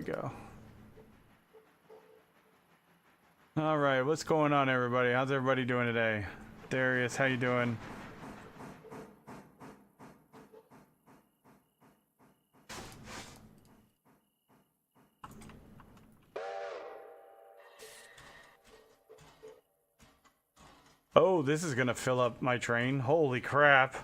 we go. All right, what's going on, everybody? How's everybody doing today? Darius, how you doing? Oh, this is gonna fill up my train. Holy crap.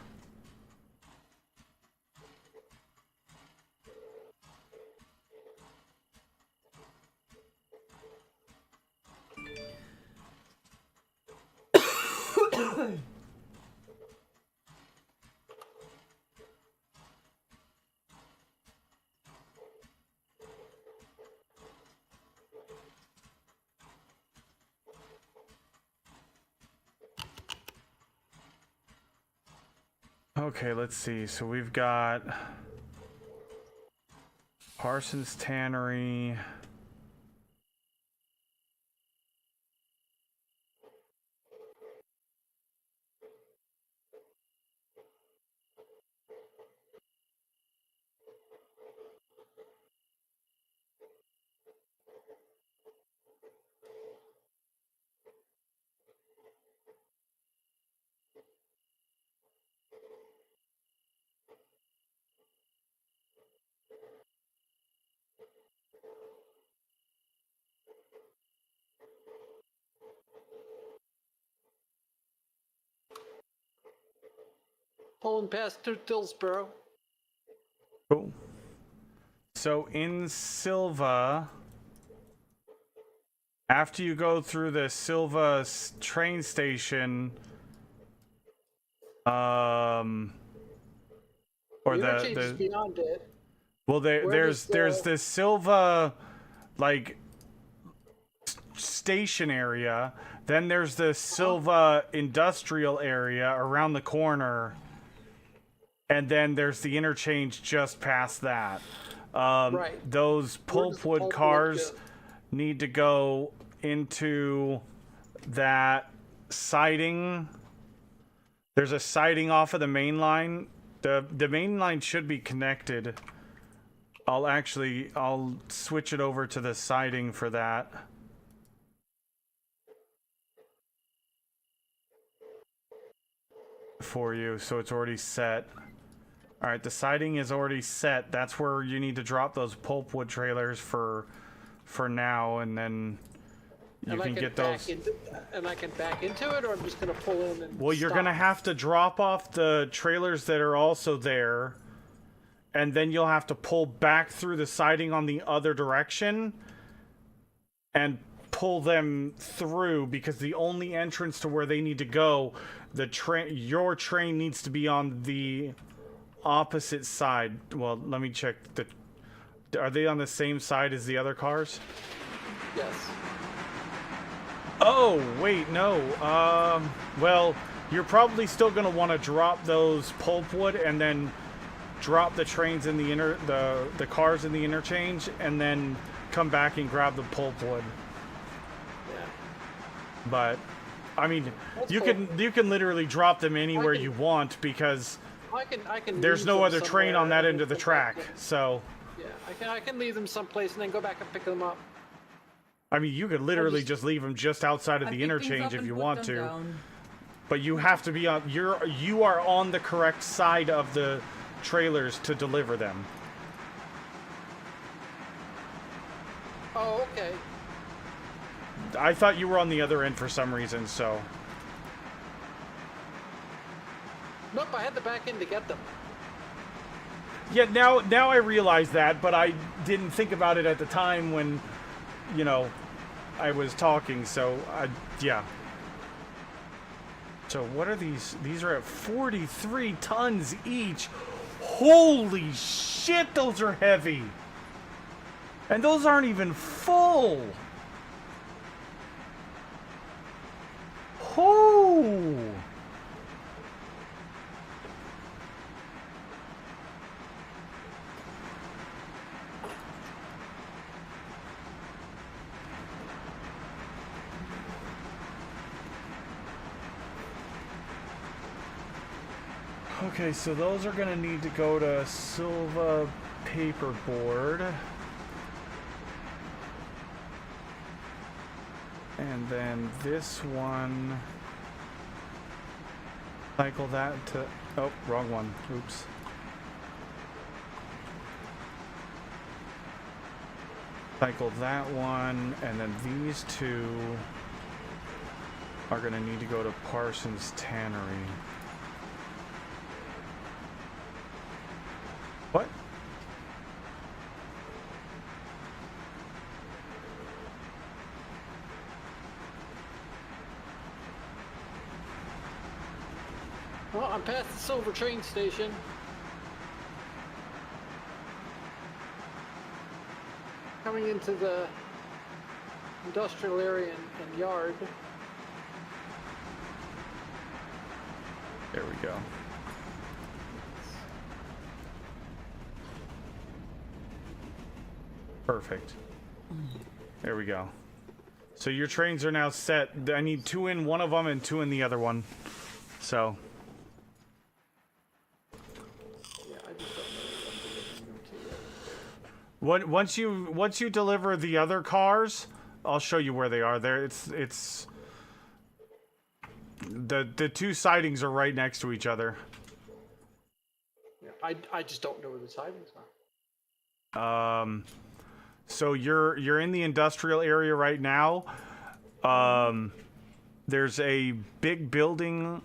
Okay, let's see. So we've got Parsons Tannery. Pulling past Dillsboro. Cool. So in Sylva, after you go through the Sylva train station, or the beyond it. Well, there's this Sylva like station area. Then there's the Sylva industrial area around the corner. And then there's the interchange just past that. Right. Those pulpwood cars need to go into that siding. There's a siding off of the main line. The main line should be connected. I'll switch it over to the siding for that. For you, so it's already set. All right, the siding is already set. That's where you need to drop those pulpwood trailers for now, and then you can get those. And I can back into it, or I'm just gonna pull in and. Well, you're gonna have to drop off the trailers that are also there, and then you'll have to pull back through the siding on the other direction, and pull them through, because the only entrance to where they need to go, your train needs to be on the opposite side. Well, let me check. Are they on the same side as the other cars? Yes. Oh, wait, no. Well, you're probably still going to want to drop those pulpwood and then drop the trains in the cars in the interchange, and then come back and grab the pulpwood. Yeah. But I mean, That's you can literally drop them anywhere you want, because I can. There's no other train on that end of the track, so. Yeah, I can leave them someplace and then go back and pick them up. I mean, you could literally just leave them just outside of the interchange if you want to. But you have to be on. You are on the correct side of the trailers to deliver them. Oh, okay. I thought you were on the other end for some reason, so. Nope, I had to back in to get them. Yeah, now I realize that, but I didn't think about it at the time when, you know, I was talking, so yeah. So what are these? These are at 43 tons each. Holy shit, those are heavy. And those aren't even full. Whoo! Okay, so those are going to need to go to Sylva paperboard. And then this one, cycle that to, oh, wrong one, oops. Cycle that one, and then these two are gonna need to go to Parsons Tannery. What? Well, I'm past the Sylva train station. Coming into the industrial area and yard. There we go. Perfect. There we go. So your trains are now set. I need 2 in one of them and 2 in the other one. So. Yeah, I just don't know what to do. Once you deliver the other cars, I'll show you where they are. There, it's the 2 sidings are right next to each other. Yeah, I just don't know where the sidings are. So you're in the industrial area right now. There's a big building.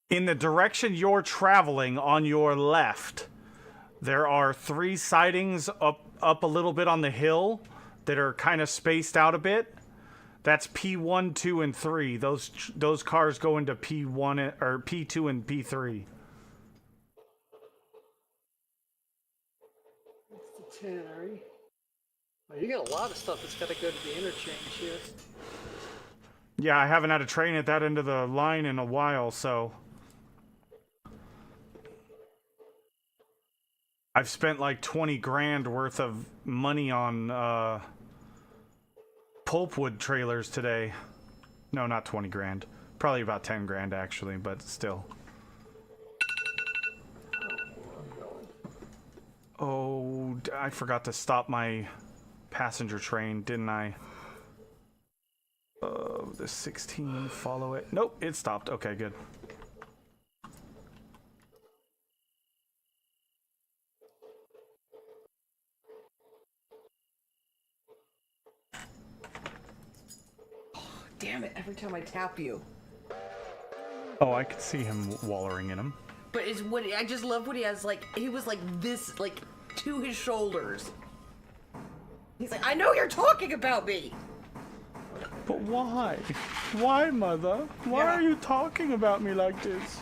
In the direction you're traveling on your left, there are 3 sidings up a little bit on the hill that are kind of spaced out a bit. That's P1, 2, and 3. Those cars go into P1 or P2 and P3. That's the tannery. Well, you got a lot of stuff that's got to go to the interchange here. Yeah, I haven't had a train at that end of the line in a while, so I've spent like 20 grand worth of money on pulpwood trailers today. No, not 20 grand. Probably about 10 grand actually, but still. Oh, I forgot to stop my passenger train, didn't I? The 16, follow it. Nope, it stopped. Okay, good. Damn it, every time I tap you. Oh, I could see him wallering in him. But it's what I just love what he has, like, he was like this, like, to his shoulders. He's like, I know you're talking about me! But why? Why, Mother? Why Yeah. are you talking about me like this?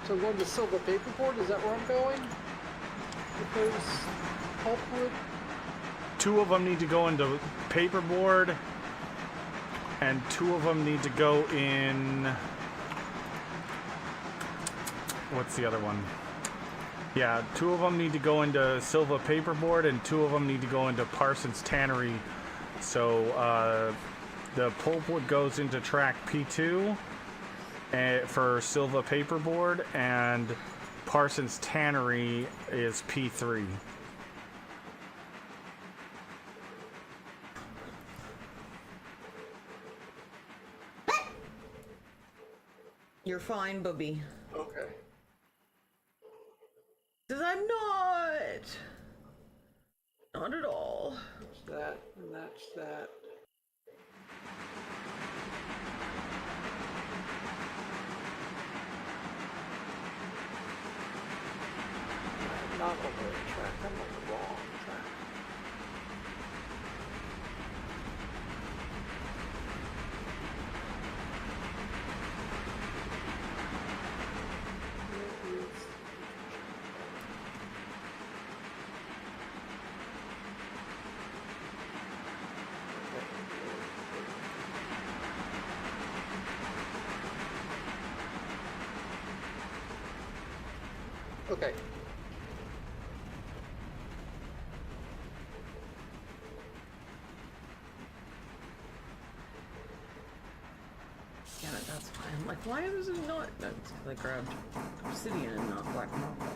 So I'm going to Sylva paperboard, is that where I'm going? With those pulpwood? 2 of them need to go into paperboard, and 2 of them need to go in. What's the other one? Yeah, 2 of them need to go into Sylva paperboard, and 2 of them need to go into Parsons Tannery. So the pulpwood goes into track P2 for Sylva paperboard, and Parsons Tannery is P3. You're fine, Bubby. Okay. Cause I'm not. Not at all. That's that, and that's that. I'm not on the right track, I'm on the wrong track. Where is... Okay. Damn it, that's fine. I'm like, Why is it not? That's because I grabbed obsidian and not black marble.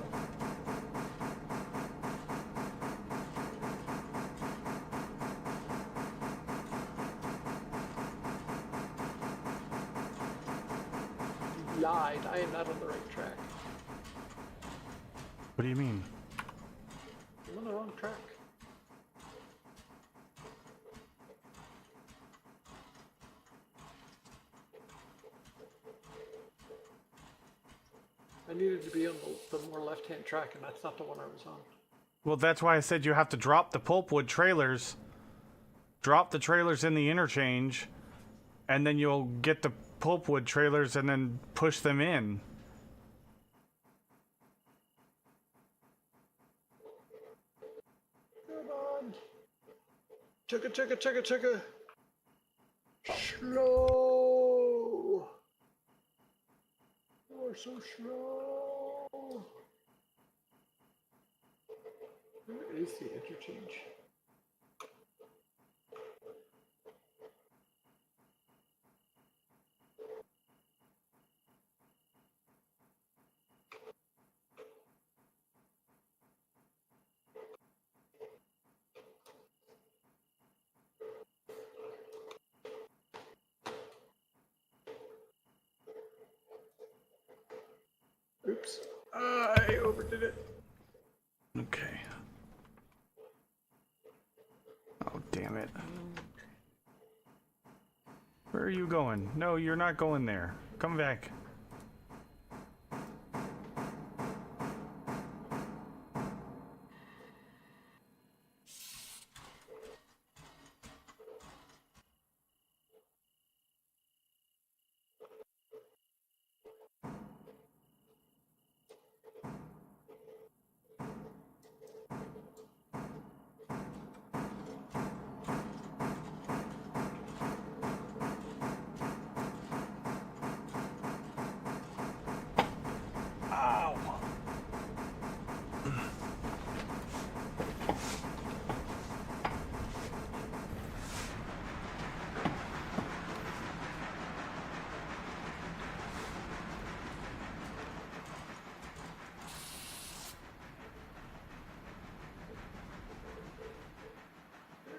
You lied. I am not on the right track. What do you mean? I'm on the wrong track. I needed to be on the more left-hand track, and that's not the one I was on. Well, that's why I said you have to drop the pulpwood trailers. Drop the trailers in the interchange, and then you'll get the pulpwood trailers and then push them in. Come on. Chugga. Slow. You're so slow. Where is the interchange? Oops. I overdid it. Okay. Oh, damn it. Where are you going? No, you're not going there. Come back.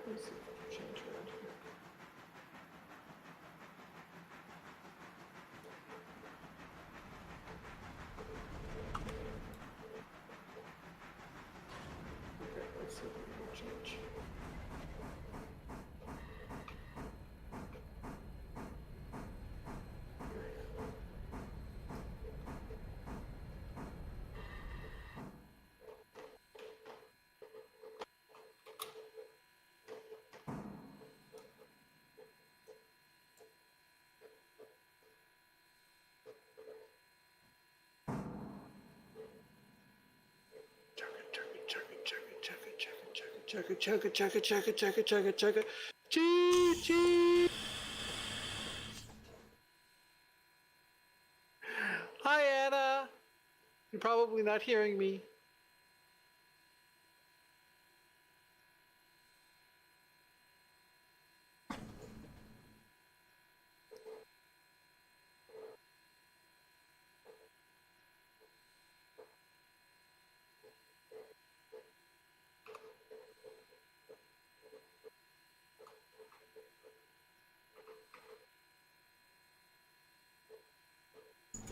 Where's the interchange around here? Okay, let's see the interchange. Chugga. Chee. Hi, Anna. You're probably not hearing me.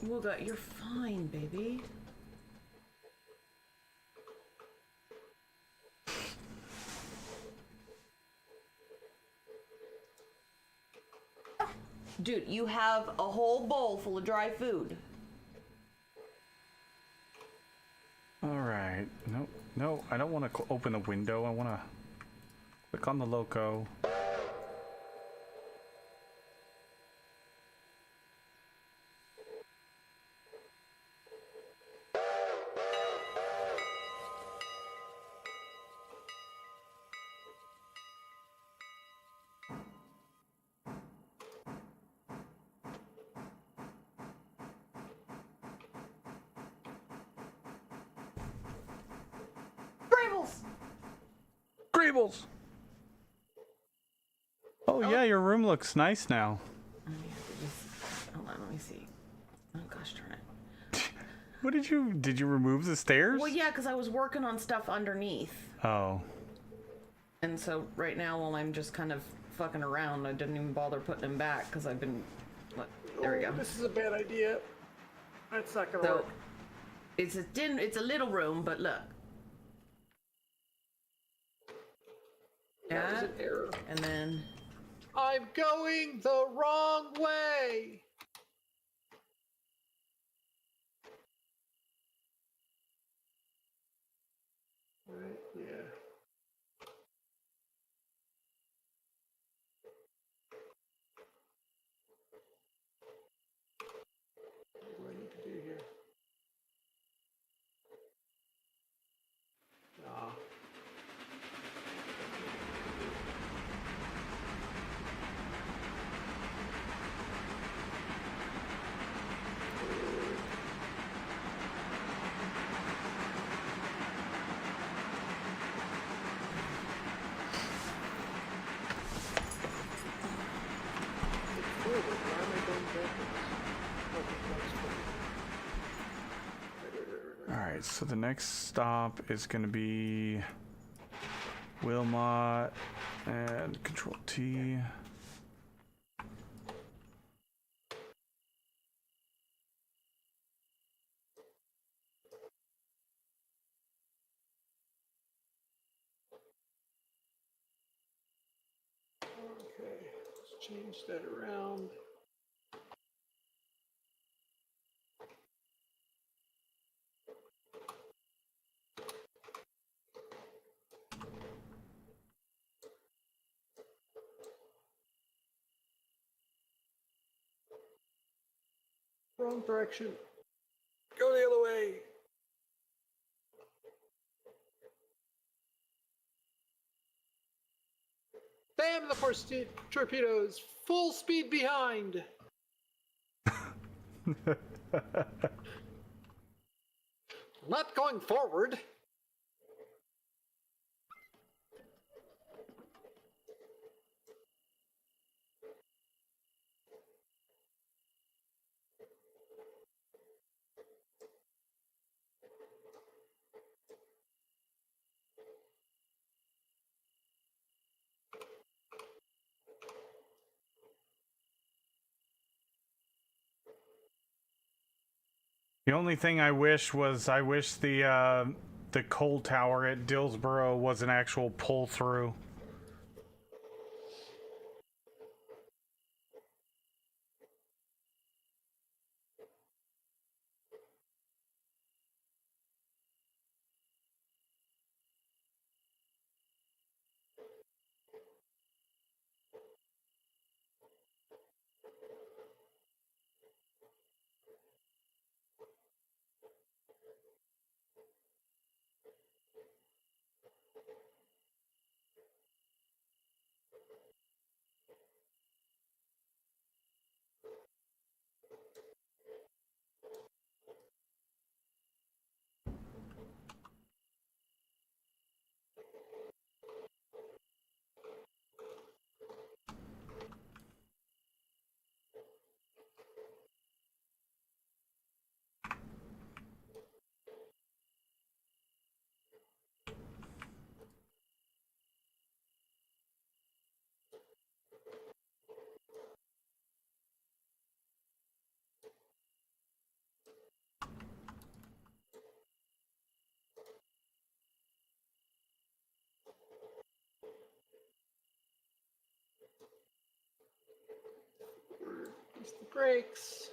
Wooga, you're fine, baby. Dude, you have a whole bowl full of dry food. Alright. No, I don't want to open the window. I want to click on the loco. Greebles! Oh yeah, your room looks nice now. I have to just, hold on, let me see. What did you remove the stairs? Well, yeah, because I was working on stuff underneath. Oh. And so right now, while I'm just kind of fucking around, I didn't even bother putting them back because I've been. Look, there we go. This is a bad idea. That's not gonna So work. it's a little room, but look. That was Yeah, an error. and then I'm going the wrong way. Right, yeah. What do I need to do here? Ah. Forward. Why am I going backwards? All right. So the next stop is going to be Wilmot and Control T. Okay, let's change that around. Wrong direction. Go the other way. Bam! The first torpedoes. Full speed behind. Not going forward. The only thing I wish the coal tower at Dillsboro was an actual pull through. Use the brakes.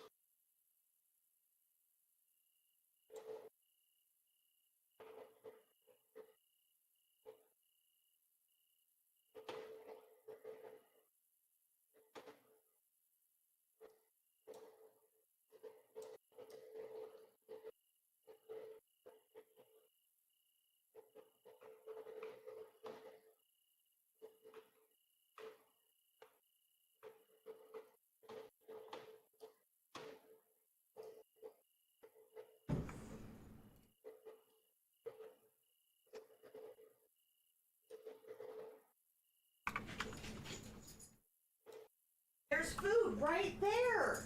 there's food right there.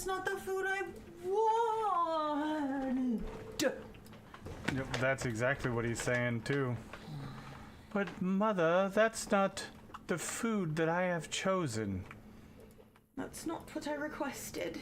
that's not the food I want. Yep, that's exactly what he's saying too. But mother, that's not the food that I have chosen. That's not what I requested.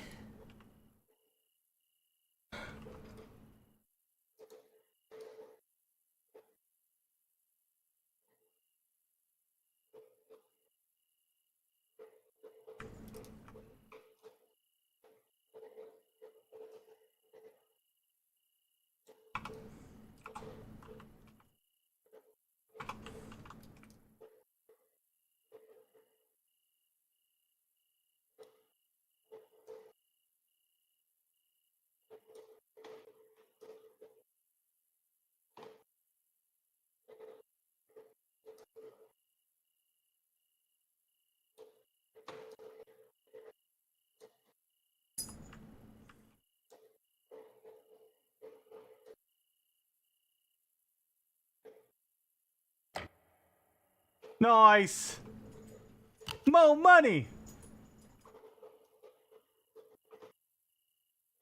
Nice! More money!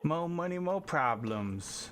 More money, more problems.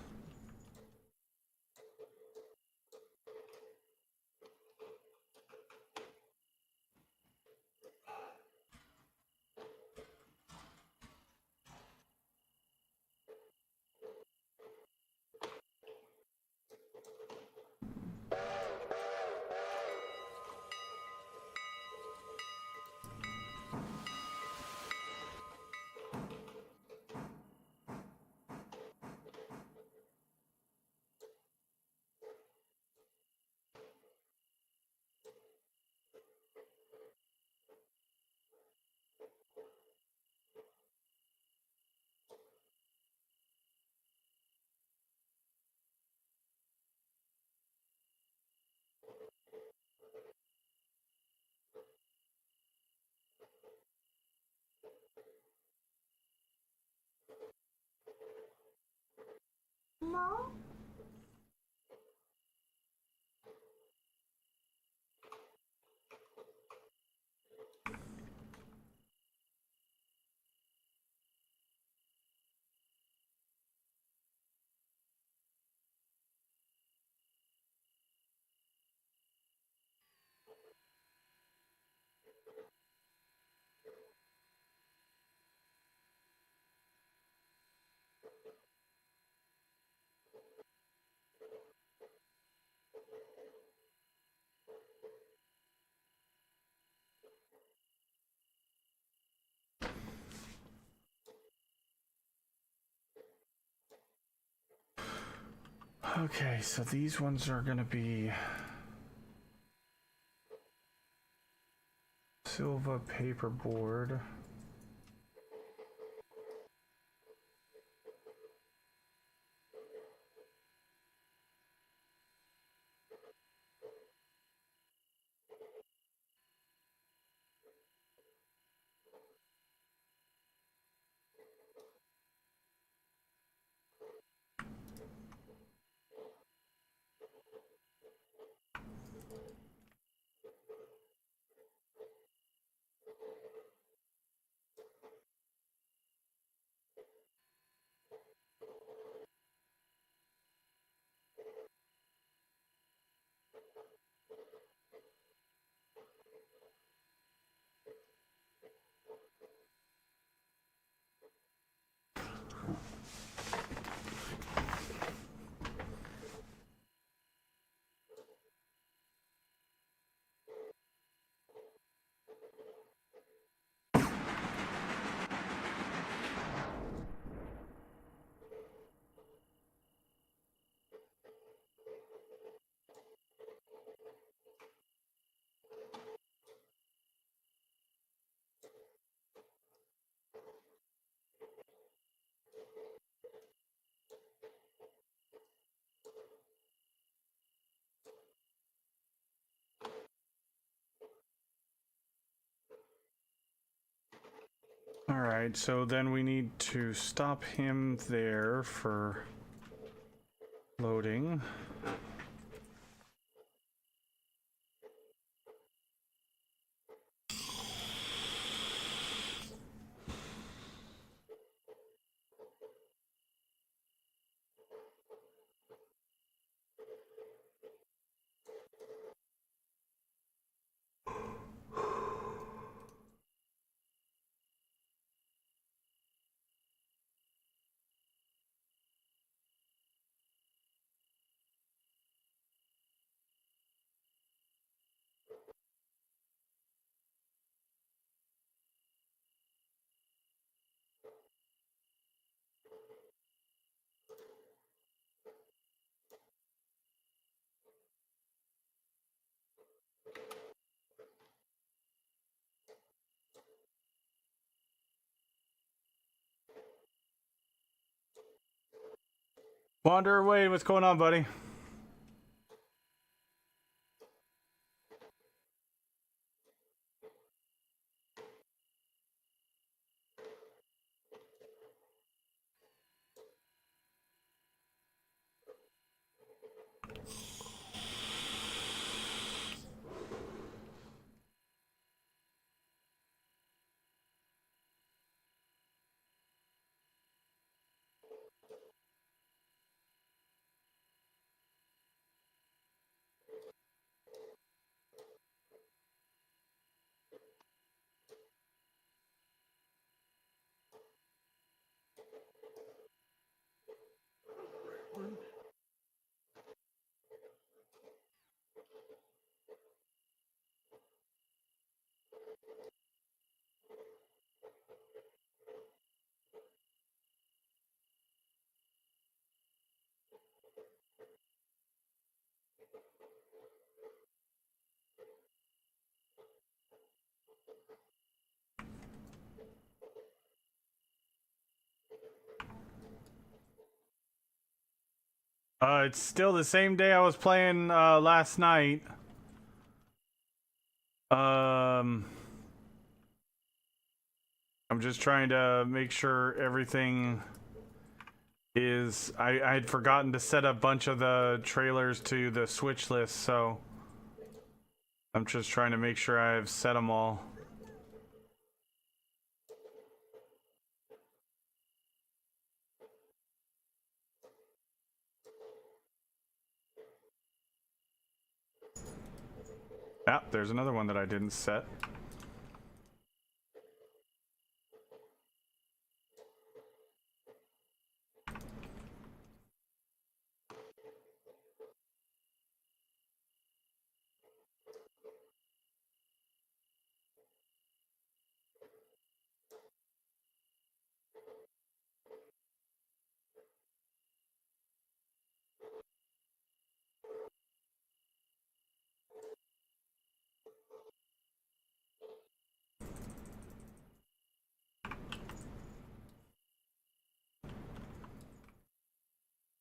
Mom? Okay, so these ones are gonna be Sylva paperboard. Alright, so then we need to stop him there for loading. Wander away. What's going on, buddy? It's still the same day I was playing last night. I'm just trying to make sure everything is... I had forgotten to set a bunch of the trailers to the switch list, so I'm just trying to make sure I've set them all. Ah, there's another one that I didn't set.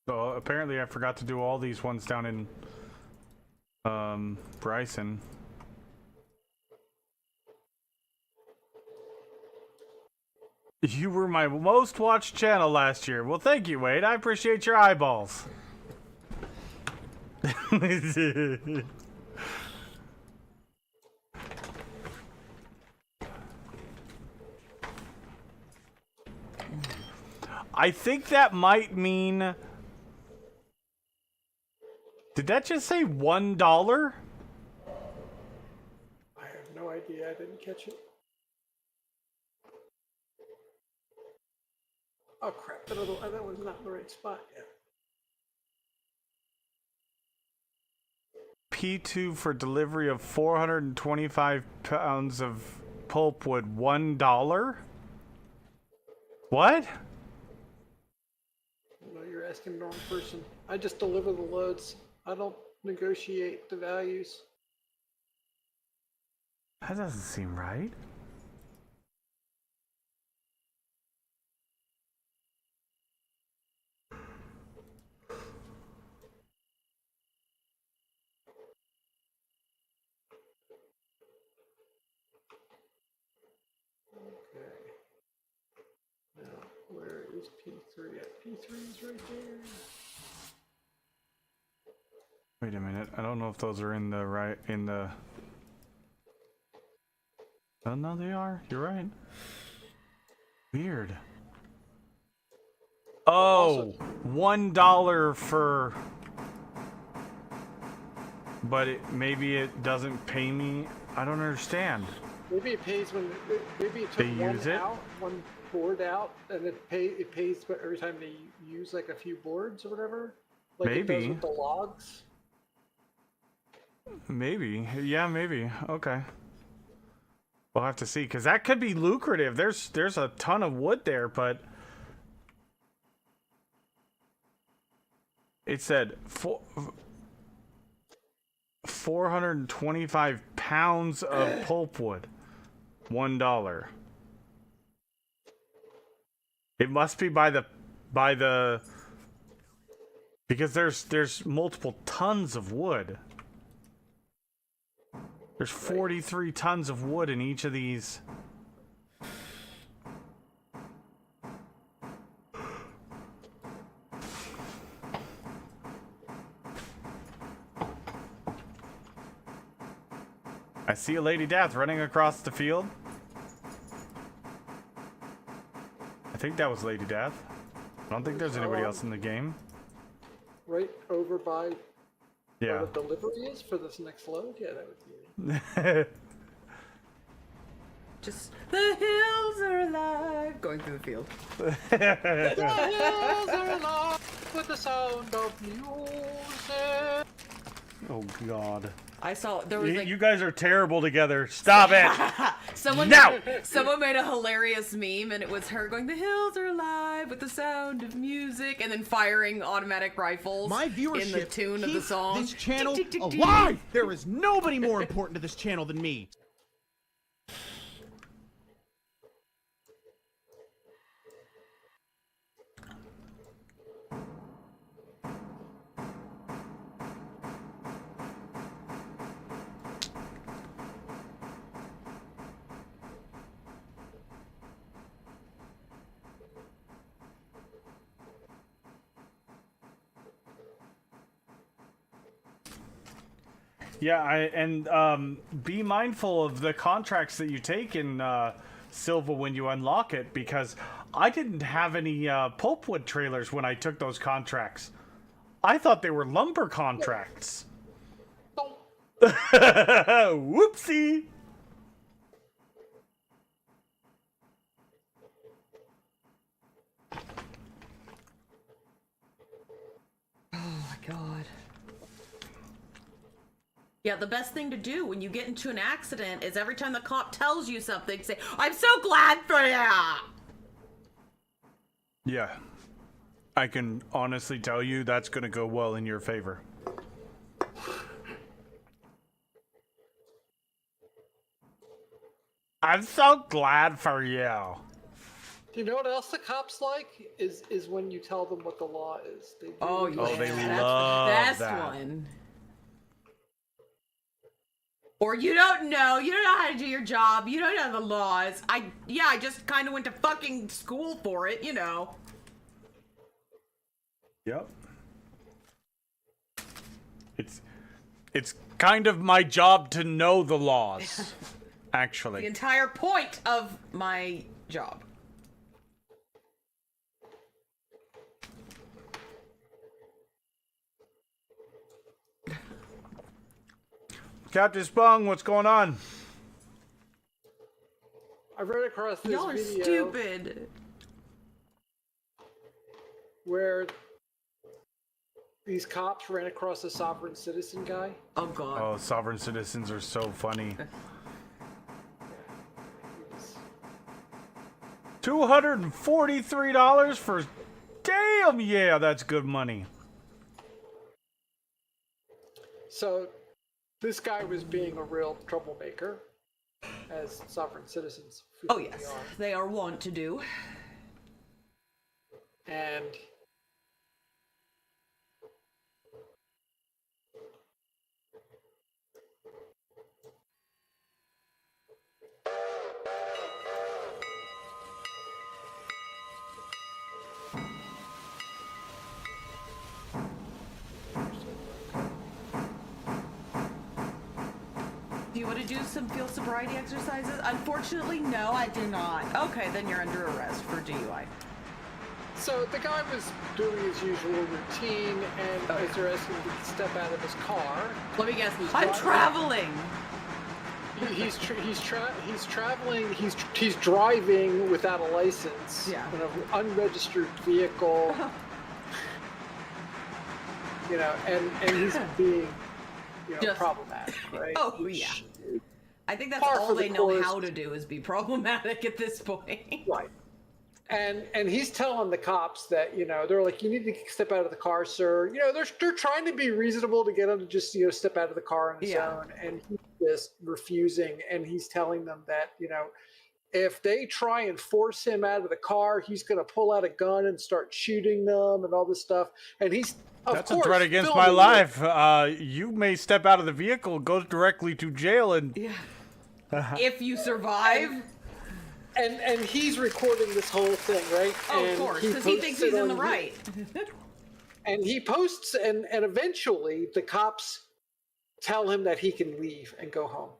So apparently I forgot to do all these ones down in Bryson. You were my most watched channel last year. Well, thank you, Wade. I appreciate your eyeballs. I think that might mean... Did that just say $1? I have no idea. I didn't catch it. Oh crap! That one's not in the right spot yet. P2 for delivery of 425 pounds of pulpwood, $1? What? No, you're asking the wrong person. I just deliver the loads. I don't negotiate the values. That doesn't seem right. Okay. Now, where is P3 at? P3 is right there. Wait a minute. I don't know if those are in the right... in the... Oh, no, they are. You're right. Weird. Oh, $1 for... But maybe it doesn't pay me. I don't understand. Maybe it pays when maybe it took They one use it? out, one board out, and it pays every time they use like a few boards or whatever. Like it Maybe. does with the logs. Maybe. Yeah, maybe. Okay. We'll have to see, because that could be lucrative. There's a ton of wood there, but it said 425 pounds of pulpwood, $1. It must be by the Because there's multiple tons of wood. There's 43 tons of wood in each of these. I see a Lady Death running across the field. I think that was Lady Death. I don't think there's anybody else in the game. Right over by Yeah. where the delivery is for this next load? Yeah, that would be Just the hills are alive. Going through the field. The hills are alive with the sound of music. Oh God. I saw there was like You guys are terrible together. Stop it. someone No! someone made a hilarious meme and it was her going the hills are alive with the sound of music and then firing automatic rifles My viewership in the tune of the keeps song. this channel Tick, tick, tick, tick. alive. There is nobody more important to this channel than me. Yeah, be mindful of the contracts that you take in Sylva when you unlock it, because I didn't have any pulpwood trailers when I took those contracts. I thought they were lumber contracts. Whoopsie! Oh my god. Yeah, the best thing to do when you get into an accident is every time the cop tells you something, say, I'm so glad for ya! Yeah. I can honestly tell you that's gonna go well in your favor. I'm so glad for you. Do you know what else the cops like? Is when you tell them what the law is. They do Oh, really yeah. Oh, they That's love the best that. one. Or you don't know how to do your job, you don't know the laws. I just kind of went to fucking school for it, you know. Yep. It's kind of my job to know the laws, The actually. entire point of my job. Captain Spung, what's going on? I ran across this Y'all are video stupid. where these cops ran across a sovereign citizen guy. Oh god. Oh, sovereign citizens are so funny. $243 for... Damn, yeah, that's good money. So this guy was being a real troublemaker, as sovereign citizens Oh frequently yes, are. they are wont to do. And Do you want to do some field sobriety exercises? Unfortunately, no, I do not. Okay, then you're under arrest for DUI. so the guy was doing his usual routine, and as they're asking him to step out of his car, Let me guess. driving. I'm traveling. he's driving without a license Yeah. in an unregistered vehicle. You know, and he's being, Just- problematic, right? Oh, Which- yeah. I think that's Par all for the they know course. how to do is be problematic at this point. Right. And he's telling the cops that, they're like, you need to step out of the car, sir. They're trying to be reasonable to get him to just, step out of the car on his Yeah. own. And he's just refusing. And he's telling them that, if they try and force him out of the car, he's going to pull out a gun and start shooting them and all this stuff. And he's, of That's course, a threat against filming my it. life. You may step out of the vehicle, go directly to jail, and Yeah. If you survive. And he's recording this whole thing, right? Oh, and of course, because he thinks posts he's it in the on- right. And he posts, and eventually the cops tell him that he can leave and go home.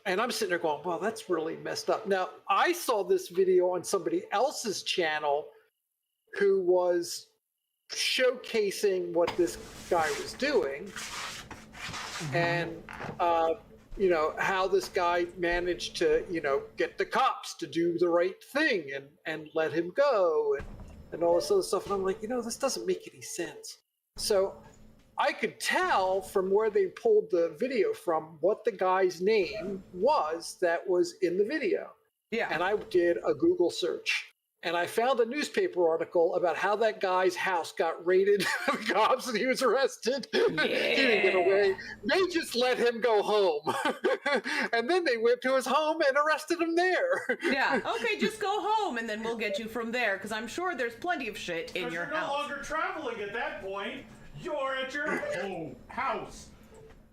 And I'm sitting there going, well, that's really messed up. Now, I saw this video on somebody else's channel who was showcasing what this guy was doing. And, you know, how this guy managed to, you know, get the cops to do the right thing and let him go and all this other stuff. And I'm like, you know, this doesn't make any sense. So I could tell from where they pulled the video from what the guy's name was that was in the video. Yeah. And I did a Google search. And I found a newspaper article about how that guy's house got raided by the cops and he was arrested. He didn't get away. They just let him go home. And then they went to his home and arrested him there. Yeah. Okay, just go home and then we'll get you from there because I'm sure there's plenty of shit in your you're no house. longer traveling at that point. You're at your home house,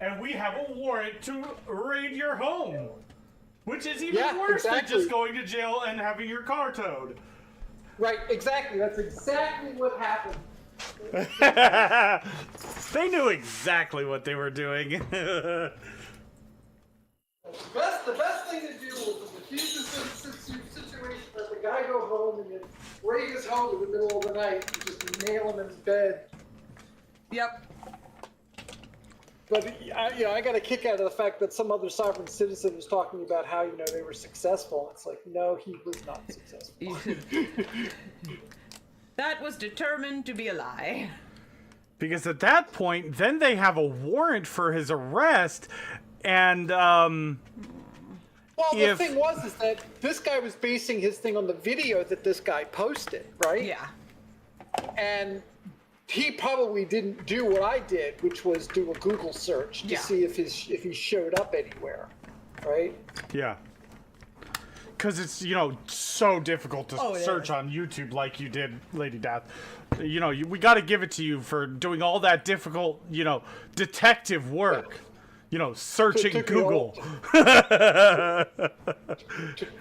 and we have a warrant to raid your home, which is even worse than just going to jail and having your car towed. Right, exactly. That's exactly what happened. They knew exactly what they were doing. The best thing to do was to defuse the situation, let the guy go home and then raid his home in the middle of the night and just nail him in his bed. Yep. But I got a kick out of the fact that some other sovereign citizen was talking about how, you know, they were successful. It's like, no, he was not successful. That was determined to be a lie. Because at that point, then they have a warrant for his arrest, and Well, the thing was is that this guy was basing his thing on the video that this guy posted, right? Yeah. And he probably didn't do what I did, which was do a Google search to see if he showed up anywhere, right? yeah. Because it's, you know, so difficult to Oh, yeah. search on YouTube like you did, Lady Death. You know, we got to give it to you for doing all that difficult, you know, detective work. You know, searching Took me Google.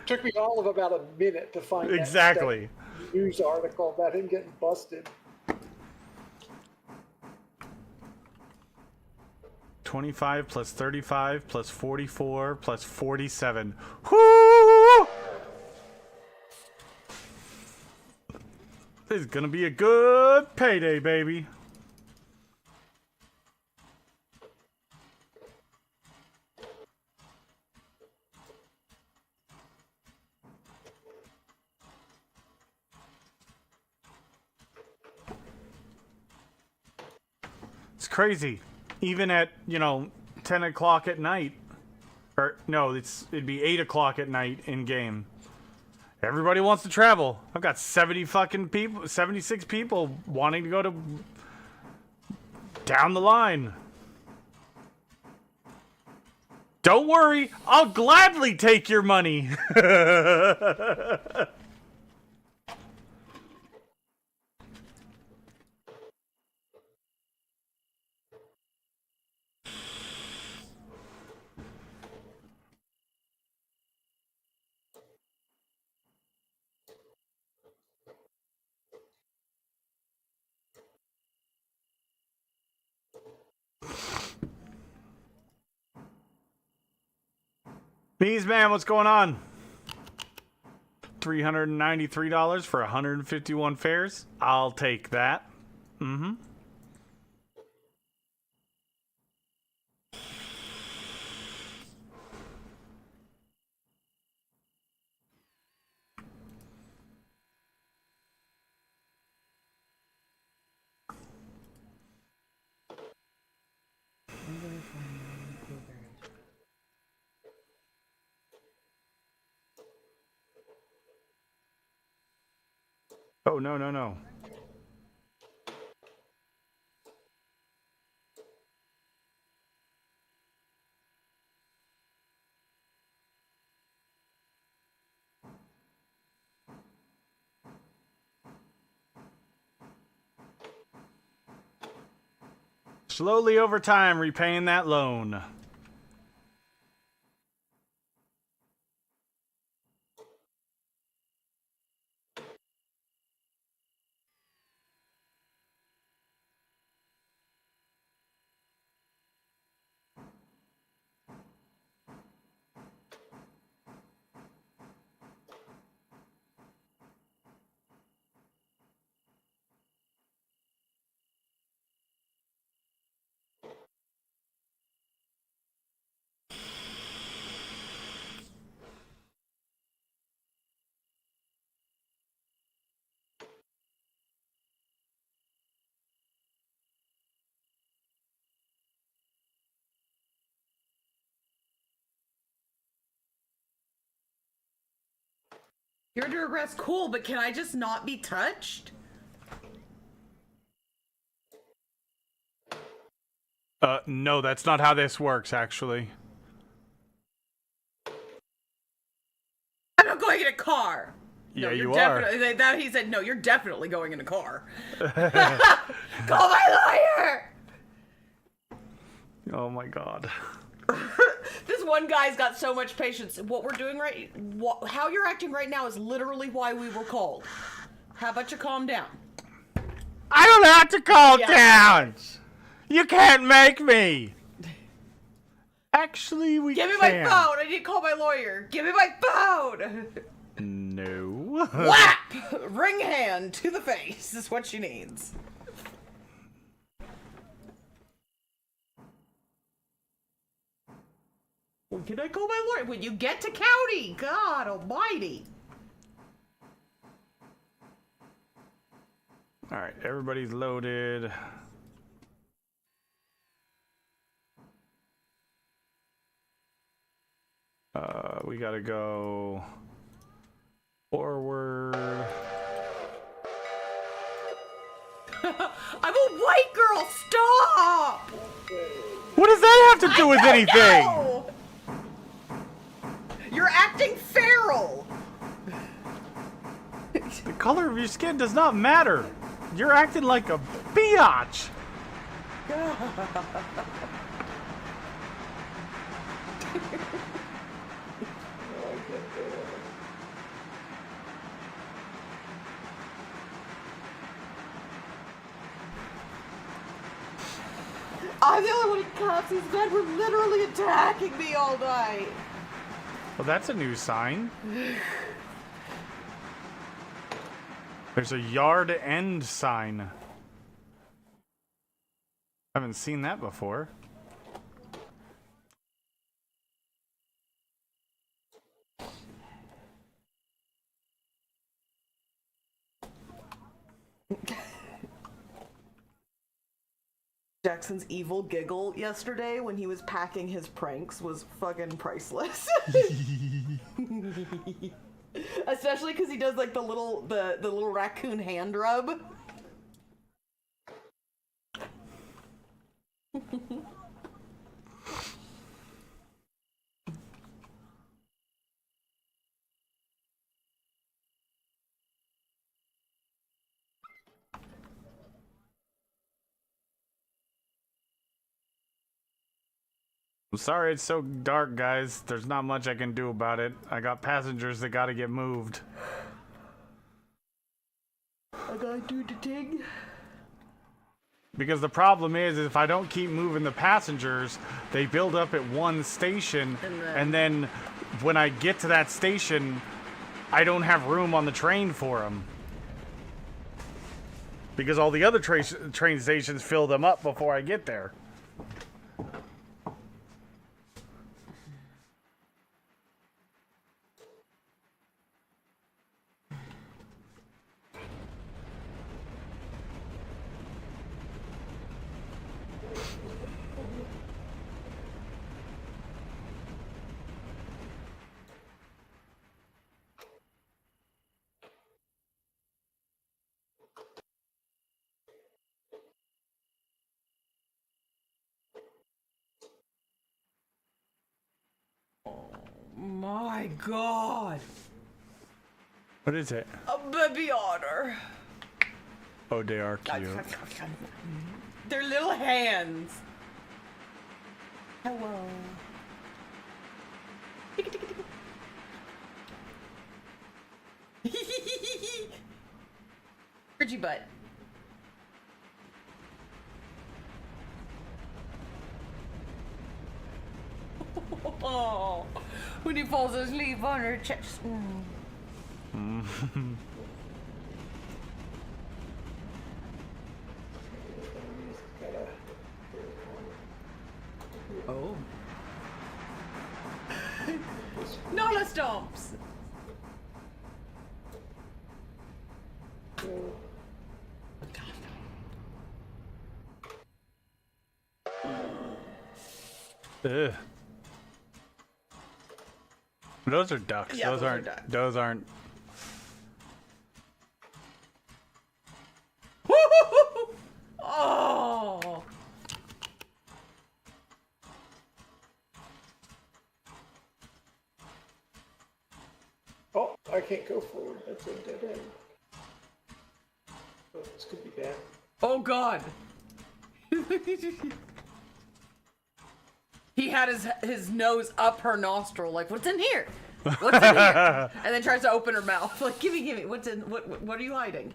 Took me all of about a minute to find Exactly. that news article about him getting busted. 25 plus 35 plus 44 plus 47. Whoo! This is gonna be a good payday, baby. It's crazy. Even at, you know, 10 o'clock at night, or no, it'd be 8 o'clock at night in game. Everybody wants to travel. I've got 76 people wanting to go to down the line. Don't worry, I'll gladly take your money. Bees man, what's going on? $393 for 151 fares. I'll take that. Mm-hmm. Oh, no, no, no. Slowly over time, repaying that loan. You're under arrest, cool, but can I just not be touched? No, that's not how this works, actually. I'm not going in a car. Yeah, no, you are. That he said, no, you're definitely going in a car. Call my lawyer! Oh my god. This one guy's got so much patience. What we're doing how you're acting right now is literally why we were called. How about you calm down? I don't have to calm Yeah. down! You can't make me! Actually, we Give me can. my phone! I need to call my lawyer. Give me my phone! No. Whap! Ring hand to the face is what she needs. When can I call my lawyer? When you get to county! God almighty! Alright, everybody's loaded. We gotta go forward. I'm a white girl! Stop! What does that have to do with anything? No! You're acting feral! The color of your skin does not matter. You're acting like a biatch. I'm the only one in cuffs. These men were literally attacking me all night. Well, that's a new sign. There's a yard end sign. Haven't seen that before. Jackson's evil giggle yesterday when he was packing his pranks was fucking priceless. Especially because he does like the little raccoon hand rub. I'm sorry it's so dark, guys. There's not much I can do about it. I got passengers that gotta get moved. I gotta do the thing. Because the problem is if I don't keep moving the passengers, they build up at one station, and then when I get to that station, I don't have room on the train for them. Because all the other train stations fill them up before I get there. My God. What is it? A baby otter. Oh, they are cute. Their little hands. Hello. Bridgie butt. Oh, when he falls asleep on her chest. Oh. Nola stomps. Ugh. Those are ducks. Yeah, those those are aren't. ducks. Those aren't. Oh. Oh, I can't go forward. That's a dead end. Oh, this could be bad. Oh God. He had his nose up her nostril, like, what's in here? What's in here? And then tries to open her mouth, like, gimme. What's in? What are you hiding?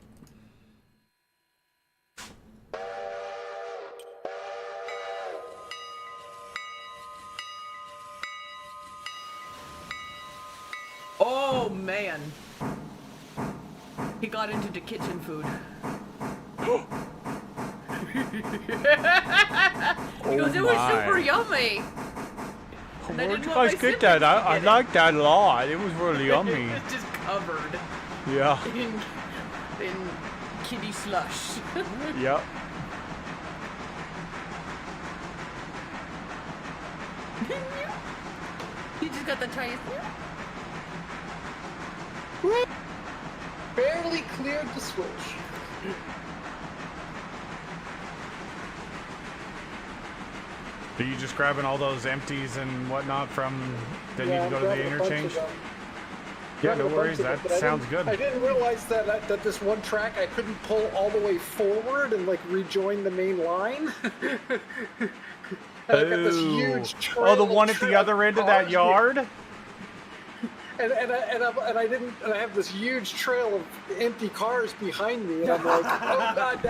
Oh man. He got into the kitchen food. He goes, it was super yummy. And I Where'd didn't you want guys my get that? siblings to I get it. liked that a lot. It was really yummy. It's just covered Yeah. in kitty slush. Yep. He just got the tiniest. Barely cleared the switch. Are you just grabbing all those empties and whatnot from that need to I'm go to the grabbing a bunch of interchange? them. Yeah, Grabbing no a bunch worries. of them, That but sounds I good. didn't realize that this one track I couldn't pull all the way forward and like rejoin the main line. And I've got this huge trail Oh, the of one at the other end of that cars yard? And I have this huge trail of empty cars behind me, and I'm like, oh god,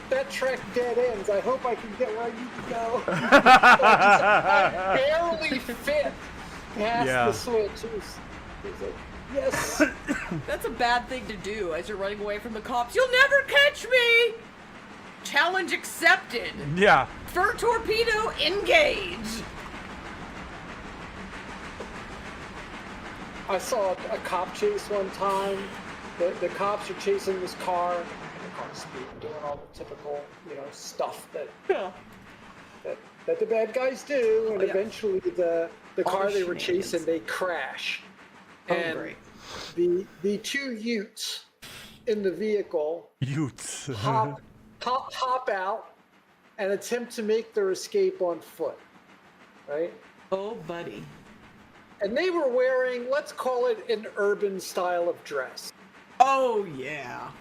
that track dead ends. I hope I can get where I need to go. I barely fit past Yeah. the switch. It was like, yes. That's a bad thing to do as you're running away from the cops. You'll never catch me! Challenge accepted. Yeah. Fur torpedo, engage. I saw a cop chase one time. The cops are chasing this car, and the car's speeding, doing all the typical, stuff that the bad guys do, and Oh, yeah. eventually the car the they were shenanigans. chasing, they crash. Oh, And great. the two Utes in the vehicle Utes. hop out and attempt to make their escape on foot, right? Oh, buddy. And they were wearing, let's call it an urban style of dress, Oh, yeah.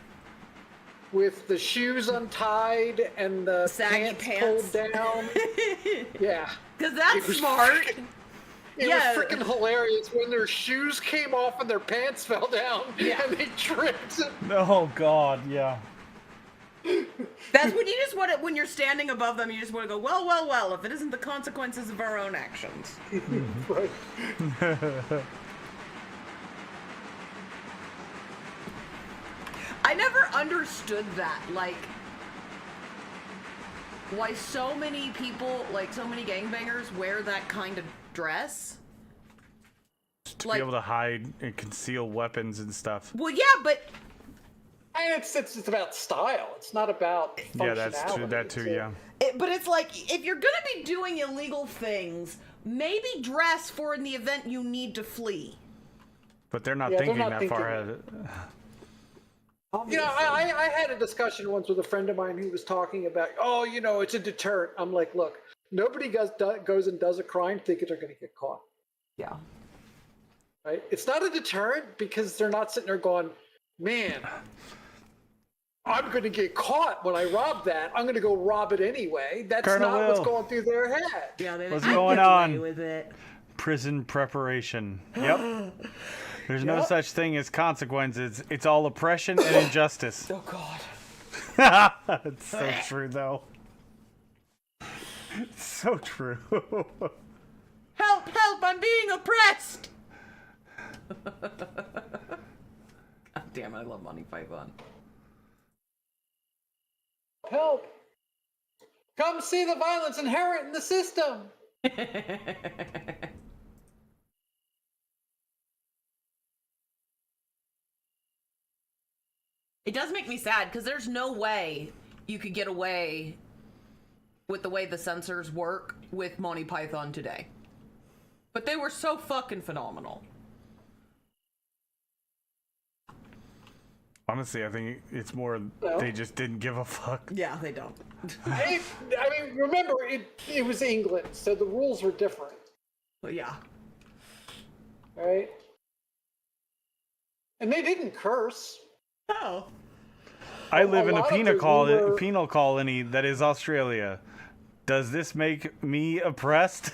with the shoes untied and the Saggy pants pulled down. Yeah. Because that's It was smart. freaking- It Yeah. was freaking hilarious when their shoes came off and their pants fell down and they tripped. Oh God, yeah. That's when you just want it, when you're standing above them, you just want to go, well, if it isn't the consequences of our own actions. Right. I never understood that, like, why so many people, like, so many gangbangers wear that kind of dress. To Like- be able to hide and conceal weapons and stuff. Well, yeah, but And it's about style. It's not about functionality. Yeah, that's true. That too, yeah. But it's like, if you're gonna be doing illegal things, maybe dress for in the event you need to flee. But they're not Yeah, they're thinking not that far thinking- ahead. I had a discussion once with a friend of mine who was talking about, it's a deterrent. I'm like, look, nobody goes and does a crime thinking they're going to get caught. Yeah. Right? It's not a deterrent because they're not sitting there going, man, I'm going to get caught when I rob that. I'm going to go rob it anyway. That's Colonel not what's Will. going through their head. Yeah, they What's I'd going get away on? with it. Prison preparation. Yep. There's no such thing as consequences. It's all oppression and injustice. Oh God. It's so true, though. It's so true. Help! Help! I'm being oppressed. God damn it, I love Monty Python. Help. Come see the violence inherent in the system. It does make me sad because there's no way you could get away with the way the censors work with Monty Python today. But they were so fucking phenomenal. Honestly, I think it's more they just didn't give a fuck. Yeah, they don't. I mean, remember, it was England, so the rules were different, But yeah. right? And they didn't curse. Oh. I live in a lot of penal those were- penal colony that is Australia. Does this make me oppressed?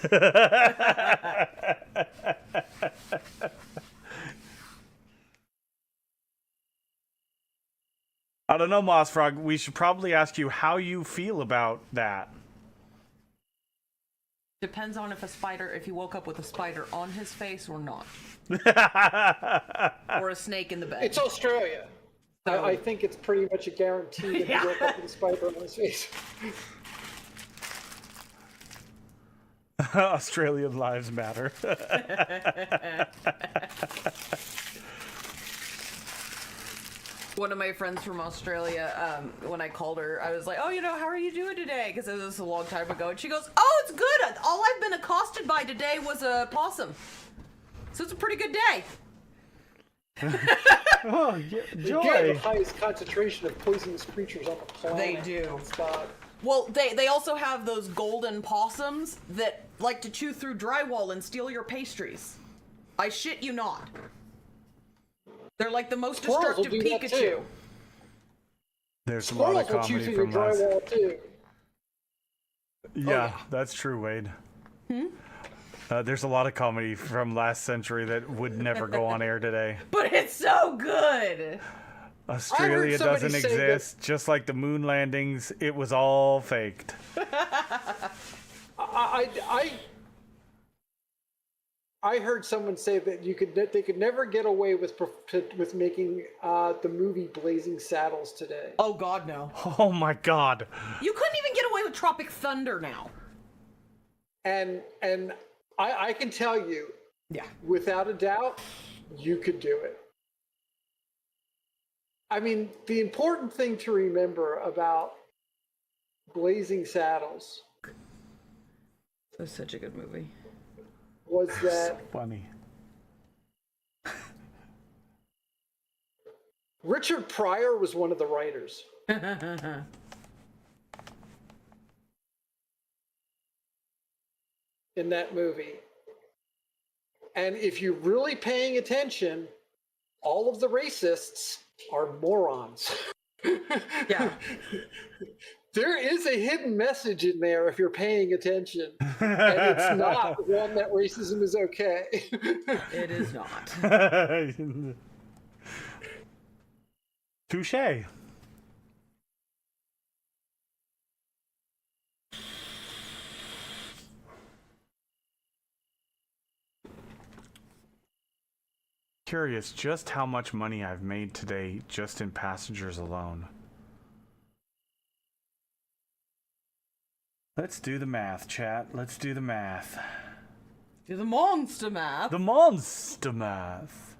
I don't know, Moss Frog. We should probably ask you how you feel about that. Depends on if he woke up with a spider on his face or not. Or a snake in the bed. It's Australia. I think it's pretty much a guarantee that he woke up with a spider on his face. Australian lives matter. One of my friends from Australia, when I called her, I was like, oh, how are you doing today? Because this was a long time ago. And she goes, oh, it's good. All I've been accosted by today was a possum. So it's a pretty good day. Oh, They have joy. the highest concentration of poisonous creatures on the planet. They do. Spot. Well, they also have those golden possums that like to chew through drywall and steal your pastries. I shit you not. They're like the most Squirrels will destructive do that Pikachu. too. There's some lot of Squirrels will chew comedy through your from last. drywall too. Yeah, that's true, Wade. There's a lot of comedy from last century that would never go on air today. But it's so good. Australia somebody doesn't say that- exist, just like the moon landings. It was all faked. I heard someone say that they could never get away with making the movie Blazing Saddles today. Oh God, no. Oh my God. You couldn't even get away with Tropic Thunder now. And I can tell you, Yeah. without a doubt, you could do it. I mean, the important thing to remember about Blazing Saddles That's such a good movie. was that Funny. Richard Pryor was one of the writers. In that movie. And if you're really paying attention, all of the racists are morons. Yeah. There is a hidden message in there if you're paying attention. And it's not one that racism is okay. It is not. Touche. Curious just how much money I've made today just in passengers alone. Let's do the math, chat. Let's do the math. Do the monster math. The monster math.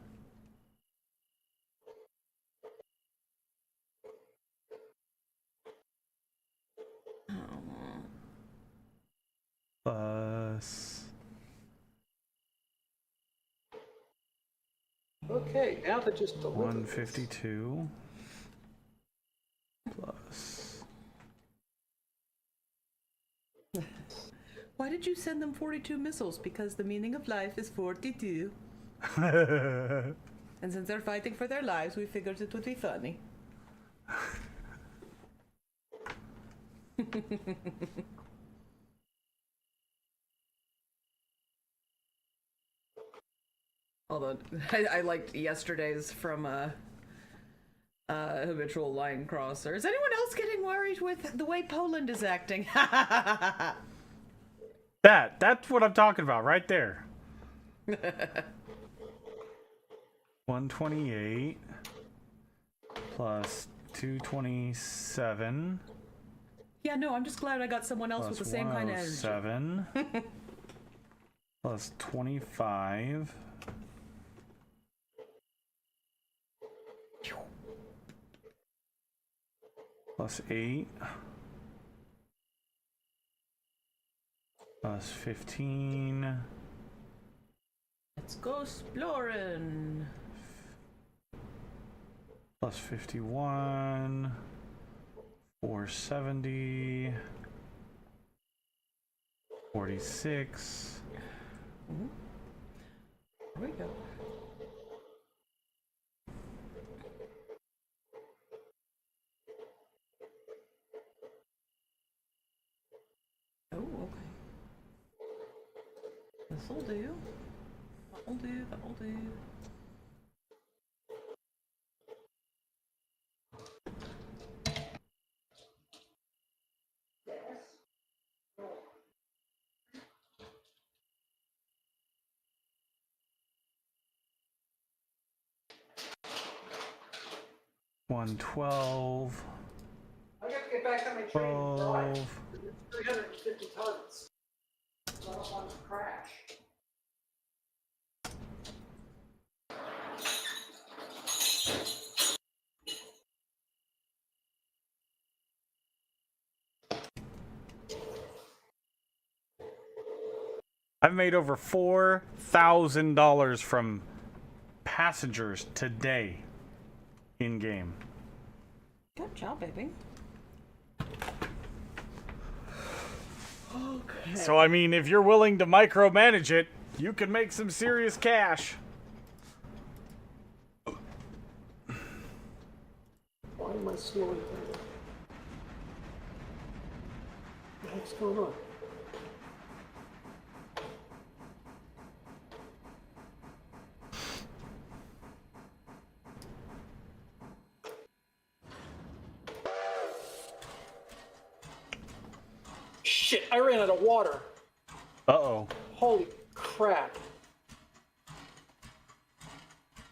Plus. Okay, now to just deliver 152 plus. Why did you send them 42 missiles? Because the meaning of life is 42. And since they're fighting for their lives, we figured it would be funny. Although I liked yesterday's from habitual line crosser. Is anyone else getting worried with the way Poland is acting? That's what I'm talking about right there. 128 plus 227 Yeah, no, I'm just glad I got someone else with the same kind of energy. 7 plus 25 plus 8 plus 15 Let's go exploring. plus 51 470 46 There we go. Oh, okay. This'll do. That'll do, that'll do. I got to get back on my train. 12 350 tons. So I don't want it to crash. I've made over $4,000 from passengers today in game. Good job, baby. Okay. So I mean, if you're willing to micromanage it, you can make some serious cash. Why am I slowing down? What the heck's going on? Shit, I ran out of water. Uh-oh. Holy crap.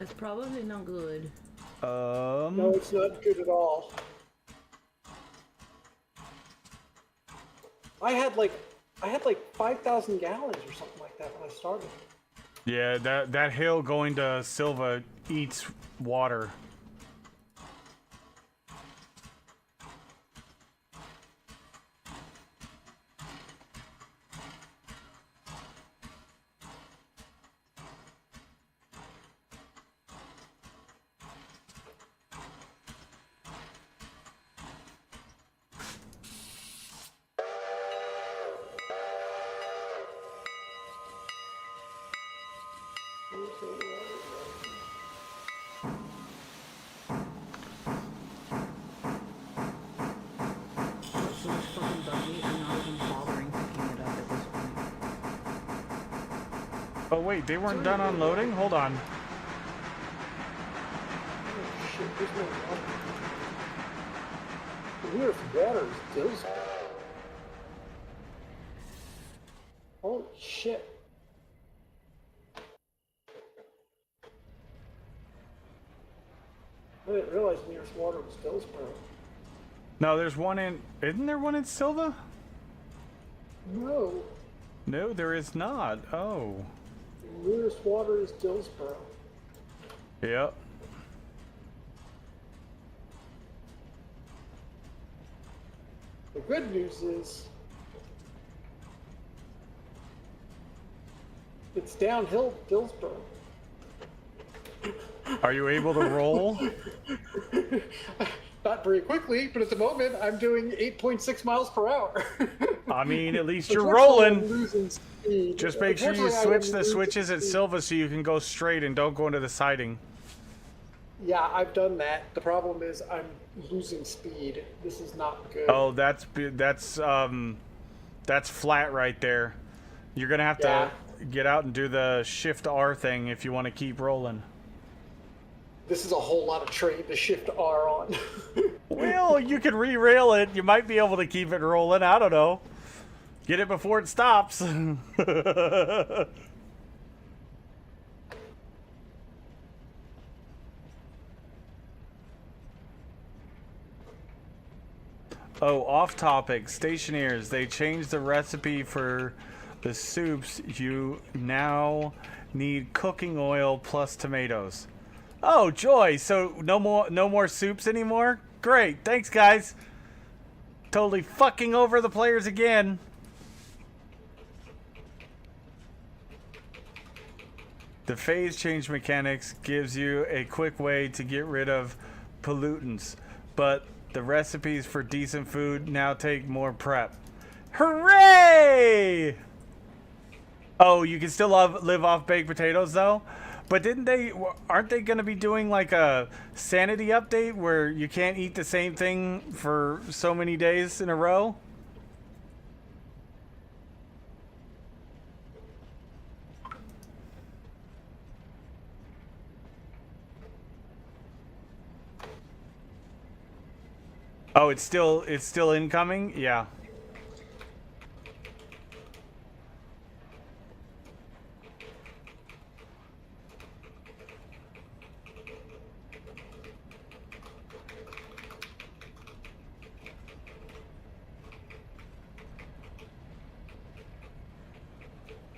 It's probably not good. No, it's not good at all. I had like 5,000 gallons or something like that when I started. Yeah, that hill going to Sylva eats water. Got so much fucking bug meat, I'm not even bothering picking it up at this point. Oh wait, they weren't done unloading? Hold on. Oh shit, there's no water. The nearest water is Dillsville. Holy shit. I didn't realize the nearest water was Dillsboro. No, there's one in... Isn't there one in Sylva? No, No, there is not. Oh. the nearest water is Dillsboro. Yep. The good news is it's downhill to Dillsboro. Are you able to roll? Not very quickly, but at the moment I'm doing 8.6 miles per hour. I mean, at least you're Unfortunately, I'm rolling. losing speed. Just make sure you Unfortunately, I switch am the losing switches at speed. Sylva so you can go straight and don't go into the siding. Yeah, I've done that. The problem is I'm losing speed. This is not good. Oh, that's flat right there. You're gonna have Yeah. to get out and do the Shift R thing if you want to keep rolling. This is a whole lot of train to shift R on. Well, you can re-rail it. You might be able to keep it rolling. I don't know. Get it before it stops. Oh, off topic. Stationeers. They changed the recipe for the soups. You now need cooking oil plus tomatoes. Oh, joy. So no more soups anymore? Great. Thanks, guys. Totally fucking over the players again. The phase change mechanics gives you a quick way to get rid of pollutants, but the recipes for decent food now take more prep. Hooray! Oh, you can still live off baked potatoes though? But aren't they going to be doing like a sanity update where you can't eat the same thing for so many days in a row? Oh, it's still incoming? Yeah.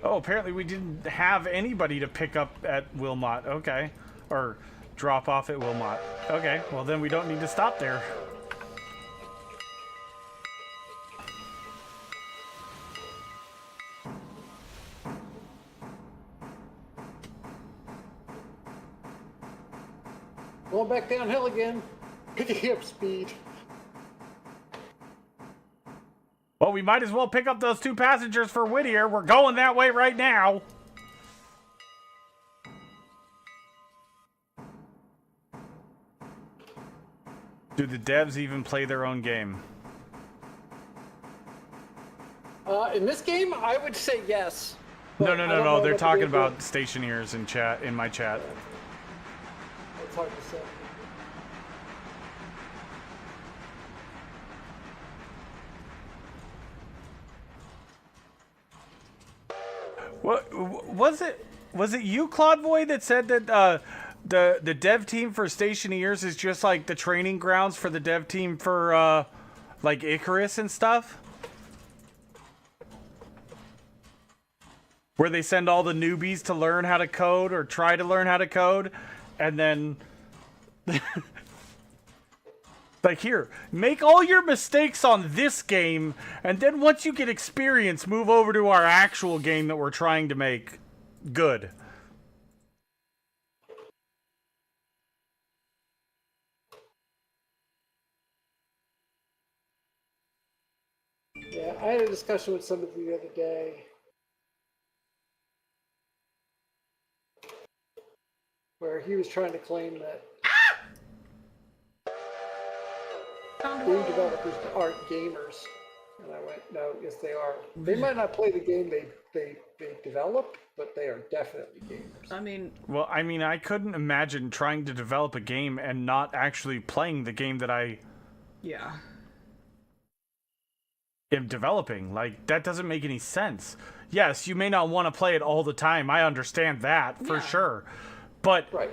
Oh, apparently we didn't have anybody to pick up at Wilmot. Okay. Or drop off at Wilmot. Okay, well then we don't need to stop there. Going back downhill again. Picking up speed. Well, we might as well pick up those 2 passengers for Whittier. We're going that way right now. Do the devs even play their own game? In this game, I would say yes. No. They're talking about It's stationeers in my chat. hard to say. What was it? Was it you, Claude Void, that said that the dev team for Stationeers is just like the training grounds for the dev team for like Icarus and stuff? Where they send all the newbies to learn how to code or try to learn how to code, and then like, here, make all your mistakes on this game, and then once you get experience, move over to our actual game that we're trying to make good. Yeah, I had a discussion with somebody the other day where he was trying to claim that game developers aren't gamers. And I went, no, yes they are. They might not play the game they develop, but they are definitely gamers. I mean, Well, I mean, I couldn't imagine trying to develop a game and not actually playing the game that I yeah. am developing. Like, that doesn't make any sense. Yes, you may not want to play it all the time. I understand that for Yeah. sure. But Right.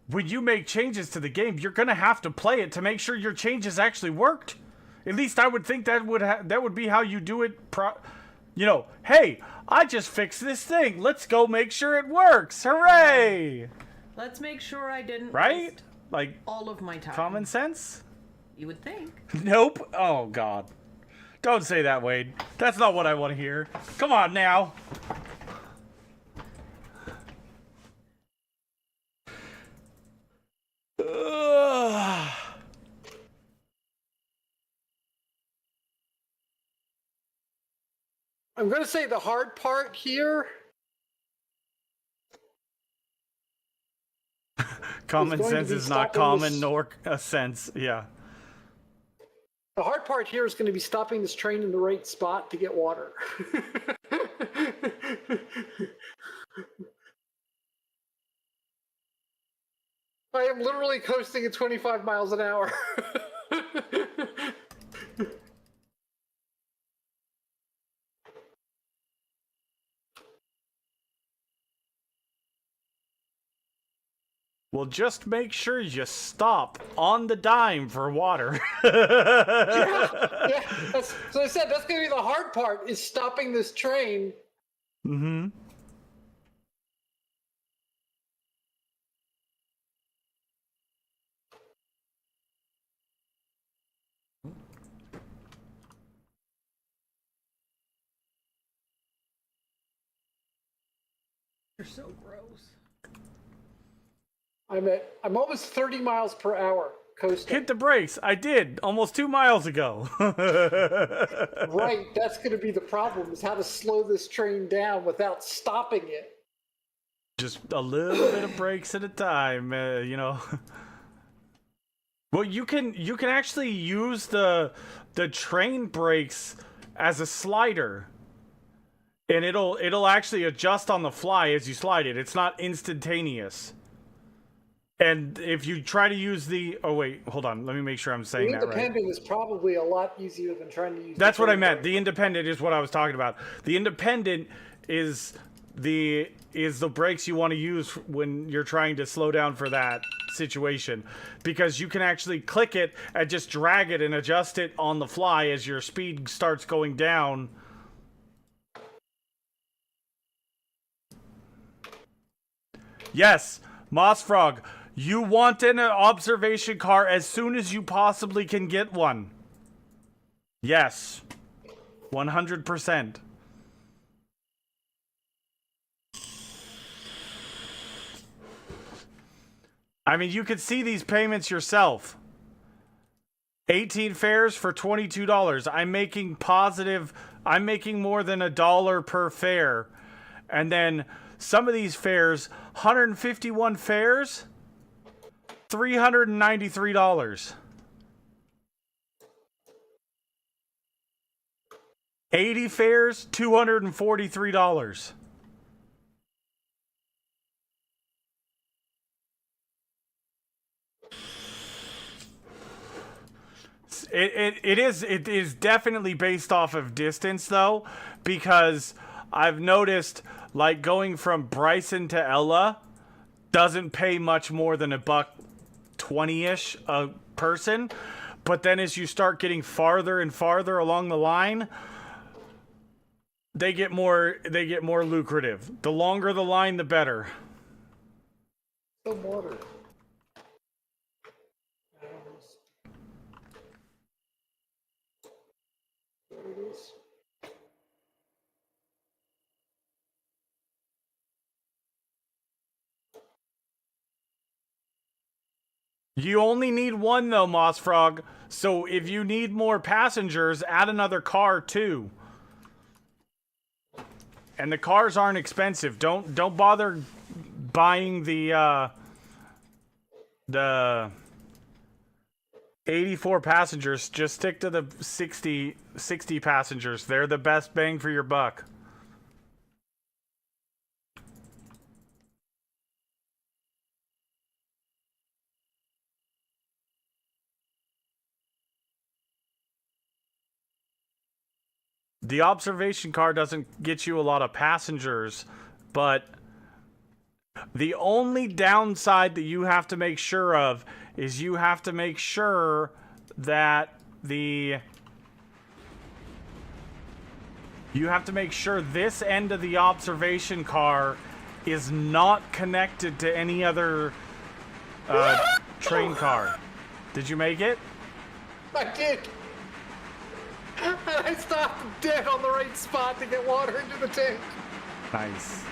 when you make changes to the game, you're going to have to play it to make sure your changes actually worked. At least I would think that would be how you do it. You know, hey, I just fixed this thing. Let's go make sure it works. Hooray! Let's make sure I didn't Right? waste Like, all of my time. common sense? You would think. Nope. Oh, God. Don't say that, Wade. That's not what I want to hear. Come on now. Ugh. I'm going to say the hard part here Common going to sense be is not stopping common this- nor a sense. Yeah. The hard part here is going to be stopping this train in the right spot to get water. I am literally coasting at 25 miles an hour. Well, just make sure you stop on the dime for water. Yeah, so I said that's going to be the hard part, is stopping this train. Mm-hmm. You're so gross. I'm almost 30 miles per hour coasting. Hit the brakes. I did almost 2 miles ago. Right, that's going to be the problem, is how to slow this train down without stopping it. Just a little bit of brakes at a time, you know. Well, you can actually use the train brakes as a slider, and it'll actually adjust on the fly as you slide it. It's not instantaneous. And if you try to use the hold on, let me make sure I'm saying The that right. independent is probably a lot easier than trying to use. That's the what I train meant. brake. The independent is what I was talking about. The independent is the brakes you want to use when you're trying to slow down for that situation, because you can actually click it and just drag it and adjust it on the fly as your speed starts going down. Yes, Moss Frog, you want an observation car as soon as you possibly can get one. Yes, 100%. I mean, you could see these payments yourself. 18 fares for $22. I'm making more than $1 per fare. And then some of these fares, 151 fares, $393. 80 fares, $243. It is definitely based off of distance though, because I've noticed like going from Bryson to Ella doesn't pay much more than $1.20-ish a person, but then as you start getting farther and farther along the line, they get more lucrative. The longer the line, the better. Some water. There it is. You only need one though, Moss Frog. So if you need more passengers, add another car too. And the cars aren't expensive. Don't bother buying the 84 passengers. Just stick to the 60 passengers. They're the best bang for your buck. The observation car doesn't get you a lot of passengers, but the only downside that you have to make sure of is you have to make sure that this end of the observation car is not connected to any other train car. Did you make it? I did. I stopped dead on the right spot to get water into the tank. Nice.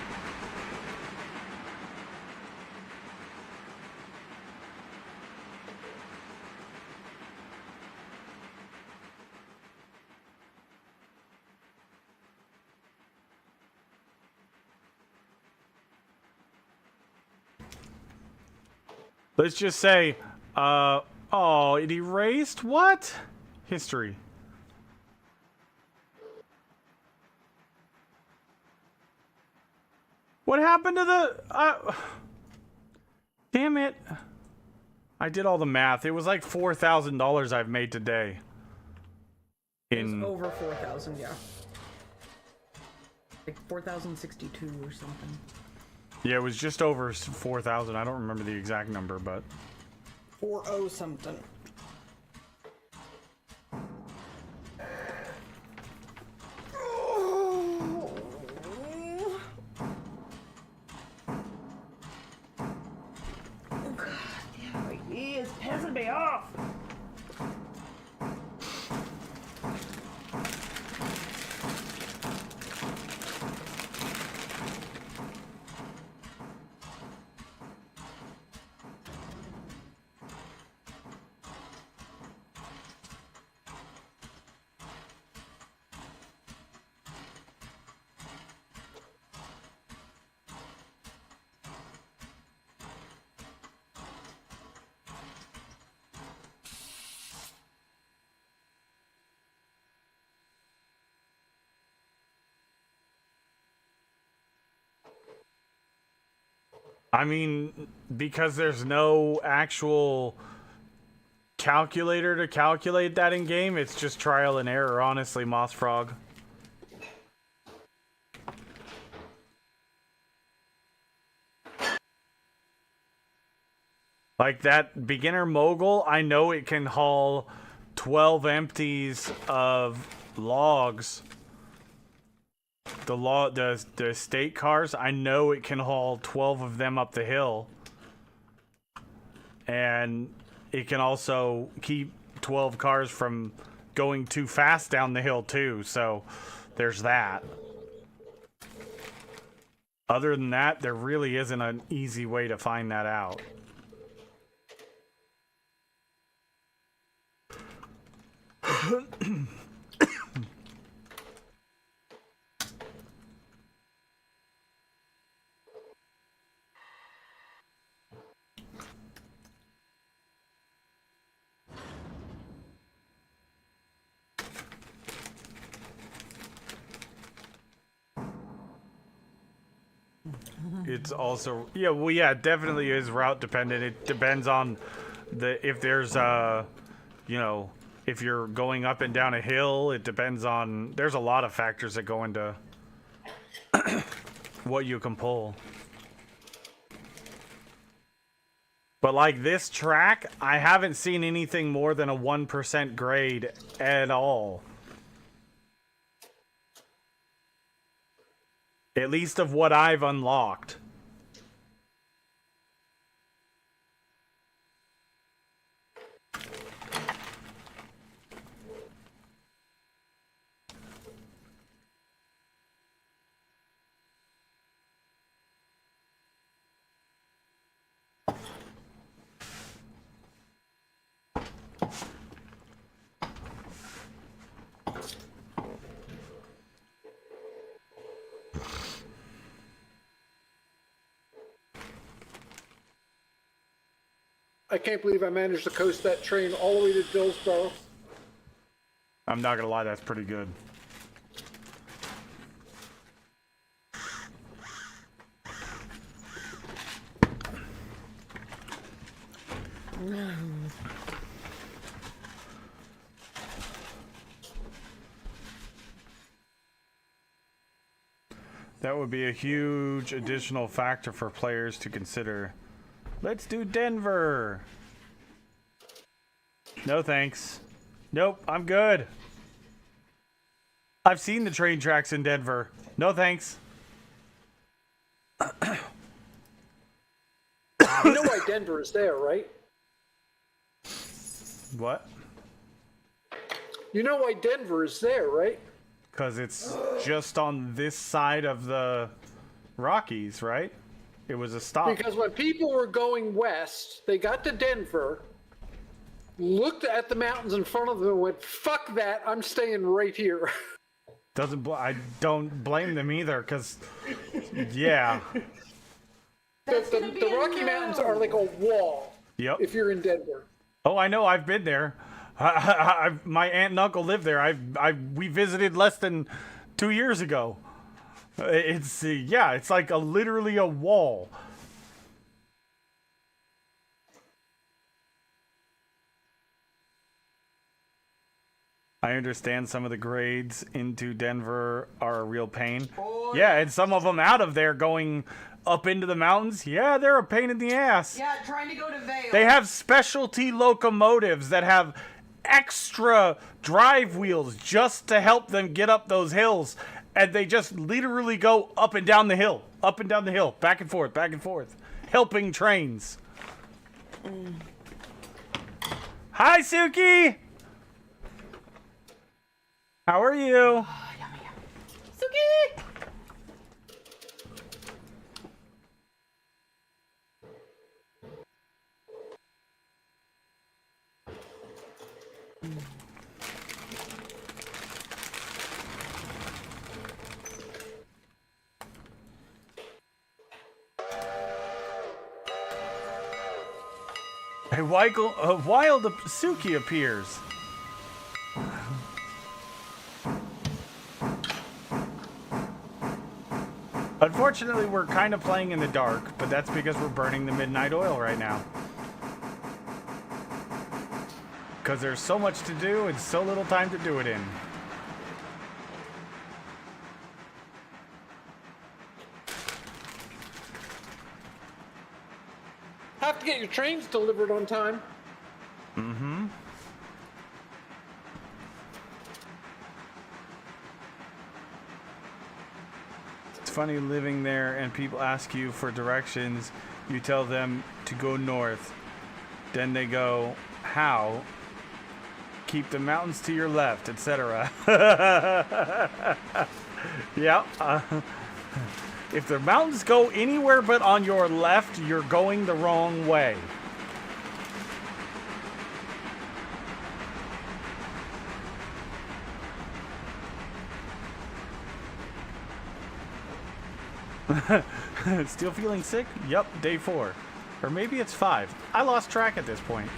Let's just say, oh, it erased what? History. What happened to the, damn it. I did all the math. It was like $4,000 I've made today. It was over 4,000, yeah. Like 4,062 or something. Yeah, it was just over 4,000. I don't remember the exact number, but 40 something. He is pissing me off. I mean, because there's no actual calculator to calculate that in game, it's just trial and error, honestly, Moss Frog. Like that beginner mogul, I know it can haul 12 empties of logs. The estate cars, I know it can haul 12 of them up the hill. And it can also keep 12 cars from going too fast down the hill too, so there's that. Other than that, there really isn't an easy way to find that out. It's also, yeah, well, yeah, it definitely is route dependent. It depends on if there's you know, if you're going up and down a hill, it depends on, there's a lot of factors that go into what you can pull. But like this track, I haven't seen anything more than a 1% grade at all. At least of what I've unlocked. I can't believe I managed to coast that train all the way to Dillsboro. I'm not gonna lie, that's pretty good. That would be a huge additional factor for players to consider. Let's do Denver. No thanks. Nope, I'm good. I've seen the train tracks in Denver. No thanks. You know why Denver is there, right? What? You know why Denver is there, right? Because it's just on this side of the Rockies, right? It was a stop. Because when people were going west, they got to Denver, looked at the mountains in front of them and went, fuck that, I'm staying right here. I don't blame them either, because, yeah. The Rocky Mountains are like a wall. Yep. if you're in Denver. Oh, I know. I've been there. My aunt and uncle live there. We visited less than 2 years ago. It's yeah. It's like literally a wall. I understand some of the grades into Denver are a real pain. Oh, yeah, and some of them out of there going up into the mountains. Yeah, they're a pain in the ass. Yeah, trying to go to Vail. They have specialty locomotives that have extra drive wheels just to help them get up those hills. And they just literally go up and down the hill, back and forth, helping trains. Hi, Suki! How are you? Suki! A wild Suki appears. Unfortunately, we're kind of playing in the dark, but that's because we're burning the midnight oil right now. Because there's so much to do and so little time to do it in. Have to get your trains delivered on time. Mm-hmm. It's funny living there and people ask you for directions. You tell them to go north. Then they go, how? Keep the mountains to your left, etc. Yeah. If the mountains go anywhere but on your left, you're going the wrong way. Still feeling sick? Yep, day 4. Or maybe it's 5. I lost track at this point.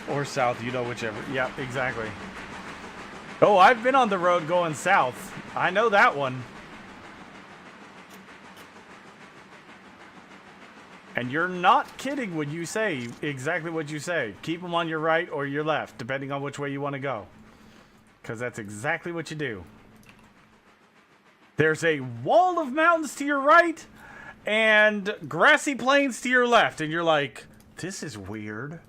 Or south, you know, whichever. Yep, exactly. Oh, I've been on the road going south. I know that one. And you're not kidding when you say exactly what you say. Keep them on your right or your left, depending on which way you want to go. Because that's exactly what you do. There's a wall of mountains to your right and grassy plains to your left. And you're like, this is weird.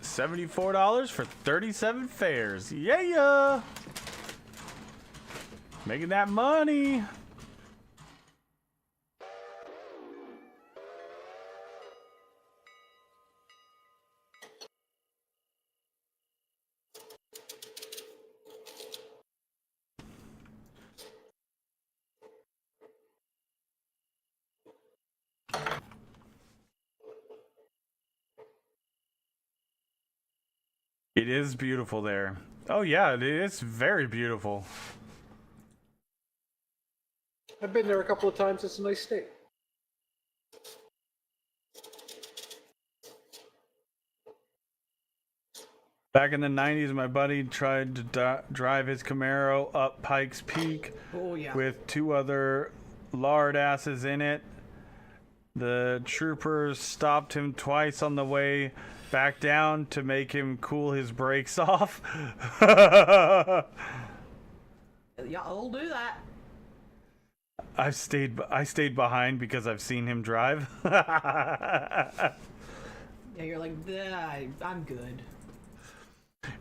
$74 for 37 fares. Yeah. Making that money. It is beautiful there. Oh yeah, it is very beautiful. I've been there a couple of times. It's a nice state. Back in the 90s, my buddy tried to drive his Camaro up Pikes Peak Oh yeah. with 2 other lard asses in it. The troopers stopped him twice on the way back down to make him cool his brakes off. Yeah, I'll do that. I stayed behind because I've seen him drive. Yeah, you're like, I'm good.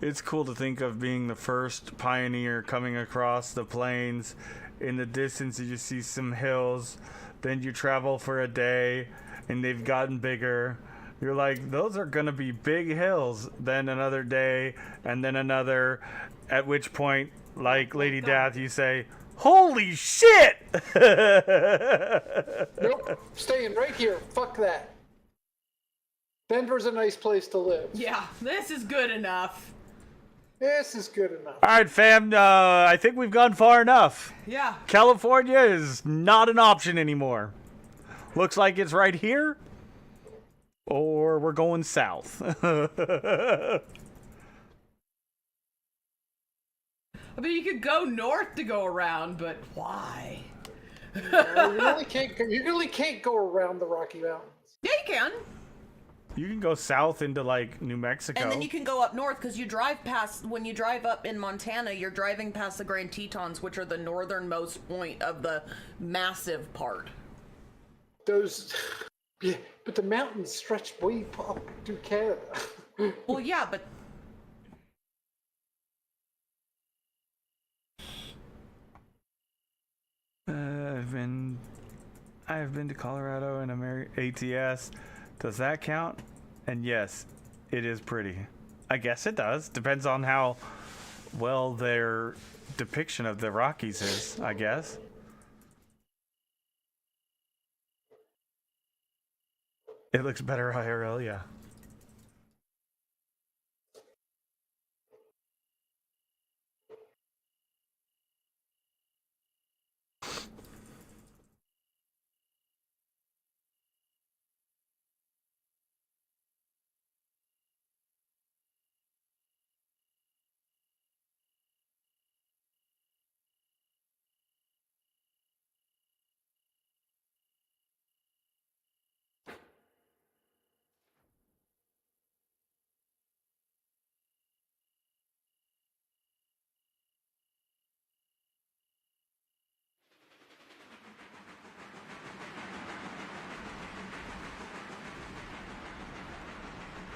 It's cool to think of being the first pioneer coming across the plains. In the distance, you see some hills. Then you travel for a day, and they've gotten bigger. You're like, those are gonna be big hills. Then another day, and then another. At which point, like Lady Death, you say, "Holy shit!" Nope, staying right here. Fuck that. Denver's a nice place to live. Yeah, this is good enough. This is good enough. All right, fam. I think we've gone far enough. Yeah. California is not an option anymore. Looks like it's right here, or we're going south. I mean, you could go north to go around, but why? You really can't go around the Rocky Mountains. Yeah, you can. You can go south into like New Mexico. And then you can go up north because you drive past, when you drive up in Montana, you're driving past the Grand Tetons, which are the northernmost point of the massive part. Those, yeah, but the mountains stretch way up to Canada. Well, yeah, but I've been to Colorado and ATS. Does that count? And yes, it is pretty. I guess it does. Depends on how well their depiction of the Rockies is, I guess. It looks better IRL, yeah.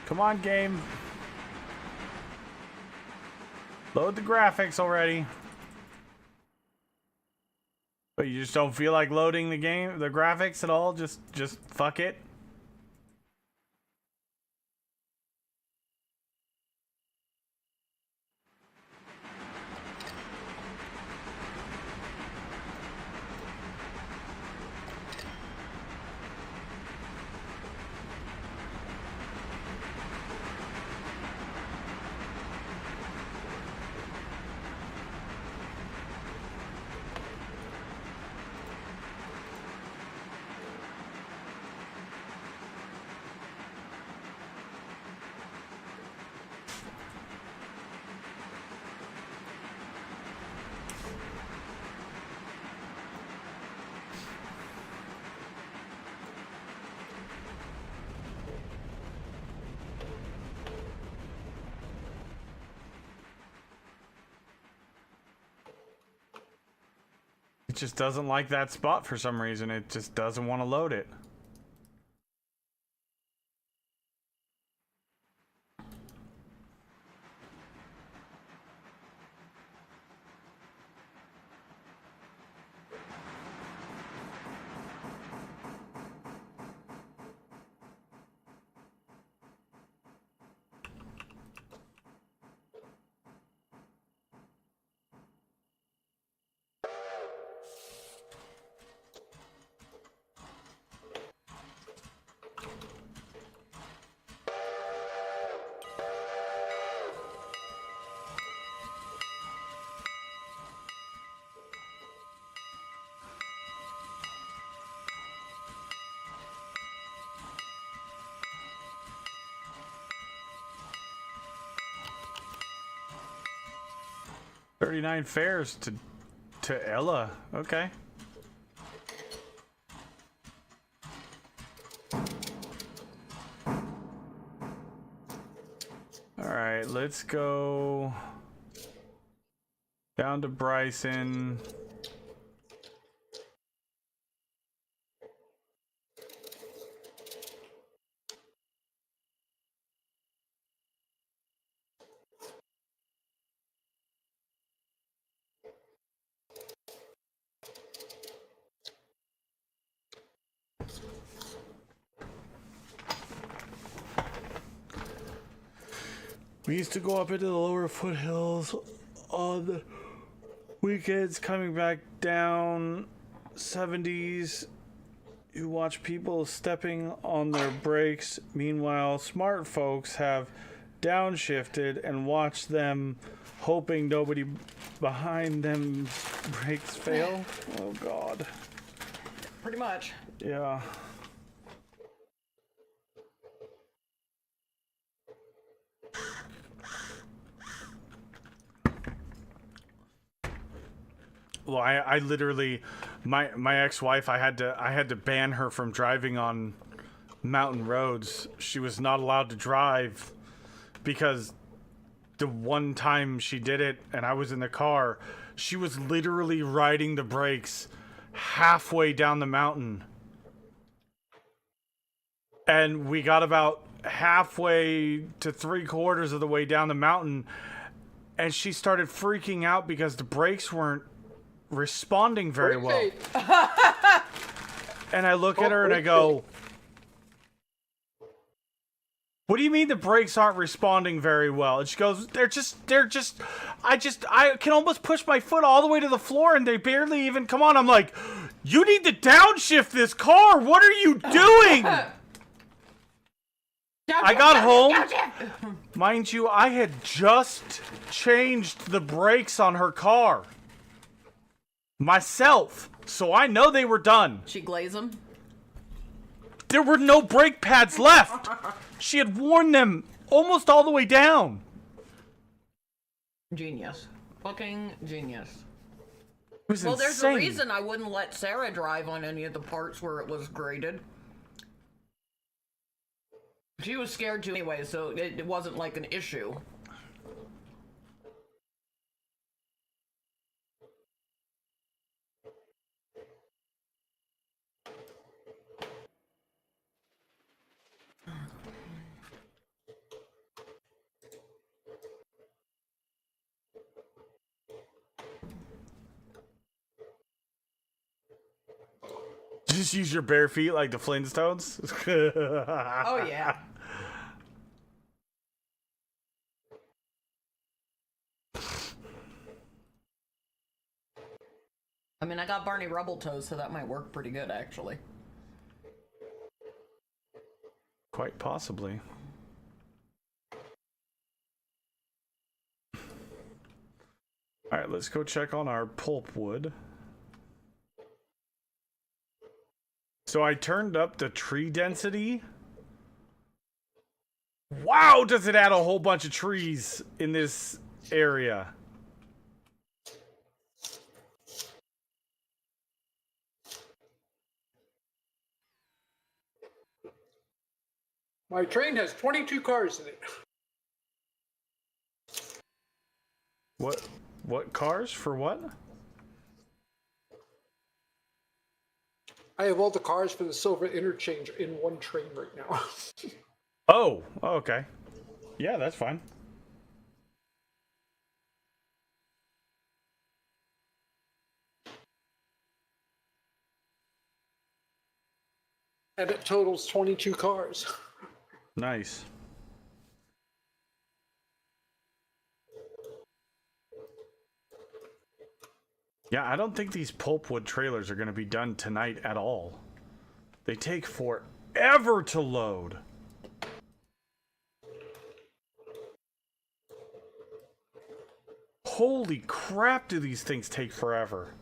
Come on, game. Load the graphics already. But you just don't feel like loading the graphics at all? Just fuck it? It just doesn't like that spot for some reason. It just doesn't want to load it. $39 fares to Ella. Okay. Alright, let's go down to Bryson. We used to go up into the lower foothills on the weekends, coming back down 70s. You watch people stepping on their brakes. Meanwhile, smart folks have downshifted and watch them, hoping nobody behind them brakes fail. Oh, God. Pretty much. Yeah. Well, I literally, my ex-wife, I had to ban her from driving on mountain roads. She was not allowed to drive because the one time she did it and I was in the car, she was literally riding the brakes halfway down the mountain. And we got about halfway to 3/4 of the way down the mountain and she started freaking out because the brakes weren't responding very well. And I look at her and I go, what do you mean the brakes aren't responding very well? And she goes, I can almost push my foot all the way to the floor and they barely even come on. I'm like, you need to downshift this car. What are you doing? I got home. Mind you, I had just changed the brakes on her car. Myself. So I know they were done. She glaze them? There were no brake pads left. She had worn them almost all the way down. Genius. Fucking genius. It was Well, there's a insane. reason I wouldn't let Sarah drive on any of the parts where it was graded. She was scared to anyway, so it wasn't like an issue. Just use your bare feet like the Flintstones. Oh, yeah. I mean, I got Barney Rubble toes, so that might work pretty good, actually. Quite possibly. Alright, let's go check on our pulpwood. So I turned up the tree density. Wow, does it add a whole bunch of trees in this area? My train has 22 cars in it. What cars for what? I have all the cars for the Sylva interchange in one train right now. Oh, okay. Yeah, that's fine. And it totals 22 cars. Nice. Yeah, I don't think these pulpwood trailers are going to be done tonight at all. They take forever to load. Holy crap, do these things take forever.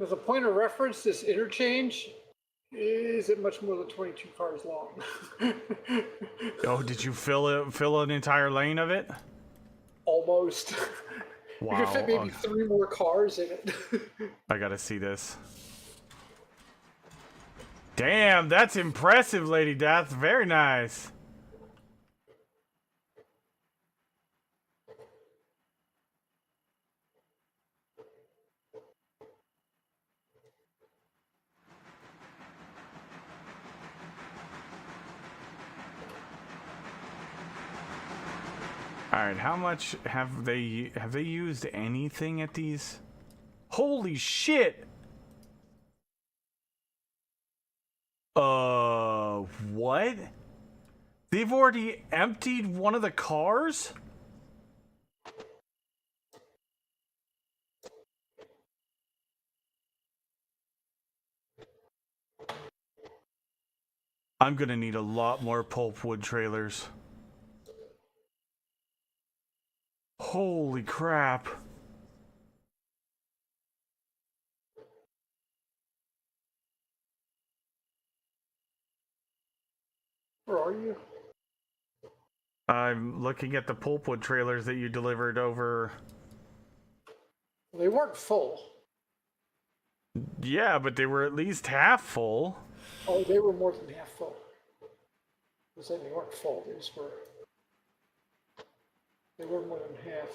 As a point of reference, this interchange isn't much more than 22 cars long. Oh, did you fill an entire lane of it? Almost. Wow. You could fit maybe 3 more cars in it. I gotta see this. Damn, that's impressive, Lady Death. Very nice. All right, how much have they used anything at these? Holy shit! What? They've already emptied one of the cars? I'm gonna need a lot more pulpwood trailers. Holy crap. Where are you? I'm looking at the pulpwood trailers that you delivered over. They weren't full. Yeah, but they were at least half full. Oh, they were more than half full. I was saying they weren't full. They were more than half.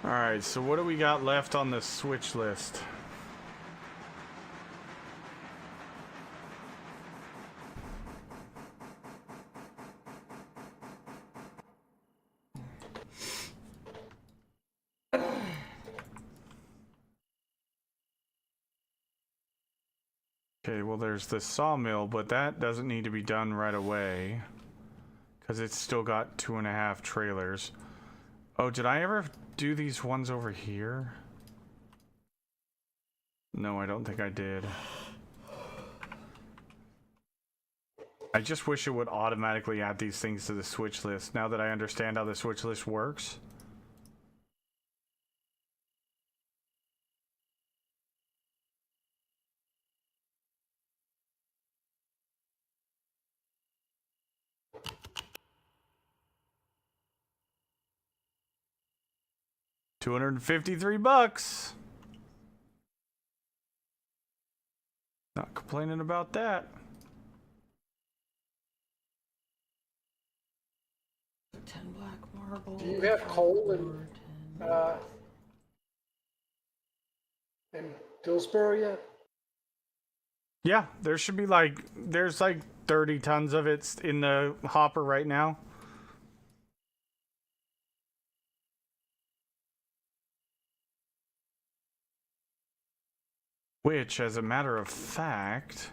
Alright, so what do we got left on the switch list? Okay, well there's the sawmill, but that doesn't need to be done right away. Because it's still got 2.5 trailers. Oh, did I ever do these ones over here? No, I don't think I did. I just wish it would automatically add these things to the switch list now that I understand how the switch list works. $253. Not complaining about that. 10 black marble. Do you have coal in Dillsboro yet? Yeah, there should be there's like 30 tons of it in the hopper right now. Which, as a matter of fact,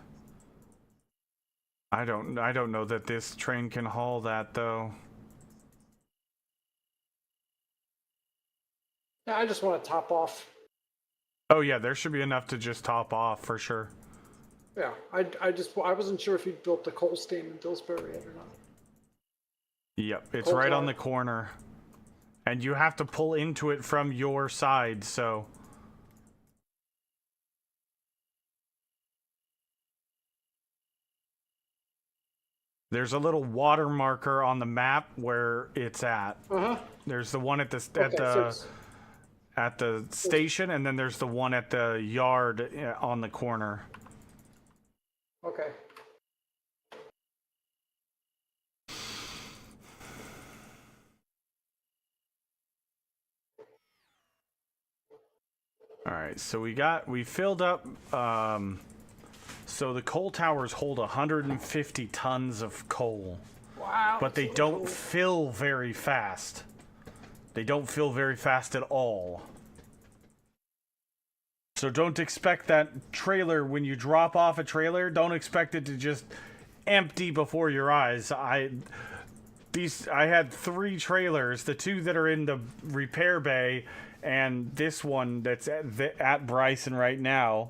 I don't know that this train can haul that though. Yeah, I just want to top off. Oh yeah, there should be enough to just top off for sure. Yeah, I wasn't sure if you built the coal stand in Dillsboro yet or not. Yep, it's Coal right on tower. the corner. And you have to pull into it from your side, so... There's a little water marker on the map where it's at. There's the one at the station, and then there's the one at the yard on the corner. Okay. All right, so we filled up. So the coal towers hold 150 tons of coal. Wow. But they don't fill very fast. They don't fill very fast at all. So don't expect that trailer, when you drop off a trailer, don't expect it to just empty before your eyes. I had 3 trailers, the 2 that are in the repair bay, and this one that's at Bryson right now.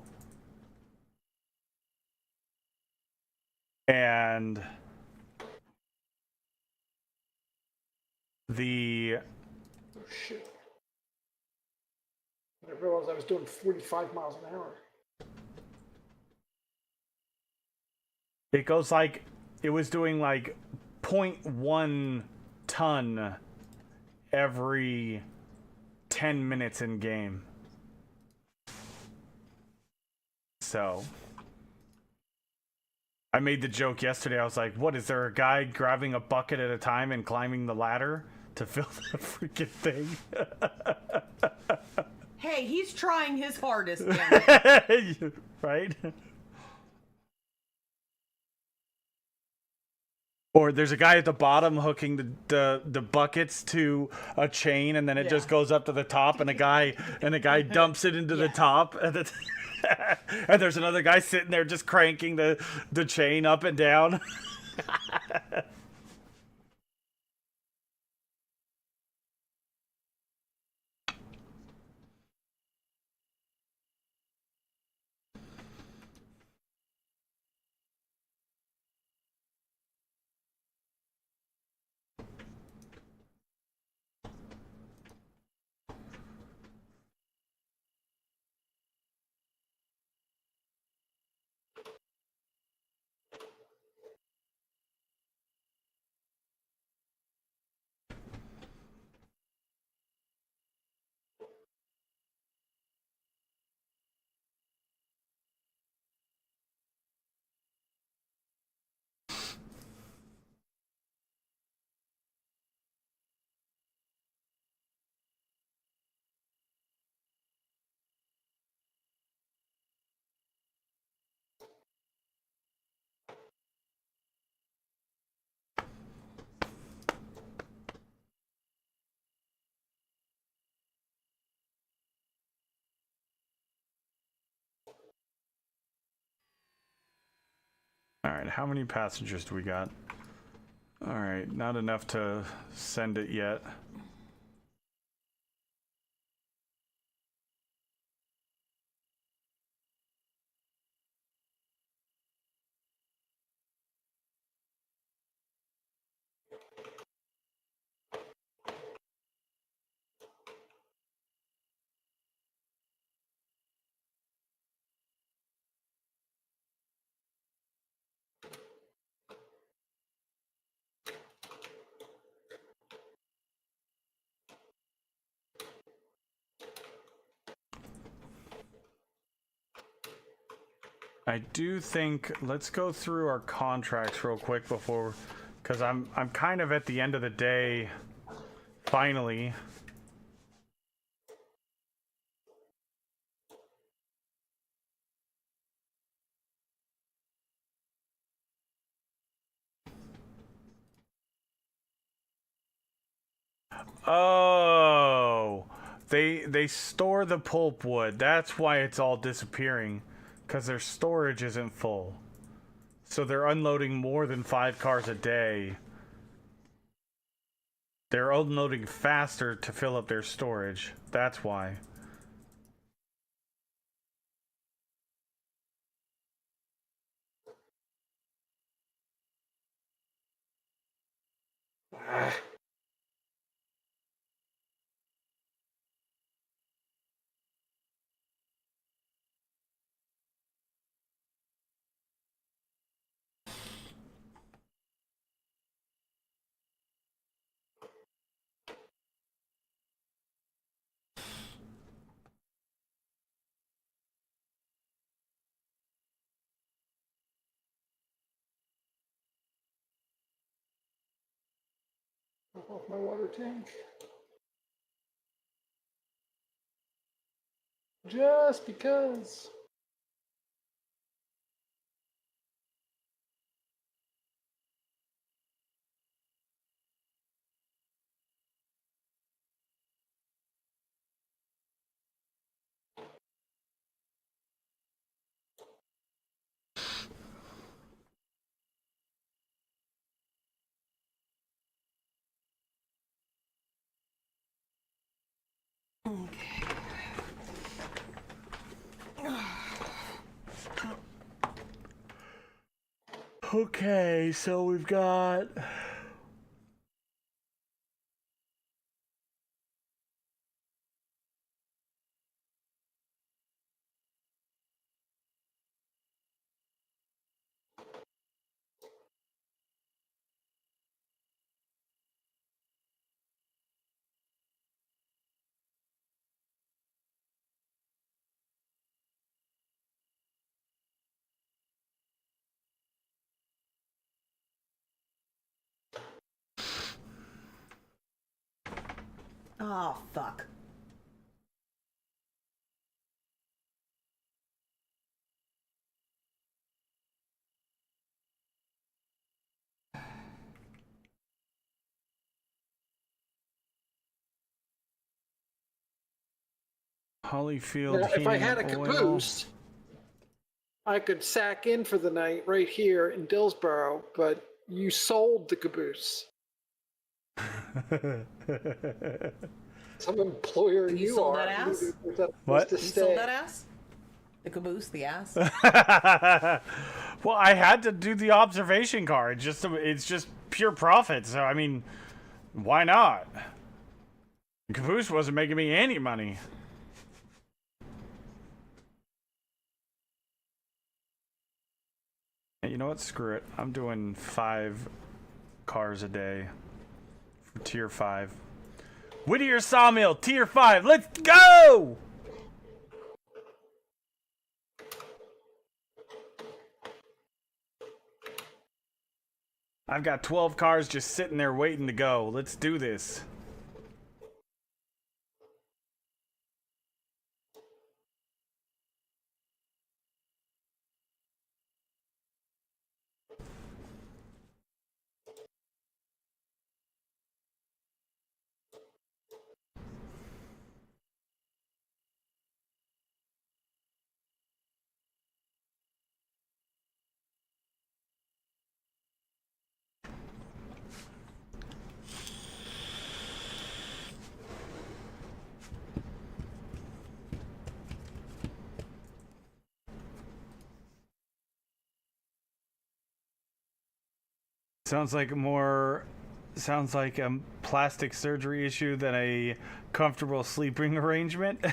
And the Oh, shit. I didn't realize I was doing 45 miles an hour. it goes like it was doing like 0.1 ton every 10 minutes in game. So I made the joke yesterday. I was like, what, is there a guy grabbing a bucket at a time and climbing the ladder to fill the freaking thing? Hey, he's trying his hardest, damn it. Right? Or there's a guy at the bottom hooking the buckets to a chain, and then it just goes up to the top, and a guy dumps it into the top, and and there's another guy sitting there just cranking the chain up and down. All right, how many passengers do we got? All right, not enough to send it yet. I do think let's go through our contracts real quick before, because I'm kind of at the end of the day. Finally. Oh, they store the pulpwood. That's why it's all disappearing, because their storage isn't full. So they're unloading more than 5 cars a day. They're unloading faster to fill up their storage. That's why. Off my water tank. Just because. Okay. Okay, so we've got... Oh, fuck. Holyfield Now, if I heating had a oil. caboose, I could sack in for the night right here in Dillsboro, but you sold the caboose. Some employer You you sold are. that ass? There's a place What? to You stay. sold that ass? The caboose, the ass? Well, I had to do the observation car. It's just pure profit. So I mean, why not? Caboose wasn't making me any money. Hey, you know what? Screw it. I'm doing 5 cars a day for tier 5. Whittier Sawmill, tier 5. Let's go! I've got 12 cars just sitting there waiting to go. Let's do this. Sounds like a plastic surgery issue than a comfortable sleeping arrangement.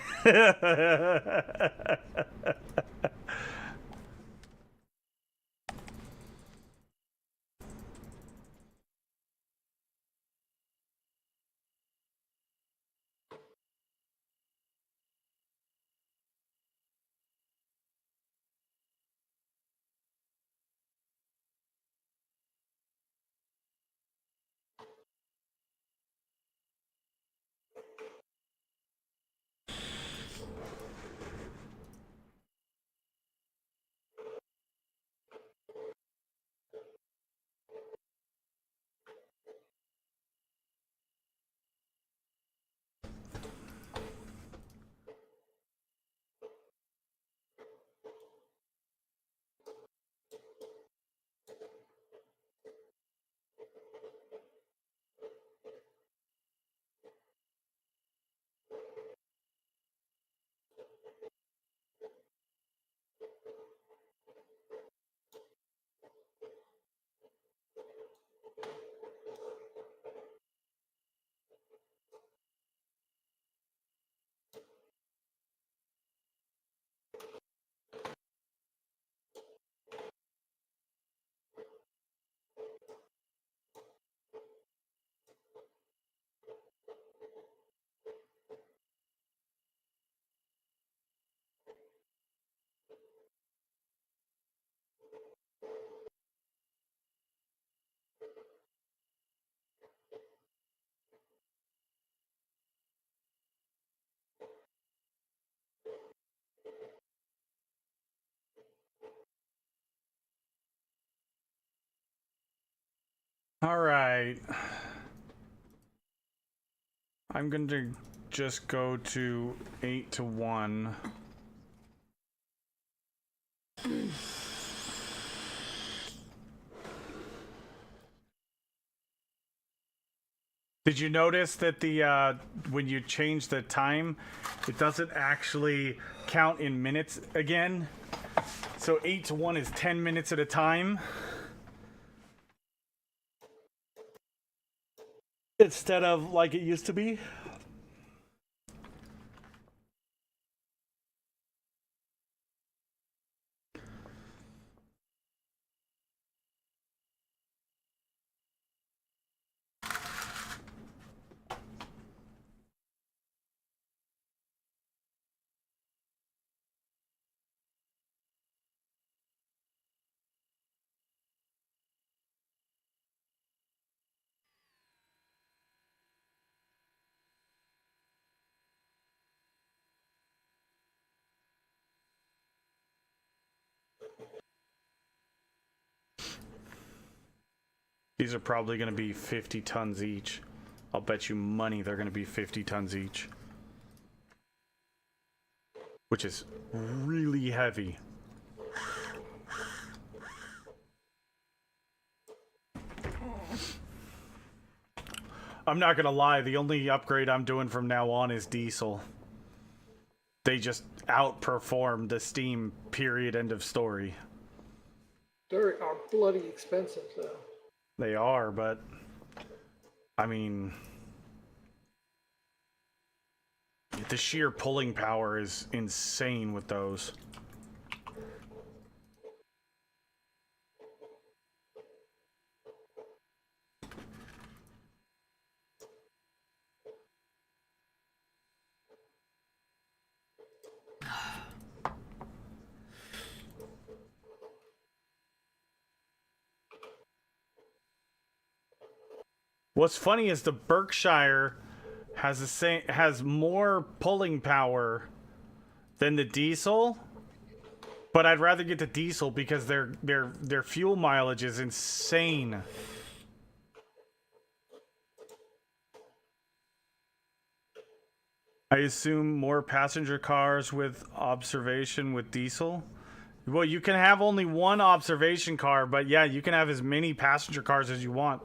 All right. I'm going to just go to 8 to 1. Did you notice that the when you change the time, it doesn't actually count in minutes again? So 8 to 1 is 10 minutes at a time. Instead of like it used to be. These are probably going to be 50 tons each. I'll bet you money they're going to be 50 tons each. Which is really heavy. I'm not going to lie, the only upgrade I'm doing from now on is diesel. They just outperform the Steam, period, end of story. They are bloody expensive, though. They are, but I mean, the sheer pulling power is insane with those. What's funny is the Berkshire has more pulling power than the diesel, but I'd rather get the diesel because their fuel mileage is insane. I assume more passenger cars with observation with diesel. Well, you can have only one observation car, but yeah, you can have as many passenger cars as you want.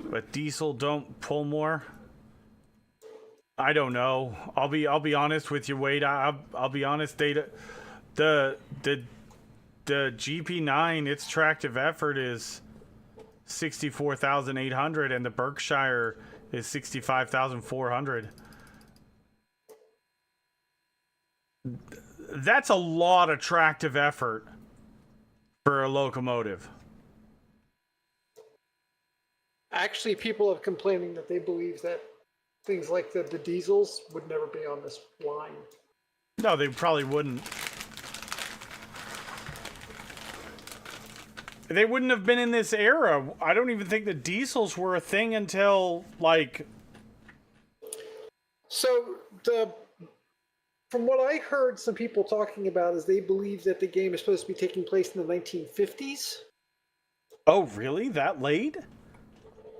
But diesel don't pull more. I don't know. I'll be honest with you, Wade. I'll be honest. The GP9, its tractive effort is 64,800, and the Berkshire is 65,400. That's a lot of tractive effort for a locomotive. Actually, people are complaining that they believe that things like the diesels would never be on this line. No, they probably wouldn't. They wouldn't have been in this era. I don't even think the diesels were a thing until, like... So, from what I heard some people talking about is they believe that the game is supposed to be taking place in the 1950s. Oh, really? That late?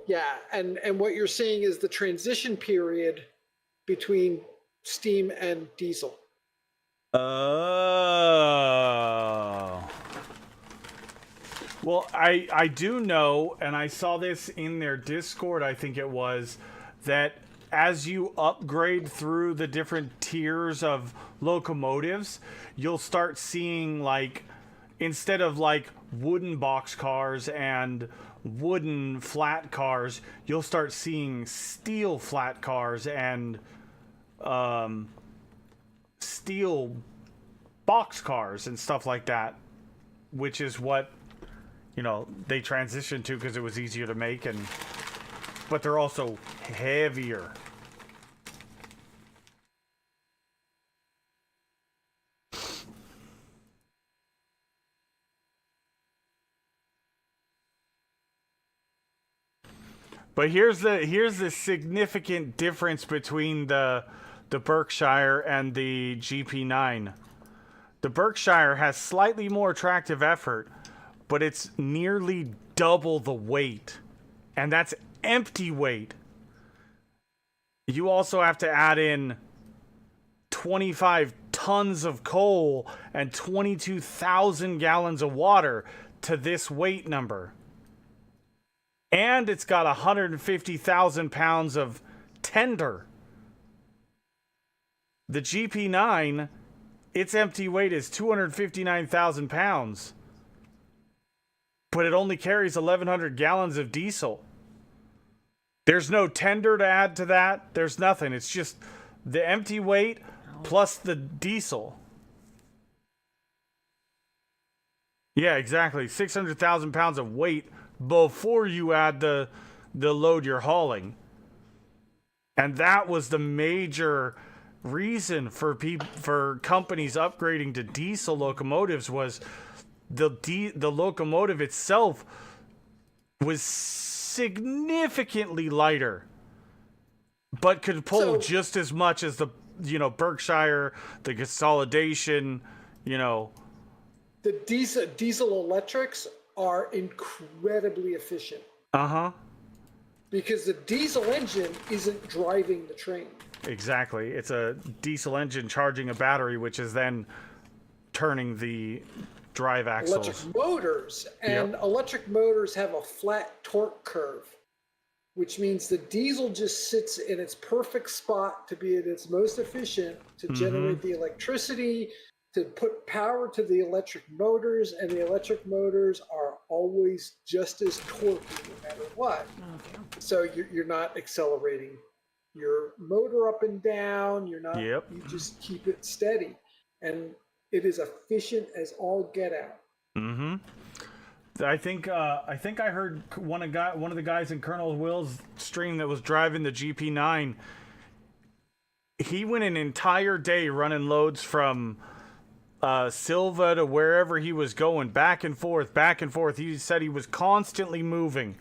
Yeah, and what you're seeing is the transition period between steam and diesel. Oh. Well, I do know, and I saw this in their Discord, I think it was, that as you upgrade through the different tiers of locomotives, you'll start seeing, like, instead of, like, wooden box cars and wooden flat cars, you'll start seeing steel flat cars and steel box cars and stuff like that, which is what, you know, they transitioned to because it was easier to make, and but they're also heavier. But here's the significant difference between the Berkshire and the GP9. The Berkshire has slightly more attractive effort, but it's nearly double the weight. And that's empty weight. You also have to add in 25 tons of coal and 22,000 gallons of water to this weight number. And it's got 150,000 pounds of tender. The GP9, its empty weight is 259,000 pounds. But it only carries 1,100 gallons of diesel. There's no tender to add to that. There's nothing. It's just the empty weight plus the diesel. Yeah, exactly. 600,000 pounds of weight before you add the load you're hauling. And that was the major reason for companies upgrading to diesel locomotives was the locomotive itself was significantly lighter, but could pull just as much as the Berkshire, the consolidation, The diesel electrics are incredibly efficient. Because the diesel engine isn't driving the train. Exactly. It's a diesel engine charging a battery, which is then turning the drive axles. Electric motors, and electric motors have a flat torque curve, which means the diesel just sits in its perfect spot to be at its most efficient to generate the electricity, to put power to the electric motors, and the electric motors are always just as torquey no matter what. So you're not accelerating your motor up and down. You're not. You just keep it steady, and it is efficient as all get out. I think I heard one of the guys in Colonel Will's stream that was driving the GP9. He went an entire day running loads from Sylva to wherever he was going, back and forth, back and forth. He said he was constantly moving,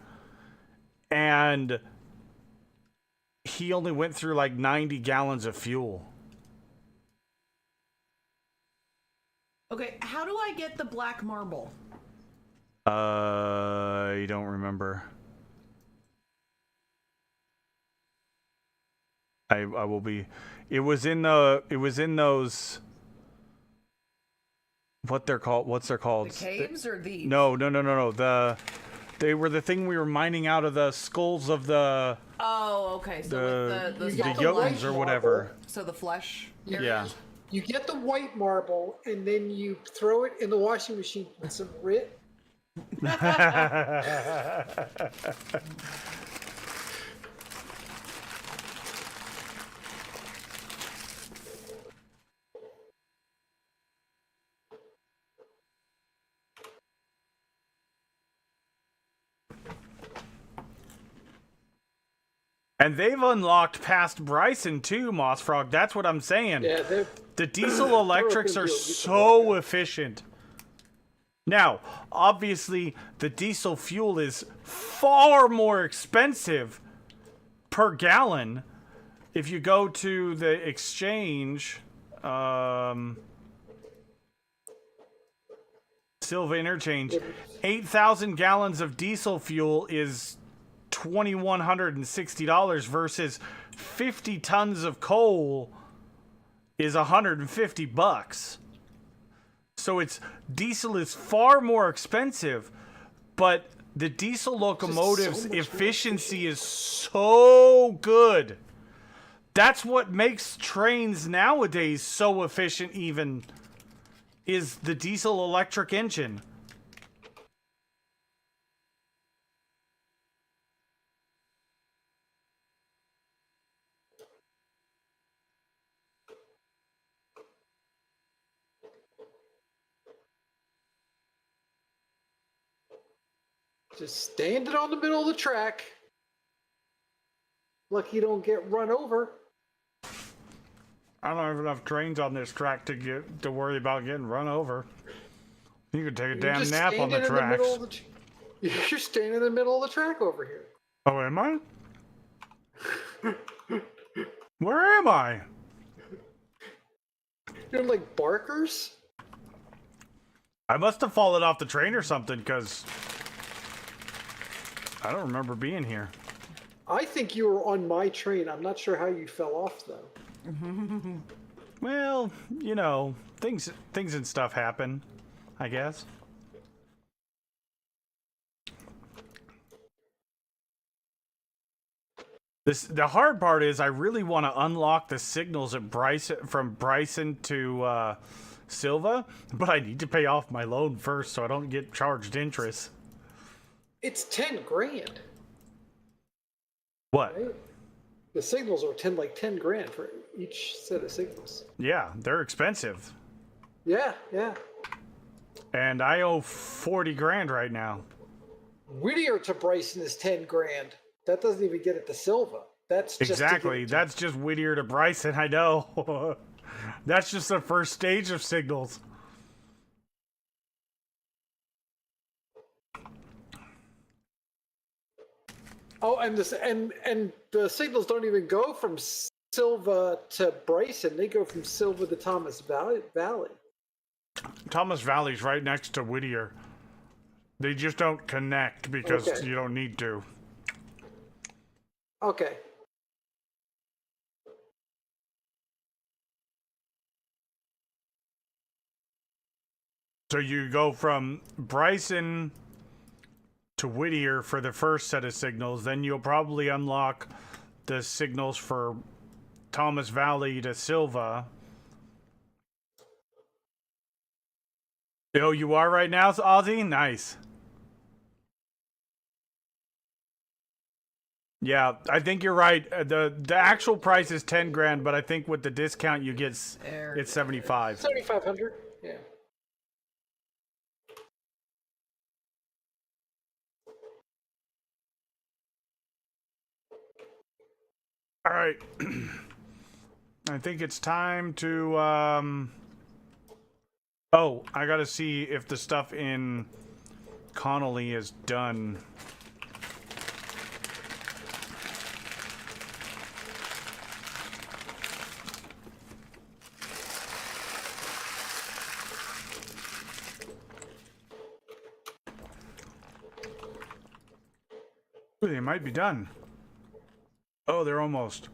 and he only went through like 90 gallons of fuel. Okay, how do I get the black marble? I don't remember. I will be. It was in those. What's they're called? The caves or these? No. They were the thing we were mining out of the skulls of the. Oh, okay. So the the Jotuns or whatever. So the flesh. Yeah. You get the white marble, and then you throw it in the washing machine with some grit. And they've unlocked past Bryson too, Mossfrog. That's what I'm saying. Yeah, the diesel electrics are so efficient. Now, obviously, the diesel fuel is far more expensive per gallon. If you go to the exchange, Sylva Interchange, 8,000 gallons of diesel fuel is $2,160 versus 50 tons of coal is $150. So diesel is far more expensive, but the diesel locomotive's efficiency is so good. That's what makes trains nowadays so efficient, even, is the diesel electric engine. Just stand it on the middle of the track. Lucky you don't get run over. I don't have enough trains on this track to worry about getting run over. You could take a damn nap on the tracks. You're standing in the middle of the track over here. Oh, am I? Where am I? You're like Barkers? I must have fallen off the train or something, because I don't remember being here. I think you were on my train. I'm not sure how you fell off, though. Well, you know, things and stuff happen, I guess. The hard part is I really want to unlock the signals at Bryson from Bryson to Sylva, but I need to pay off my loan first so I don't get charged interest. It's 10 grand. What? Right? The signals are 10 grand for each set of signals. Yeah, they're expensive. Yeah, yeah. And I owe 40 grand right now. Whittier to Bryson is 10 grand. That doesn't even get it to Sylva. That's just Exactly. That's just Whittier to Bryson, I know. That's just the first stage of signals. Oh, and this and the signals don't even go from Sylva to Bryson. They go from Sylva to Thomas Valley. Thomas Valley's right next to Whittier. They just don't connect because Okay. you don't need to. Okay. So you go from Bryson to Whittier for the first set of signals, then you'll probably unlock the signals for Thomas Valley to Sylva. Oh, you are right now, Ozzy? Nice. Yeah, I think you're right. The actual price is 10 grand, but I think with the discount you get it's 75. 7,500. Yeah. All right. I think it's time to oh, I got to see if the stuff in Connolly is done. Ooh, they might be done. Oh, they're almost.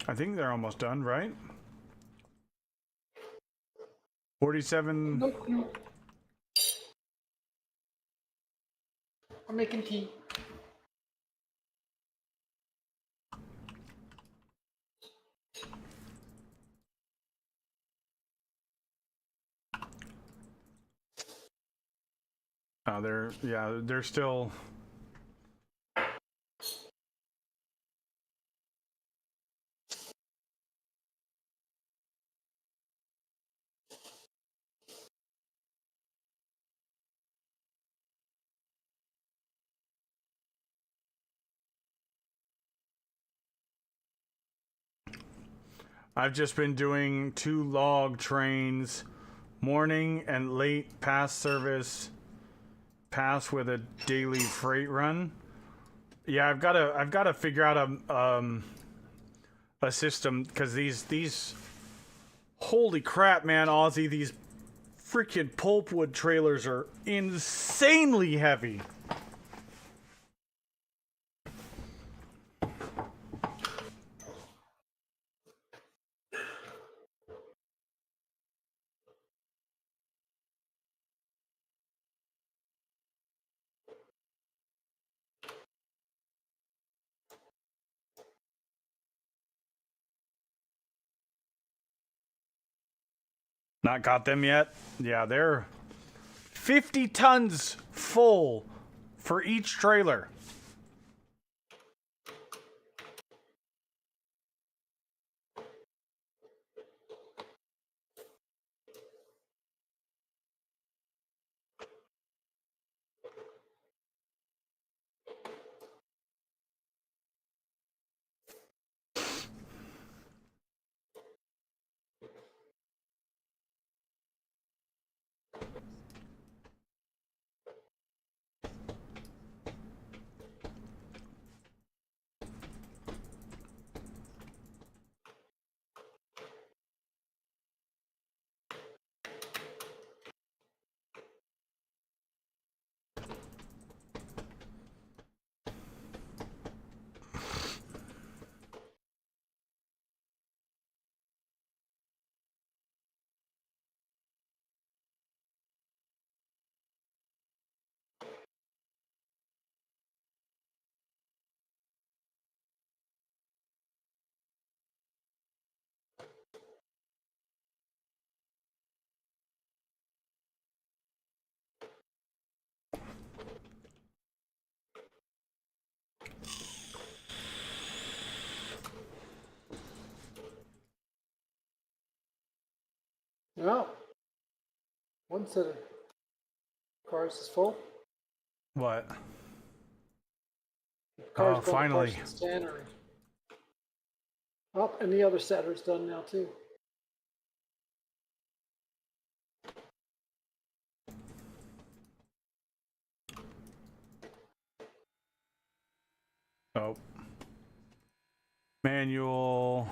I think they're almost done, right? 47. Nope. I'm making tea. They're still. I've just been doing 2 log trains, morning and late pass service, pass with a daily freight run. Yeah, I've got to figure out a system because these holy crap, man, Aussie, these freaking pulpwood trailers are insanely heavy. Not got them yet? Yeah, they're 50 tons full for each trailer. No. One set of cars is full. What? Cars Oh, going to finally. Parsons Tannery. Oh, and the other setter's done now too. Oh. Manual.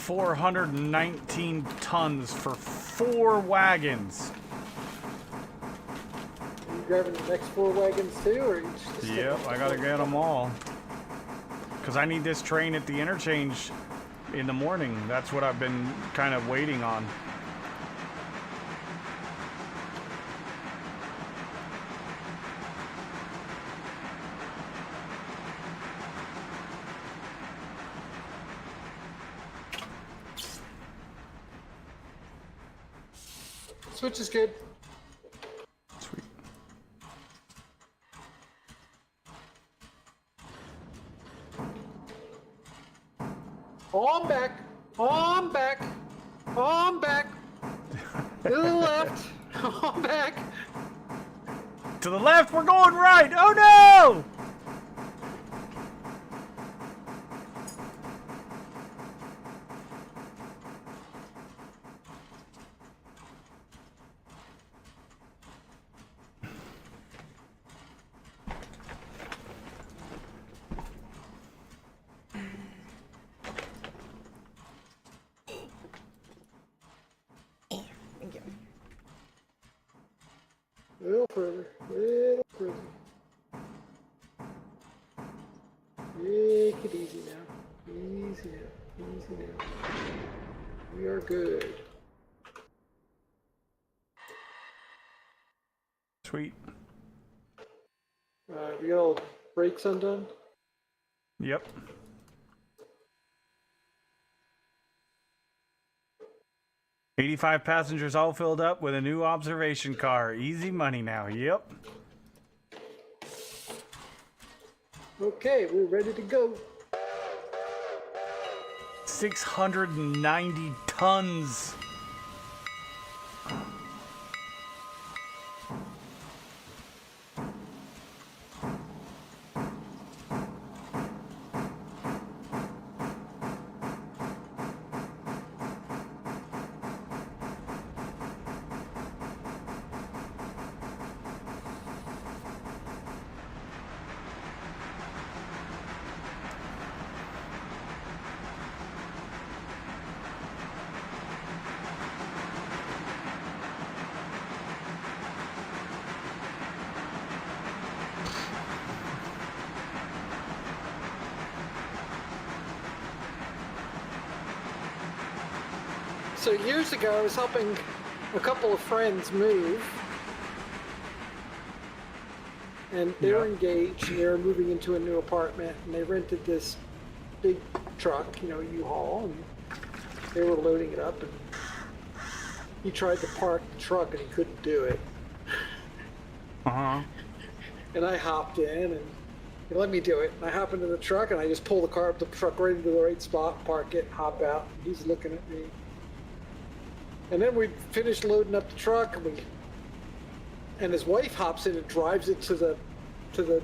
$419 tons for 4 wagons. Are you grabbing the next 4 wagons too, or are you just Yep, I gotta get them all. Because I need this train at the interchange in the morning. That's what I've been kind of waiting on. Switch is good. Sweet. On back. On back. On back. To the left. On back. To the left, we're going right! Oh no! Thank you. Little further. Little further. Take it easy now. Easy now. Easy now. We are good. Sweet. We got all the brakes undone. Yep. $85 passengers all filled up with a new observation car. Easy money now. Yep. Okay, we're ready to go. 690 tons. So years ago, I was helping a couple of friends move, and they were Yeah. engaged, and they were moving into a new apartment, and they rented this big truck, you know, U-Haul, and they were loading it up, and he tried to park the truck, and he couldn't do it. Uh-huh. And I hopped in, and he let me do it. And I hop into the truck, and I just pull the truck right into the right spot, park it, hop out. And he's looking at me. And then we finished loading up the truck, and his wife hops in and drives it to the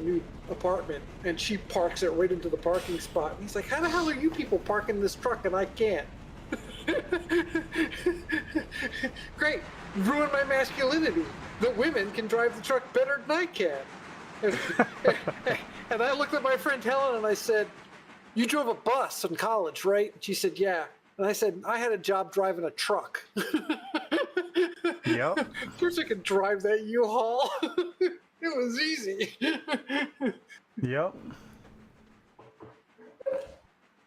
new apartment, and she parks it right into the parking spot. And he's like, "How the hell are you people parking this truck and I can't?" Great, ruined my masculinity. The women can drive the truck better than I can. And I looked at my friend Helen and I said, "You drove a bus in college, right?" And she said, "Yeah." And I said, "I had a job driving a truck." Yep. Of course I could drive that U-Haul. It was easy. Yep.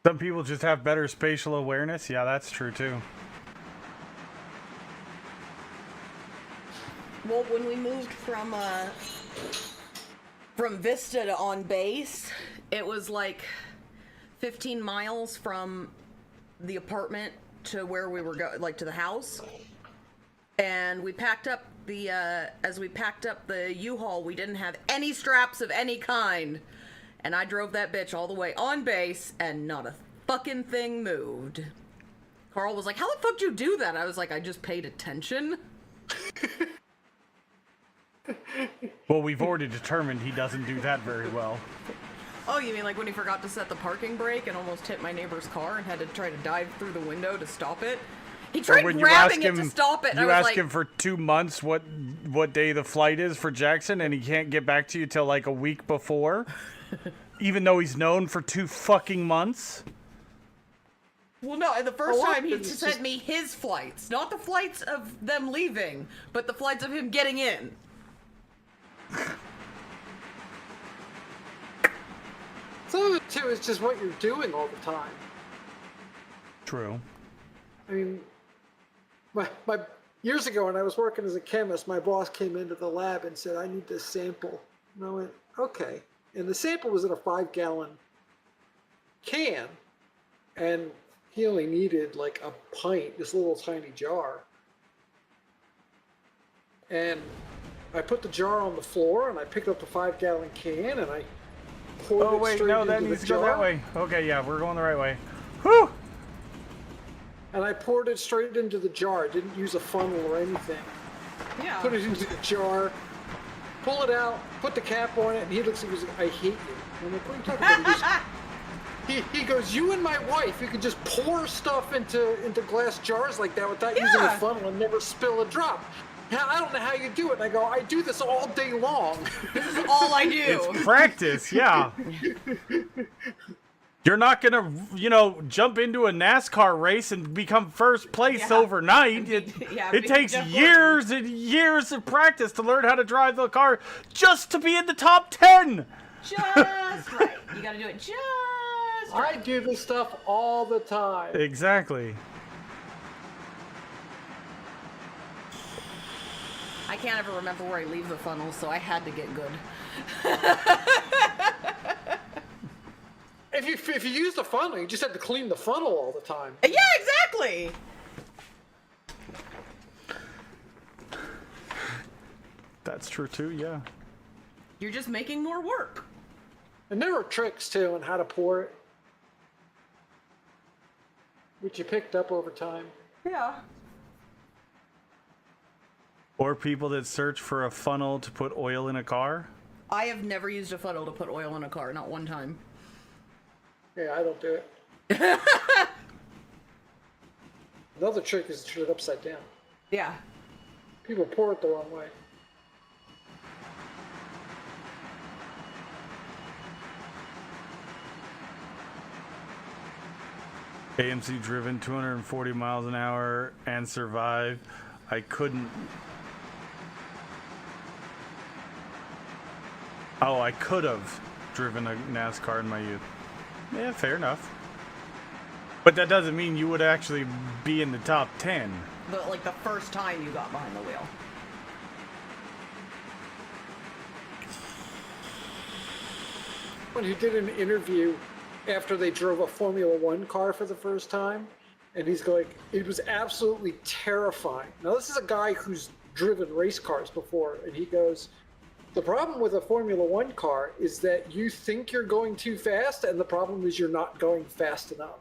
Some people just have better spatial awareness. Yeah, that's true too. Well, when we moved from Vista to on base, it was like 15 miles from the apartment to where we were going, like to the house. And we packed up the, as we packed up the U-Haul, we didn't have any straps of any kind. And I drove that bitch all the way on base, and not a fucking thing moved. Carl was like, how the fuck did you do that? I was like, I just paid attention. Well, we've already determined he doesn't do that very well. Oh, you mean like when he forgot to set the parking brake and almost hit my neighbor's car and had to try to dive through the window to stop it? He tried grabbing it to stop it. And You I was ask like, him for 2 months what day the flight is for Jackson, and he can't get back to you till like a week before, even though he's known for 2 fucking months. well, no, and the first Oh, time he it's sent just- me his flights, not the flights of them leaving, but the flights of him getting in. Some of it too is just what you're doing all the time. True. I mean, my years ago when I was working as a chemist, my boss came into the lab and said, "I need this sample." And I went, "Okay." And the sample was in a 5-gallon can, and he only needed like a pint, this little tiny jar. And I put the jar on the floor, and I picked up the 5-gallon can, and I poured Oh it wait, straight no, into that the needs to jar. go that way. Okay, yeah, we're going the right way. Whew! And I poured it straight into the jar. Didn't use a funnel or anything. Yeah. Put it into the jar, pull it out, put the cap on it, and he looks at me and goes, "I hate you." And I'm like, "What are you talking about?" He goes, "You and my wife, you could just pour stuff into glass jars like that without using a Yeah. funnel and never spill a drop. Now, I don't know how you do it." And I go, "I do this all day long." This is all I do. It's practice, yeah. You're not gonna, jump into a NASCAR race and become first place Yeah. overnight. Yeah, It takes definitely. years and years of practice to learn how to drive the car just to be in the top 10. Just right. You gotta do it just right. I do this stuff all the time. Exactly. I can't ever remember where I leave the funnel, so I had to get good. If you use the funnel, you just have to clean the funnel all the time. Yeah, exactly. That's true too, yeah. You're just making more work. And there are tricks too on how to pour it, which you picked up over time. Yeah. Or people that search for a funnel to put oil in a car. I have never used a funnel to put oil in a car, not one time. Yeah, I don't do it. Another trick is to turn it upside down. Yeah. People pour it the wrong way. AMC driven 240 miles an hour and survived. I couldn't. Oh, I could have driven a NASCAR in my youth. Yeah, fair enough. But that doesn't mean you would actually be in the top 10. But like the first time you got behind the wheel. Someone who did an interview after they drove a Formula One car for the first time, and he's going, it was absolutely terrifying. Now, this is a guy who's driven race cars before, and he goes, the problem with a Formula One car is that you think you're going too fast, and the problem is you're not going fast enough.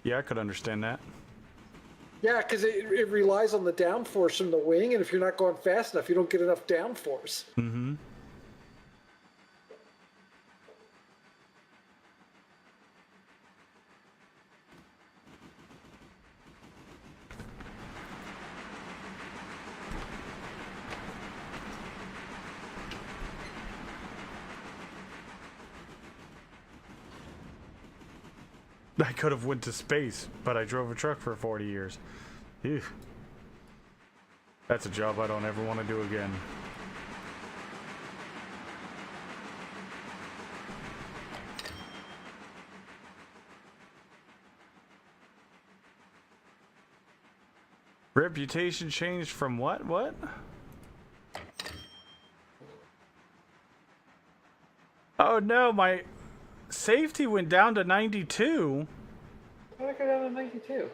Yeah, I could understand that. Yeah, because it relies on the downforce from the wing, and if you're not going fast enough, you don't get enough downforce. Mm-hmm. I could have went to space, but I drove a truck for 40 years. Ew. That's a job I don't ever want to do again. Reputation changed from what? What? Oh no, my safety went down to 92. How did I go down to 92?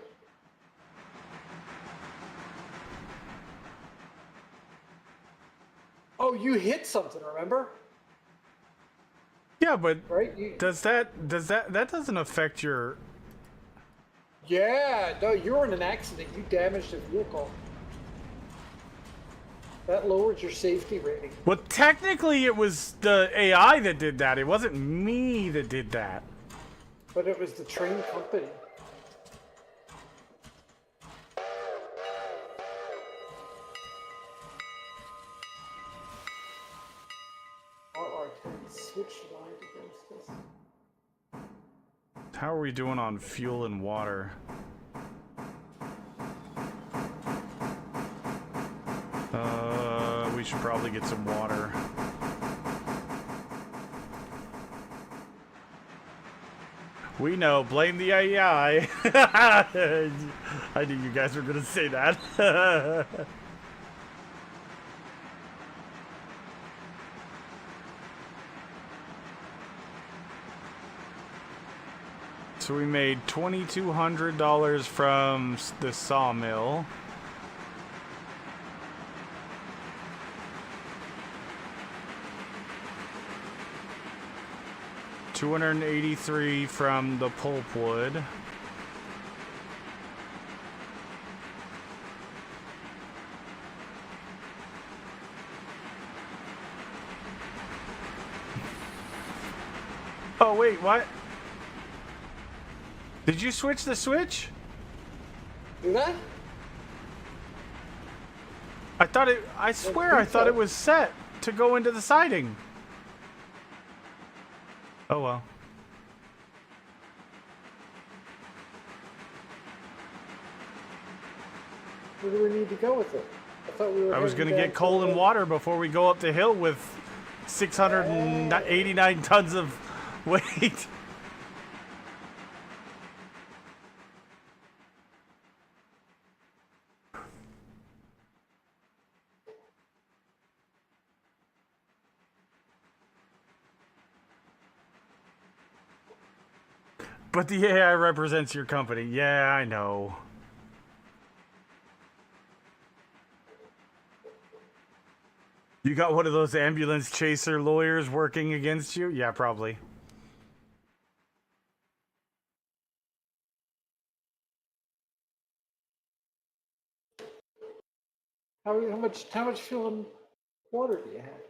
Oh, you hit something, remember? Yeah, but Right? that doesn't affect your... Yeah, no, you were in an accident. You damaged a vehicle. That lowered your safety rating. Well, technically it was the AI that did that. It wasn't me that did that. But it was the train company. RR10 switch line against us. How are we doing on fuel and water? We should probably get some water. We know, blame the AI. I knew you guys were gonna say that. So we made $2,200 from the sawmill. $283 from the pulpwood. Oh wait, what? Did you switch the switch? Do that? I swear I thought it was set to go into the siding. Oh well. Where do we need to go with it? I thought we were. I was heading gonna down get coal to and the- water before we go up the hill with 689 tons of weight. But the AI represents your company. Yeah, I know. You got one of those ambulance chaser lawyers working against you? Yeah, probably. How much fuel and water do you have?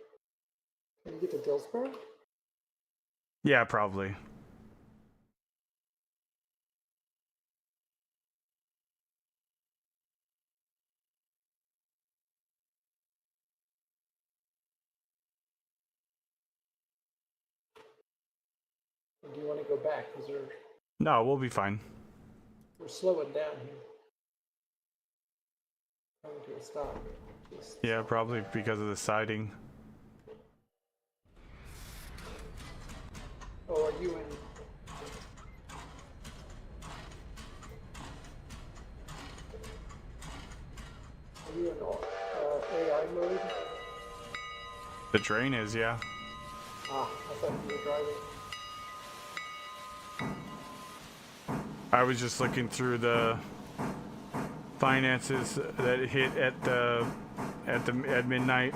Can you get to Dillsborough? Yeah, probably. Or do you want to go back? Because No, we'll be fine. we're slowing down here. Coming to a stop. Just Yeah, probably because of the siding. Oh, are you in? Are you in AI mode? The train is, yeah. Ah, I thought you were driving. I was just looking through the finances that hit at midnight.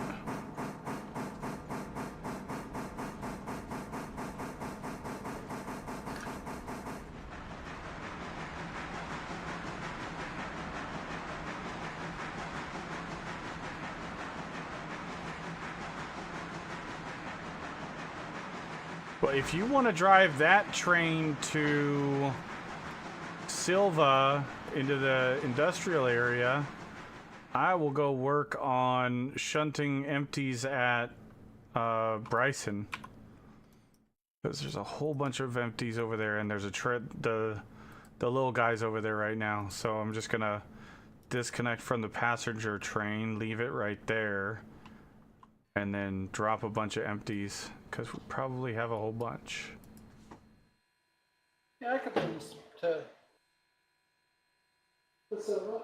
Well, if you want to drive that train to Sylva into the industrial area, I will go work on shunting empties at Bryson. Because there's a whole bunch of empties over there, and there's the little guy's over there right now. So I'm just gonna disconnect from the passenger train, leave it right there, and then drop a bunch of empties because we probably have a whole bunch. Yeah, I could bring this to Sylva.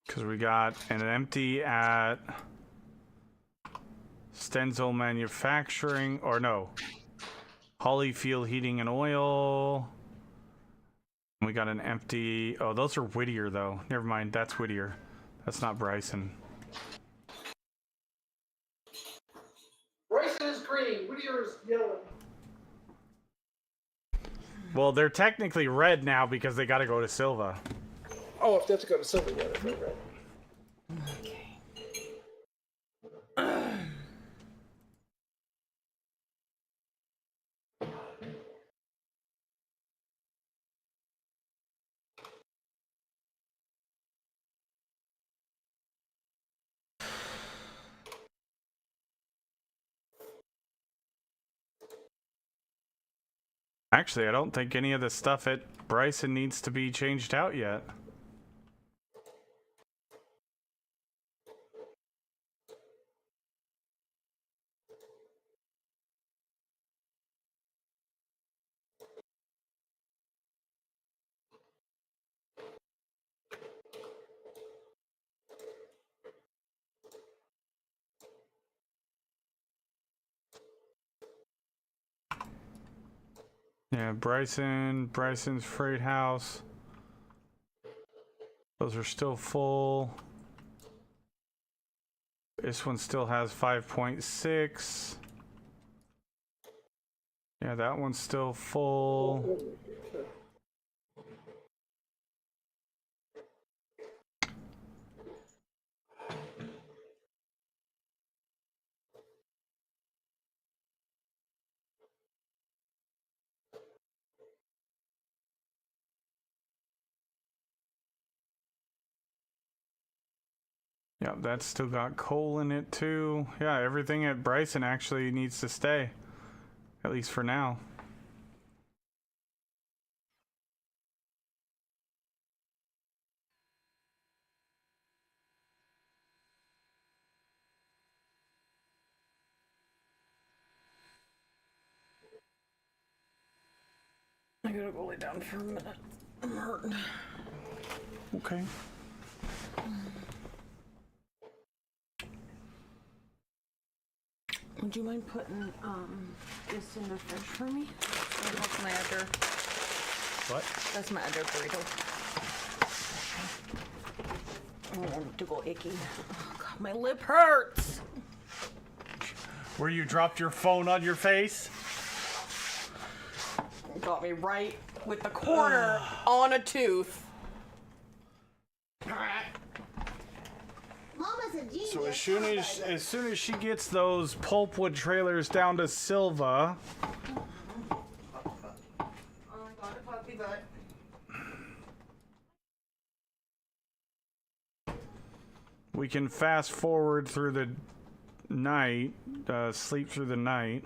Because we got an empty at Stenzel Manufacturing, or no, Hollyfield Heating and Oil. We got an empty. Oh, those are Whittier though. Never mind, that's Whittier. That's not Bryson. Bryson is green. Whittier is yellow. Well, they're technically red now because they got to go to Sylva. Oh, if they have to go to Sylva, yeah, they're red. Okay. Actually, I don't think any of the stuff at Bryson needs to be changed out yet. Yeah, Bryson's Freight House. Those are still full. This one still has 5.6. Yeah, that one's still full. Yeah, that's still got coal in it too. Yeah, everything at Bryson actually needs to stay. At least for now. I gotta go lay down for a minute. I'm hurting. Okay. Would you mind putting this in the fridge for me? Oh, that's my other. What? That's my other burrito. I don't want it to go icky. Oh god, my lip hurts. Where you dropped your phone on your face? Got me right with the corner on a tooth. Mama's a genius. So as soon as she gets those pulpwood trailers down to Sylva, Oh my god, a puppy butt. we can fast forward through the night, sleep through the night.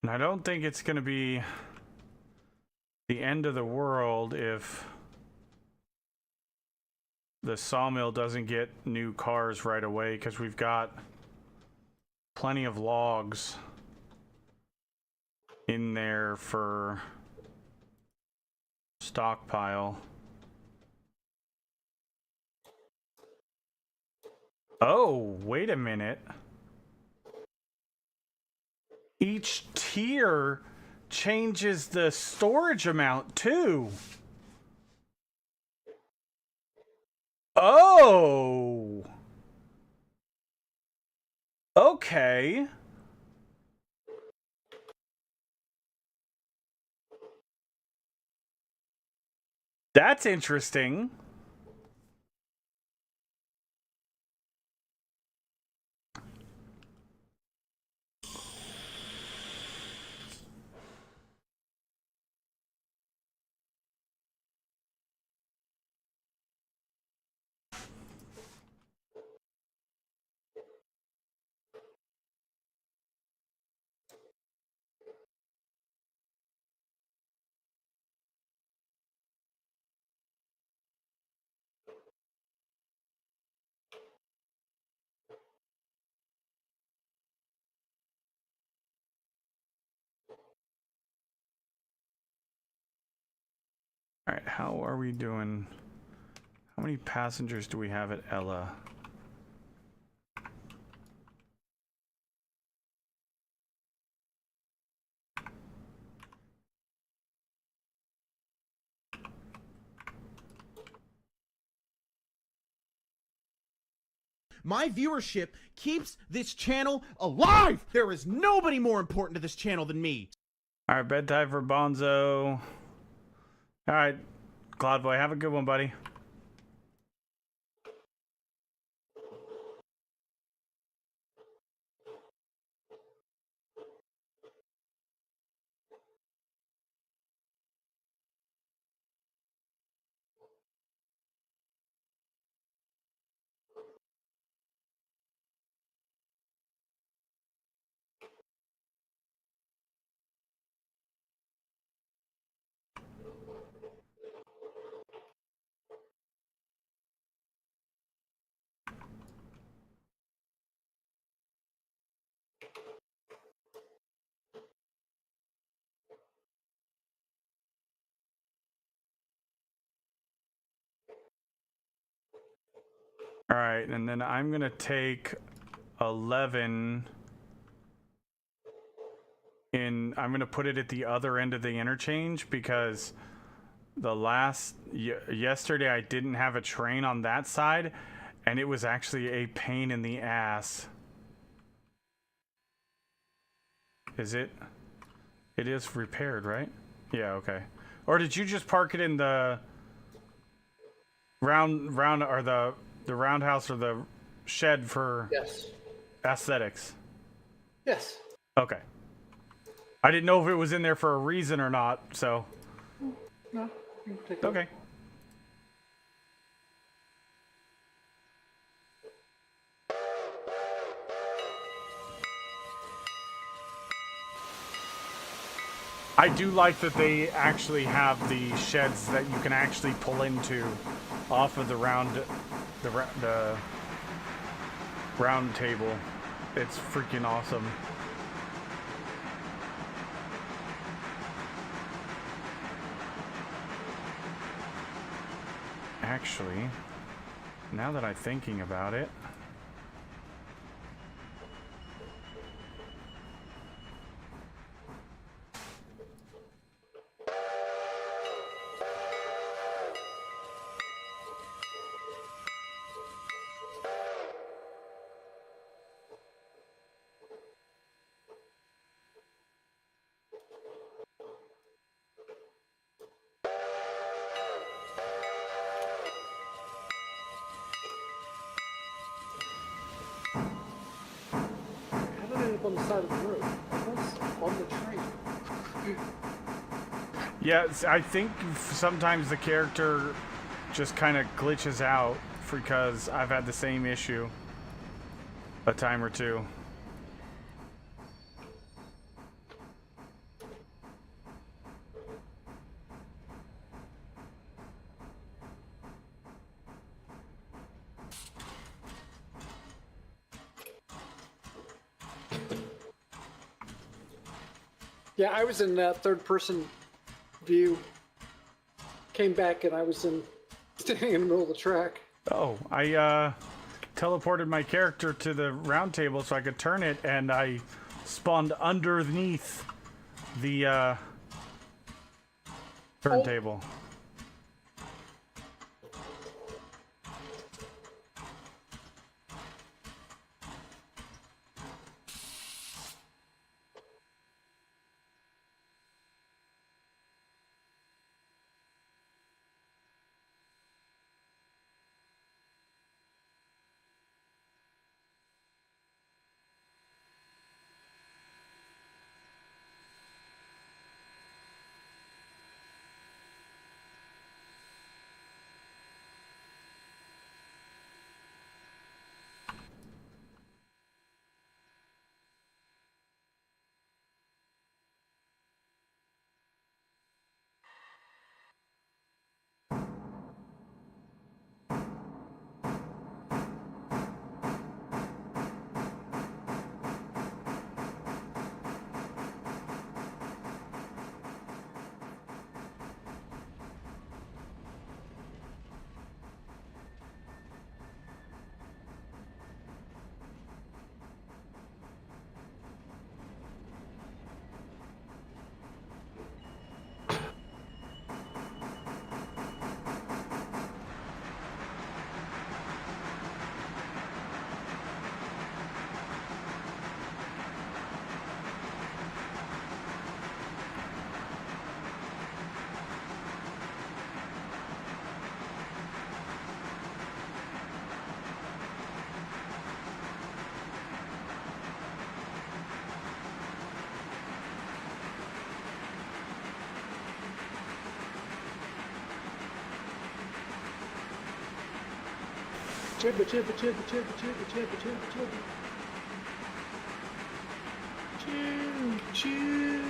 And I don't think it's going to be the end of the world if the sawmill doesn't get new cars right away, because we've got plenty of logs in there for stockpile. Oh, wait a minute. Each tier changes the storage amount too. Oh. Okay. That's interesting. All right, how are we doing? How many passengers do we have at Ella? My viewership keeps this channel alive! There is nobody more important to this channel than me! All right, bedtime for Bonzo. All right, Cloudboy, have a good one, buddy. All right, and then I'm gonna take 11 in. I'm gonna put it at the other end of the interchange because yesterday I didn't have a train on that side, and it was actually a pain in the ass. Is it? It is repaired, right? Yeah. Okay. Or did you just park it in the round or the roundhouse or the shed for Yes. aesthetics? Yes. Okay. I didn't know if it was in there for a reason or not, so. No. You can take a look. Okay. I do like that they actually have the sheds that you can actually pull into off of the round table. It's freaking awesome. Actually, now that I'm thinking about it, How did I end up on the side of the road? I was on the train. yeah, I think sometimes the character just kind of glitches out because I've had the same issue a time or two. Yeah, I was in third person view. Came back and I was standing in the middle of the track. Oh, teleported my character to the round table so I could turn it, and I spawned underneath the turntable. Chibba, chibba, chibba, chibba, chibba, chibba, chibba, chibba. Choo, choo.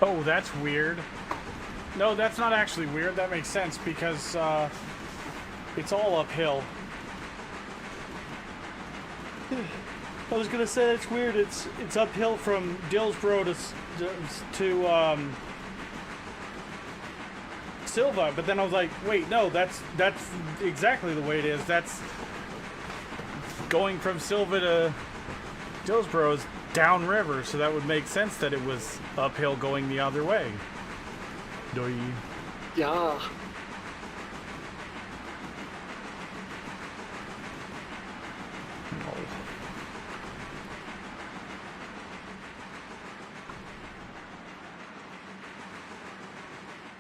Oh, that's weird. No, that's not actually weird. That makes sense because it's all uphill. I was gonna say it's weird. It's uphill from Dillsboro to Sylva, but then I was like, wait, no, that's exactly the way it is. That's going from Sylva to Dillsboro is downriver, so that would make sense that it was uphill going the other way. Doi. Yeah.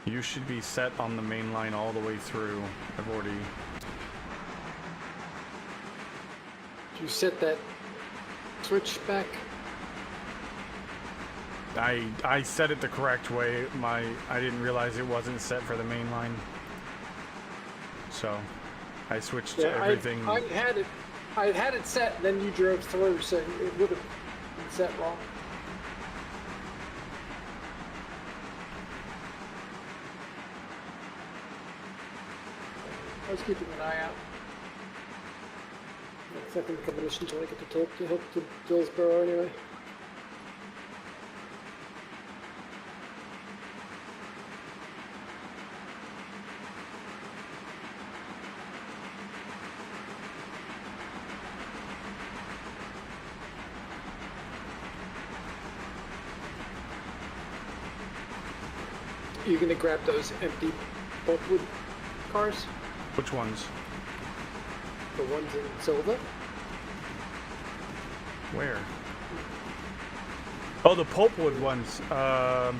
You should be set on the main line all the way through. I've already... Did you set that switch back? I set it the correct way. I didn't realize it wasn't set for the main line. So I switched everything. I had it set, and then you drove through, so it would have been set wrong. I was keeping an eye out. Second combination until I get to help to Dillsboro anyway. You gonna grab those empty pulpwood cars? Which ones? The ones in Sylva? Where? Oh, the pulpwood ones. I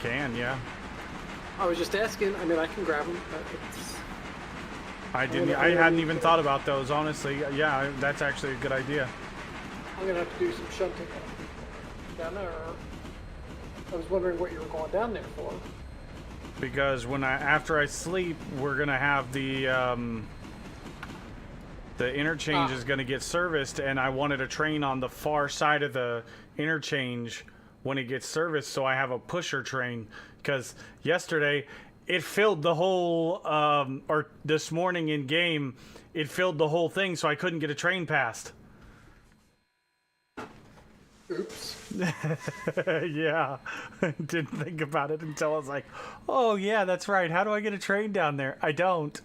can, yeah. I was just asking. I mean, I can grab them. I hadn't even thought about those, honestly. Yeah, that's actually a good idea. I'm gonna have to do some shunting down there. I was wondering what you were going down there for. Because after I sleep, we're gonna have the interchange is gonna get serviced, and I wanted a train on the far side of the interchange when it gets serviced, so I have a pusher train. Because yesterday it filled the whole, or this morning in game, it filled the whole thing, so I couldn't get a train past. Oops. Yeah, didn't think about it until I was like, oh yeah, that's right. How do I get a train down there? I don't.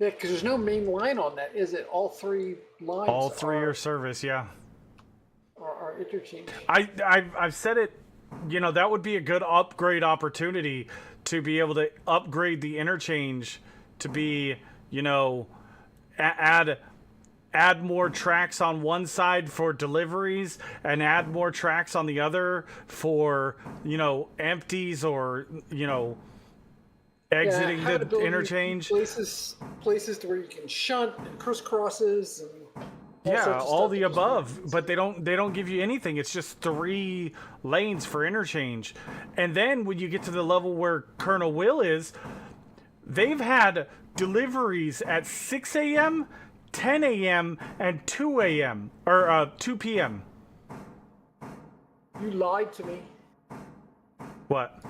Yeah, because there's no main line on that, is it? All three lines. All three are service, yeah. Are interchange. I've said it. You know, that would be a good upgrade opportunity to be able to upgrade the interchange to be, you know, add more tracks on one side for deliveries and add more tracks on the other for, you know, empties or, you know, exiting the interchange. Places to where you can shunt and crisscrosses and yeah, all the above, but they don't give you anything. It's just 3 lanes for interchange. And then when you get to the level where Colonel Will is, they've had deliveries at 6 a.m., 10 a.m., and 2 a.m. or 2 p.m. You lied to me. What?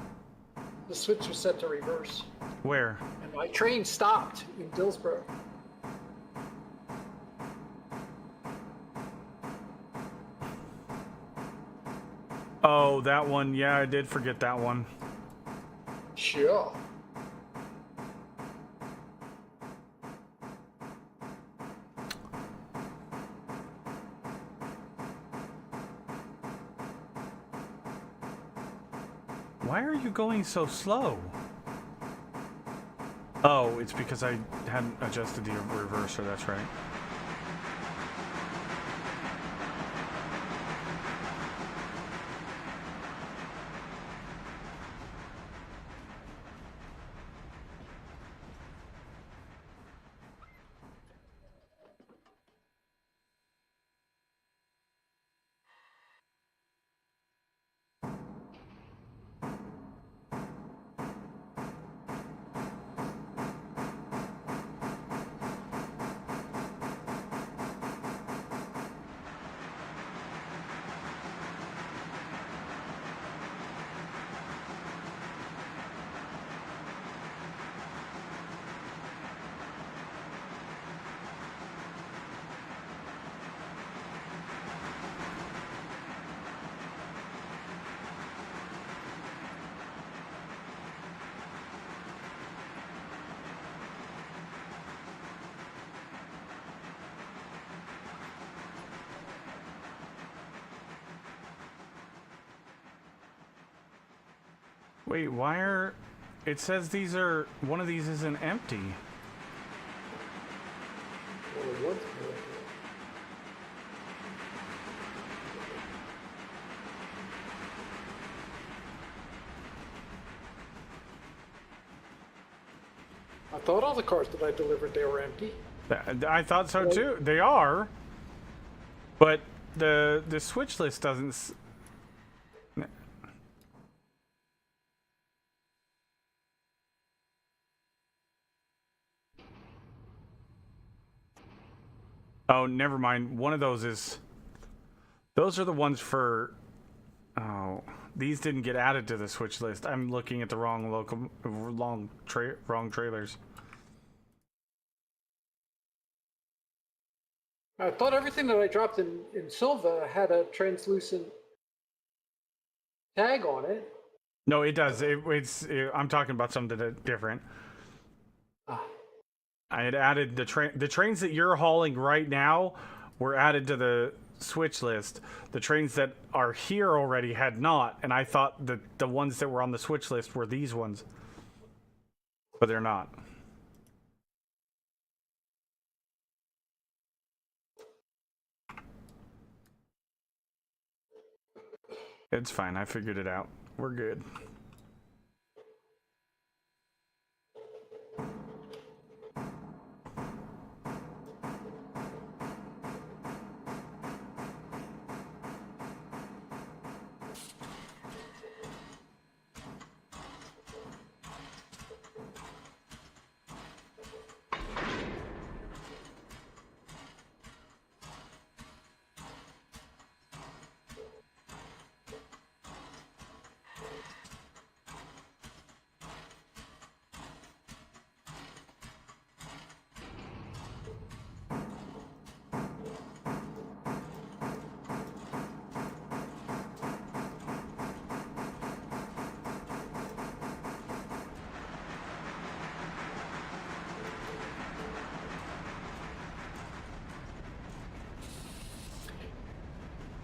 The switch was set to reverse. Where? And my train stopped in Dillsboro. Oh, that one. Yeah, I did forget that one. Sure. Why are you going so slow? Oh, it's because I hadn't adjusted the reverser, that's right. Wait, why are... It says these are... One of these isn't empty. Well, it was good. I thought all the cars that I delivered, they were empty. I thought so too. They are. But the switch list doesn't... Oh, never mind. One of those is... Those are the ones for... Oh, these didn't get added to the switch list. I'm looking at the wrong wrong trailers. I thought everything that I dropped in Sylva had a translucent tag on it. No, it does. I'm talking about something different. Ah. I had added the trains that you're hauling right now were added to the switch list. The trains that are here already had not, and I thought that the ones that were on the switch list were these ones, but they're not. It's fine. I figured it out. We're good.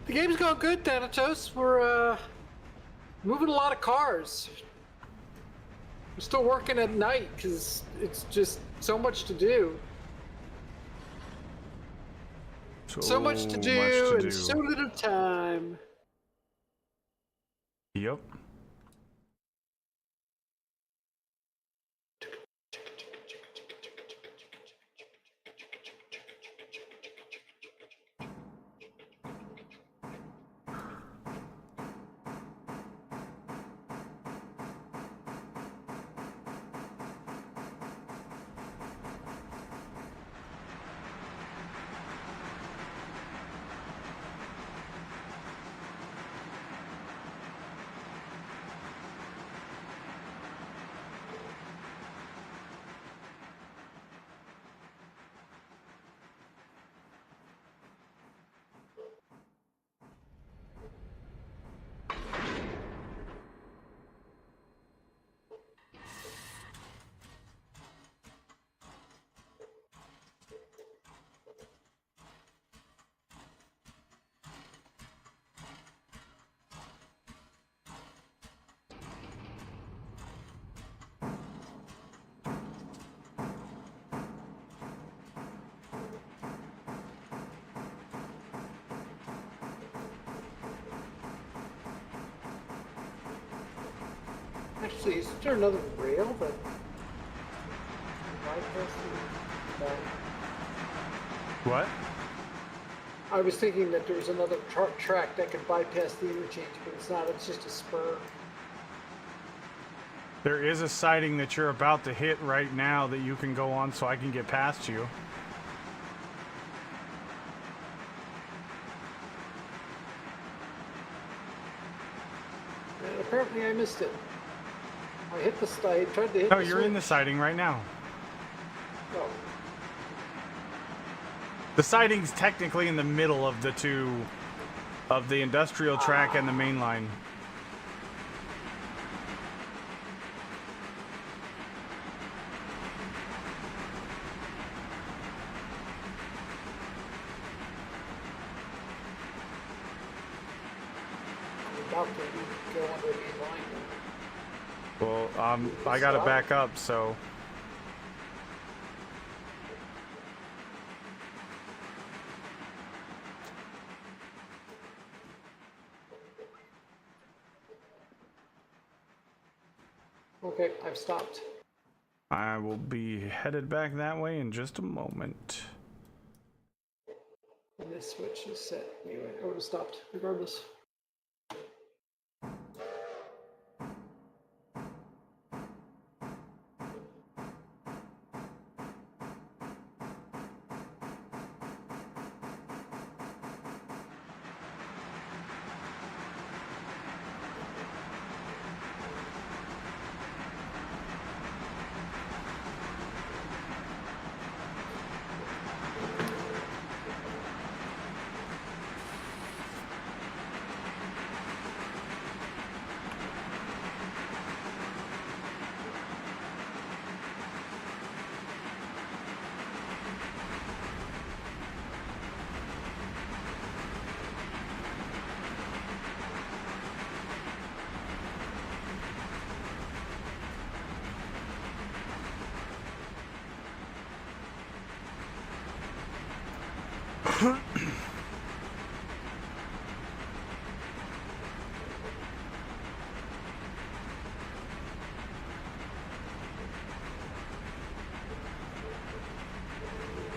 The game's going good, Thanatos. We're moving a lot of cars. We're still working at night because it's just so much to do. So much to do and so little time. Yep. Actually, is there another rail that What? I was thinking that there was another track that could bypass the interchange, but it's not. It's just a spur. There is a siding that you're about to hit right now that you can go on so I can get past you. And apparently I missed it. I hit the I tried to hit No, the you're in the switch. siding right now. Oh. The siding's technically in the middle of the two, of the industrial track and the main line. I'm about to go on the main line now. Well, I gotta back up, so. Okay, I've stopped. I will be headed back that way in just a moment. And this switch is set. Anyway, I would have stopped regardless.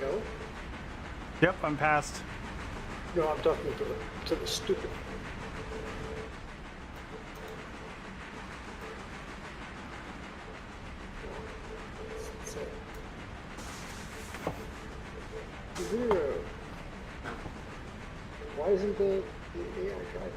Go. Yep, I'm past. No, I'm talking to the stupid. Set. 0. Why isn't the AI driving?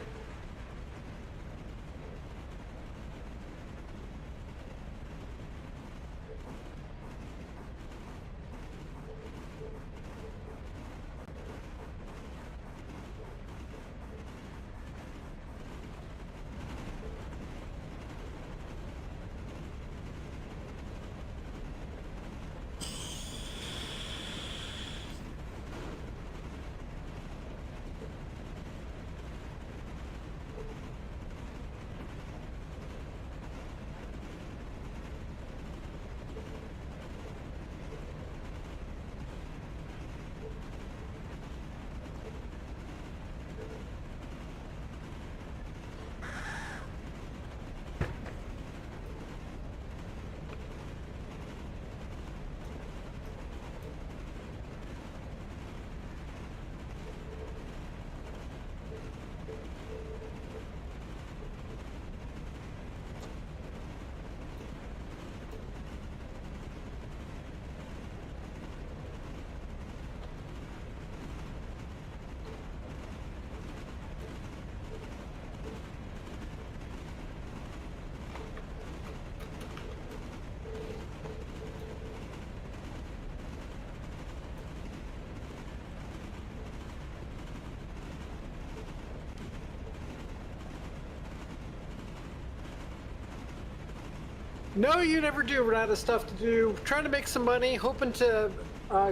No, you never do run out of stuff to do. Trying to make some money, hoping to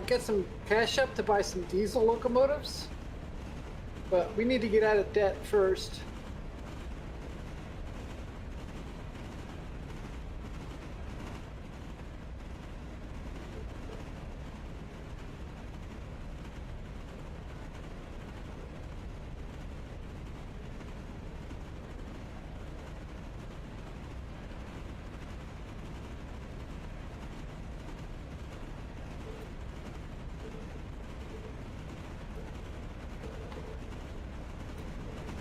get some cash up to buy some diesel locomotives. But we need to get out of debt first.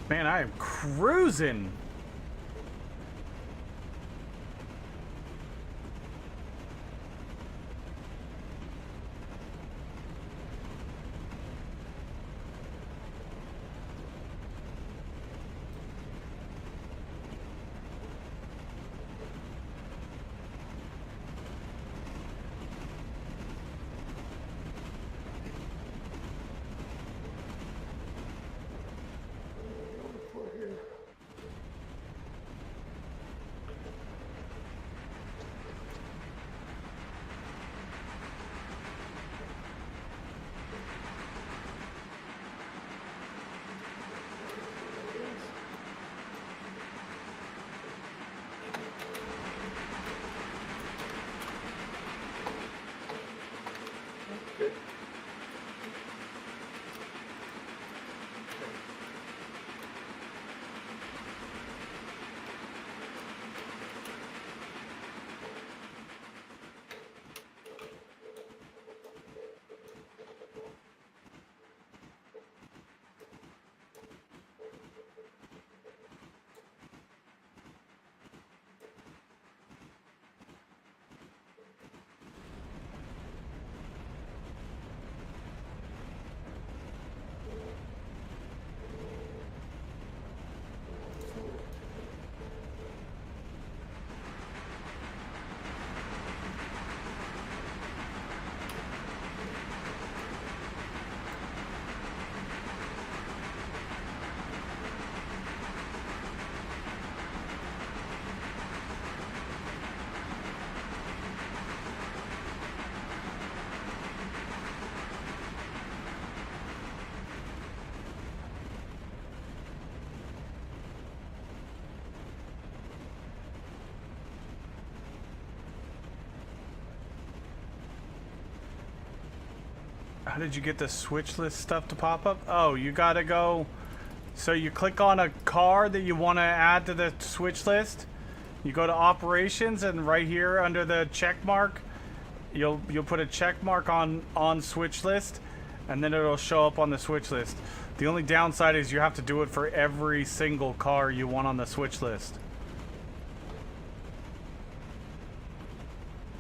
Man, I am cruising. How did you get the switch list stuff to pop up? Oh, you gotta go. So you click on a car that you want to add to the switch list. You go to operations, and right here under the check mark, you'll put a check mark on switch list, and then it'll show up on the switch list. The only downside is you have to do it for every single car you want on the switch list.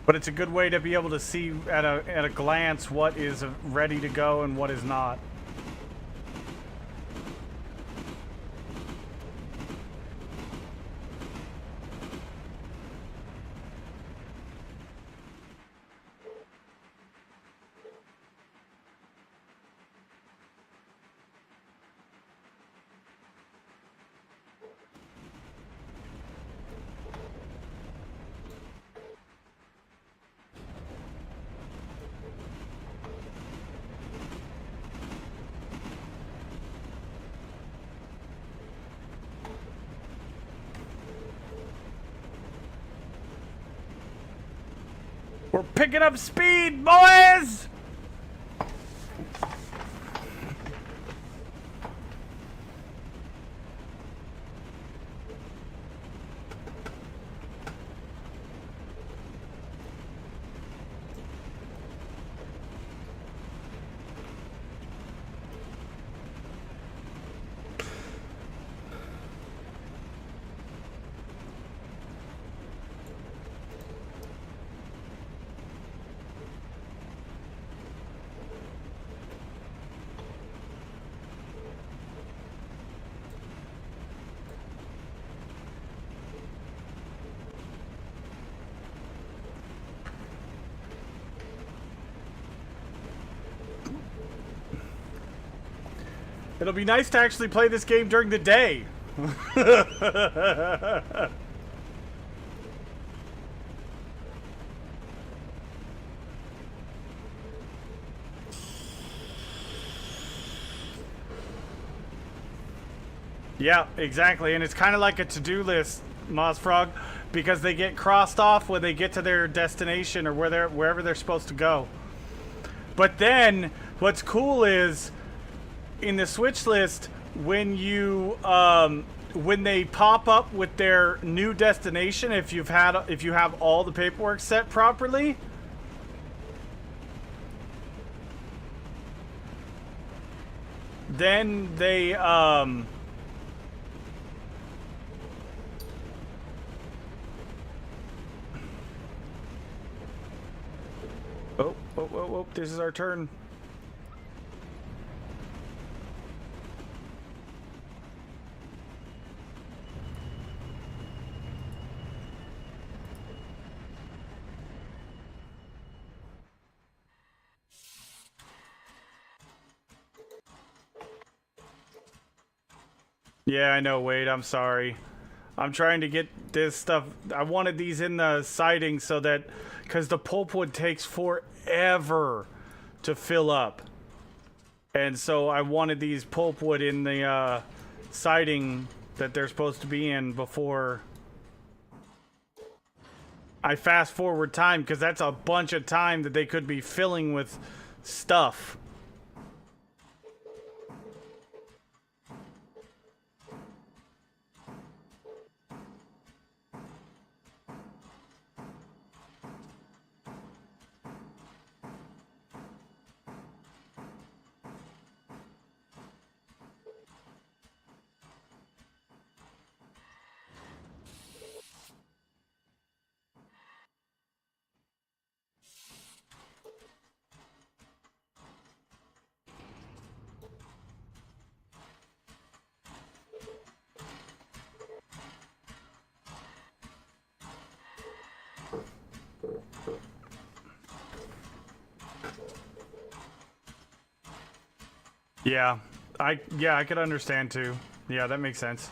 But it's a good way to be able to see at a glance what is ready to go and what is not. We're picking up speed, boys! It'll be nice to actually play this game during the day. Yeah, exactly. And it's kind of like a to-do list, Mossfrog, because they get crossed off when they get to their destination or wherever they're supposed to go. But then what's cool is in the switch list, when you when they pop up with their new destination, if you have all the paperwork set properly, then they oh, this is our turn. Yeah, I know, Wade. I'm sorry. I'm trying to get this stuff. I wanted these in the siding so that, because the pulpwood takes forever to fill up. And so I wanted these pulpwood in the siding that they're supposed to be in before I fast forward time, because that's a bunch of time that they could be filling with stuff. Yeah, I could understand too. Yeah, that makes sense.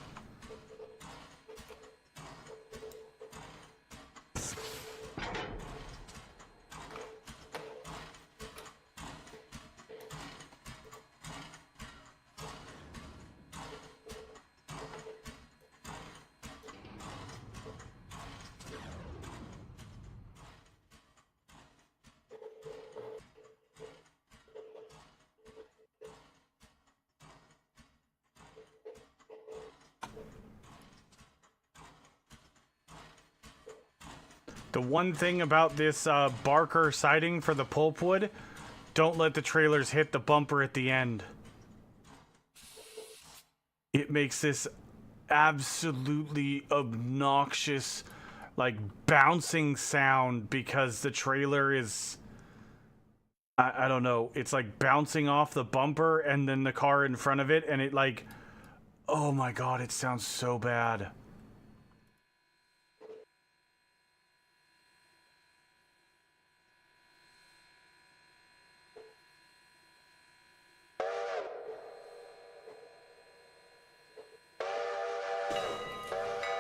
The one thing about this Barker siding for the pulpwood, don't let the trailers hit the bumper at the end. It makes this absolutely obnoxious, like, bouncing sound because the trailer is... I don't know. It's like bouncing off the bumper and then the car in front of it, and it like... Oh my god, it sounds so bad.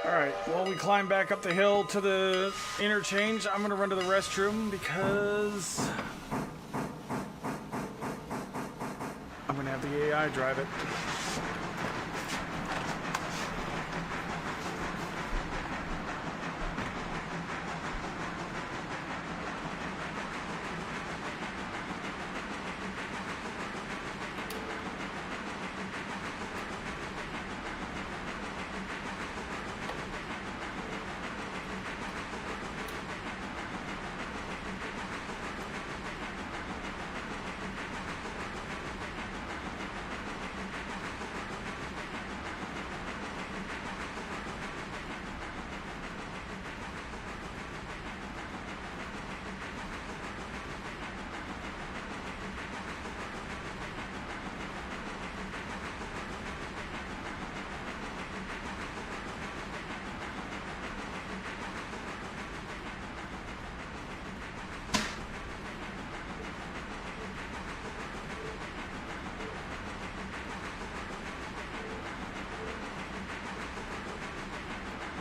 Alright, while we climb back up the hill to the interchange, I'm gonna run to the restroom because I'm gonna have the AI drive it.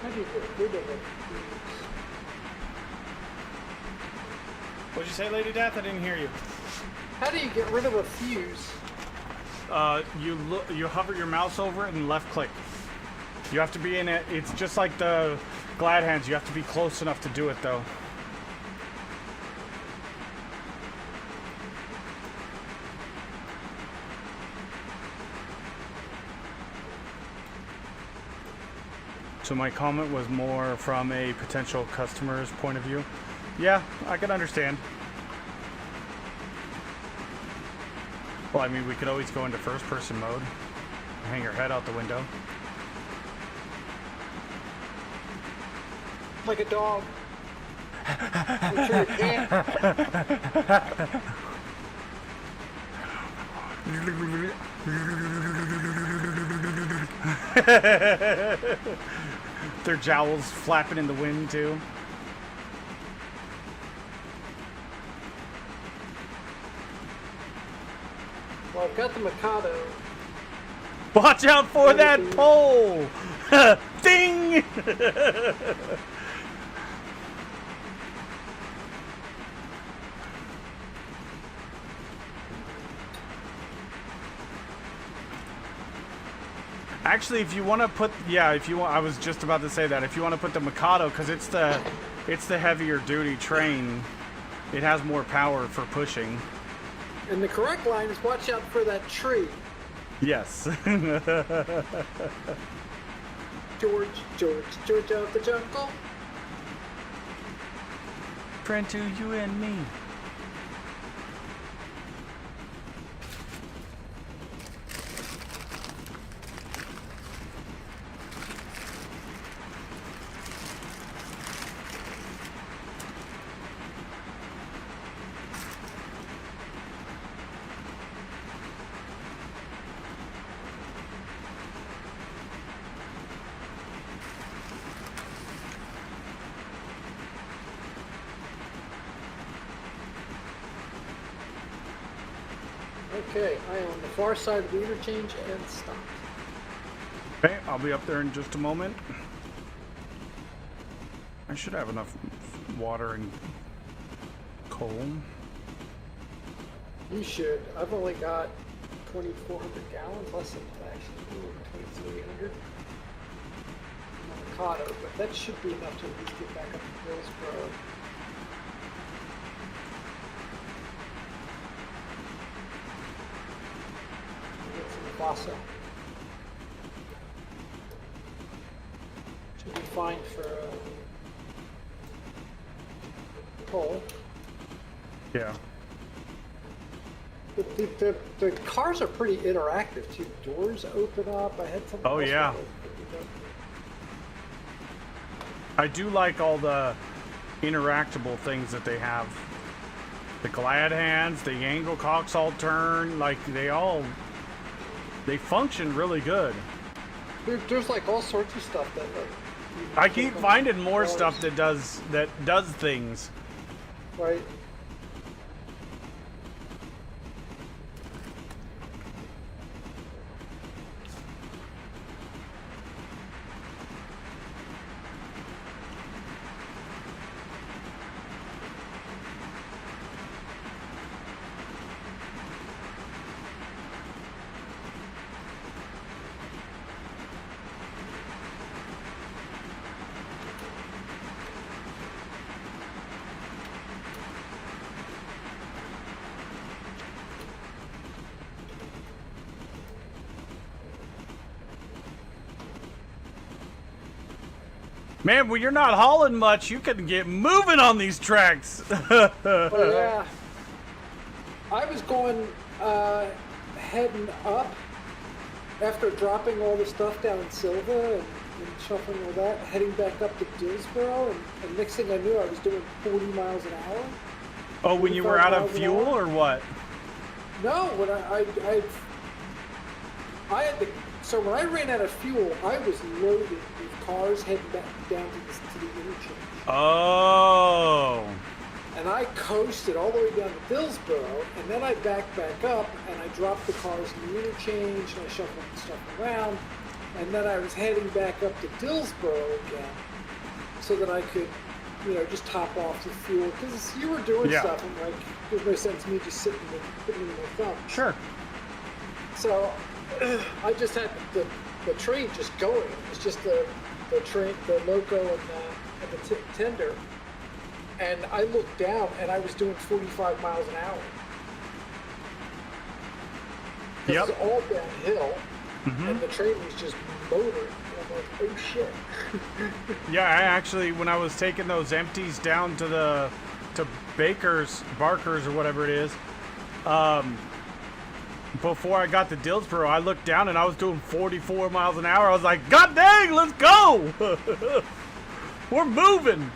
How do you get rid of it? What'd you say, Lady Death? I didn't hear you. How do you get rid of a fuse? You hover your mouse over it and left click. You have to be in it. It's just like the glad hands. You have to be close enough to do it, though. So my comment was more from a potential customer's point of view. Yeah, I can understand. Well, I mean, we could always go into first-person mode. Hang your head out the window. Like a dog. I'm sure you can't. Their jowls flapping in the wind, too. Well, I've got the Mikado. Watch out for that pole! Ding! Actually, if you want to put, if you want, I was just about to say that. If you want to put the Mikado, because it's the heavier duty train, it has more power for pushing. And the correct line is watch out for that tree. Yes. George out the jungle. Friend to you and me. Okay, I am on the far side of the interchange and stop. Okay, I'll be up there in just a moment. I should have enough water and coal. You should. I've only got 2,400 gallons, less than that actually, 2,300. Avocado, but that should be enough to at least get back up to Hillsborough. Get some Vasa. Should be fine for pull. Yeah. The cars are pretty interactive too. Doors open up. I had something. Oh, else yeah. that opened up. I do like all the interactable things that they have. The glad hands, the angle cocks all turn, like they function really good. There's like all sorts of stuff that. Like, I keep finding more stuff that does things. Right. Man, when you're not hauling much, you can get moving on these tracks. But yeah, I was going heading up after dropping all the stuff down in Sylva and shuffling all that, heading back up to Dillsboro, and next thing I knew, I was doing 40 miles an hour. Oh, when you were out of fuel or what? No, when I had to. So when I ran out of fuel, I was loaded with cars heading back down to the interchange. Oh. And I coasted all the way down to Dillsboro, and then I backed back up, and I dropped the cars in the interchange, and I shuffled the stuff around, and then I was heading back up to Dillsboro again, so that I could, just top off the fuel, because you were doing stuff, and like, there's no sense in me just sitting and putting it in my thumb. Sure. So, I just had the train just going. It was just the train, the loco, and the tender. And I looked down, and I was doing 45 miles an hour. Yep. It was all downhill, and the train was just motoring. And I'm like, oh shit. Yeah, I actually, when I was taking those empties down to Barker's or whatever it is, before I got to Dillsboro, I looked down and I was doing 44 miles an hour. I was like, God dang, let's go! We're moving!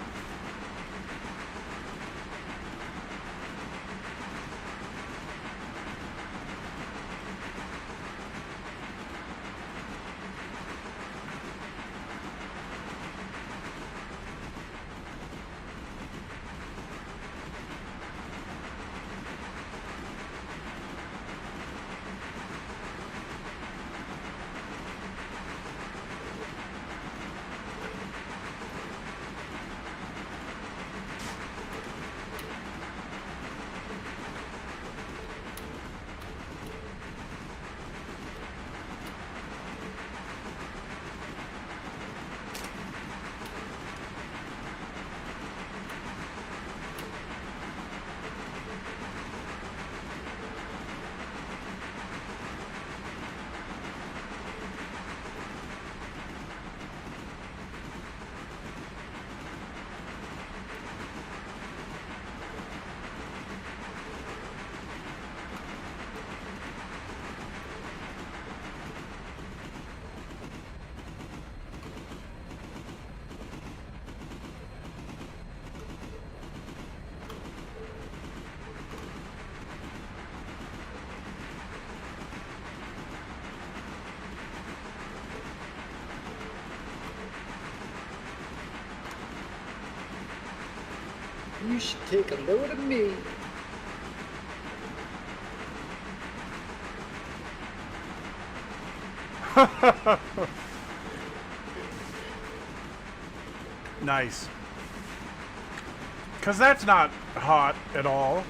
You should take a load of me. Nice. Because that's not hot at all.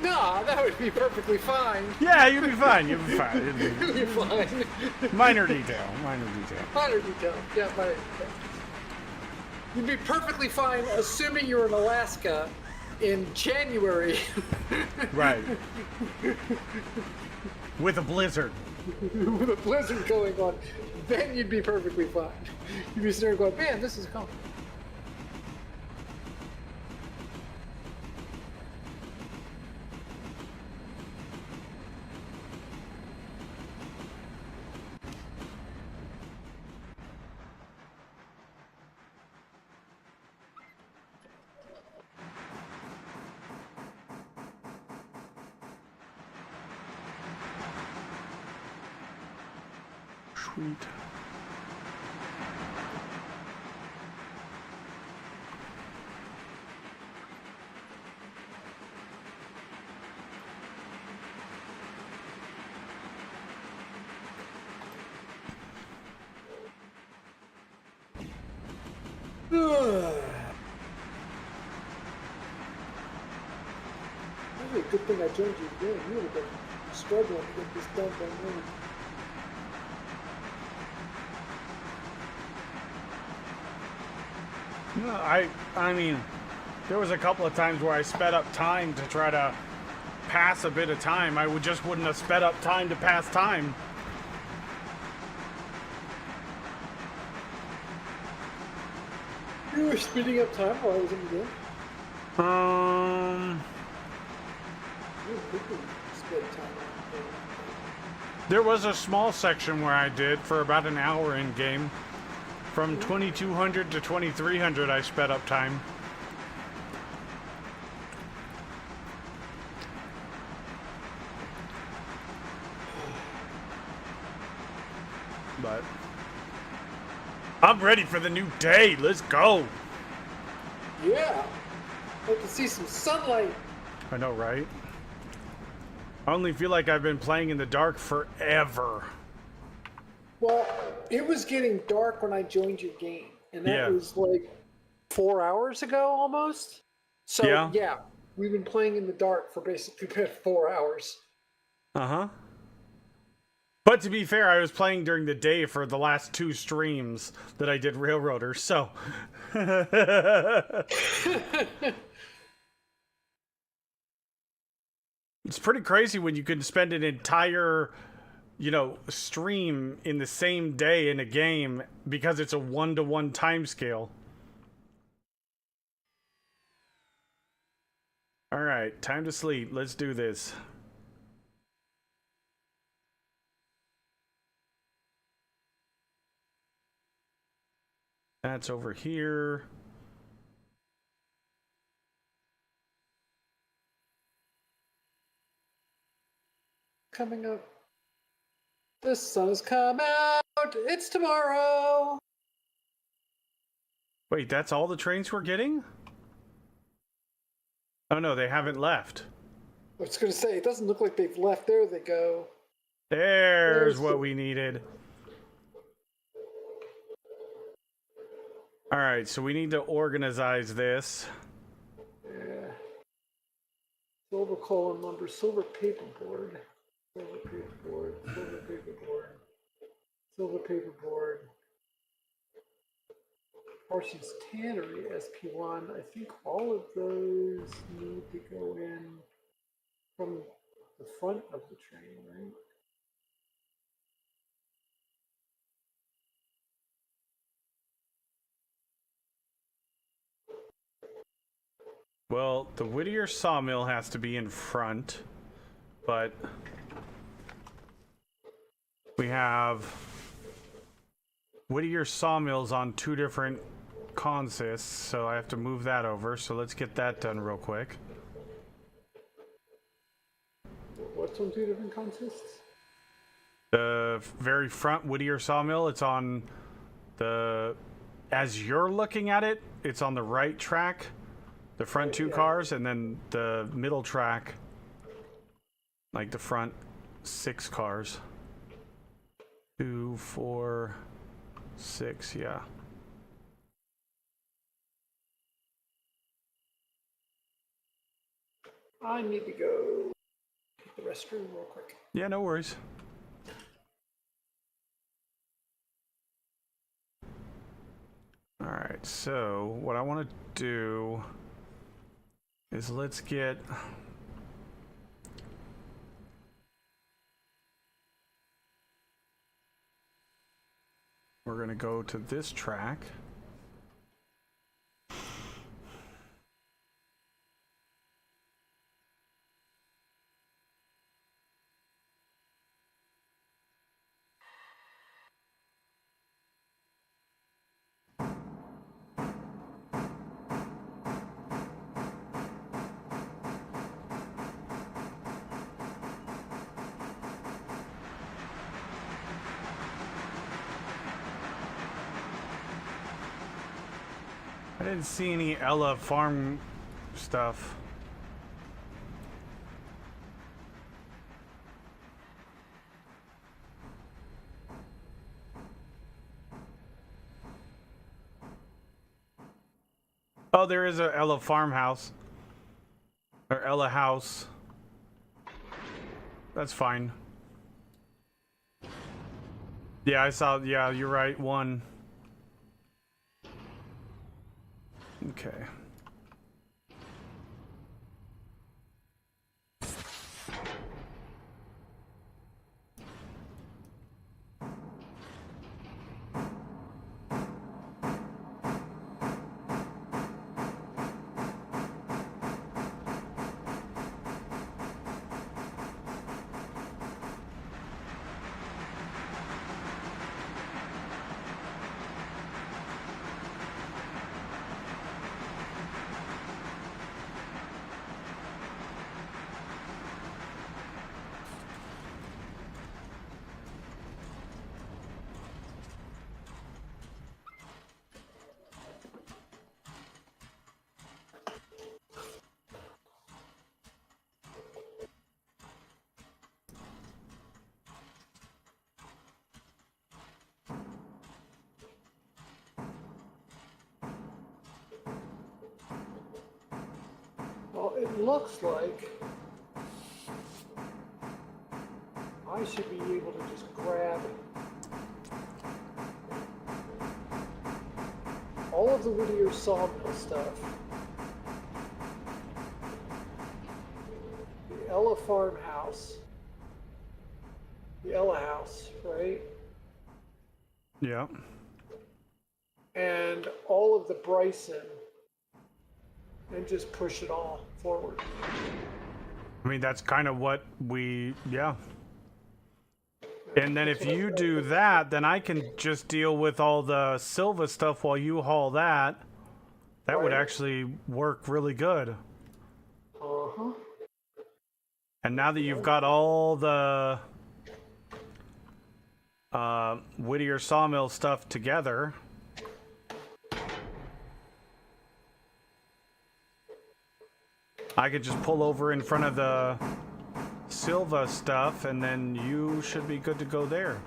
No, that would be perfectly fine. Yeah, you'd be fine. You'd be fine. It'd be You'd be fine. minor detail. Minor detail. Minor detail. Yeah, minor detail. You'd be perfectly fine, assuming you're in Alaska in January. Right. With a blizzard. With a blizzard going on, then you'd be perfectly fine. You'd be sitting there going, man, this is coming. Sweet. Really a good thing I joined you today. You would have been struggling to get this done by now. No, I mean, there was a couple of times where I sped up time to try to pass a bit of time. I wouldn't have sped up time to pass time. You were speeding up time while I was in the game. You quickly sped time. There was a small section where I did for about an hour in game. From 2200 to 2300 I sped up time. But I'm ready for the new day. Let's go. Yeah. I can see some sunlight. I know, right? I only feel like I've been playing in the dark forever. Well, it was getting dark when I joined your game, and that Yeah. was like 4 hours ago almost. So Yeah. we've been playing in the dark for basically 4 hours. Uh-huh. But to be fair, I was playing during the day for the last 2 streams that I did Railroaders, so... It's pretty crazy when you can spend an entire, stream in the same day in a game because it's a 1-to-1 time scale. Alright, time to sleep. Let's do this. That's over here. Coming up. The sun has come out. It's tomorrow. Wait, that's all the trains we're getting? Oh no, they haven't left. I was going to say, it doesn't look like they've left. There they go. There's what we needed. Alright, so we need to organize this. Yeah. Silver column lumber, silver paperboard. Silver paperboard, silver paperboard, silver paperboard. Parsons Tannery, SP1. I think all of those need to go in from the front of the train, right? Well, the Whittier sawmill has to be in front, but we have Whittier sawmills on 2 different consists, so I have to move that over. So let's get that done real quick. What's on 2 different consists? The very front Whittier sawmill, it's on the, as you're looking at it, it's on the right track, the front 2 cars, and then the middle track, like the front 6 cars. 2, 4, 6, yeah. I need to go hit the restroom real quick. Yeah, no worries. Alright, so what I want to do is let's get... We're going to go to this track. didn't see any Ella farm stuff. Oh, there is a Ella farmhouse. Or Ella house. That's fine. Yeah, I saw, yeah, you're right, one. Okay. Well, it looks like I should be able to just grab all of the Whittier sawmill stuff, the Ella farmhouse, the Ella house, right? Yeah. And all of the Bryson, and just push it all forward. I mean, that's kind of what we, yeah. And then if you do that, then I can just deal with all the Sylva stuff while you haul that. That would Right. actually work really good. Uh-huh. And now that you've got all the Whittier sawmill stuff together, I could just pull over in front of the Sylva stuff, and then you should be good to go there.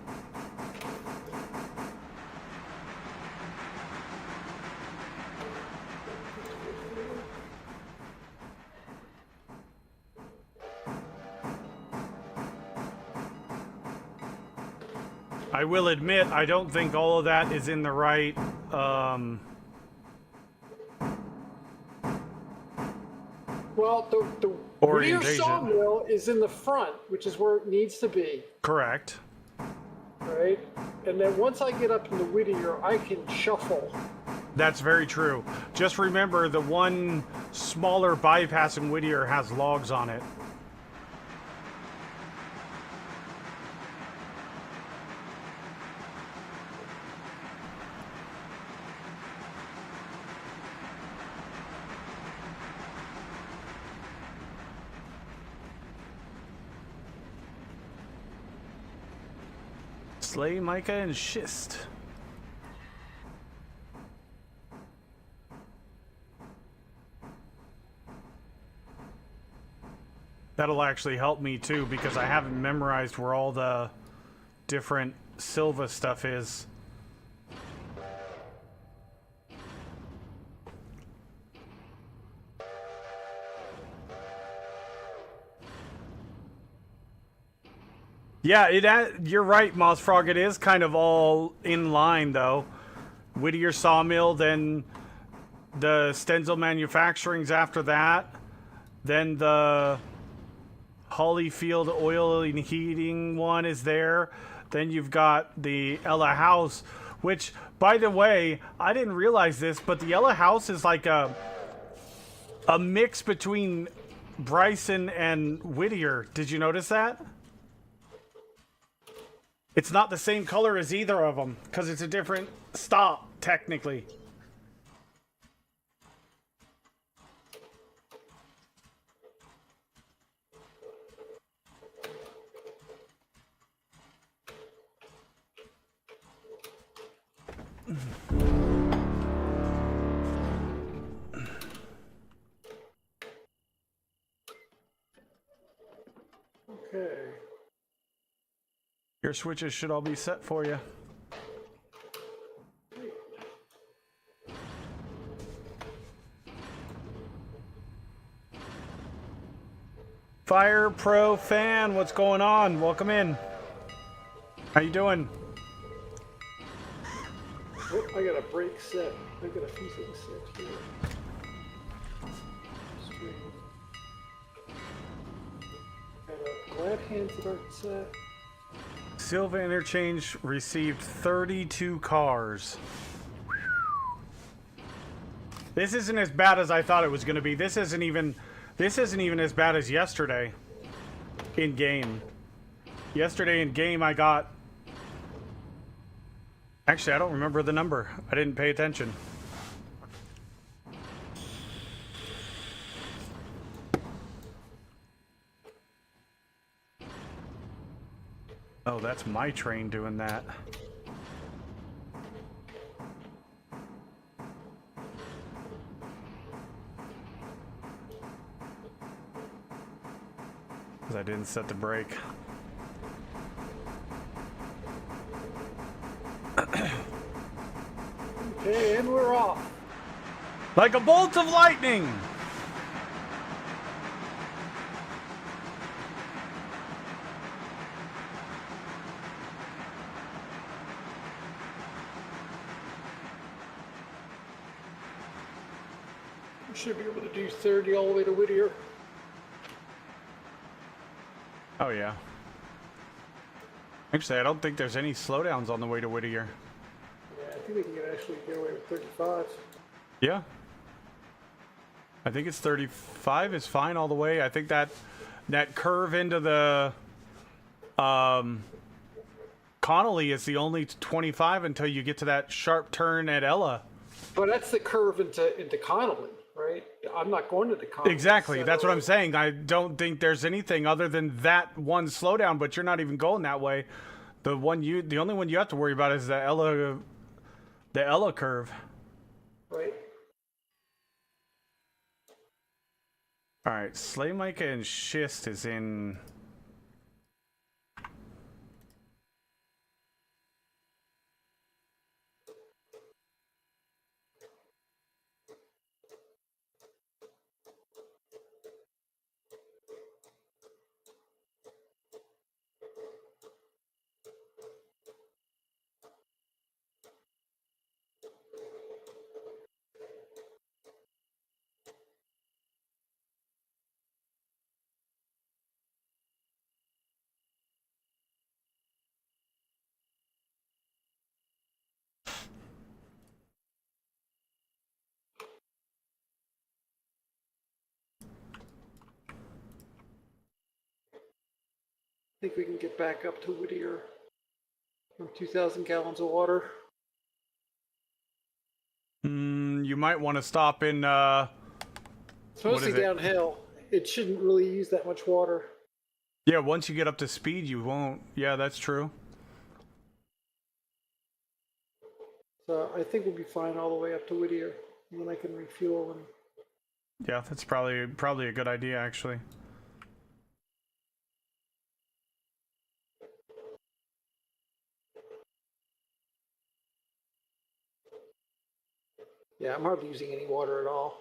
I will admit, I don't think all of that is in the right, Well, the Whittier Orientation. sawmill is in the front, which is where it needs to be, correct. right? And then once I get up in the Whittier, I can shuffle. That's very true. Just remember, the one smaller bypass in Whittier has logs on it. Slay, mica, and schist. That'll actually help me too, because I haven't memorized where all the different Sylva stuff is. Yeah, you're right, Moss Frog. It is kind of all in line, though. Whittier Sawmill, then the Stenzel Manufacturing's after that. Then the Hollyfield Oil and Heating one is there. Then you've got the Ella House, which, by the way, I didn't realize this, but the Ella House is like a mix between Bryson and Whittier. Did you notice that? It's not the same color as either of them, because it's a different stop, technically. Your switches should all be set for you. Fire Pro fan, what's going on? Welcome in. How you doing? Oh, I got a brake set. I've got a few things set here. Screen. Got a glad hands that aren't set. Sylva Interchange received 32 cars. This isn't as bad as I thought it was going to be. This isn't even as bad as yesterday in game. Yesterday in game I got... Actually, I don't remember the number. I didn't pay attention. Oh, that's my train doing that. Because I didn't set the brake. Okay, and we're off. Like a bolt of lightning! We should be able to do 30 all the way to Whittier. Oh, yeah. Actually, I don't think there's any slowdowns on the way to Whittier. Yeah, I think we can actually get away with 35. Yeah. I think it's 35 is fine all the way. I think that curve into the Connolly is the only 25 until you get to that sharp turn at Ella. But that's the curve into Connolly, right? I'm not going to the Connolly. Exactly. so- That's what I'm saying. I don't think there's anything other than that one slowdown, but you're not even going that way. The only one you have to worry about is the Ella curve. Right. All right, Slay Micah and Schist is in. I think we can get back up to Whittier from 2,000 gallons of water. You might want to stop in. It's mostly is it? downhill. It shouldn't really use that much water. Yeah, once you get up to speed, you won't. Yeah, that's true. So I think we'll be fine all the way up to Whittier. And then I can refuel and Yeah, that's probably a good idea, actually. yeah, I'm hardly using any water at all.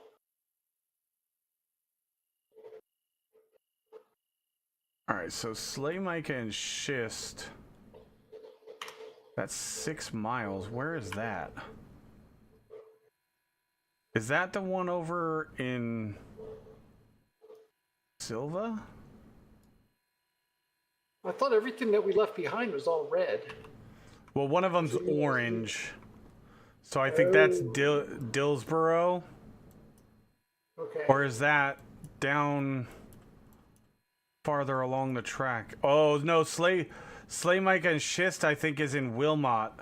All right, so Slay Micah and Schist. That's 6 miles. Where is that? Is that the one over in Sylva? I thought everything that we left behind was all red. Well, one of them's orange. So I think that's Dillsboro. Okay. Or is that down farther along the track? Oh, no, Slay Micah and Schist, I think, is in Wilmot.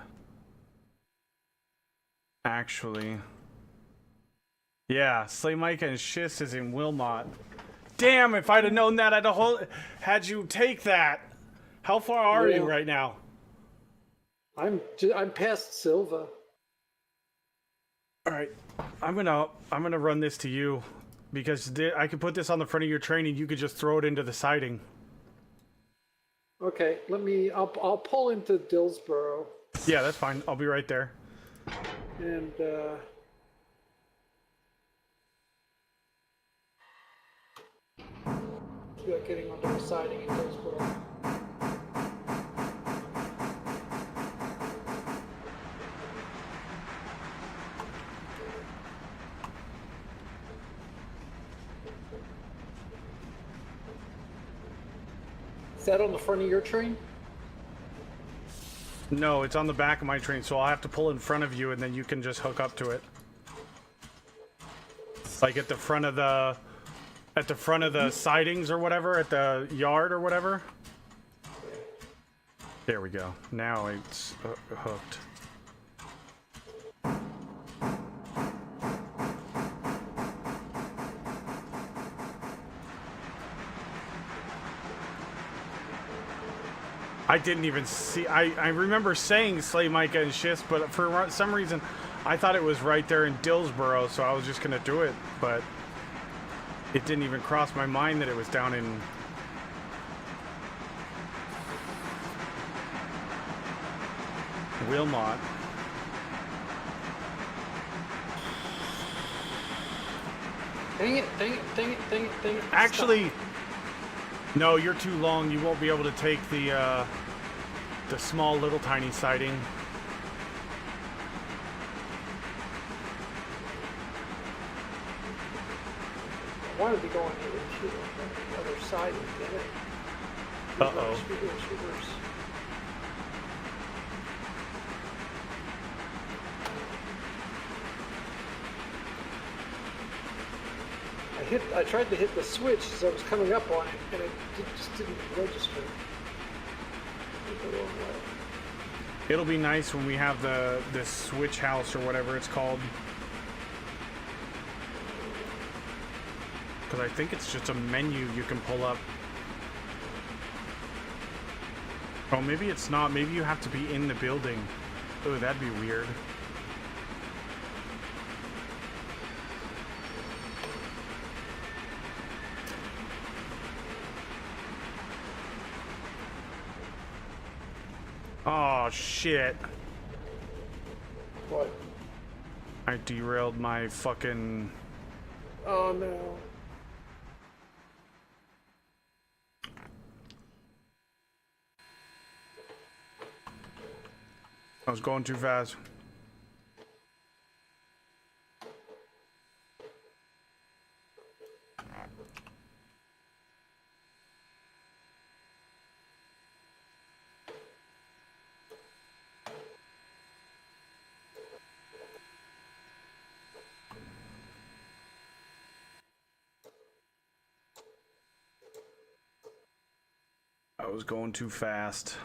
Actually. Yeah, Slay Micah and Schist is in Wilmot. Damn, if I'd have known that, had you take that. How far are you right now? I'm past Sylva. All right, I'm gonna run this to you because I could put this on the front of your train and you could just throw it into the siding. Okay, I'll pull into Dillsboro Yeah, that's fine. I'll be right there. and see about getting onto the siding in Dillsboro. Is that on the front of your train? No, it's on the back of my train, so I'll have to pull in front of you, and then you can just hook up to it. Like at the front of the sidings or whatever, at the yard or whatever. There we go. Now it's hooked. I didn't even see. I remember saying Slay Micah and Schiss, but for some reason I thought it was right there in Dillsboro, so I was just gonna do it, but it didn't even cross my mind that it was down in Wilmot. Dang it, dang it, dang it, dang it, dang it. Actually, no, you're too long. You won't be able to take the small little tiny siding. I wanted to go on the other side and get it. Uh-oh. Reverse. I tried to hit the switch as I was coming up on it, and it just didn't register. Went the wrong way. It'll be nice when we have this switch house or whatever it's called. Because I think it's just a menu you can pull up. Oh, maybe it's not. Maybe you have to be in the building. Oh, that'd be weird. Oh, shit. What? I derailed my fucking... Oh no. I was going too fast. I was going too fast.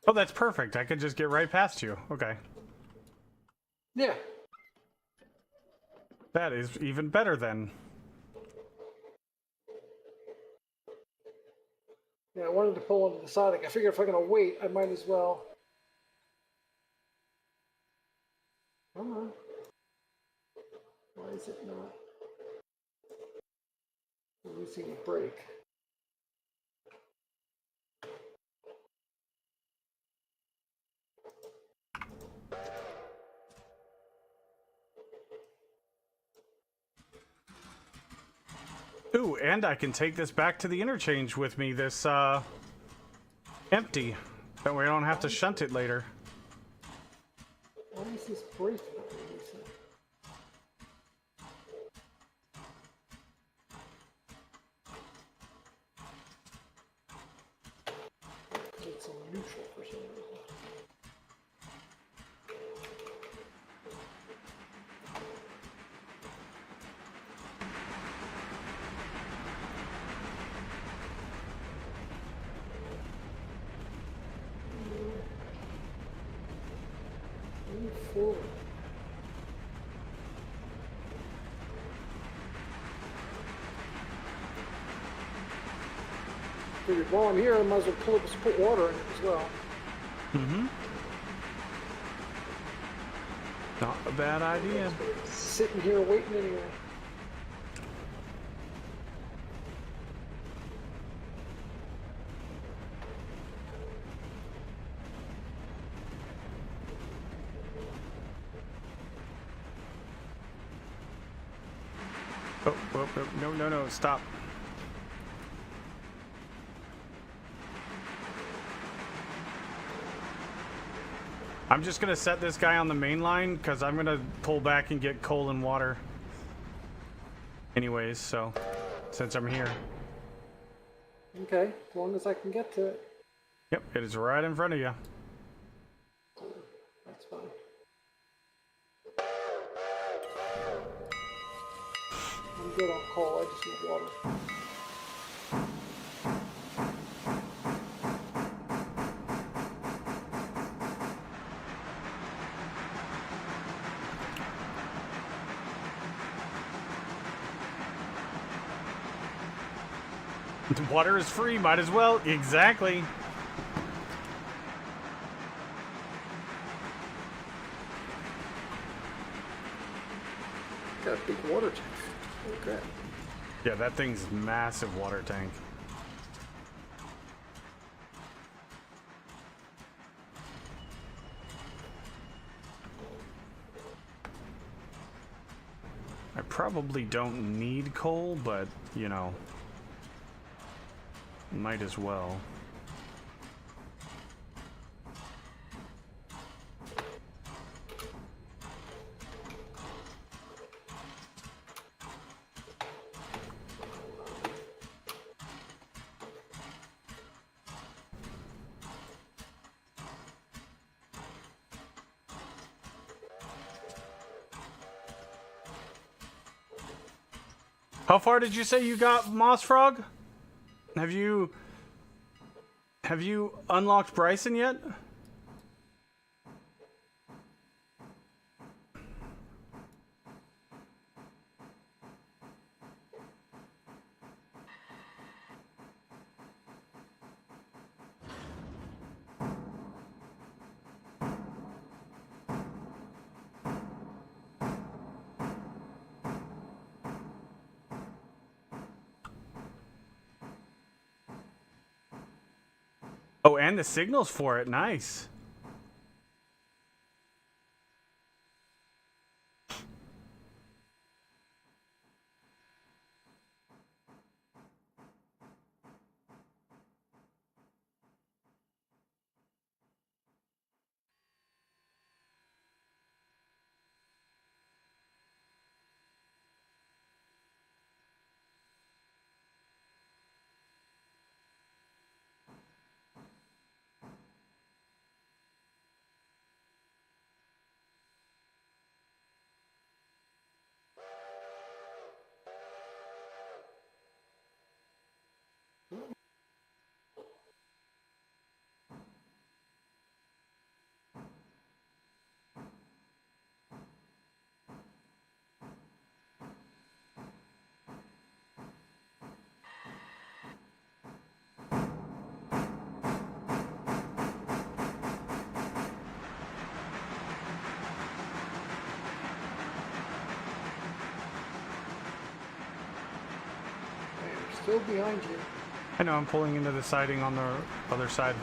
Oh, that's perfect. I could just get right past you. Okay. Yeah. That is even better then. Yeah, I wanted to pull onto the siding. I figured if I'm going to wait, I might as well. Come on. Why is it not releasing a brake? Ooh, and I can take this back to the interchange with me, this, empty. That way I don't have to shunt it later. Why is this brake not releasing? It's on neutral for some reason. Move forward. Figured while I'm here, I might as well put water in it as well. Mm-hmm. Not a bad idea. Sitting here waiting anyway. Oh, no, stop. I'm just gonna set this guy on the main line because I'm gonna pull back and get coal and water. Anyways, so since I'm here. Okay, as long as I can get to it. Yep, it is right in front of you. That's fine. I'm good on coal, I just need water. Water is free, might as well. Exactly. Got a big water tank. Holy crap. Yeah, that thing's massive water tank. I probably don't need coal, but, you know, might as well. How far did you say you got, Moss Frog? Have you unlocked Bryson yet? Oh, and the signals for it. Nice. filled behind you. I know, I'm pulling into the siding on the other side.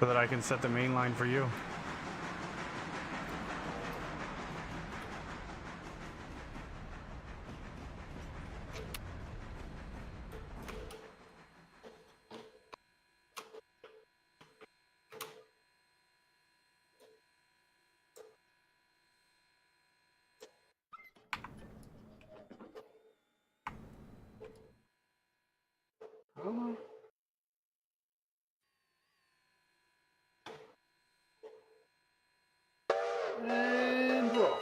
So that I can set the main line for you. Oh. And we're off.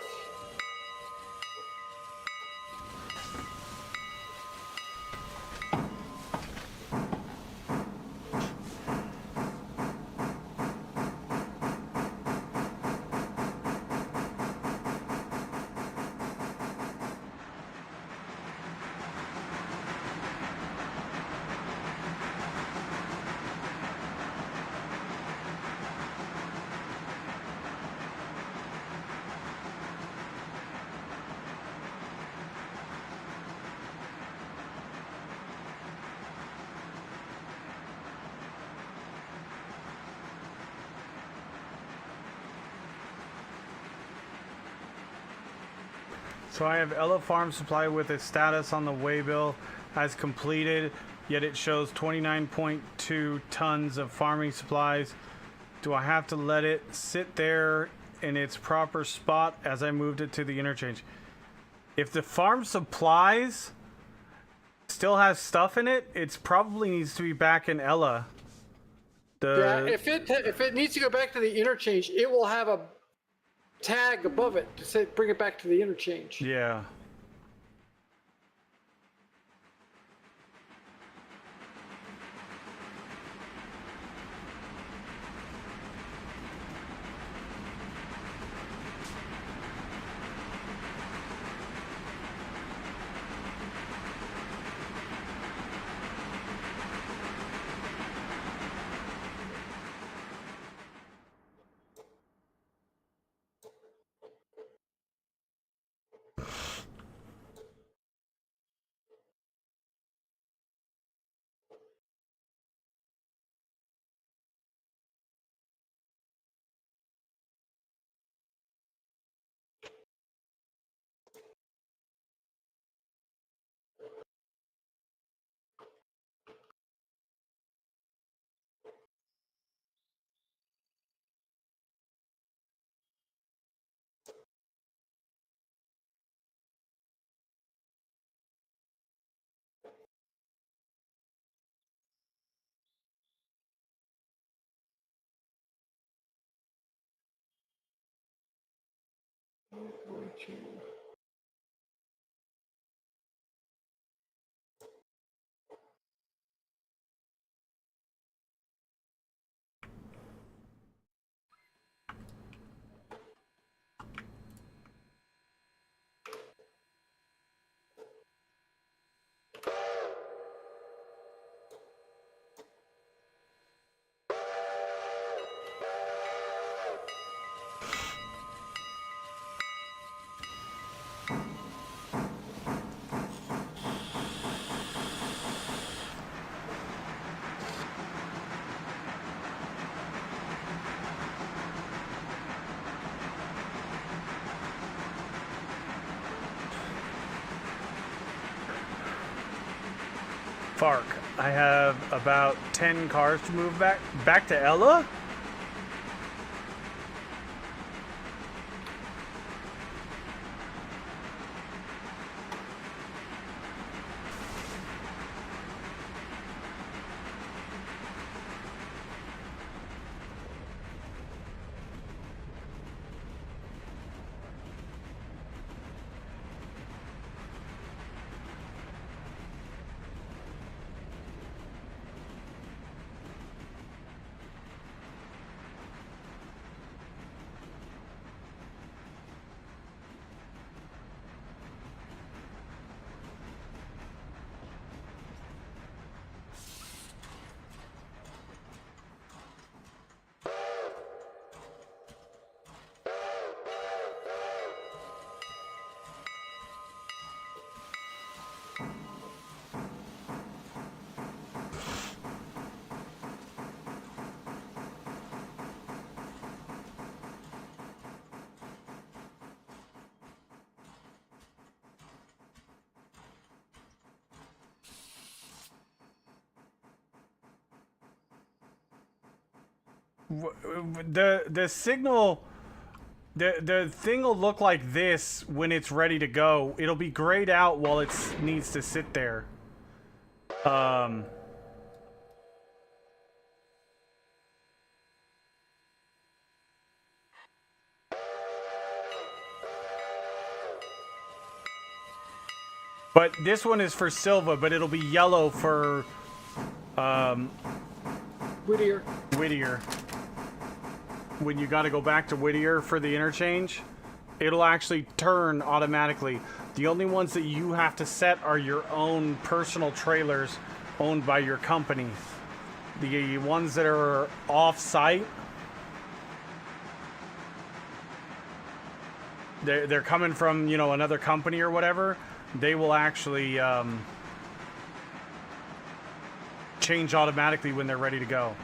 So I have Ella Farm Supply with a status on the waybill as completed, yet it shows 29.2 tons of farming supplies. Do I have to let it sit there in its proper spot as I moved it to the interchange? If the farm supplies still has stuff in it, it probably needs to be back in Ella. Yeah, if it needs to go back to the interchange, it will have a tag above it to say bring it back to the interchange. Yeah. Fark, I have about 10 cars to move back to Ella. The signal, the thing will look like this when it's ready to go. It'll be grayed out while it needs to sit there. But this one is for Sylva, but it'll be yellow for Whittier. Whittier. When you got to go back to Whittier for the interchange, it'll actually turn automatically. The only ones that you have to set are your own personal trailers owned by your company. The ones that are off-site, they're coming from, you know, another company or whatever. They will actually change automatically when they're ready to go.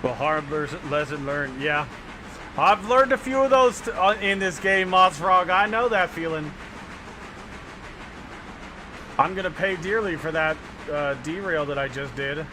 Well, hard lesson learned. Yeah, I've learned a few of those in this game, Mossfrog. I know that feeling. I'm gonna pay dearly for that derail that I just did.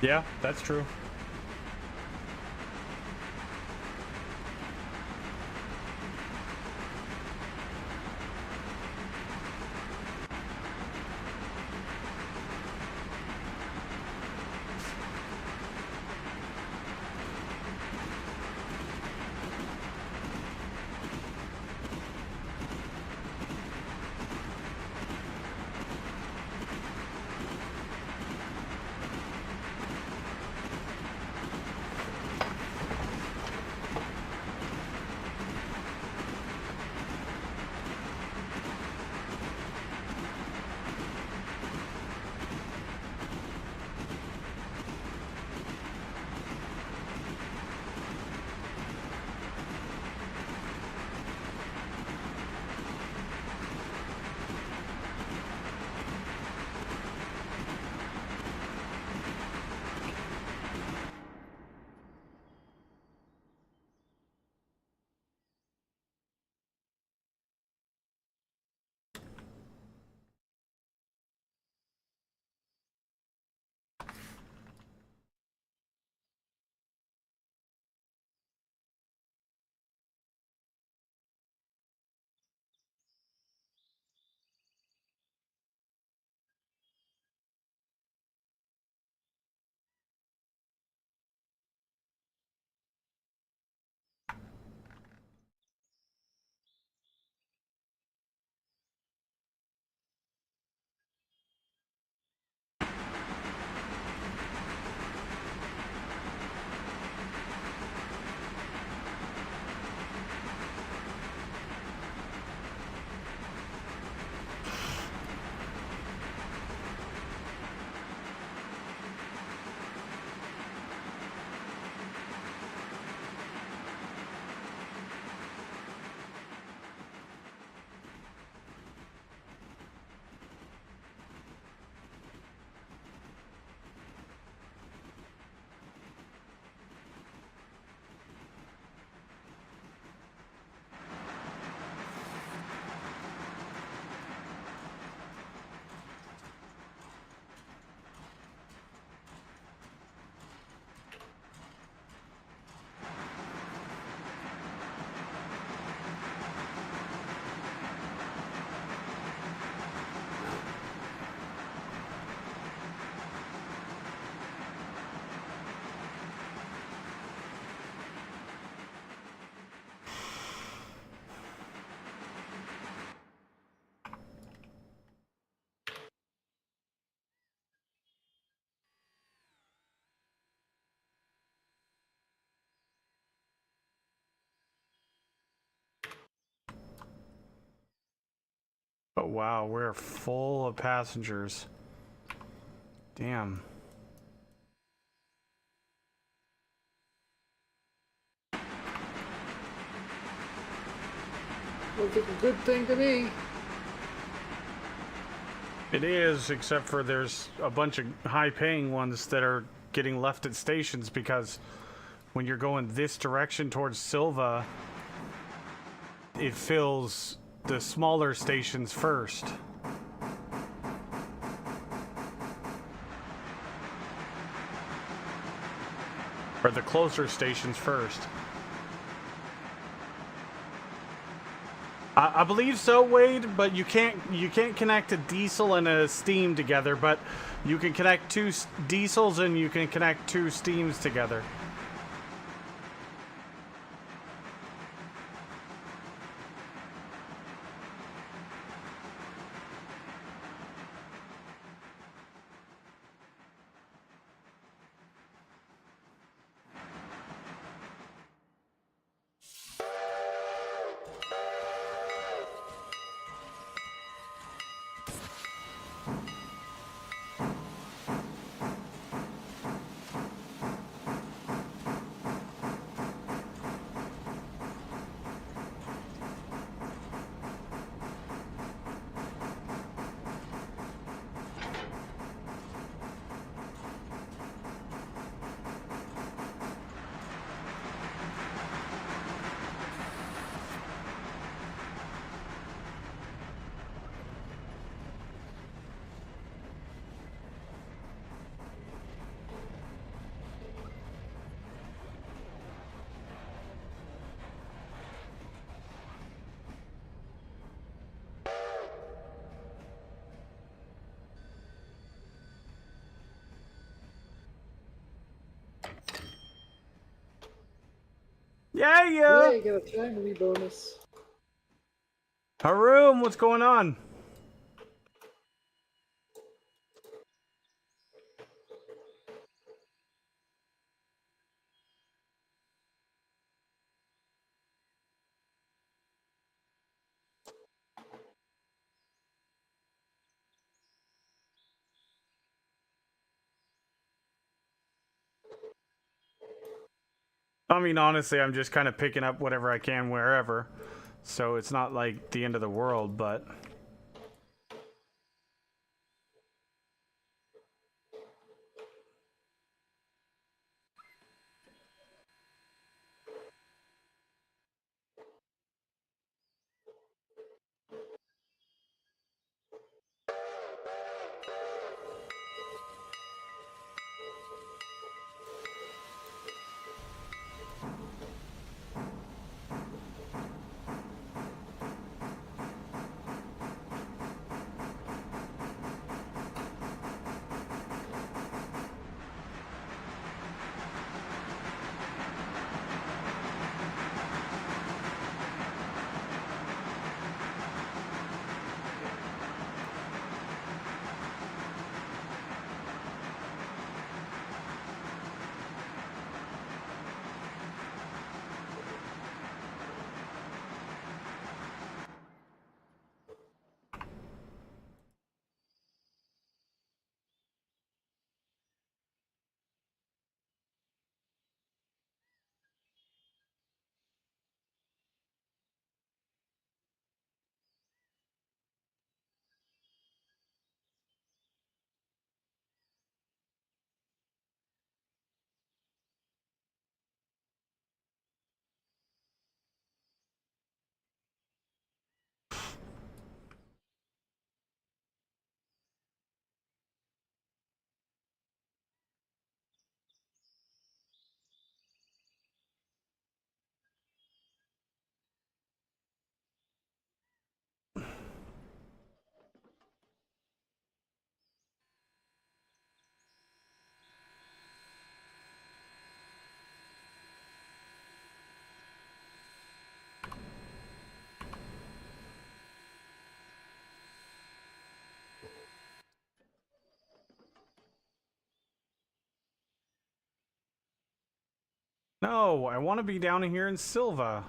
Yeah, that's true. Oh wow, we're full of passengers. Damn. Looks like a good thing to me. It is, except for there's a bunch of high-paying ones that are getting left at stations because when you're going this direction towards Sylva, it fills the smaller stations first. Or the closer stations first. I believe so, Wade, but you can't connect a diesel and a steam together, but you can connect two diesels and you can connect two steams together. Yeah, Yeah, you got a timely bonus. Haroon, what's going on? I mean, honestly, I'm just kind of picking up whatever I can wherever. So it's not like the end of the world, but... No, I want to be down here in Sylva.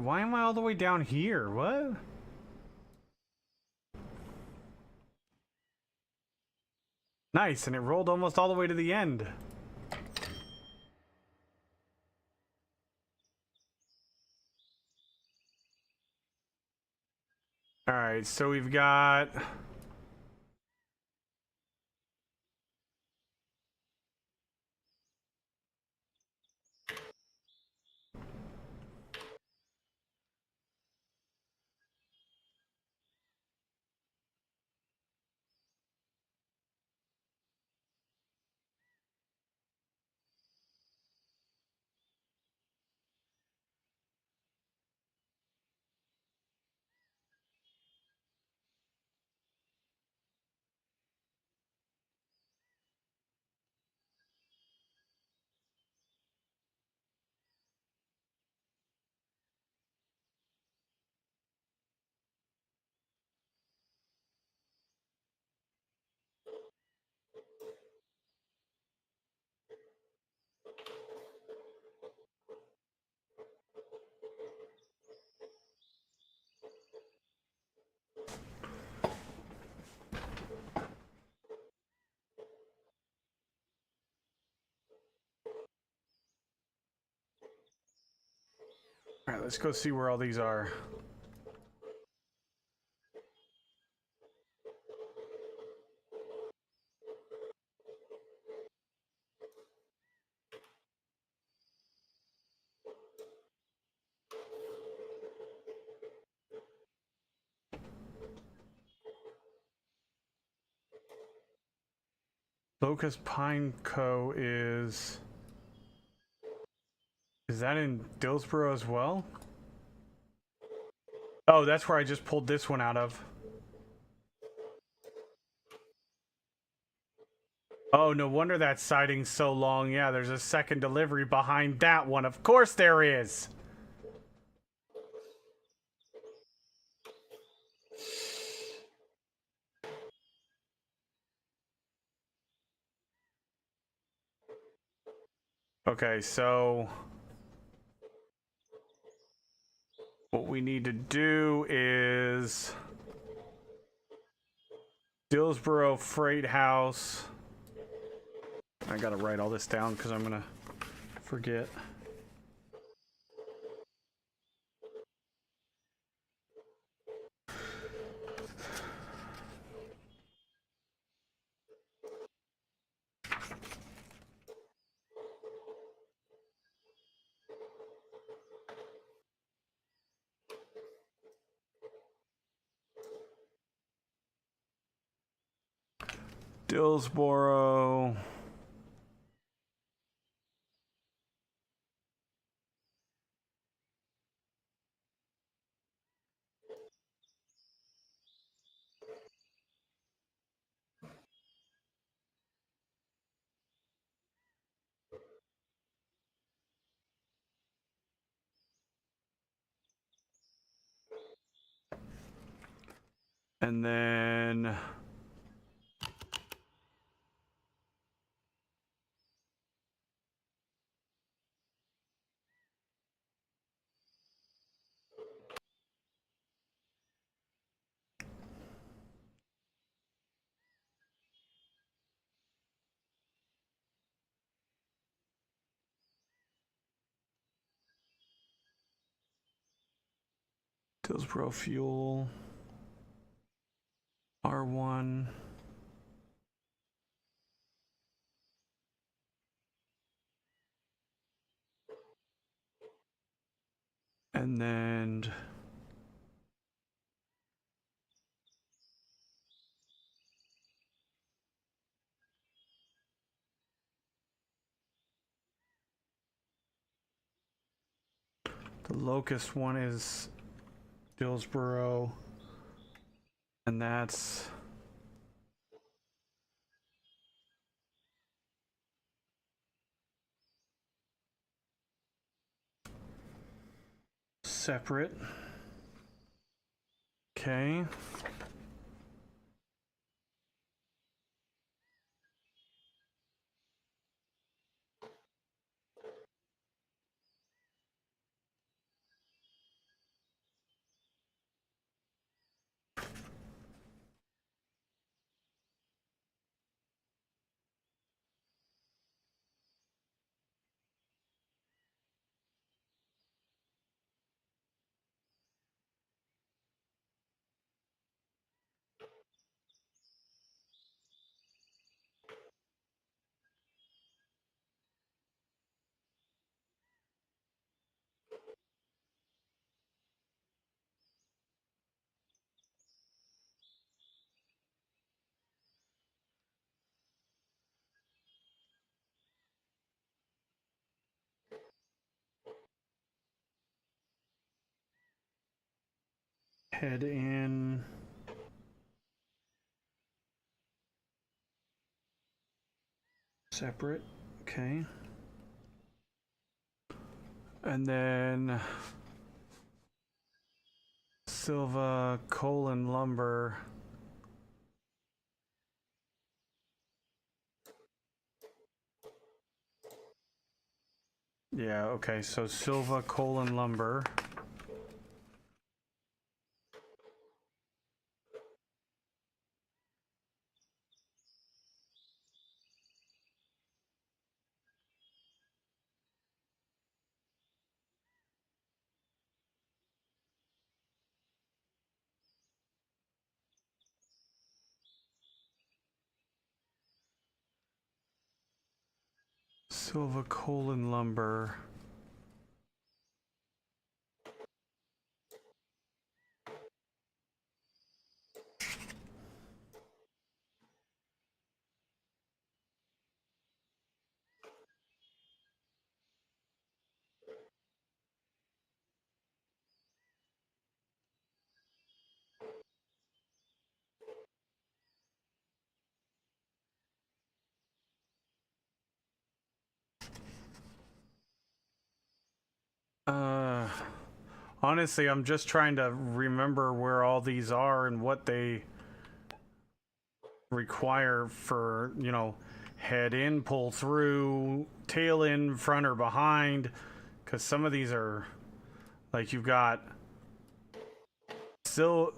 why am I all the way down here? What? Nice, and it rolled almost all the way to the end. Alright, so we've got... Alright, let's go see where all these are. Locust Pine Co. is that in Dillsboro as well? Oh, that's where I just pulled this one out of. Oh, no wonder that siding's so long. Yeah, there's a second delivery behind that one. Of course there is. Okay, so what we need to do is Dillsboro Freight House. I gotta write all this down because I'm gonna forget. Dillsboro. And then Dillsboro Fuel, R1. And then the Locust one is Dillsboro, and that's separate. Okay. head in. Separate, okay. And then Sylva colon lumber. Yeah, okay, so Sylva colon lumber. Sylva colon lumber. Honestly, I'm just trying to remember where all these are and what they require for, you know, head in, pull through, tail in, front or behind. Because some of these are, like, you've got Sylva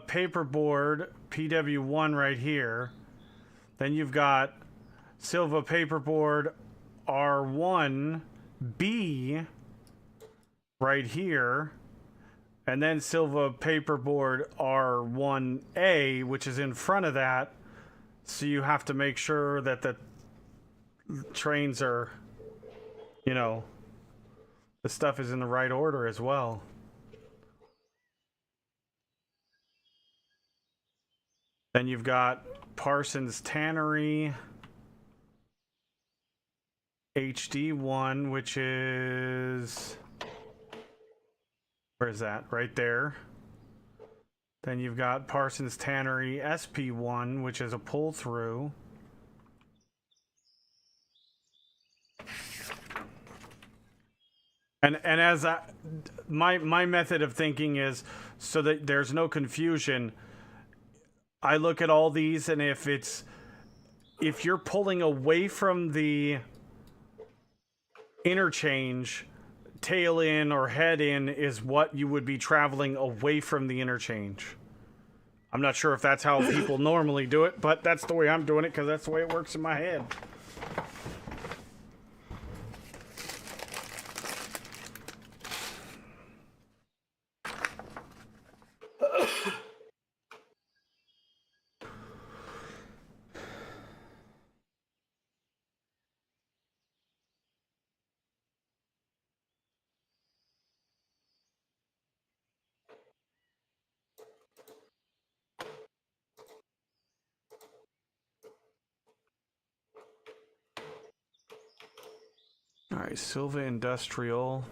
paperboard PW1 right here. Then you've got Sylva paperboard R1B right here, and then Sylva paperboard R1A, which is in front of that. So you have to make sure that the trains are, you know, the stuff is in the right order as well. Then you've got Parsons Tannery HD1, which is, where is that? Right there. Then you've got Parsons Tannery SP1, which is a pull through. And as my method of thinking is, so that there's no confusion, I look at all these, and if you're pulling away from the interchange, tail in or head in is what you would be traveling away from the interchange. I'm not sure if that's how people normally do it, but that's the way I'm doing it because that's the way it works in my head. All right, Sylva Industrial.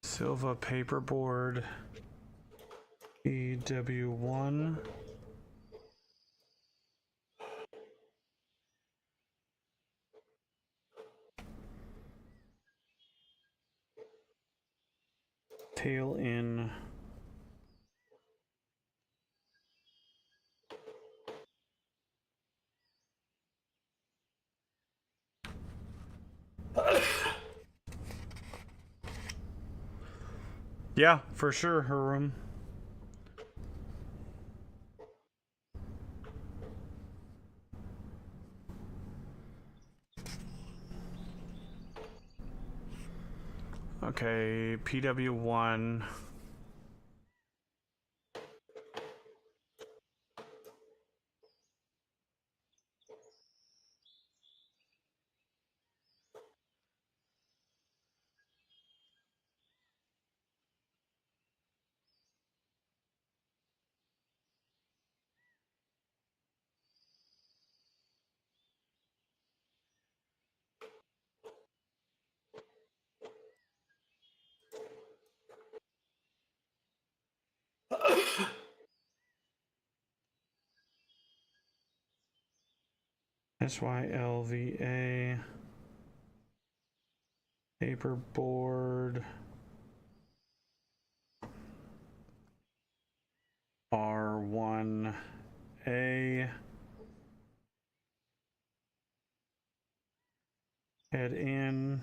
Sylva Paperboard EW1. Tail in. Yeah, for sure, her room. Okay, PW1. SYLVA. Paperboard. R1A. Head in.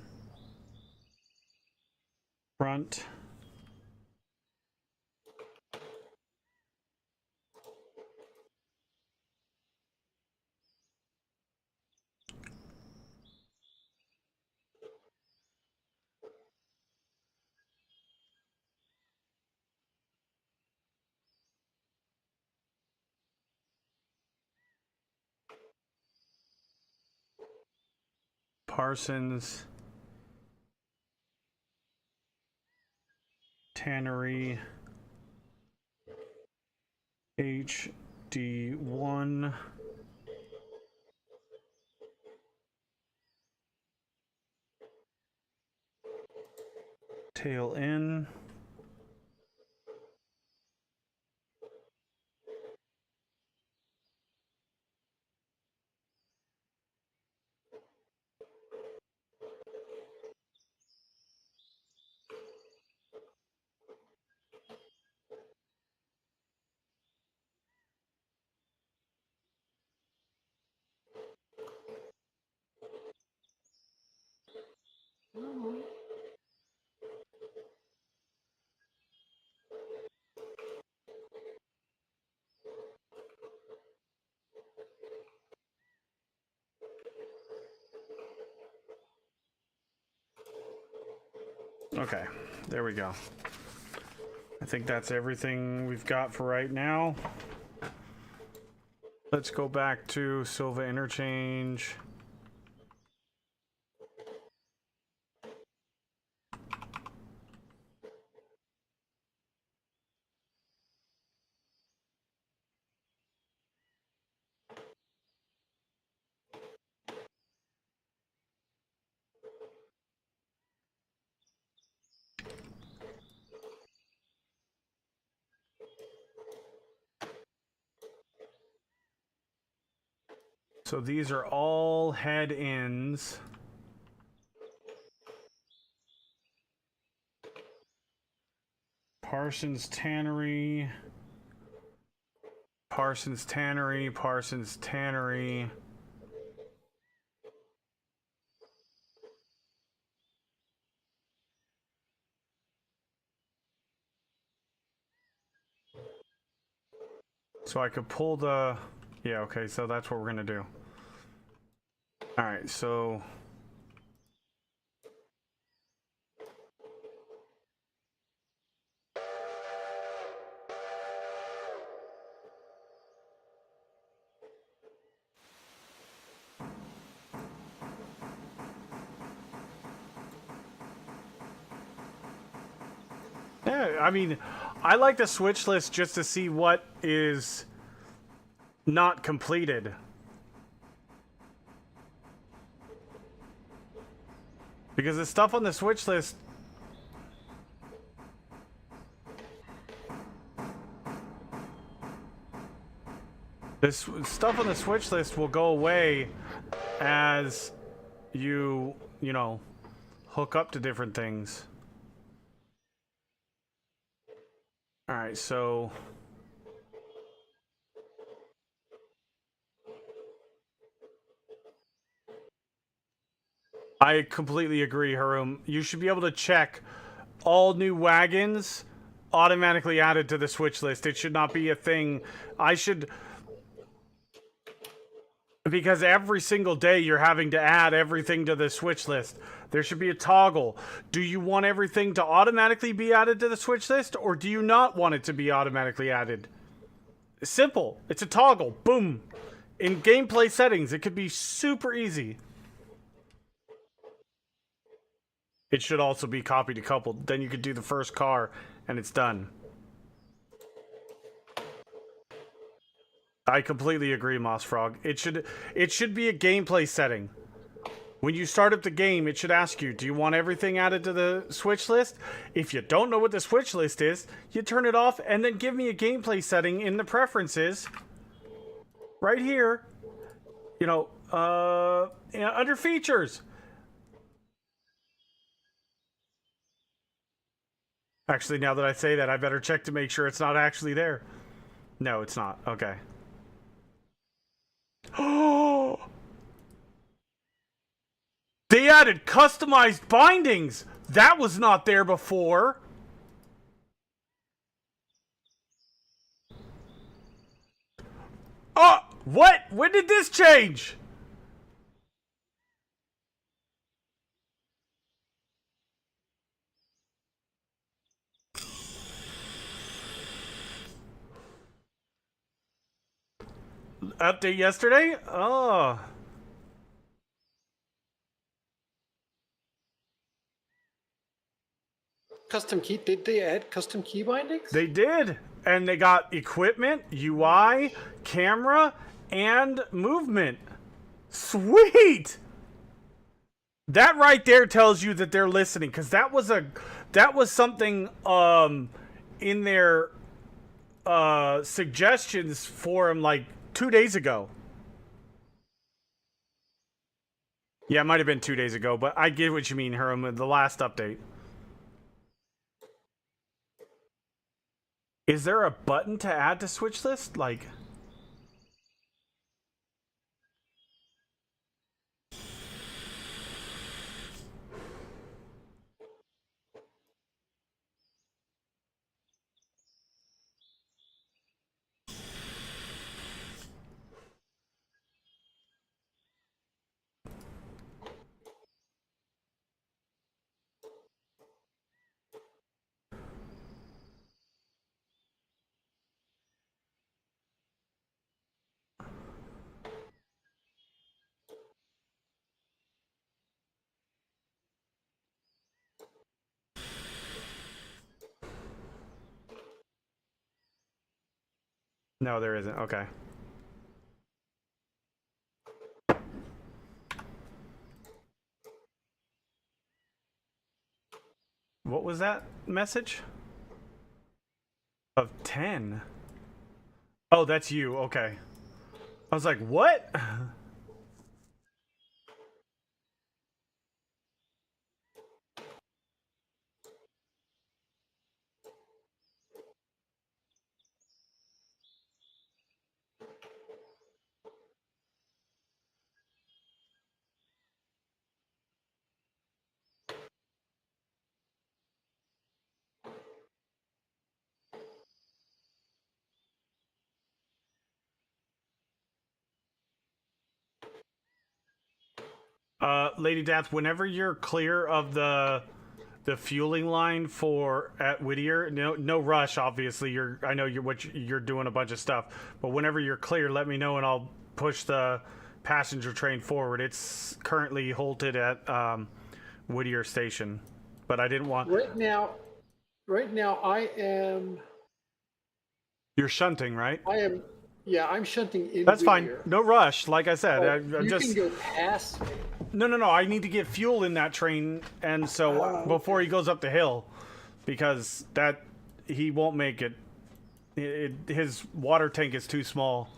Front. Parsons. Tannery. HD1. Tail in. Okay, there we go. I think that's everything we've got for right now. Let's go back to Sylva Interchange. So these are all head ins. Parsons Tannery. Parsons Tannery. Parsons Tannery. So I could pull the... Yeah, okay, so that's what we're gonna do. Alright, so... Yeah, I mean, I like the switch list just to see what is not completed. Because the stuff on the switch list... This stuff on the switch list will go away as you know, hook up to different things. Alright, so... I completely agree, Harum. You should be able to check all new wagons automatically added to the switch list. It should not be a thing. I should... Because every single day you're having to add everything to the switch list. There should be a toggle. Do you want everything to automatically be added to the switch list, or do you not want it to be automatically added? Simple. It's a toggle. Boom. In gameplay settings, it could be super easy. It should also be copy decoupled. Then you could do the first car, and it's done. I completely agree, Moss Frog. It should be a gameplay setting. When you start up the game, it should ask you, do you want everything added to the switch list? If you don't know what the switch list is, you turn it off and then give me a gameplay setting in the preferences. Right here. You know, Yeah, under features. Actually, now that I say that, I better check to make sure it's not actually there. No, it's not. Okay. Oh! They added customized bindings! That was not there before! Oh! What? When did this change? Update yesterday? Oh. Custom key? Did they add custom key bindings? They did. And they got equipment, UI, camera, and movement. Sweet! That right there tells you that they're listening, because that was something in their suggestions for him like 2 days ago. Yeah, it might have been 2 days ago, but I get what you mean, Hiram, the last update. Is there a button to add to switch list? Like... No, there isn't. Okay. What was that message? Of 10. Oh, that's you. Okay. I was like, what? Lady Death, whenever you're clear of the fueling line for at Whittier, no rush. Obviously, I know you're doing a bunch of stuff, but whenever you're clear, let me know and I'll push the passenger train forward. It's currently halted at Whittier Station, but I didn't want. Right now, I am. You're shunting, right? Yeah, I'm shunting in. That's fine. Whittier. No rush. Like I said, I'm You just. can go past me. No. I need to get fuel in that train, and so before he goes up the hill, because he won't make it. His water tank is too small.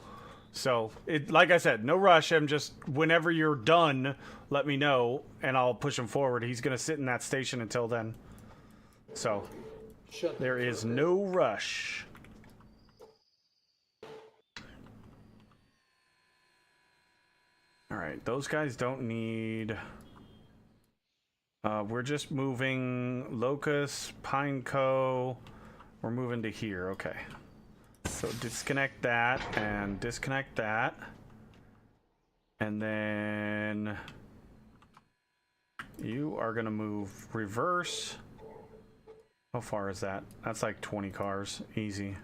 So like I said, no rush. I'm just whenever you're done, let me know, and I'll push him forward. He's gonna sit in that station until then. So there is no rush. All right, those guys don't need. We're just moving Locust, Pineco. We're moving to here. Okay. So disconnect that and disconnect that. And then you are going to move reverse. How far is that? That's like 20 cars. Easy.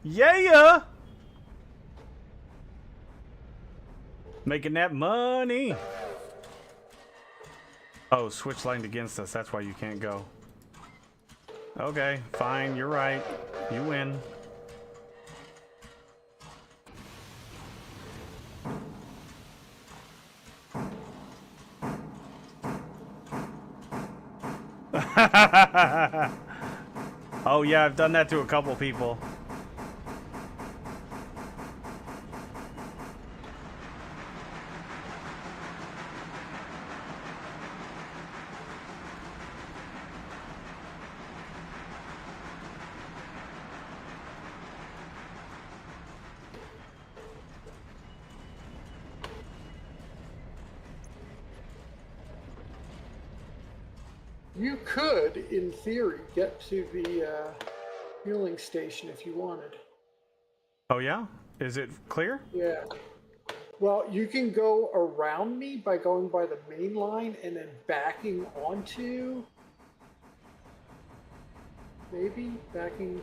Yeah! Making that money. Oh, switch lined against us. That's why you can't go. Okay, fine. You're right. You win. Oh yeah, I've done that to a couple people. You could, in theory, get to the fueling station if you wanted. Oh yeah? Is it clear? Yeah. Well, you can go around me by going by the main line and then backing onto. Maybe backing.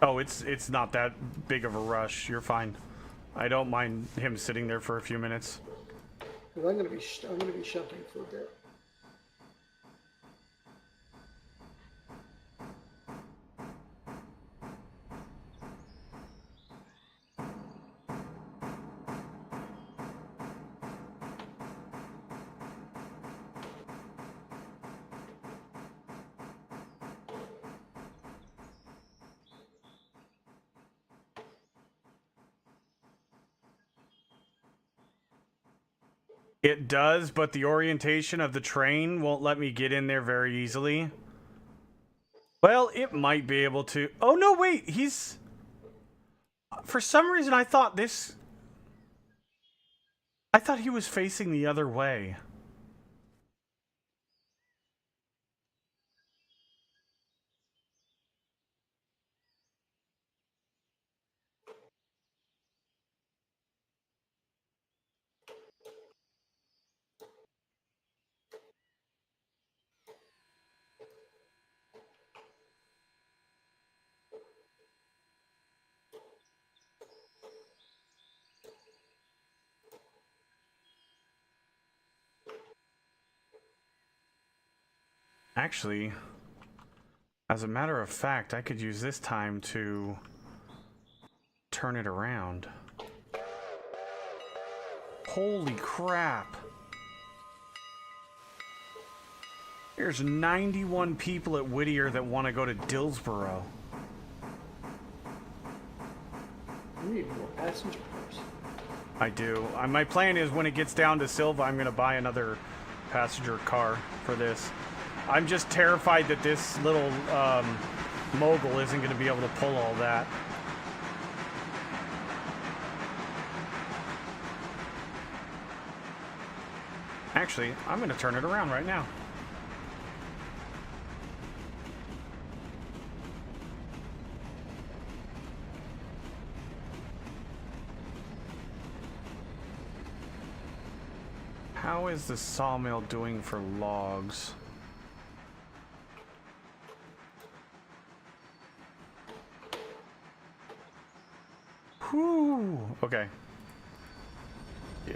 Oh, it's not that big of a rush. You're fine. I don't mind him sitting there for a few minutes. Because I'm gonna be shunting for a bit. It does, but the orientation of the train won't let me get in there very easily. Well, it might be able to. Oh, no, wait. He's... For some reason, I thought he was facing the other way. Actually, as a matter of fact, I could use this time to turn it around. Holy crap. There's 91 people at Whittier that want to go to Dillsboro. You need more passenger cars. I do. My plan is when it gets down to Sylva, I'm going to buy another passenger car for this. I'm just terrified that this little mogul isn't going to be able to pull all that. Actually, I'm going to turn it around right now. How is the sawmill doing for logs? Whew. Okay. Yeah.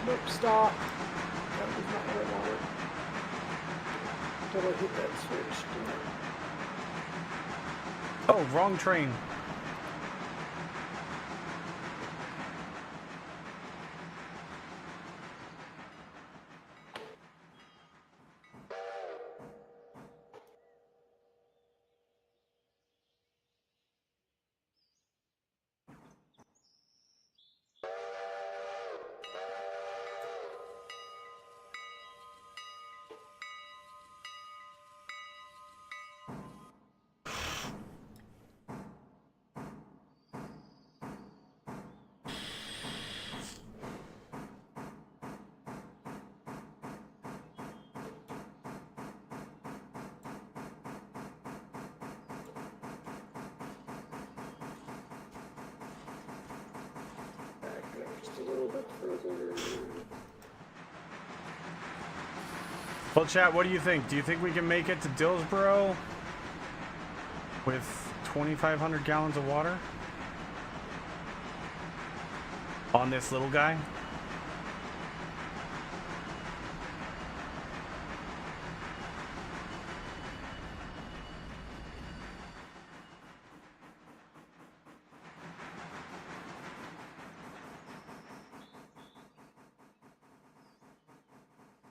Nope, stop. That was not what I wanted. Until I hit that switch. Oh, wrong train. Just a little bit further. Well, chat, what do you think? Do you think we can make it to Dillsboro with 2,500 gallons of water on this little guy?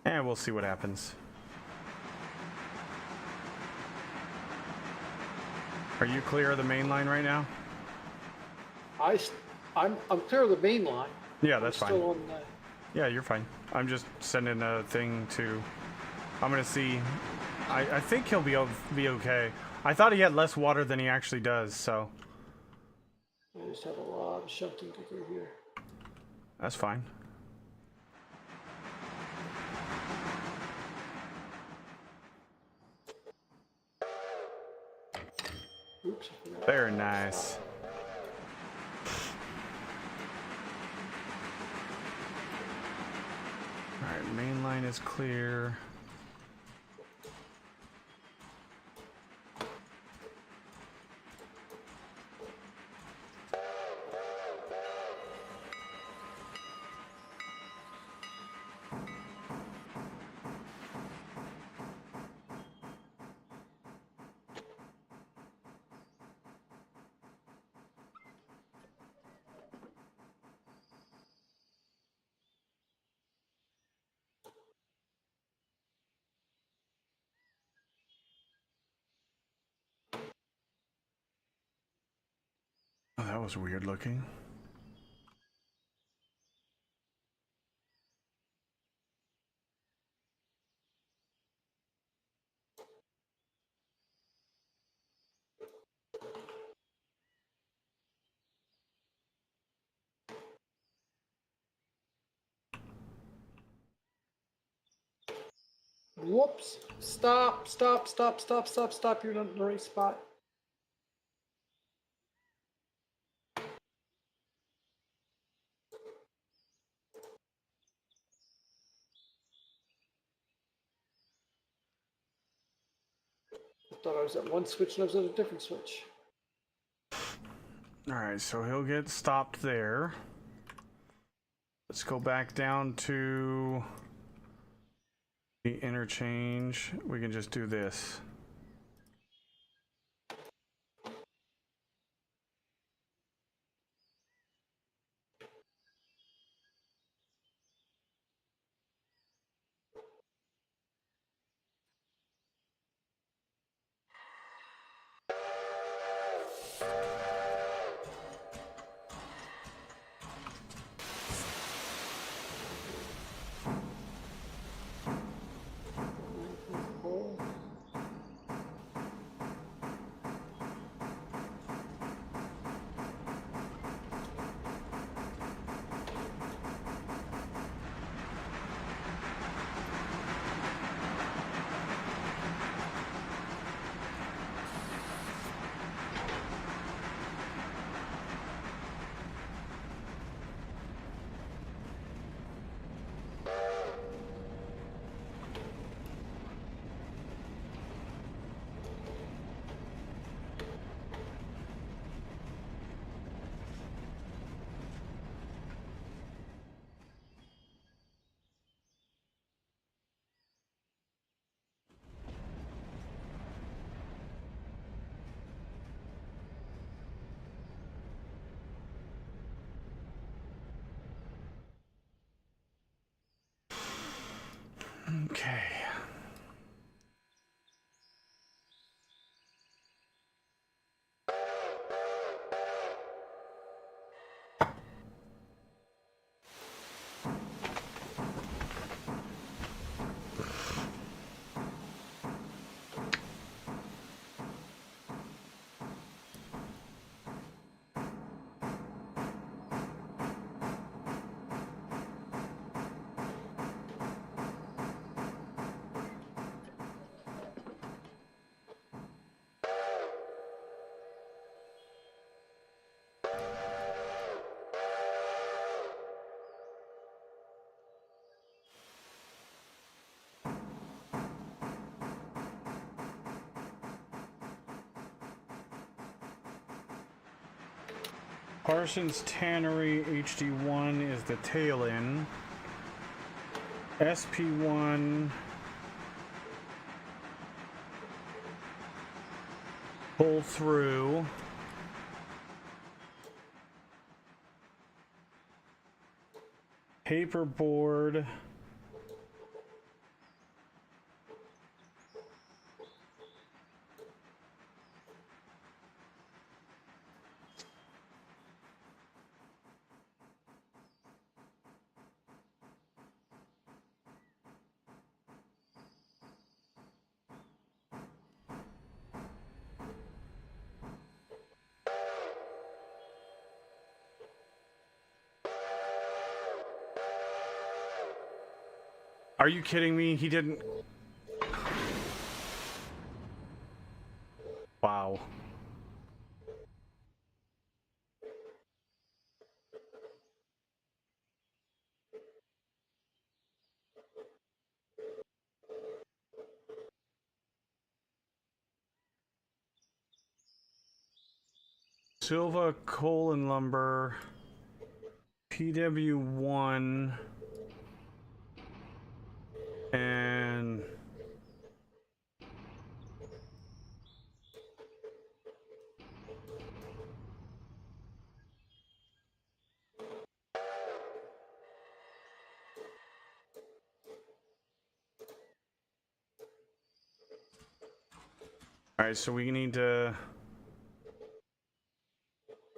And we'll see what happens. Are you clear of the main line right now? I'm clear of the main line. Yeah, that's I'm fine. still on the, Yeah, you're fine. I'm just sending a thing to. I'm gonna see. I think he'll be okay. I thought he had less water than he actually does, so I just have a lot of shunting to do here. that's fine. Oops. I forgot. Very nice. Alright, main line is clear. Oh, that was weird looking. Whoops. Stop. You're not in the right spot. I thought I was at one switch and I was at a different switch. Alright, so he'll get stopped there. Let's go back down to the interchange. We can just do this. Okay. Parsons Tannery HD1 is the tail end. SP1 pull through. Paperboard. Are you kidding me? He didn't. Wow. Sylva coal and lumber. PW1 and all right, so we need to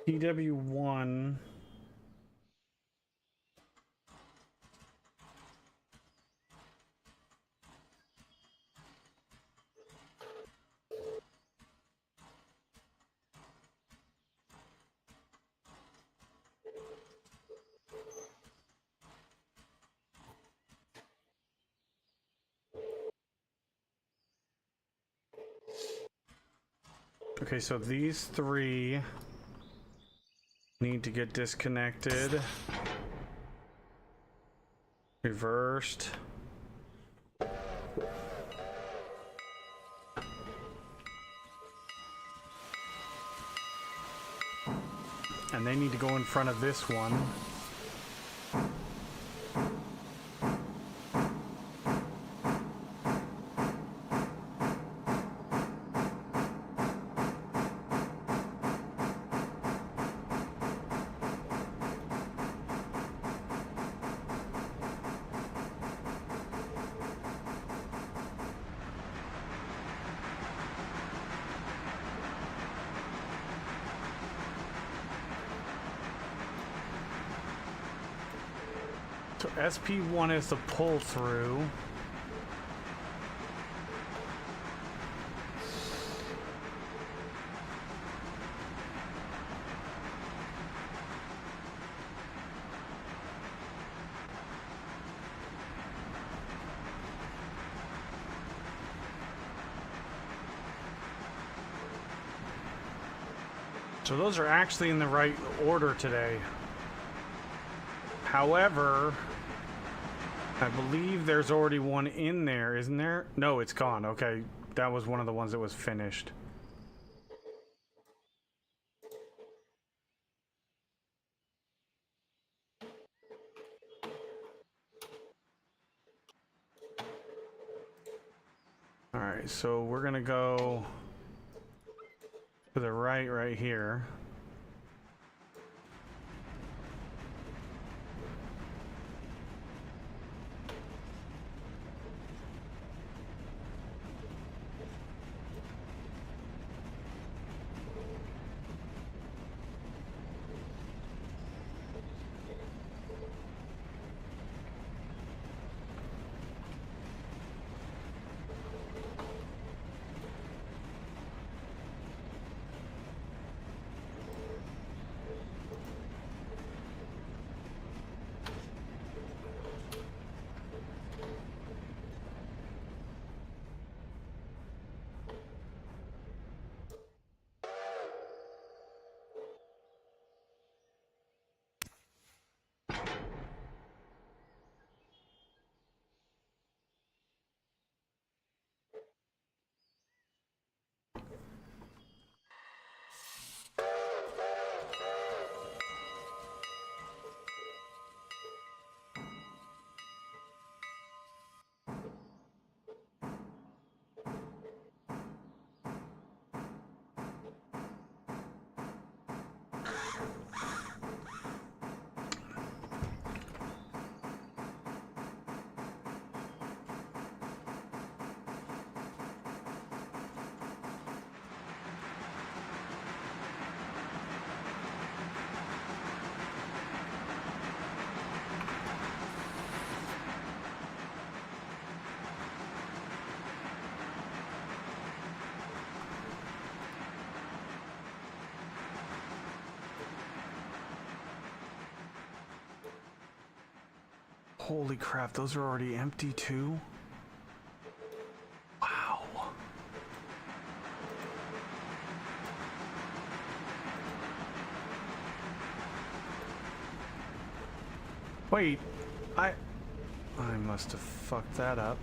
PW1. Okay, so these three need to get disconnected. Reversed. And they need to go in front of this one. So SP1 is the pull through. So those are actually in the right order today. However, I believe there's already one in there, isn't there? No, it's gone. Okay, that was one of the ones that was finished. All right, so we're gonna go to the right here. Holy crap, those are already empty too? Wow. Wait, I must have fucked that up.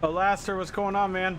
Alastair, what's going on, man?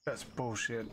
That's bullshit.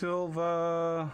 Sylva.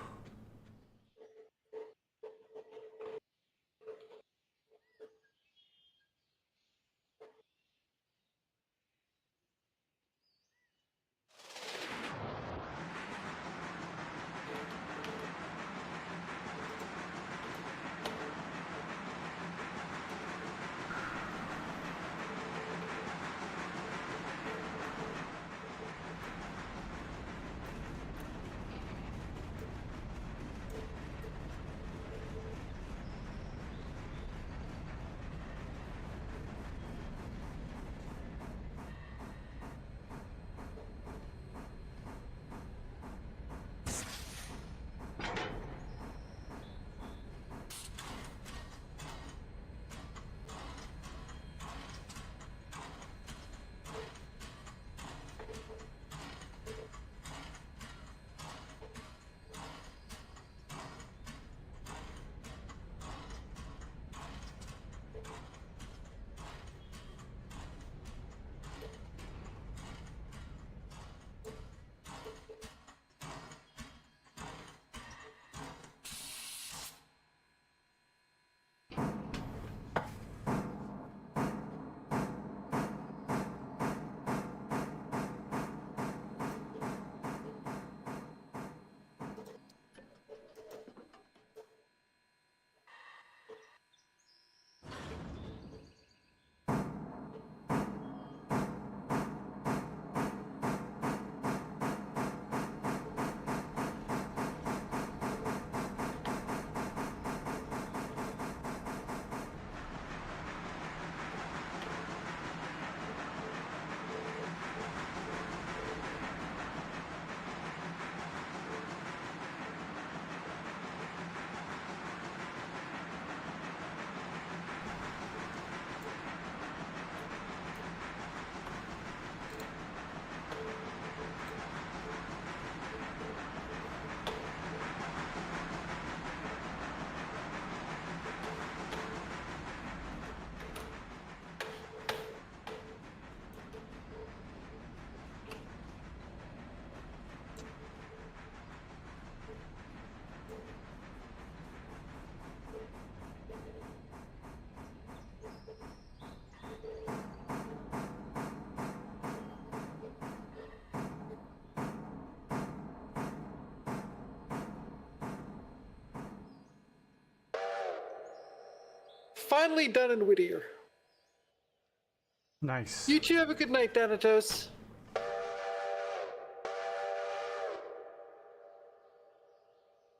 finally done in Whittier. Nice. You two have a good night, Thanatos.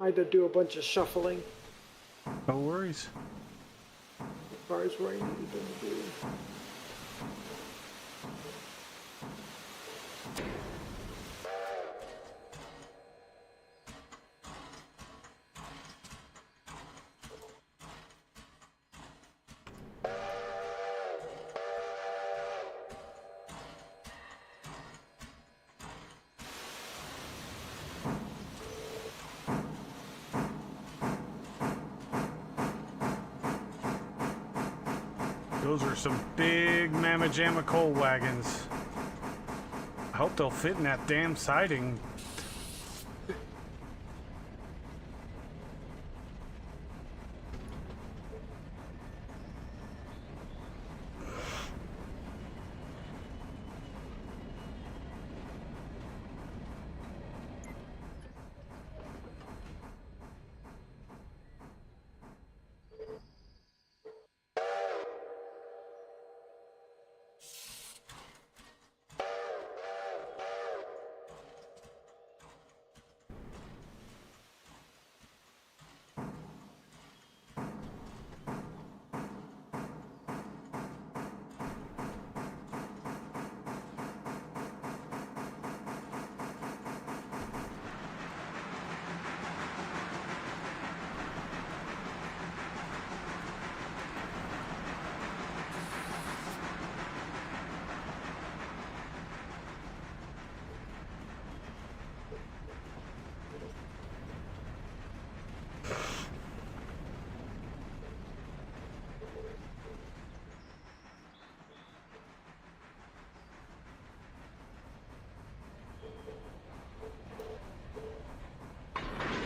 I had to do a bunch of shuffling No worries. as far as where I needed them to be. Those are some big mamma jamma coal wagons. I hope they'll fit in that damn siding.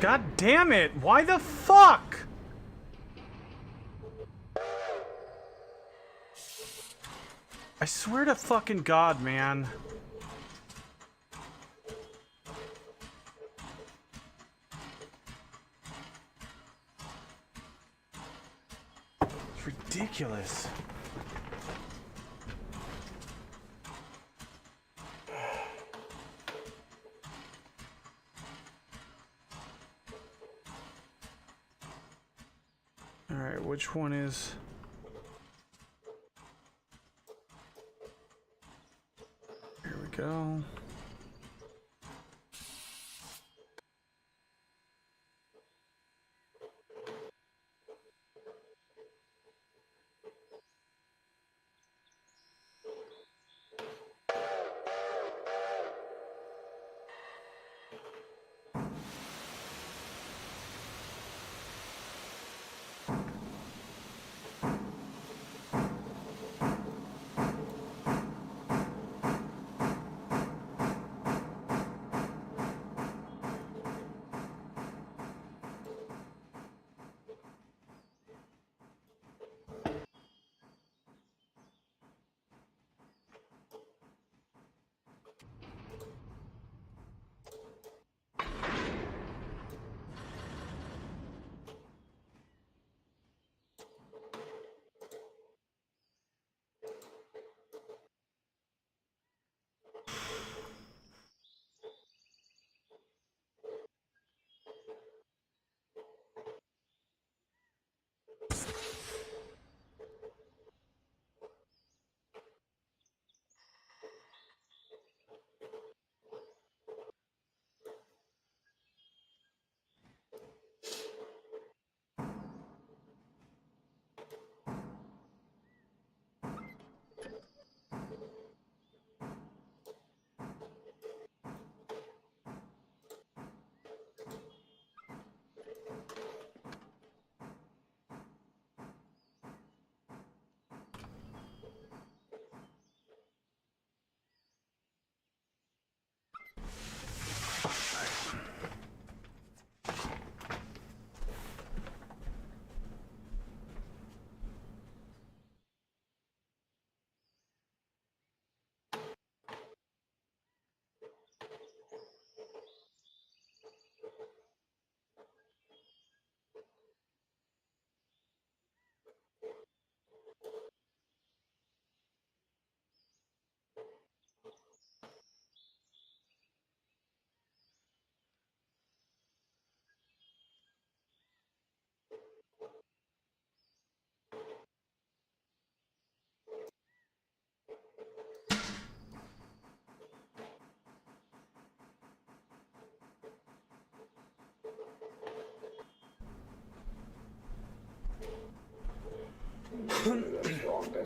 God damn it! Why the fuck? I swear to fucking God, man. It's ridiculous. Alright, which one is... Here we go.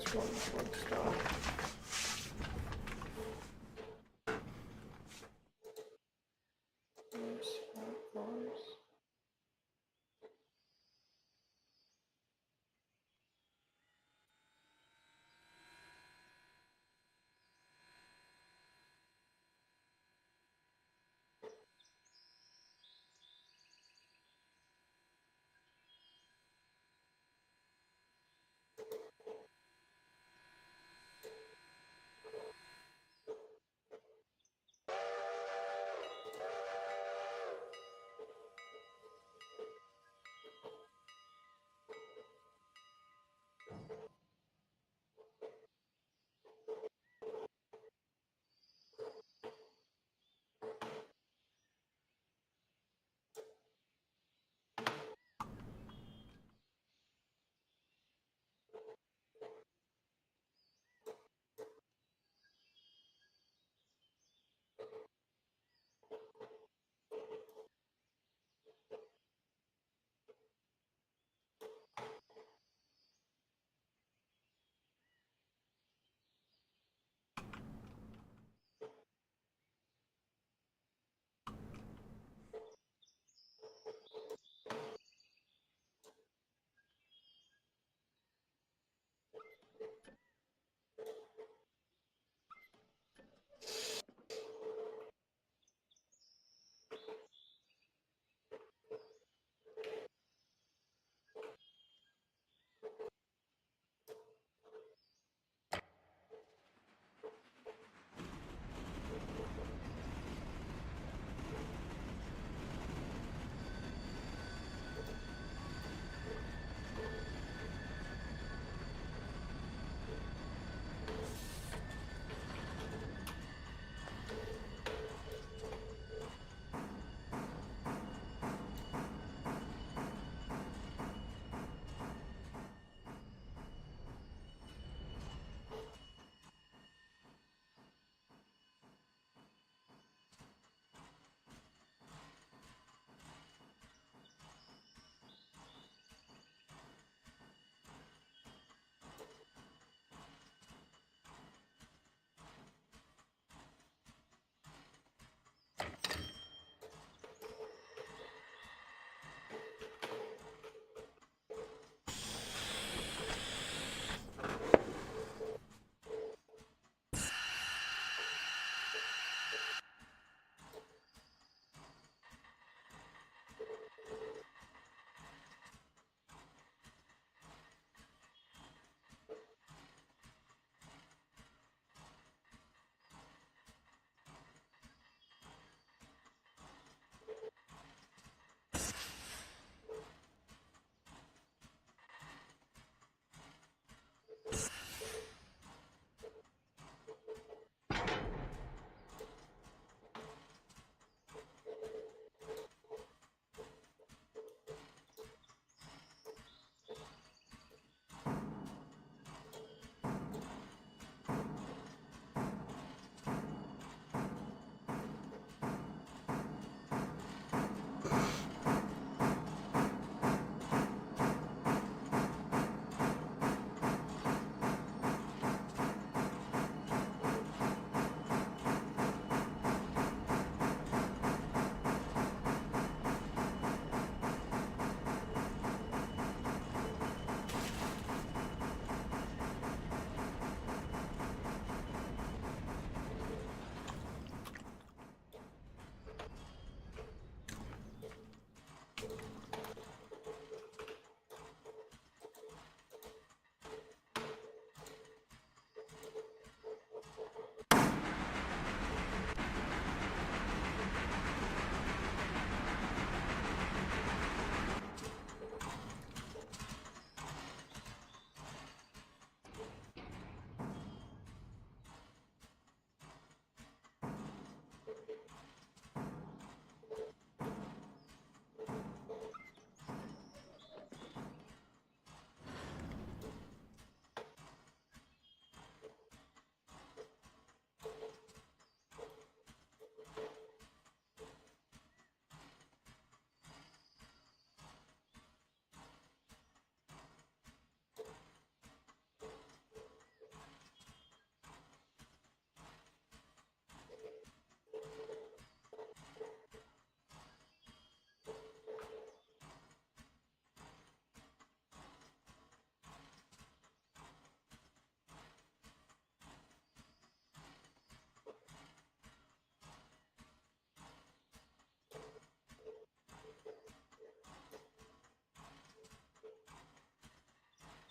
guys one stop. There's cars.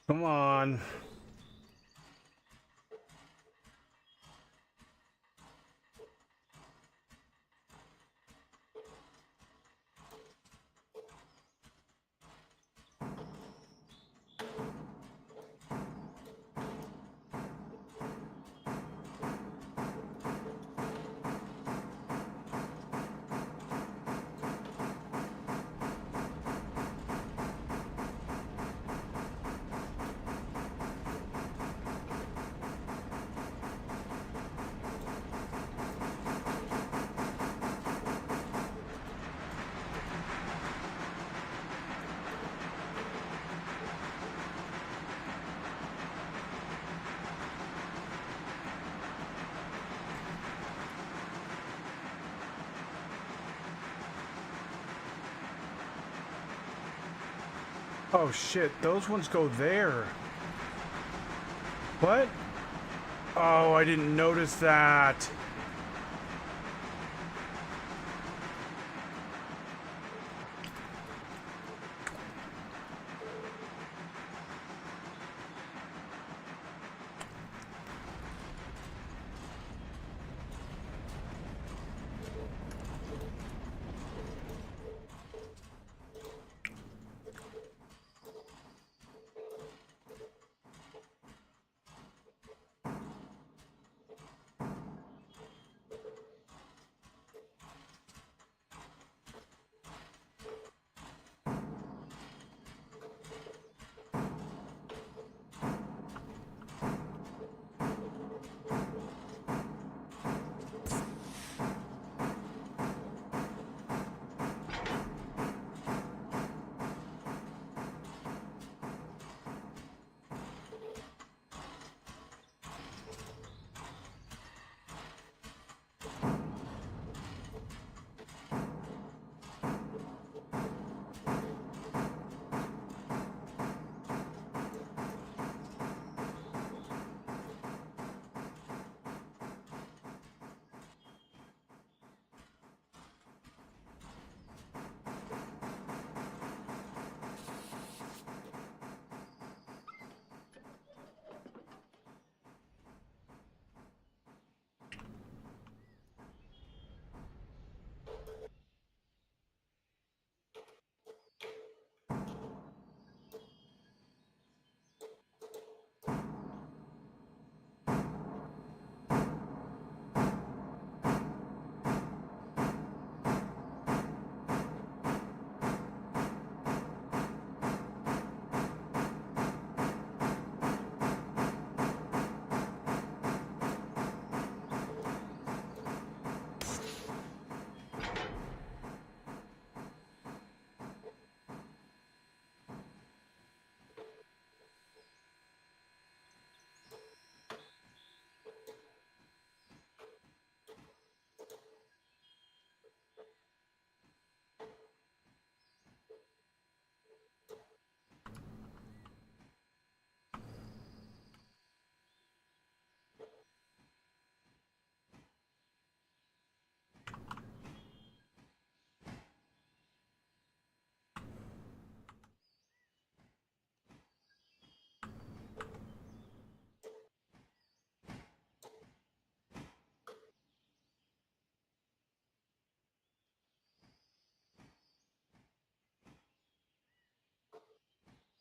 Come on. Oh shit, those ones go there. What? Oh, I didn't notice that.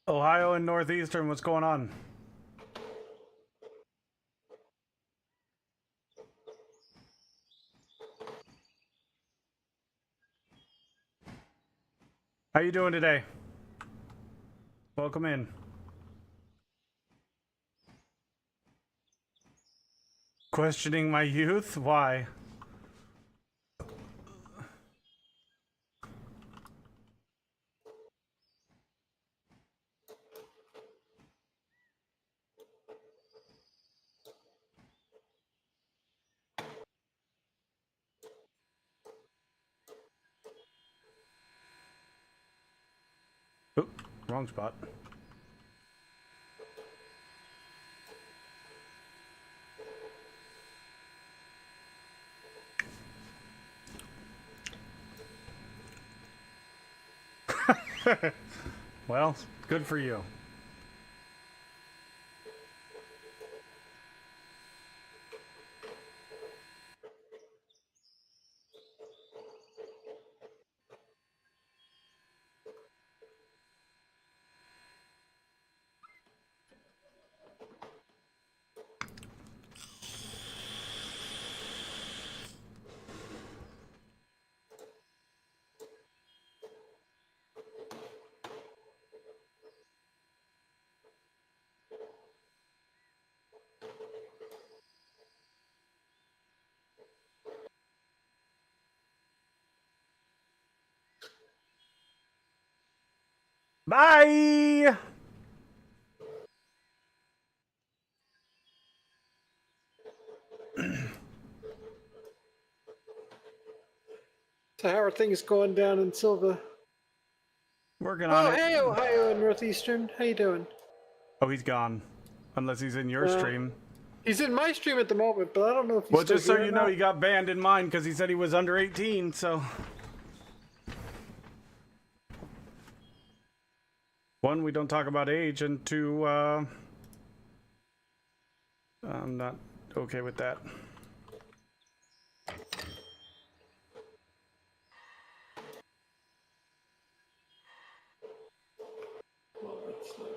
Ohio and Northeastern, what's going on? How you doing today? Welcome in. Questioning my youth? Why? Oop, wrong spot. Well, good for you. Bye! So how are things going down in Sylva? Working on Oh, it. hey, Ohio and Northeastern. How you doing? Oh, he's gone. Unless he's in your stream. He's in my stream at the moment, but I don't know if he's Well, still just so here you or know, not. he got banned in mine because he said he was under 18, so... One, we don't talk about age, and two, I'm not okay with that. Well, that's not,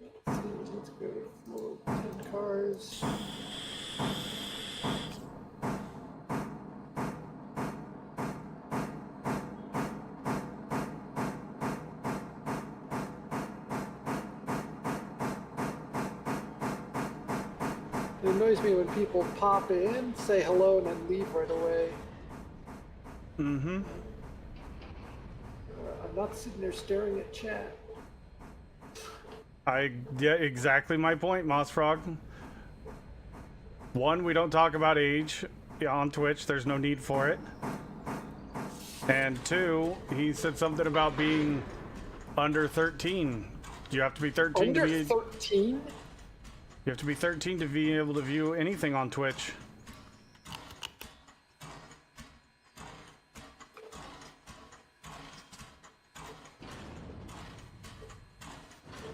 let's see, let's go to floor 10 cars. It annoys me when people pop in, say hello, and then leave right away. Mm-hmm. I'm not sitting there staring at chat. Yeah, exactly my point, Moss Frog. One, we don't talk about age on Twitch. There's no need for it. And two, he said something about being under 13. You have to be 13 Under to be... 13? You have to be 13 to be able to view anything on Twitch.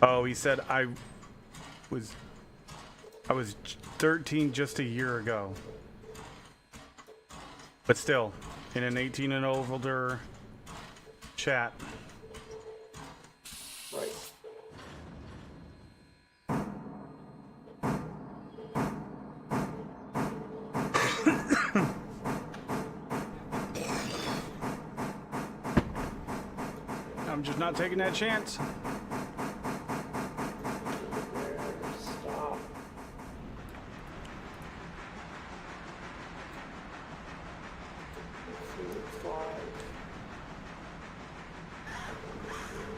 Oh, he said I was 13 just a year ago. But still, in an 18 and older chat. Right. I'm just not taking that chance. Stop.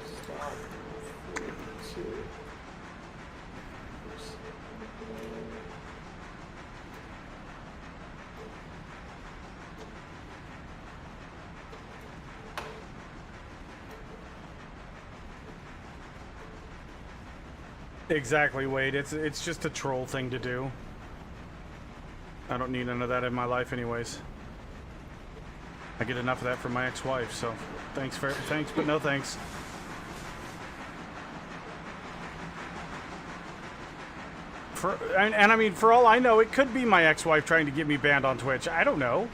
Stop. 42. Exactly, Wade. It's just a troll thing to do. I don't need none of that in my life anyways. I get enough of that from my ex-wife, so thanks, but no thanks. And I mean, for all I know, it could be my ex-wife trying to get me banned on Twitch. I don't know.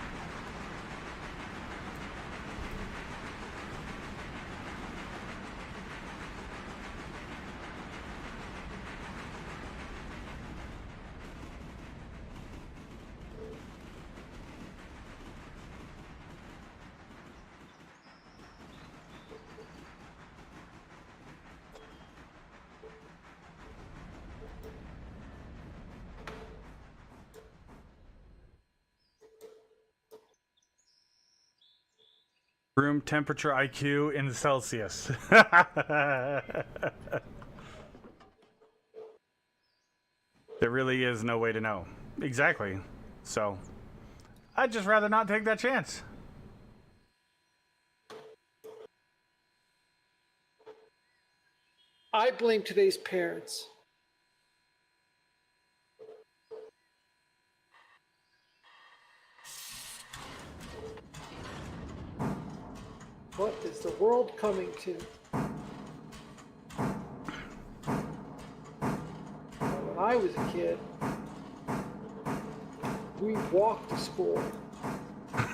Room temperature IQ in Celsius. There really is no way to know. Exactly. So, I'd just rather not take that chance. I blame today's parents. What is the world coming to? When I was a kid, we walked to school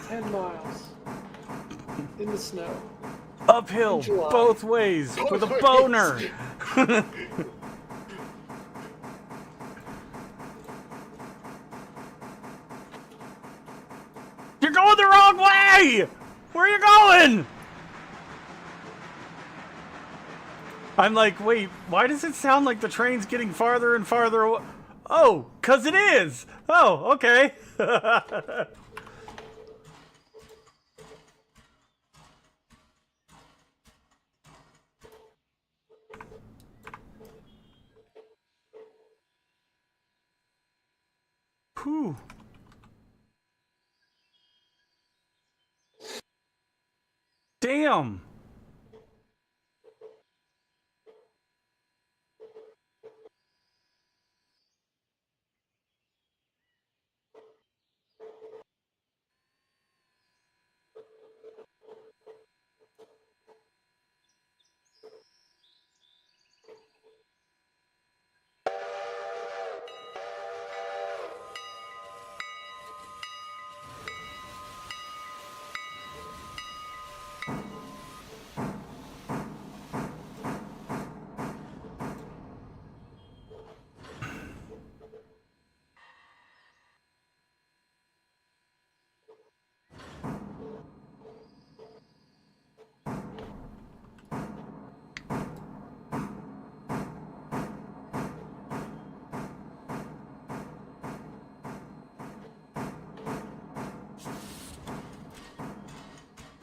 10 miles in the snow. Uphill, In July. both ways, with a Both boner. ways. You're going the wrong way! Where are you going? I'm like, wait, why does it sound like the train's getting farther and farther away? Oh, 'cause it is! Oh, okay. Whew. Damn.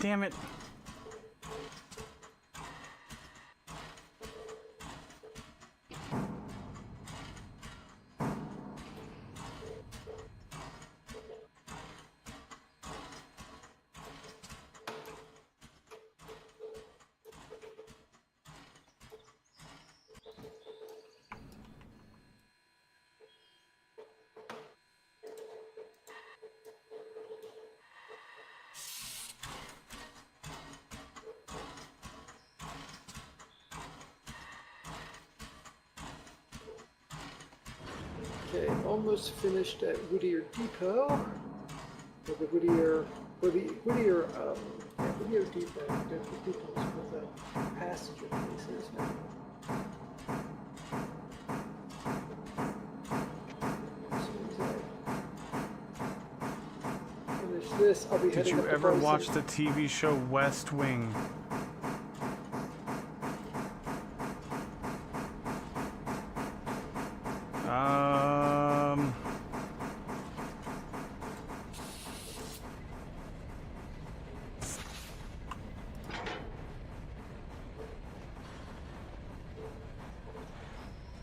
Damn it. Okay, almost finished at Whittier Depot. Or the Whittier, Whittier Depot. The depot is where the passenger place is now. As soon as I finish this, I'll be Did heading you up to ever Bryson. watch the TV show West Wing?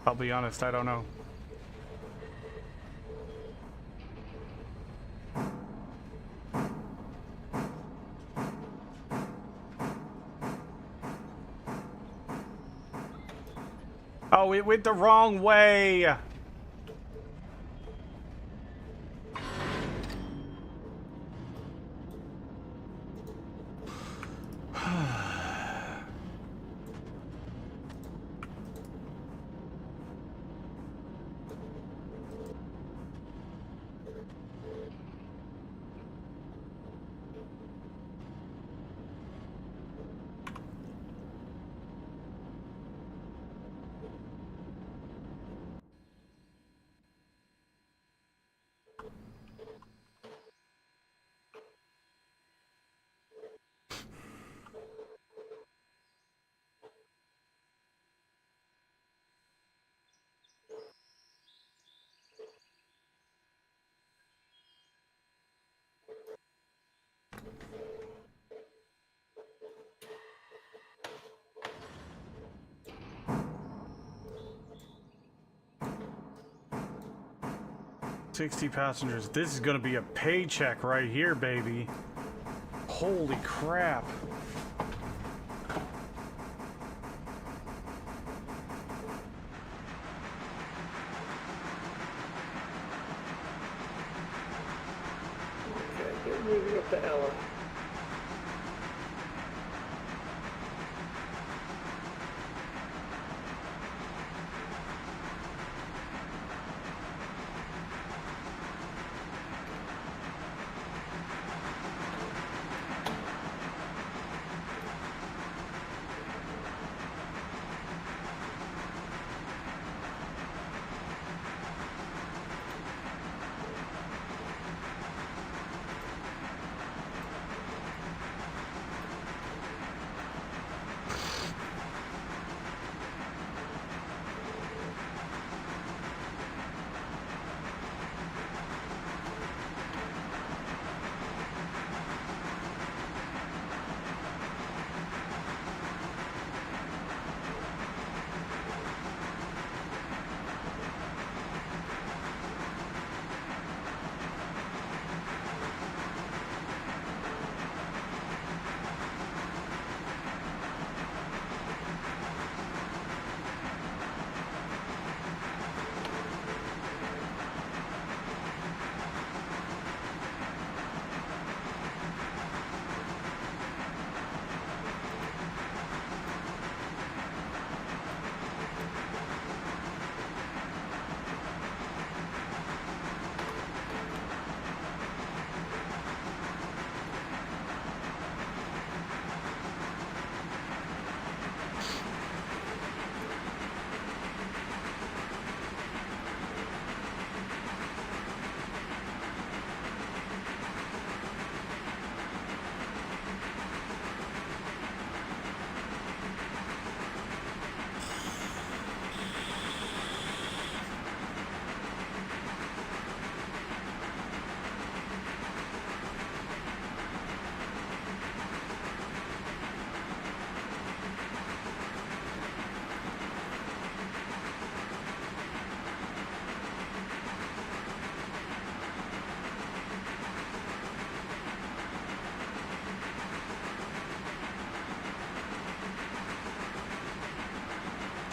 I'll be honest, I don't know. Oh, it went the wrong way. $60 passengers. This is gonna be a paycheck right here, baby. Holy crap. Okay, get moving up to Ella.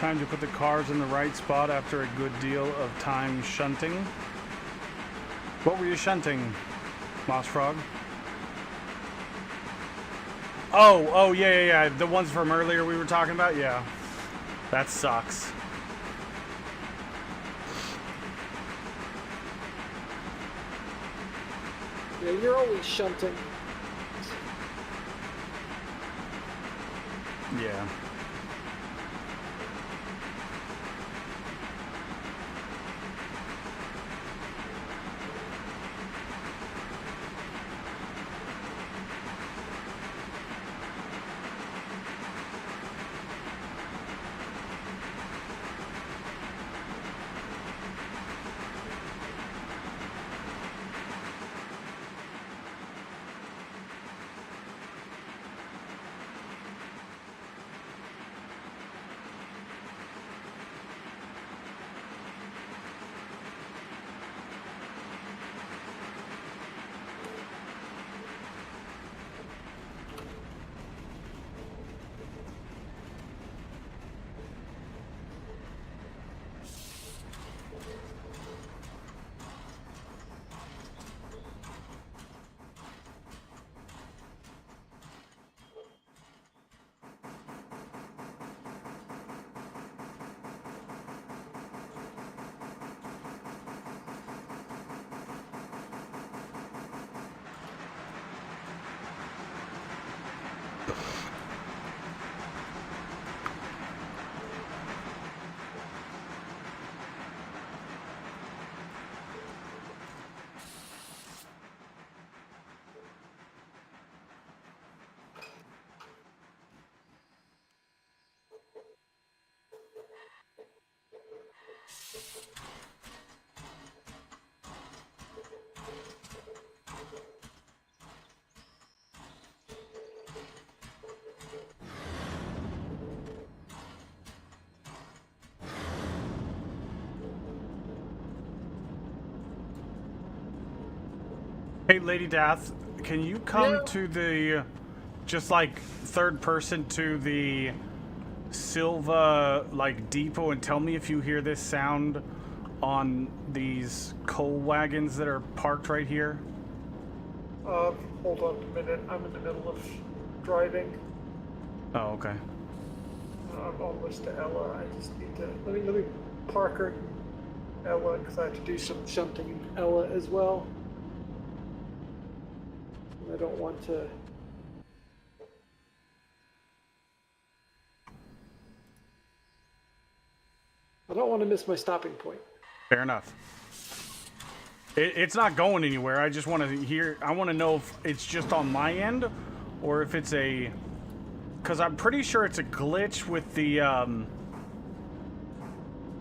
Time to put the cars in the right spot after a good deal of time shunting. What were you shunting, Moss Frog? Oh, yeah. The ones from earlier we were talking about? Yeah. That sucks. Yeah, you're always shunting. Yeah. Hey, Lady Dath, can you come to the, just like third person to the Sylva like depot and tell me if you hear this sound on these coal wagons that are parked right here? Hold on a minute. I'm in the middle of driving. Oh, okay. I'm almost to Ella. I just need to let me park her in Ella because I have to do some shunting in Ella as well. I don't want to. I don't want to miss my stopping point. Fair enough. It's not going anywhere. I just want to hear. I want to know if it's just on my end, or if it's a. Because I'm pretty sure it's a glitch with the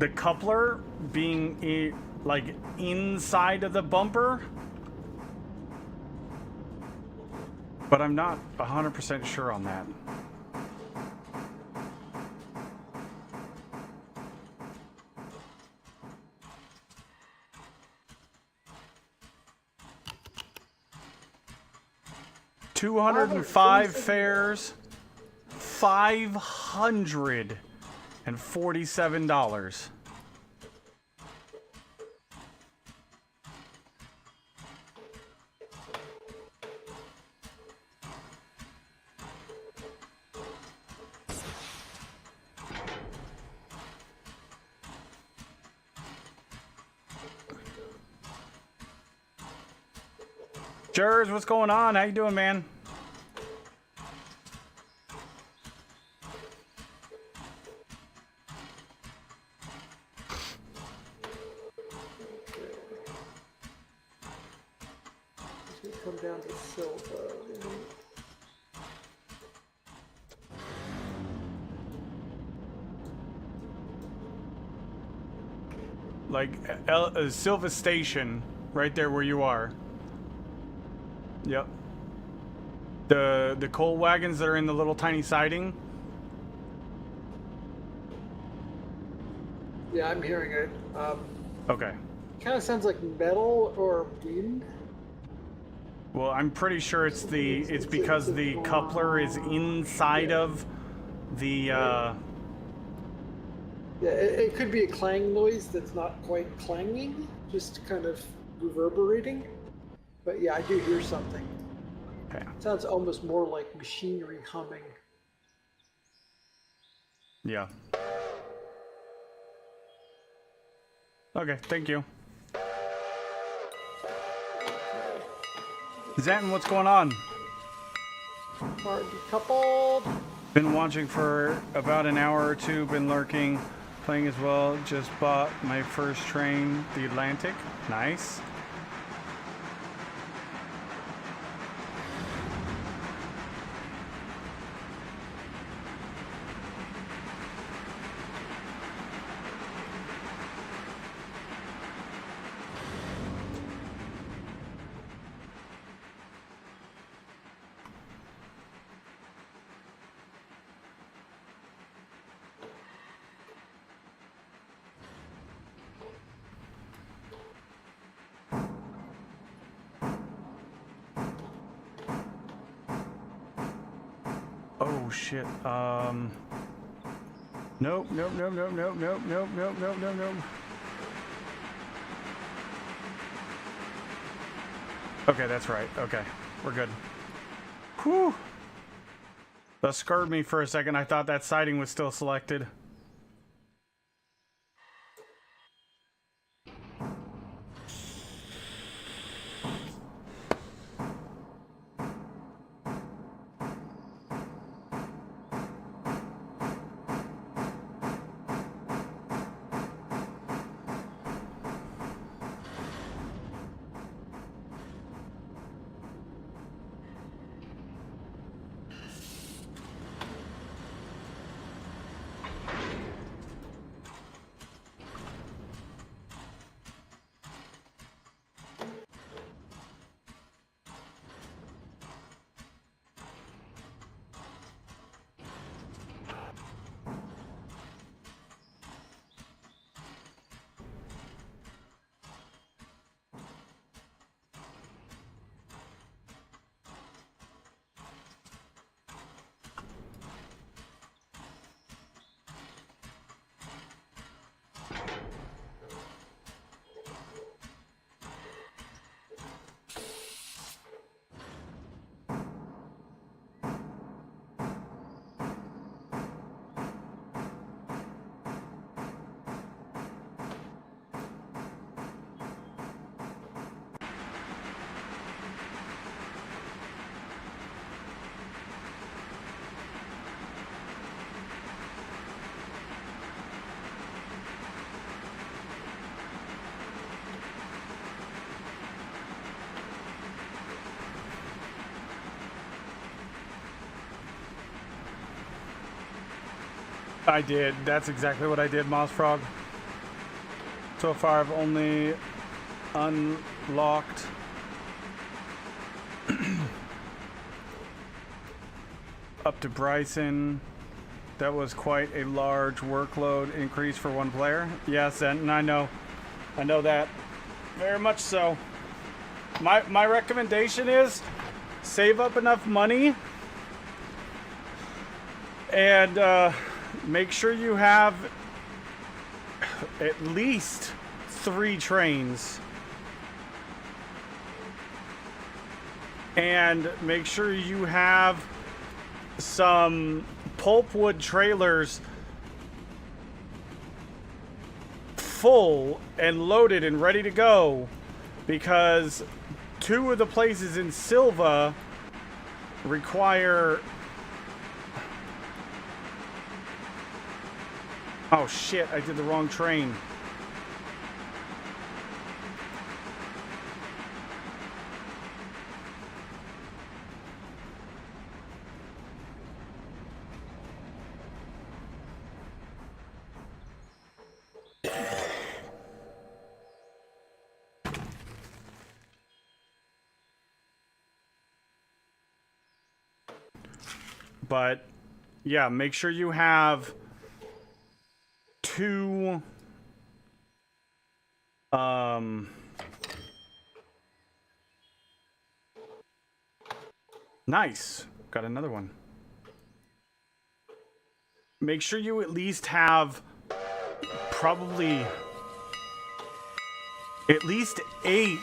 coupler being like inside of the bumper. But I'm not 100% sure on that. $205 fares, $547. Jers, what's going on? How you doing, man? Come down to Sylva. Like Sylva Station, right there where you are. Yep. The coal wagons that are in the little tiny siding. Yeah, I'm hearing it. Okay. Kind of sounds like metal or wind. Well, I'm pretty sure it's because the coupler is inside of the Yeah, it could be a clang noise that's not quite clanging, just kind of reverberating. But yeah, I do hear something. Okay. Sounds almost more like machinery humming. Yeah. Okay, thank you. Zanton, what's going on? Are decoupled. Been watching for about an hour or two, been lurking, playing as well. Just bought my first train, the Atlantic. Nice. Oh shit. Nope, nope, nope, nope, nope, nope, nope, nope, nope, nope, nope. Okay, that's right. Okay, we're good. Whew. That scared me for a second. I thought that siding was still selected. I did. That's exactly what I did, Moss Frog. So far, I've only unlocked up to Bryson. That was quite a large workload increase for one player. Yes, and I know that very much so. My recommendation is save up enough money and make sure you have at least 3 trains. And make sure you have some pulpwood trailers full and loaded and ready to go, because 2 of the places in Sylva require... Oh shit, I did the wrong train. But yeah, make sure you have 2 nice. Got another one. Make sure you at least have probably at least 8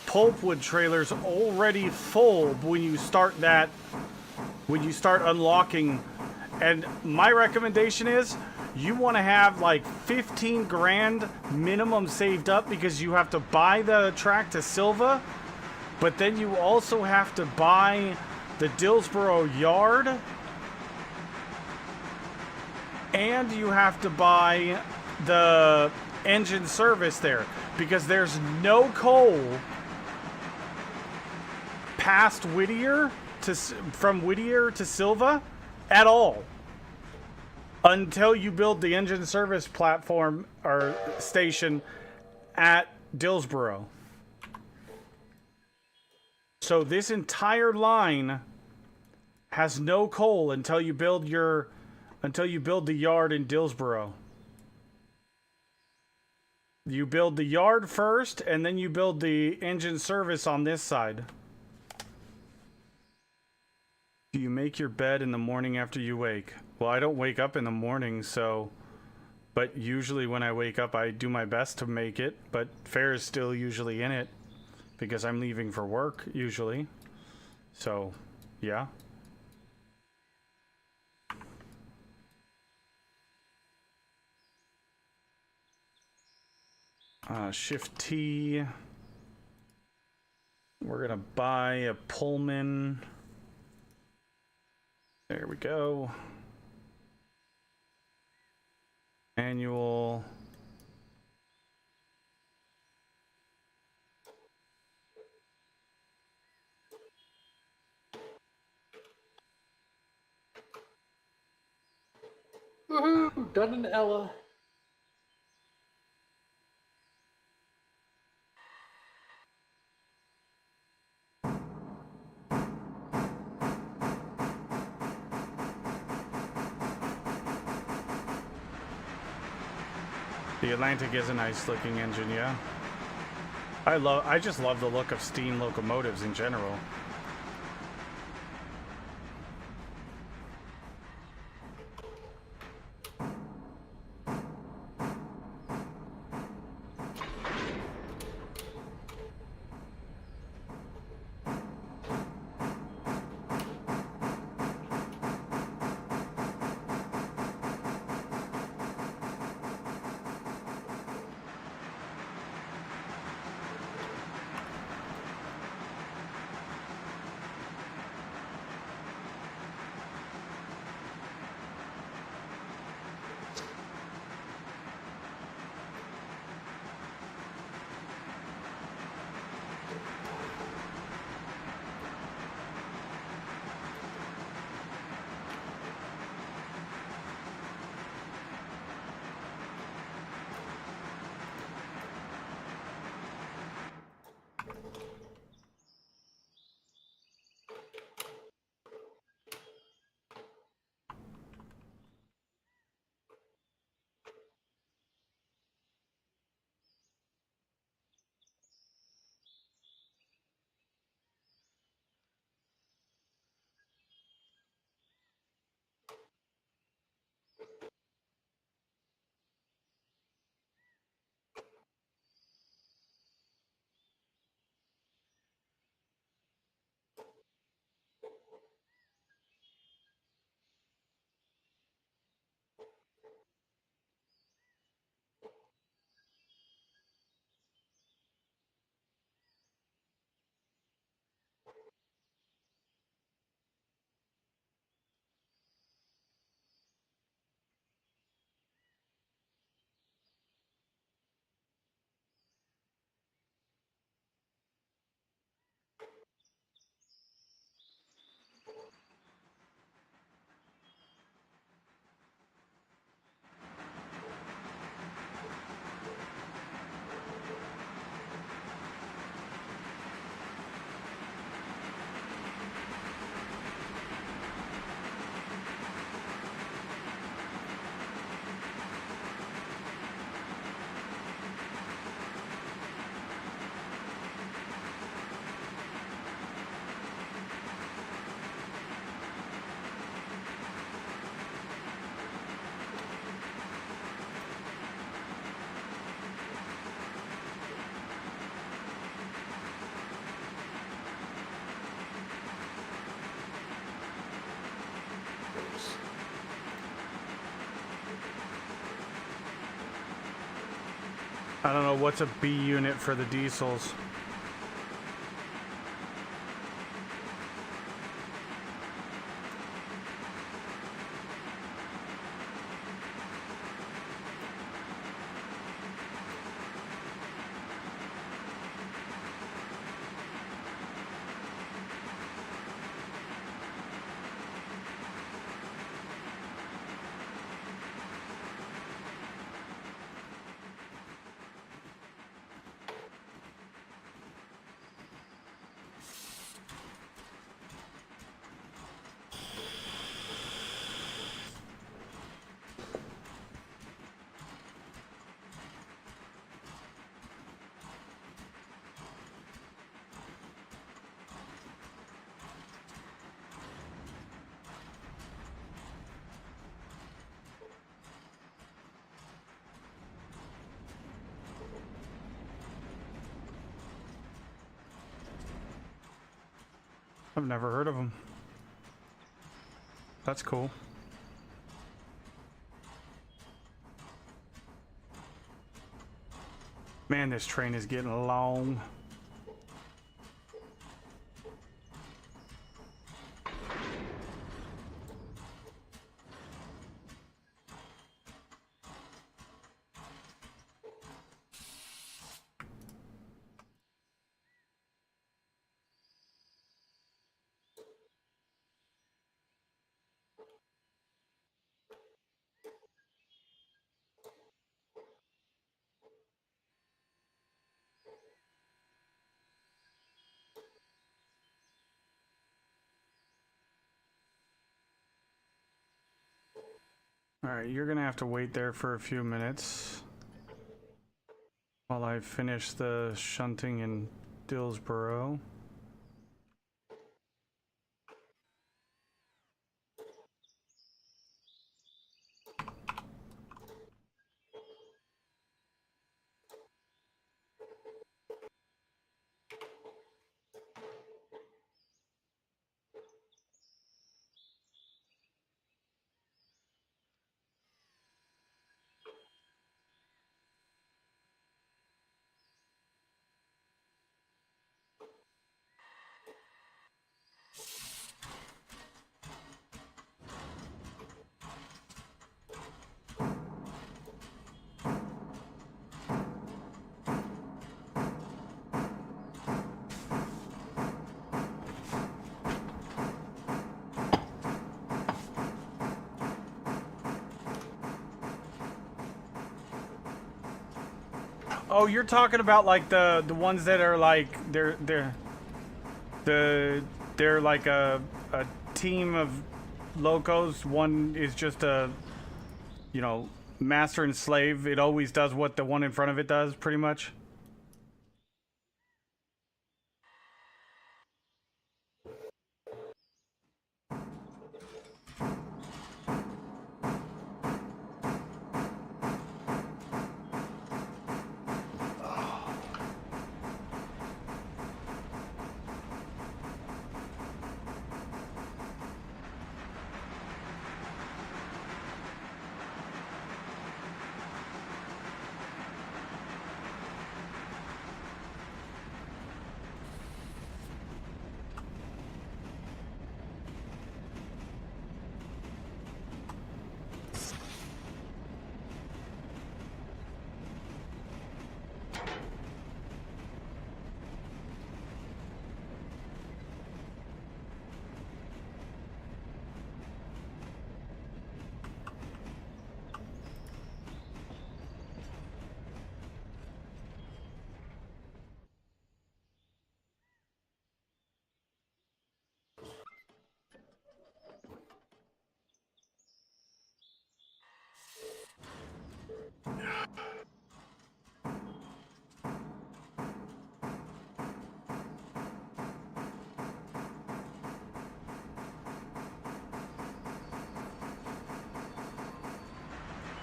pulpwood trailers already full when you start unlocking. And my recommendation is you want to have like 15 grand minimum saved up, because you have to buy the track to Sylva, but then you also have to buy the Dillsboro yard, and you have to buy the engine service there, because there's no coal past Whittier from Whittier to Sylva at all until you build the engine service platform or station at Dillsboro. So this entire line has no coal until you build the yard in Dillsboro. You build the yard first, and then you build the engine service on this side. Do you make your bed in the morning after you wake? Well, I don't wake up in the morning, so... But usually when I wake up, I do my best to make it, but Fair is still usually in it, because I'm leaving for work, usually. So, yeah. Shift T. We're gonna buy a Pullman. There we go. Annual. Woohoo! Done and Ella. The Atlantic is a nice looking engine, yeah. I just love the look of steam locomotives in general. I don't know what's a B unit for the diesels. I've never heard of them. That's cool. Man, this train is getting long. Alright, you're gonna have to wait there for a few minutes while I finish the shunting in Dillsboro. Oh, you're talking about like the ones that are like they're like a team of locos. One is just a, you know, master and slave. It always does what the one in front of it does, pretty much.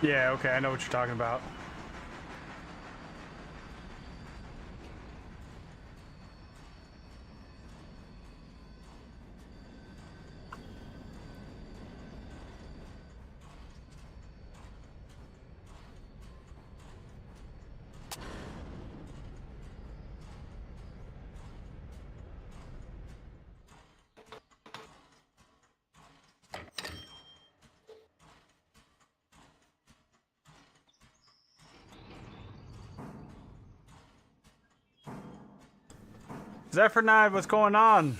Yeah, okay, I know what you're talking about. Zephyr Knight, what's going on?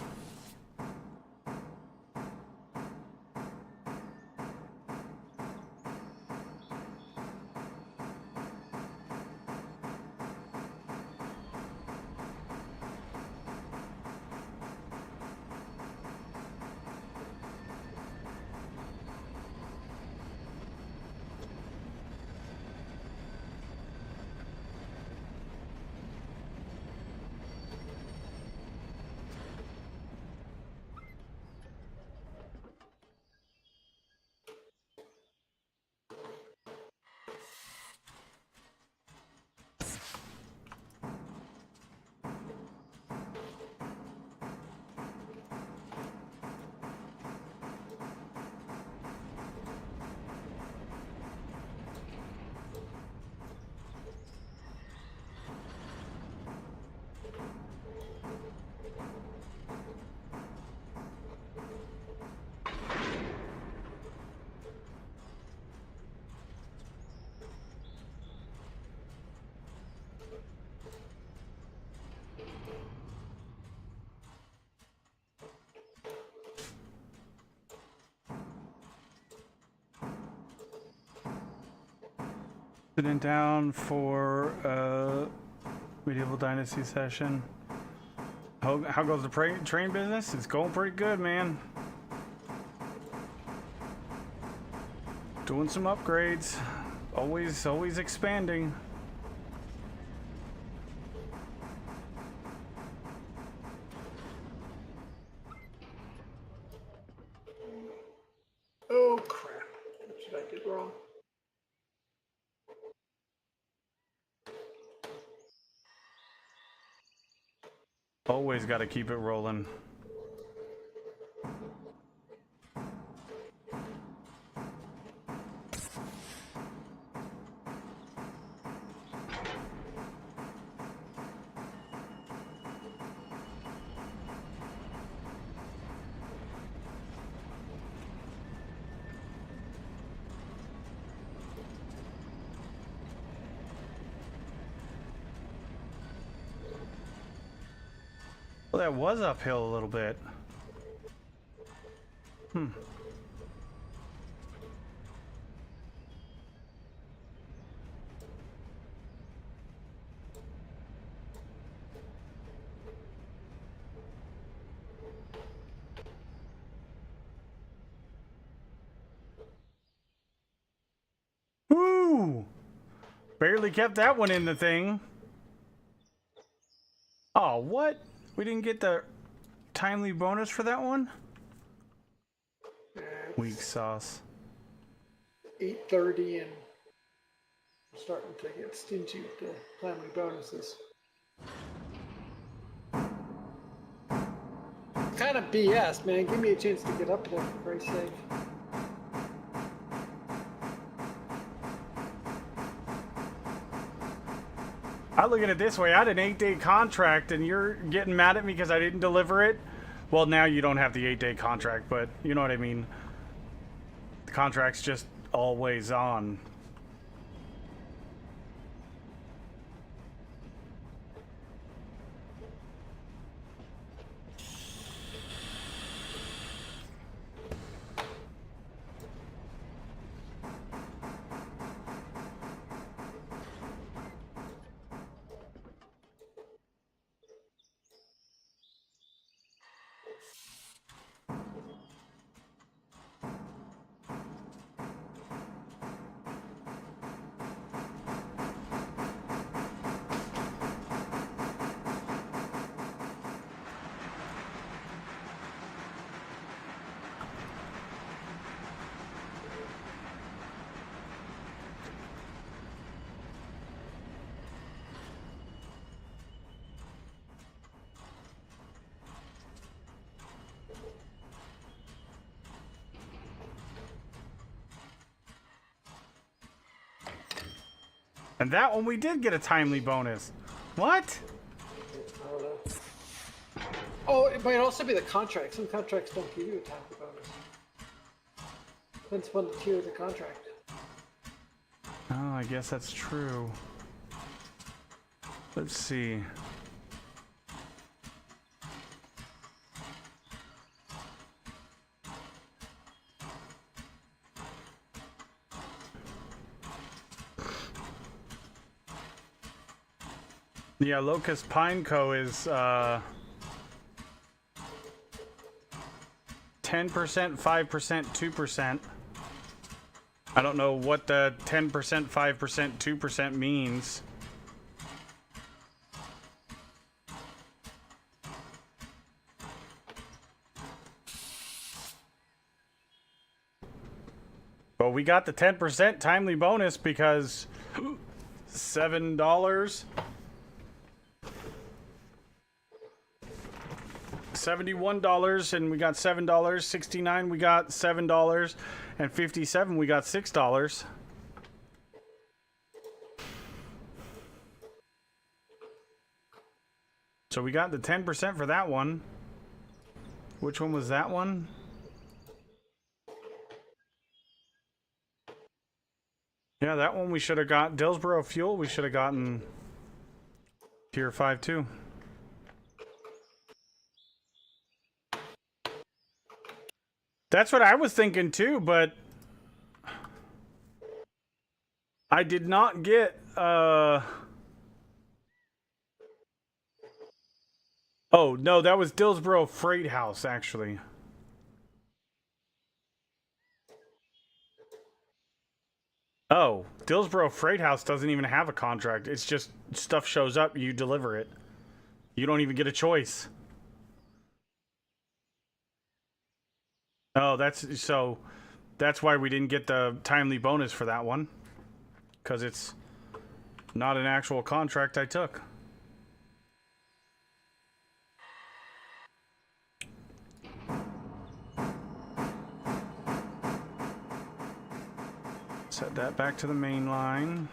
Sitting down for a medieval dynasty session. How goes the train business? It's going pretty good, man. Doing some upgrades. Always expanding. Oh crap! What should I do wrong? Always got to keep it rolling. Well, that was uphill a little bit. Woo! Barely kept that one in the thing. Oh, what? We didn't get the timely bonus for that one? Weak sauce. 8:30 and I'm starting to get stingy with the timely bonuses. Kind of BS, man. Give me a chance to get up there, for Christ's sake. I look at it this way. I had an 8-day contract and you're getting mad at me because I didn't deliver it. Well, now you don't have the 8-day contract, but you know what I mean. The contract's just always on. And that one we did get a timely bonus. What? I don't know. Oh, it might also be the contract. Some contracts don't give you a timely bonus. Depends upon the tier of the contract. Oh, I guess that's true. Let's see. Yeah, Locust Pine Co. is 10%, 5%, 2%. I don't know what the 10%, 5%, 2% means. But we got the 10% timely bonus because $7. $71 and we got $7. $69 we got $7 and $57 we got $6. So we got the 10% for that one. Which one was that one? Yeah, that one we should have got. Dillsboro Fuel, we should have gotten tier 5 too. That's what I was thinking too, but I did not get Oh, no, that was Dillsboro Freight House actually. Oh, Dillsboro Freight House doesn't even have a contract. It's just stuff shows up, you deliver it. You don't even get a choice. Oh, that's why we didn't get the timely bonus for that one. Because it's not an actual contract I took. Set that back to the main line.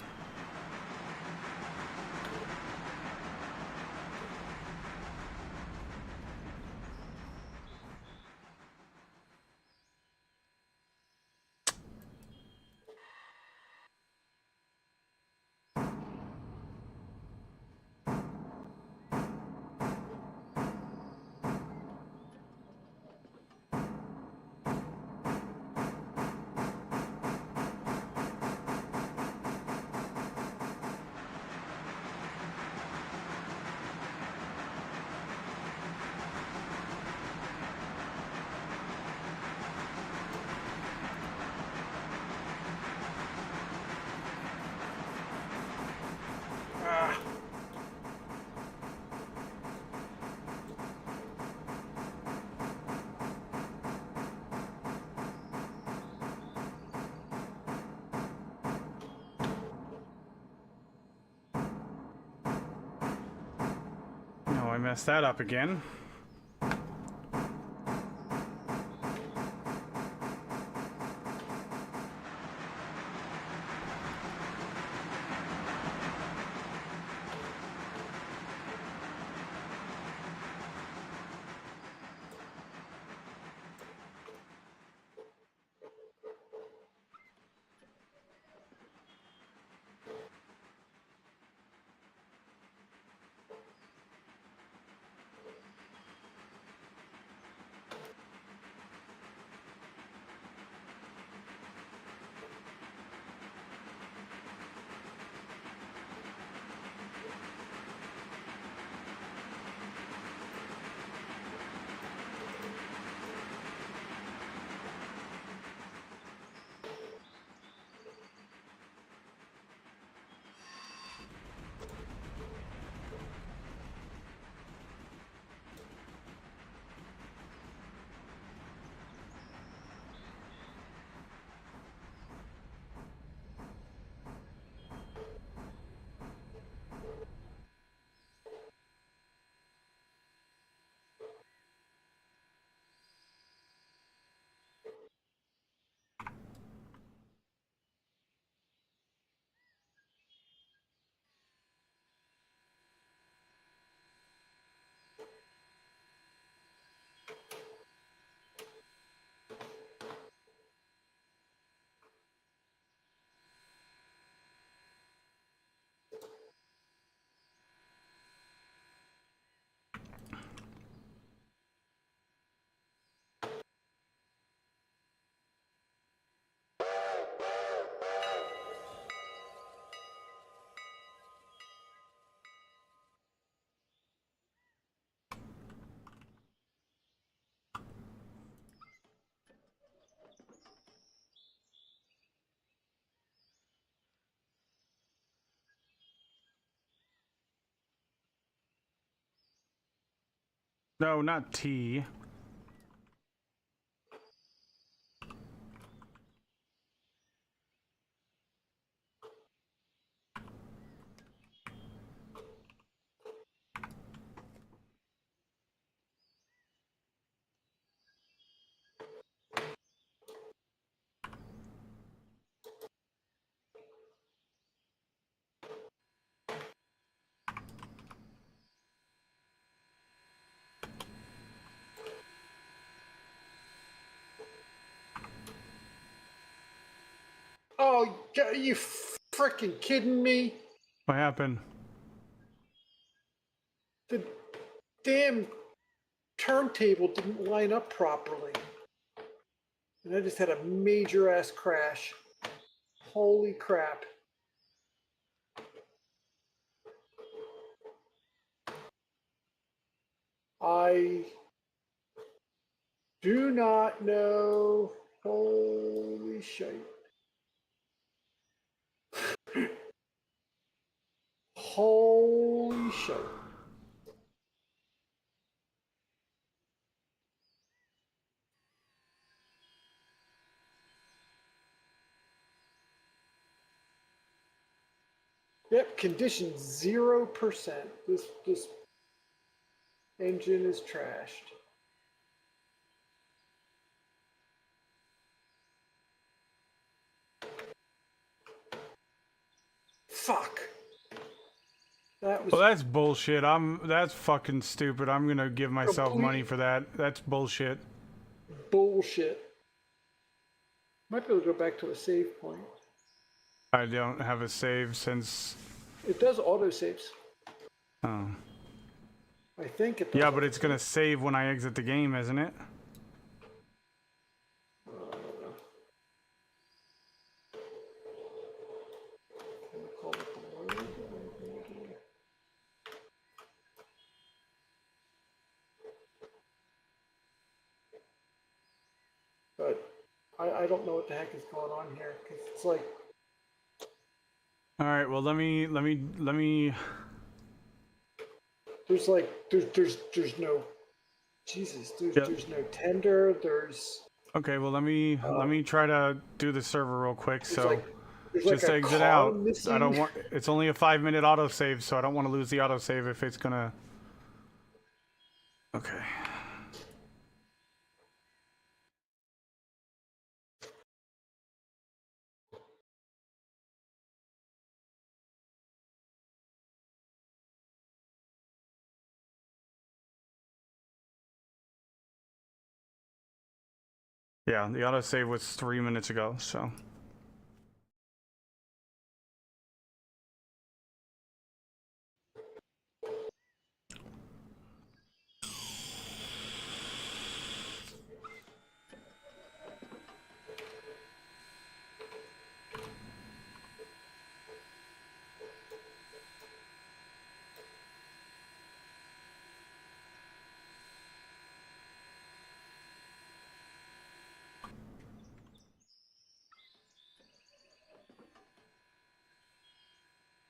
No, I messed that up again. No, not T. Oh, are you freaking kidding me? What happened? The damn turntable didn't line up properly. And I just had a major ass crash. Holy crap. I do not know. Holy shit. Holy shit. Yep, condition 0%. This engine is trashed. Fuck. That was Well, that's bullshit. That's fucking stupid. I'm gonna give myself money Complete- for that. That's bullshit. bullshit. Might be able to go back to a save point. I don't have a save since. It does auto saves. Oh. I think it does. Yeah, but it's gonna save when I exit the game, isn't it? But I don't know what the heck is going on here because it's like All right. Well, let me. there's no Jesus. Yep. There's no tender. There's Okay. Well, let me try to do the server real quick. So. like there's Just like a exit car out. missing. I don't want. It's only a 5-minute autosave, so I don't want to lose the autosave if it's gonna. Okay. Yeah, the autosave was 3 minutes ago, so.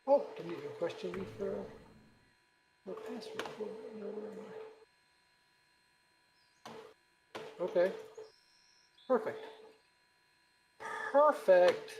Oh, didn't even question me for a password. No, where am I? Okay. Perfect. Perfect.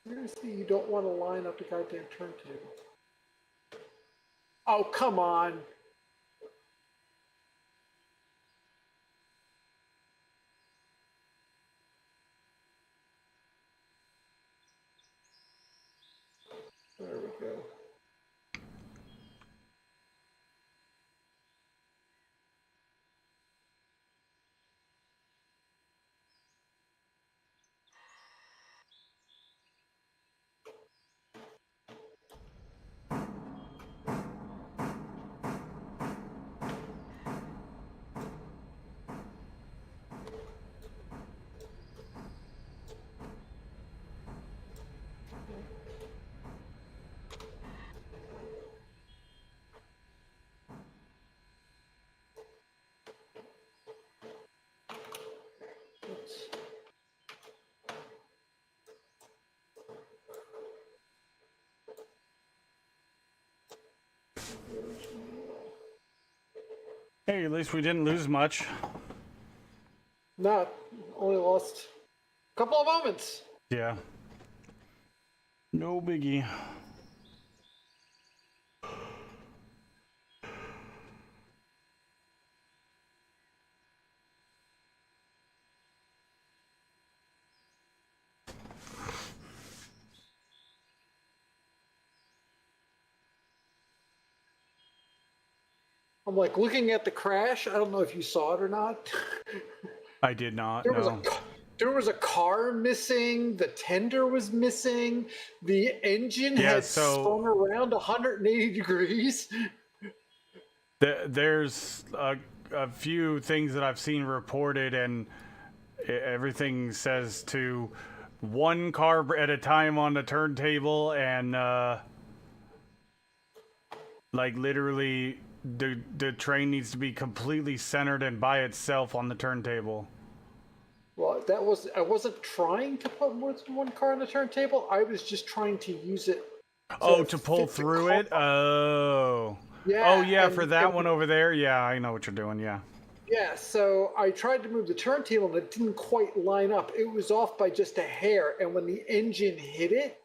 Seriously, you don't want to line up the goddamn turntable. Oh, come on. There we go. Hey, at least we didn't lose much. Not only lost a couple of moments. Yeah. No biggie. I'm like looking at the crash. I don't know if you saw it or not. I did not. There was No. there was a car missing. The tender was missing. The engine Yeah, had so- spun around 180 degrees. There's a few things that I've seen reported, and everything says to one car at a time on the turntable, and like literally the train needs to be completely centered and by itself on the turntable. Well, I wasn't trying to put more than one car on the turntable. I was just trying to use it. To pull fit the through it? car. Oh. Yeah. Oh, yeah, and- for that and- one over there? Yeah, I know what you're doing, yeah. Yeah, so I tried to move the turntable and it didn't quite line up. It was off by just a hair, and when the engine hit it,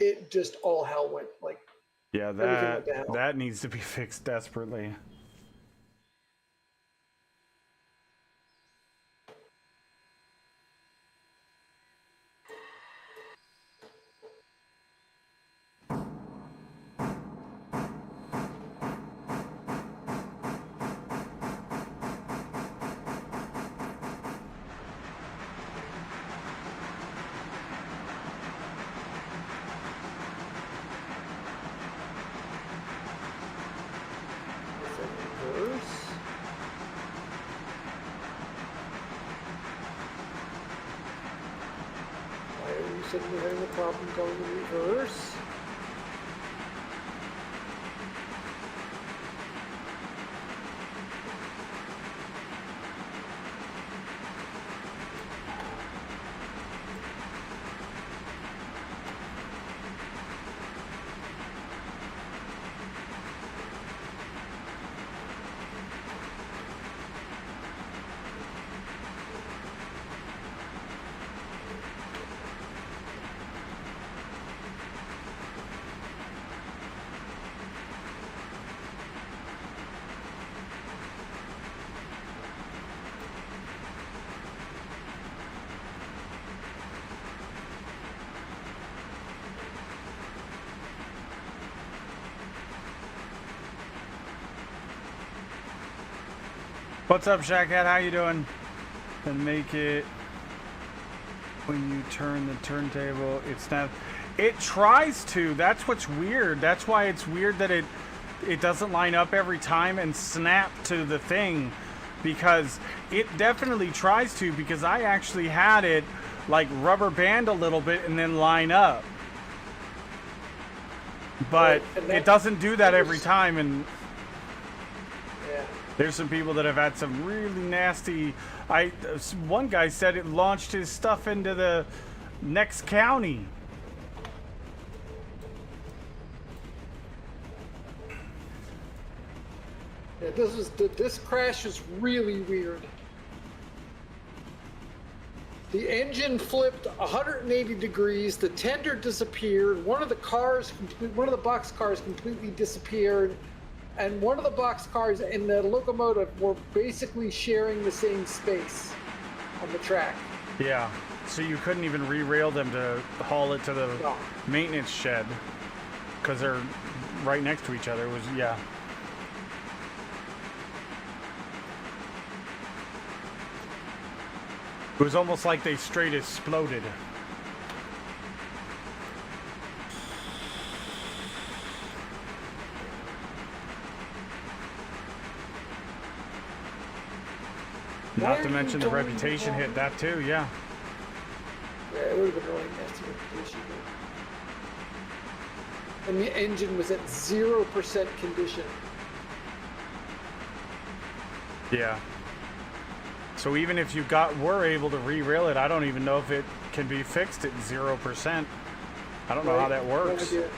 it just all hell went. Like, Yeah, Everything went to hell. that needs to be fixed desperately. reverse. Why are you suddenly having a problem going in reverse? What's up, Shackhead? How you doing? And make it when you turn the turntable, it's not. It tries to. That's what's weird. That's why it's weird that it doesn't line up every time and snap to the thing, because it definitely tries to. Because I actually had it like rubber band a little bit and then line up, but and it doesn't do that every time. And Yeah. there's some people that have had some really nasty. One guy said it launched his stuff into the next county. Yeah, this crash is really weird. The engine flipped 180 degrees. The tender disappeared. One of the box cars completely disappeared, and one of the box cars and the locomotive were basically sharing the same space on the track. Yeah, so you couldn't even re-rail them to haul it to the No. maintenance shed because they're right next to each other. It was, yeah. It was almost like they straight exploded. Why Not are to you mention the going reputation hit wrong? that too, yeah. Yeah, it would have been really nasty reputation. And the engine was at 0% condition. Yeah. So even if you were able to re-rail it, I don't even know if it can be fixed at 0%. I don't know how Right? that No works. idea.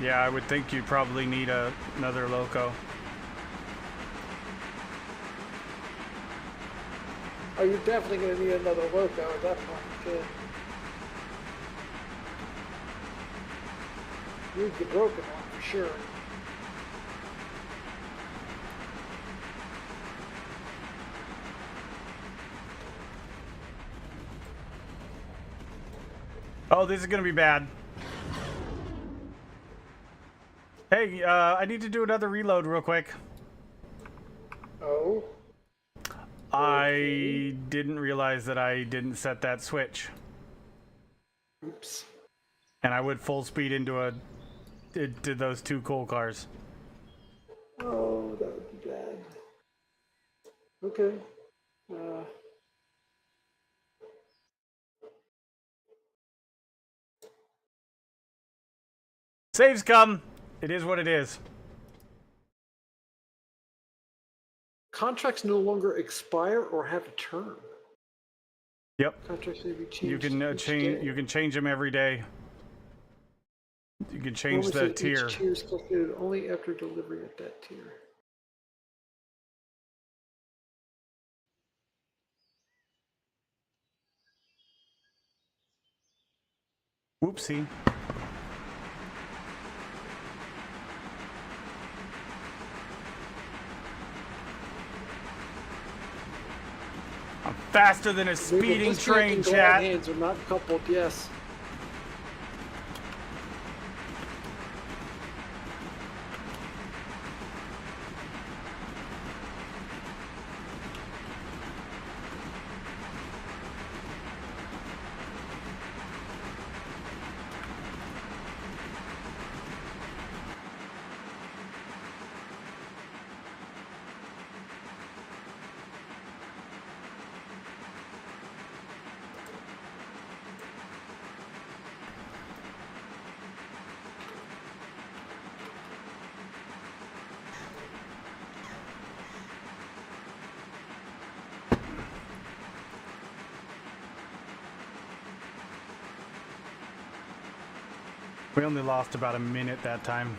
Yeah, I would think you'd probably need another loco. Oh, you're definitely going to need another loco at that point, too. Use the broken one for sure. Oh, this is gonna be bad. Hey, I need to do another reload real quick. Oh. I didn't realize that I didn't set that switch. Oops. And I would full speed into those two coal cars. Oh, that would be bad. Okay. Saves come. It is what it is. Contracts no longer expire or have a term. Yep. Contracts may be changed. You can each change. day. You can change them every day. You can change Normally the says tier. Each tier is calculated only after delivery at that tier. Whoopsie. I'm faster than a speeding This train, and glad chat. hands are not coupled, yes. We only lost about a minute that time.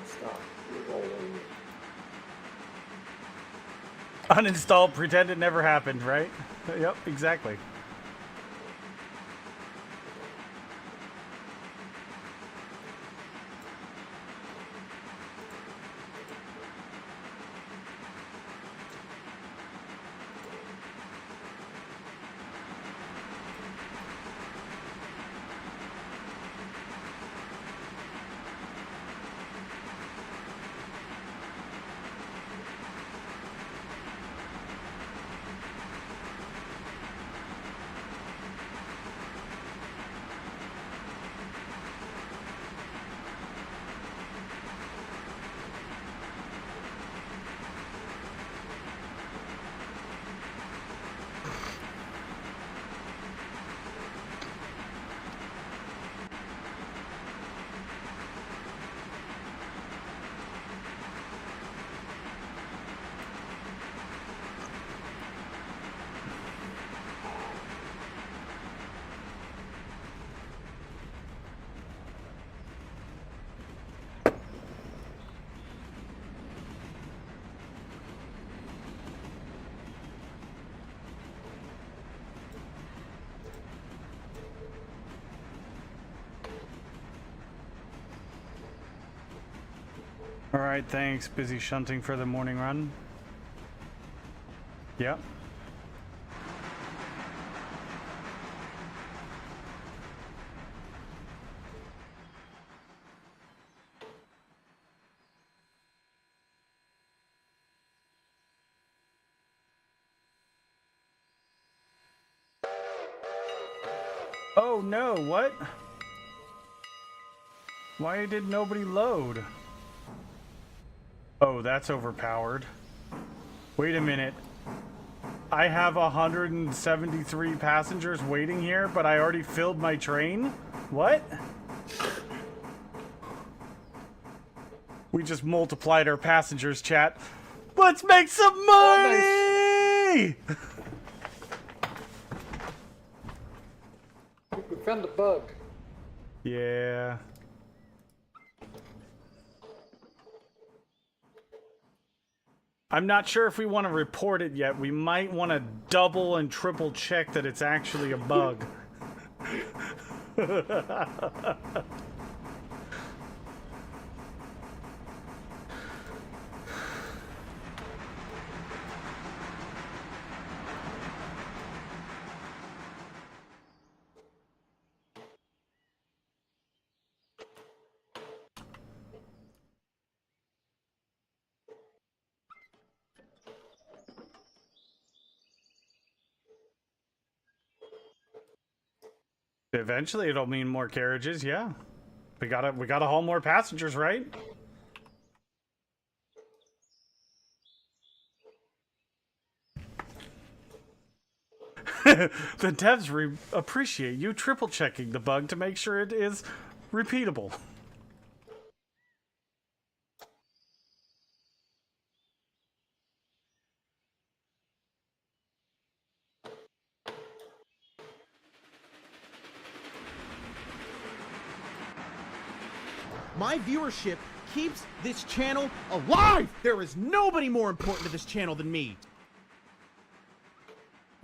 Stop. You're rolling. Uninstall, pretend it never happened, right? Yep, exactly. All right, thanks. Busy shunting for the morning run. Yep. Oh no, what? Why did nobody load? Oh, that's overpowered. Wait a minute. I have 173 passengers waiting here, but I already filled my train? What? We just multiplied our passengers, chat. Let's make some money! We found the bug. Yeah. I'm not sure if we want to report it yet. We might want to double and triple check that it's actually a bug. Eventually it'll mean more carriages, yeah. We gotta haul more passengers, right? The devs appreciate you triple checking the bug to make sure it is repeatable. My viewership keeps this channel alive! There is nobody more important to this channel than me.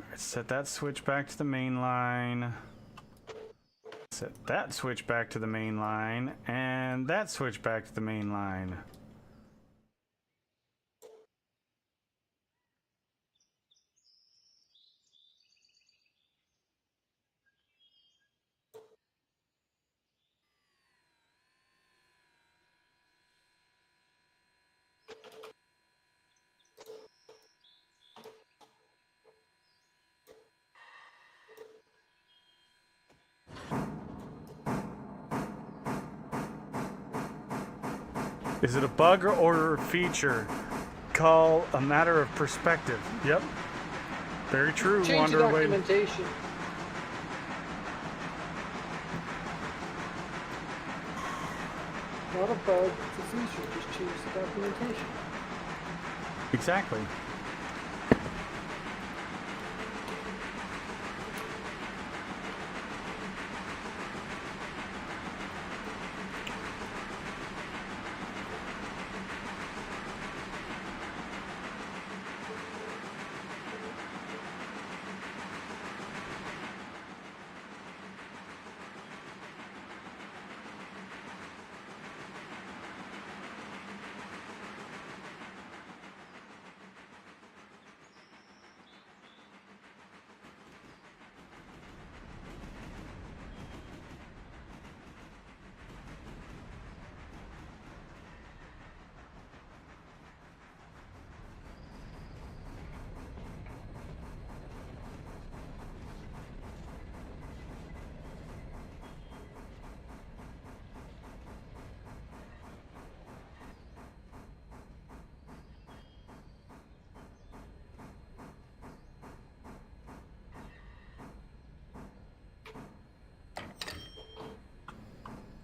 Alright, set that switch back to the main line. Set that switch back to the main line. And that switch back to the main line. Is it a bug or a feature? Call a matter of perspective. Yep. Very true, Change the Wanderway. documentation. Not a bug, it's a feature. Just change the documentation. Exactly.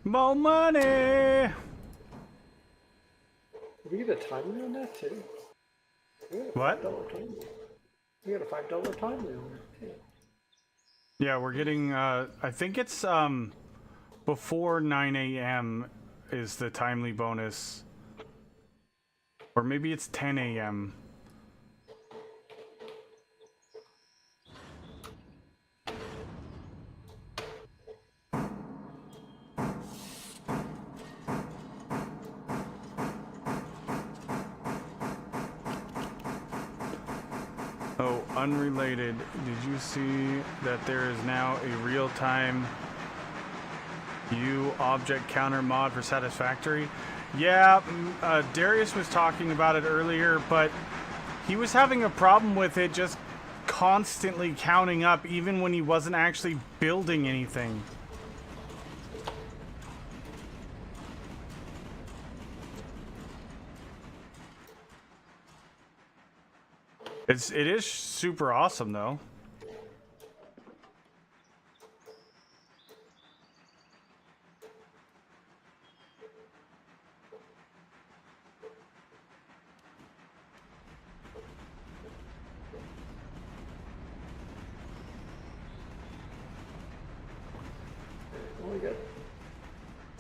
More money! Did we get a time limit on that too? We got a What? $5 time limit. We got a $5 time limit on that too. Yeah, we're getting, I think it's, before 9 a.m. is the timely bonus. Or maybe it's 10 a.m. Oh, unrelated. Did you see that there is now a real-time object counter mod for Satisfactory? Yeah, Darius was talking about it earlier, but he was having a problem with it just constantly counting up even when he wasn't actually building anything. It is super awesome though.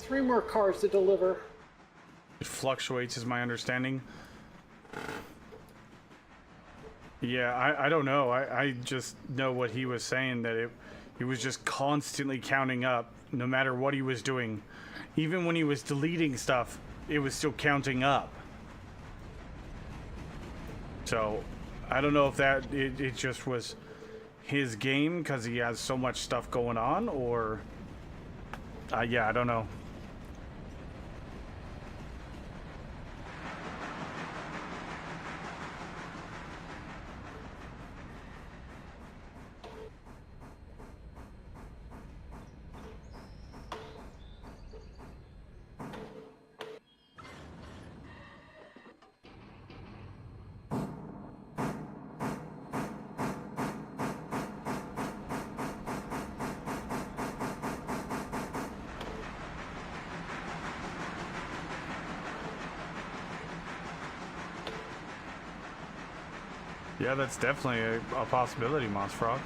3 more cars to deliver. It fluctuates, is my understanding. Yeah, I don't know. I just know what he was saying, that it was just constantly counting up, no matter what he was doing. Even when he was deleting stuff, it was still counting up. So, I don't know if that, it just was his game because he has so much stuff going on, or... yeah, I don't know. Yeah, that's definitely a possibility, Moss Frog.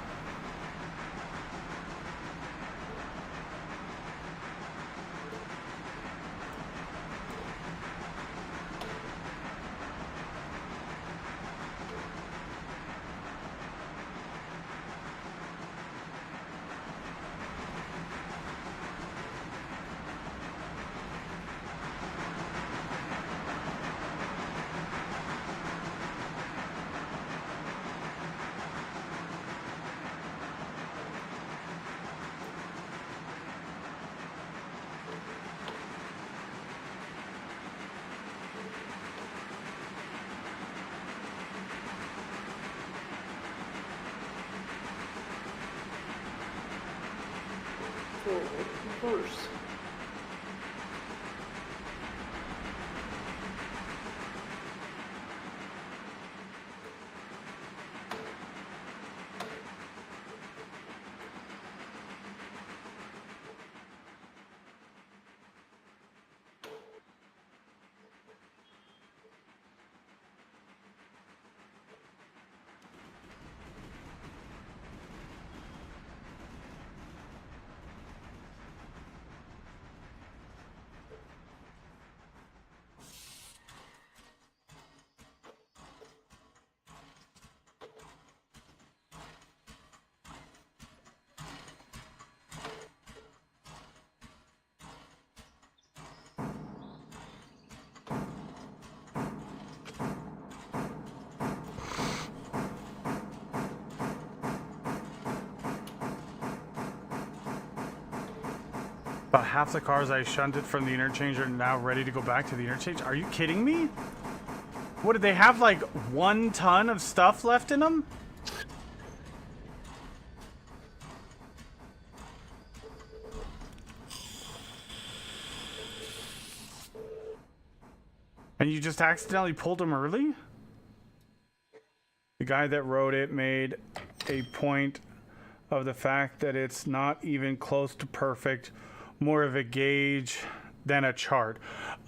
Reverse. About half the cars I shunted from the interchange are now ready to go back to the interchange. Are you kidding me? What, did they have like 1 ton of stuff left in them? And you just accidentally pulled them early? The guy that wrote it made a point of the fact that it's not even close to perfect, more of a gauge than a chart.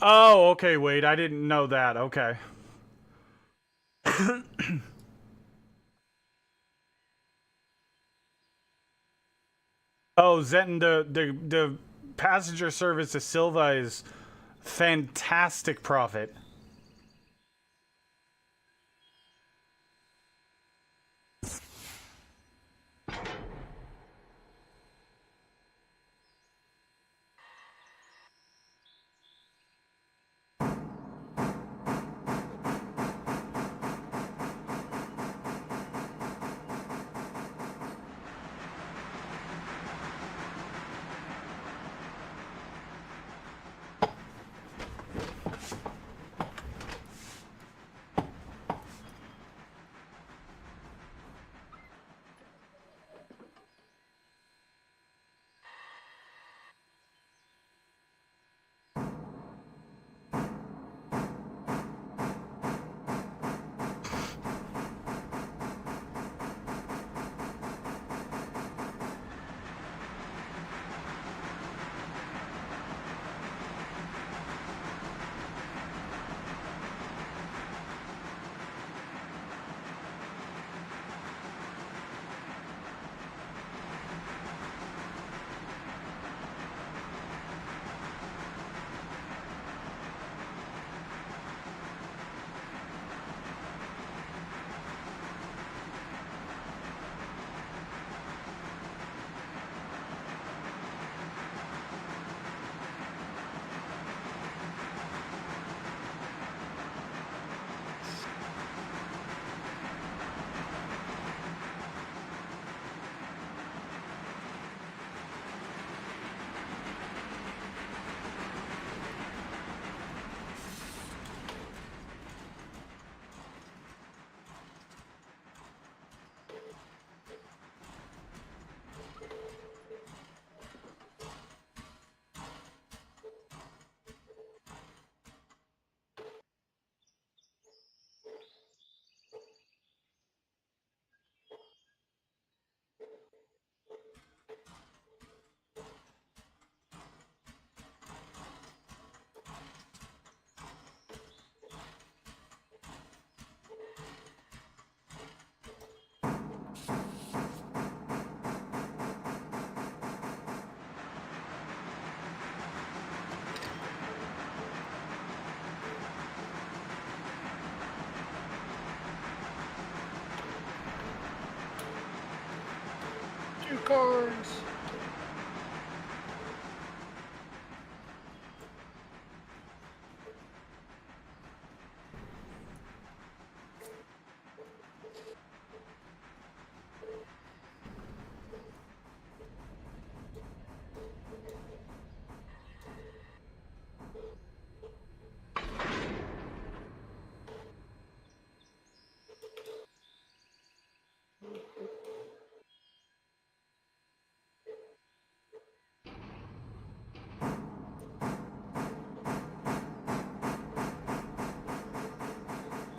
Oh, okay, wait, I didn't know that. Okay. Oh, Zenton, the passenger service to Sylva is fantastic profit. cars.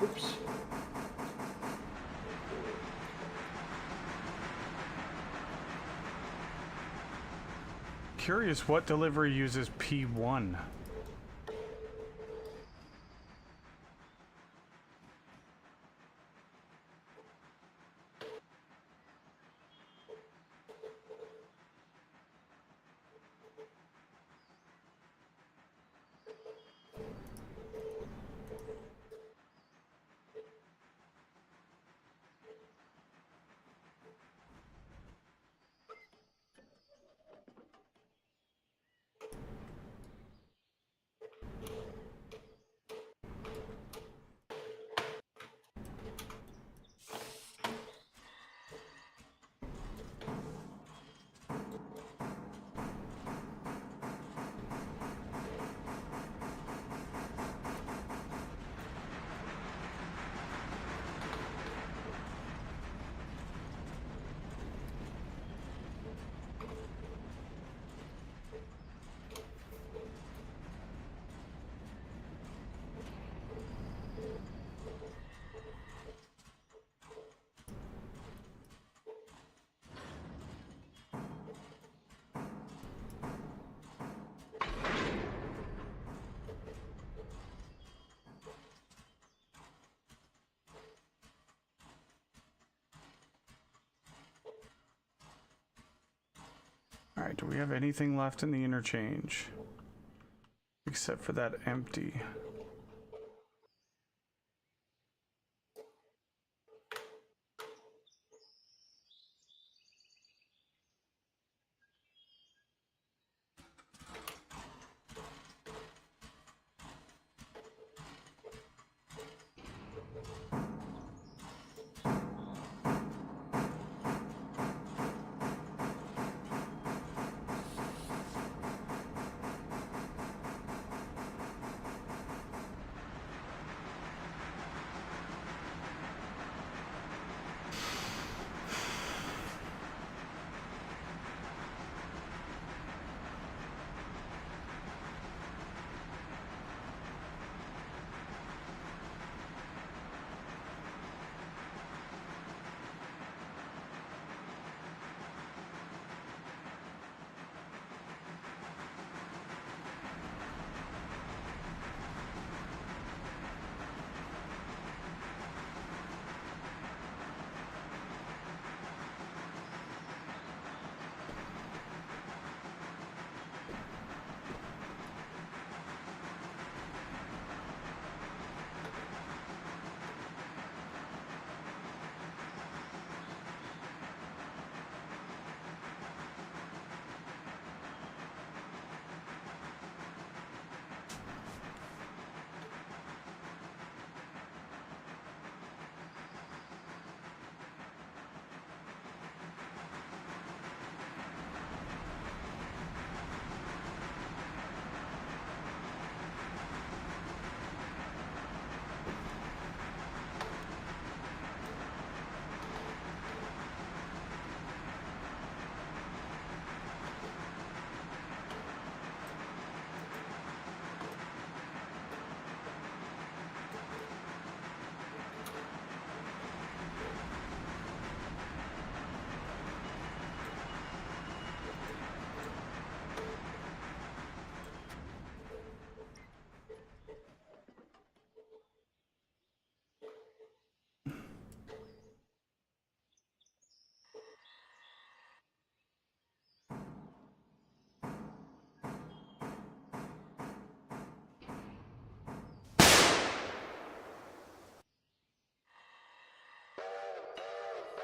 Oops. Curious what delivery uses P1. Alright, do we have anything left in the interchange? Except for that empty.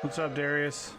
What's up, Darius?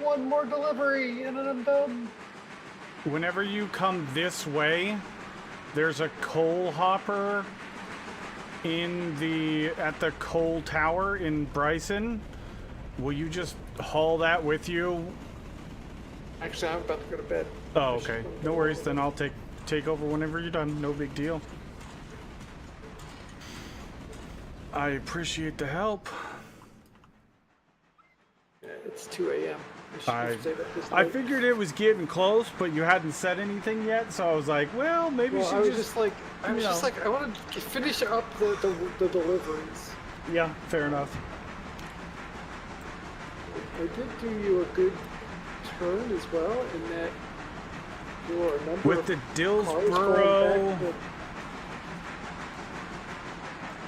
one more delivery and then I'm done. Whenever you come this way, there's a coal hopper at the coal tower in Bryson. Will you just haul that with you? Actually, I'm about to go to bed. Oh, okay. No worries. Then I'll take over whenever you're done. No big deal. I appreciate the help. Yeah, it's 2 a.m. I figured it was getting close, but you hadn't said anything yet, so I was like, well, maybe Well, she I was just... I wanted to finish up the deliveries. Yeah, fair enough. I did do you a good turn as well, in that there were a number With of the cars going back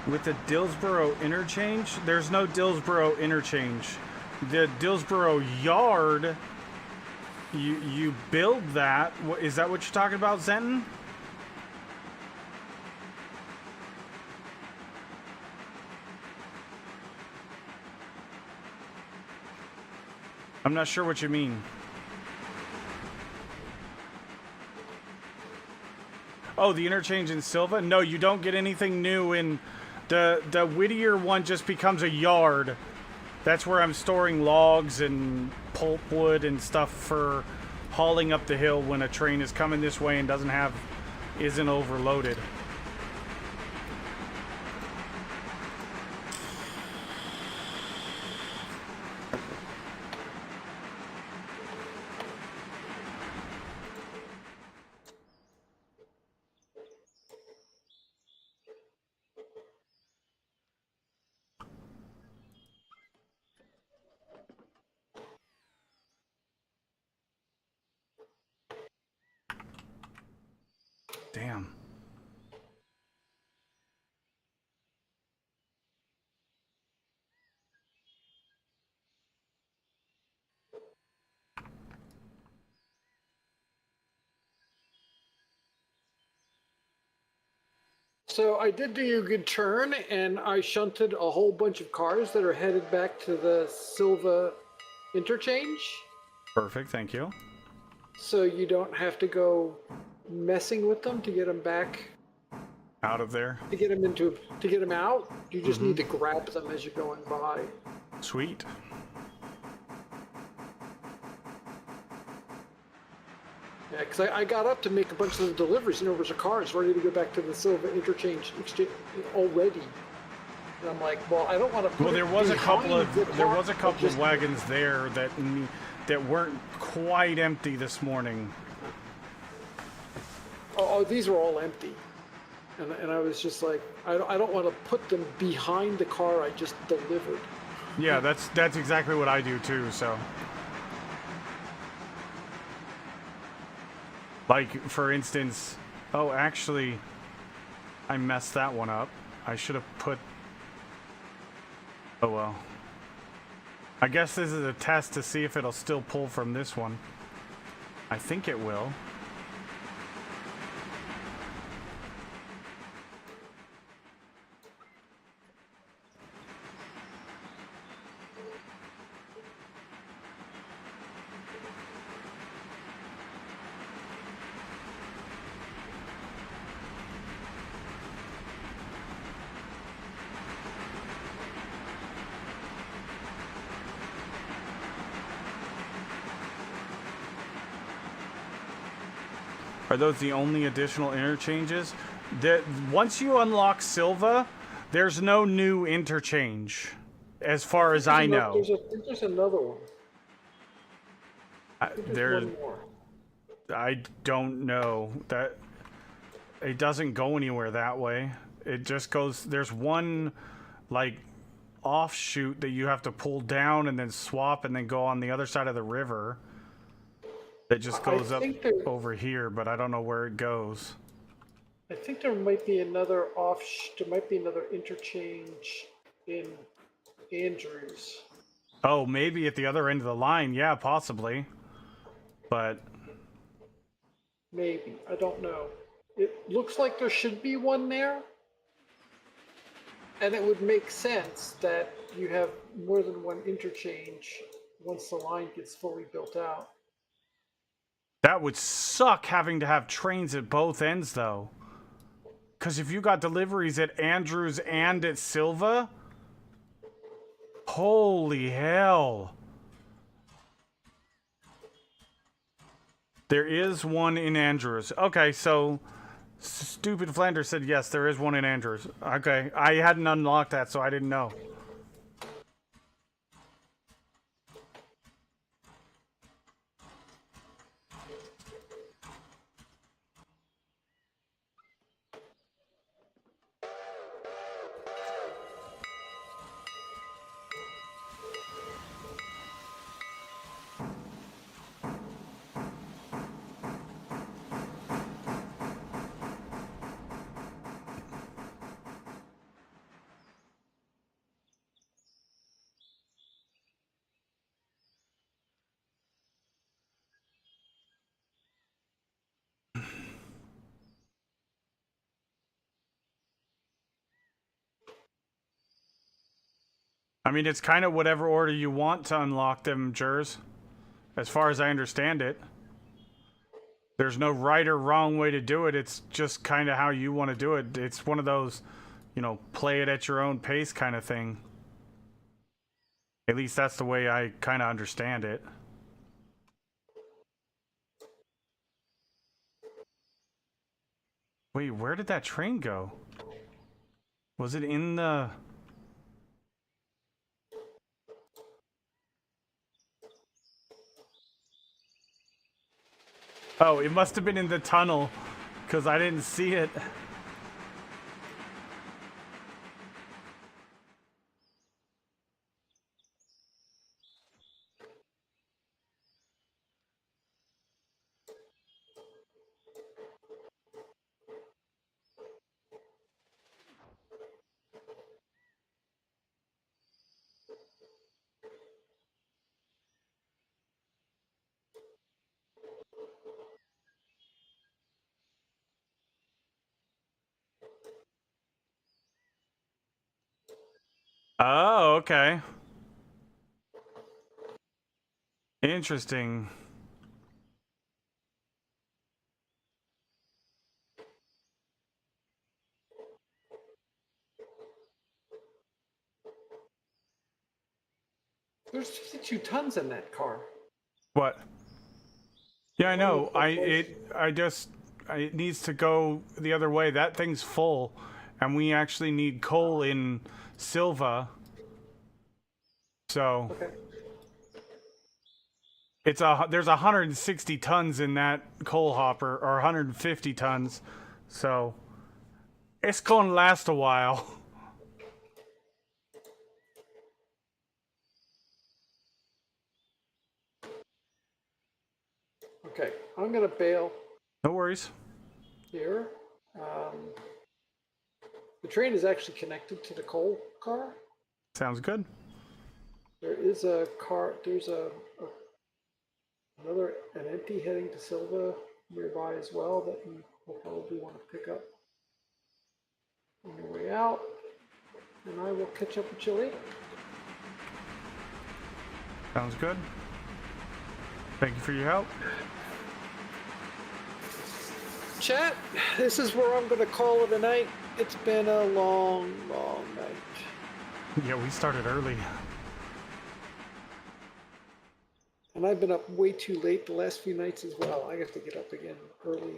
With the Dillsboro interchange, there's no Dillsboro interchange. The Dillsboro yard, you build that. Is that what you're talking about, Zenton? I'm not sure what you mean. Oh, the interchange in Sylva? No, you don't get anything new in the Whittier one. Just becomes a yard. That's where I'm storing logs and pulpwood and stuff for hauling up the hill when a train is coming this way and isn't overloaded. Damn. So I did do you a good turn, and I shunted a whole bunch of cars that are headed back to the Sylva interchange. Perfect, thank you. So you don't have to go messing with them to get them back. Out of there. To get them out. You just need to grab them as you're going by. Sweet. Yeah, because I got up to make a bunch of the deliveries, and there was cars ready to go back to the Sylva interchange already. And I'm like, well, I don't want to. Well, there was a couple of wagons there that weren't quite empty this morning. Oh, these were all empty, and I was just like, I don't want to put them behind the car I just delivered. Yeah, that's exactly what I do too. So, like for instance, oh, actually, I messed that one up. I should have put. Oh well. I guess this is a test to see if it'll still pull from this one. I think it will. Are those the only additional interchanges? Once you unlock Sylva, there's no new interchange, as far as I know. There's another one. There's one more. I don't know. That it doesn't go anywhere that way. It just goes. There's one like offshoot that you have to pull down and then swap and then go on the other side of the river. That just goes up over here, but I don't know where it goes. I think there might be another there might be another interchange in Andrews. Oh, maybe at the other end of the line. Yeah, possibly. But maybe. I don't know. It looks like there should be one there. And it would make sense that you have more than one interchange once the line gets fully built out. That would suck having to have trains at both ends, though. Because if you got deliveries at Andrews and at Sylva, holy hell. There is one in Andrews. Okay, so Stupid Flanders said yes, there is one in Andrews. Okay, I hadn't unlocked that, so I didn't know. I mean, it's kind of whatever order you want to unlock them, Jers. As far as I understand it. There's no right or wrong way to do it. It's just kind of how you want to do it. It's one of those, you know, play it at your own pace kind of thing. At least that's the way I kind of understand it. Wait, where did that train go? Was it in the... Oh, it must have been in the tunnel, because I didn't see it. Oh, okay. Interesting. There's 52 tons in that car. What? Yeah, I know. It needs to go the other way. That thing's full, and we actually need coal in Sylva. So Okay. there's 160 tons in that coal hopper, or 150 tons. So it's gonna last a while. Okay, I'm gonna bail No worries. here. The train is actually connected to the coal car. Sounds good. There is a car. There's an empty heading to Sylva nearby as well that you will probably want to pick up on your way out. And I will catch up with you later. Sounds good. Thank you for your help. Chat, this is where I'm going to call it a night. It's been a long, long night. Yeah, we started early. And I've been up way too late the last few nights as well. I have to get up again early.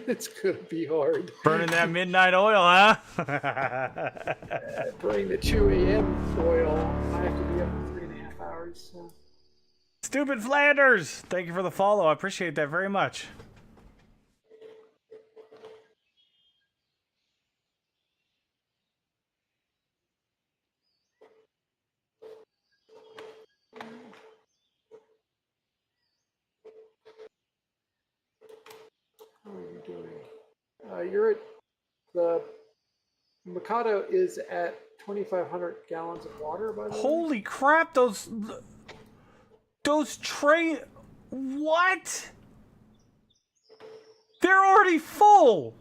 It's going to be hard. Burning that midnight oil, huh? Burning the 2 a.m. oil. I have to be up for 3.5 hours. So. Stupid Flanders! Thank you for the follow. I appreciate that very much. How are you doing? You're at the Mikado is at 2,500 gallons of water, by the way. Holy crap, those train... What? They're already full!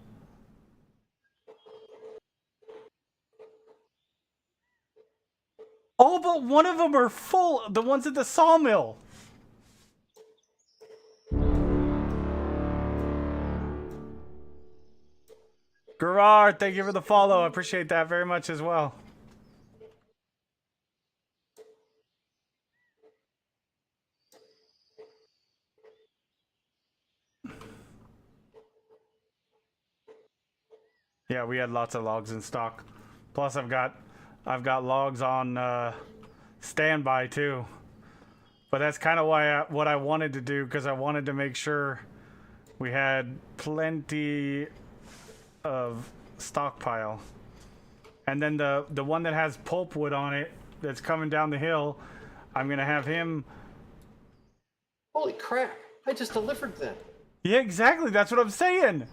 Oh, but one of them are full. The ones at the sawmill. Gerard, thank you for the follow. I appreciate that very much as well. Yeah, we had lots of logs in stock. Plus, I've got logs on standby too. But that's kind of why what I wanted to do, because I wanted to make sure we had plenty of stockpile. And then the one that has pulpwood on it that's coming down the hill, I'm gonna have him. Holy crap! I just delivered them. Yeah, exactly. That's what I'm saying.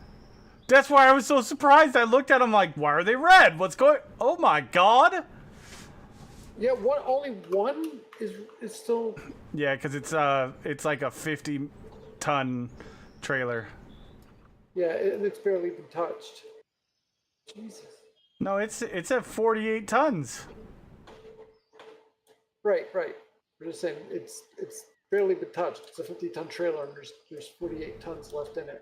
That's why I was so surprised. I looked at them like, why are they red? What's going? Oh my god! Yeah, only one is still. Yeah, because it's like a 50-ton trailer. Yeah, it's barely been touched. Jesus. No, it's at 48 tons. Right. We're just saying it's barely been touched. It's a 50-ton trailer, and there's 48 tons left in it.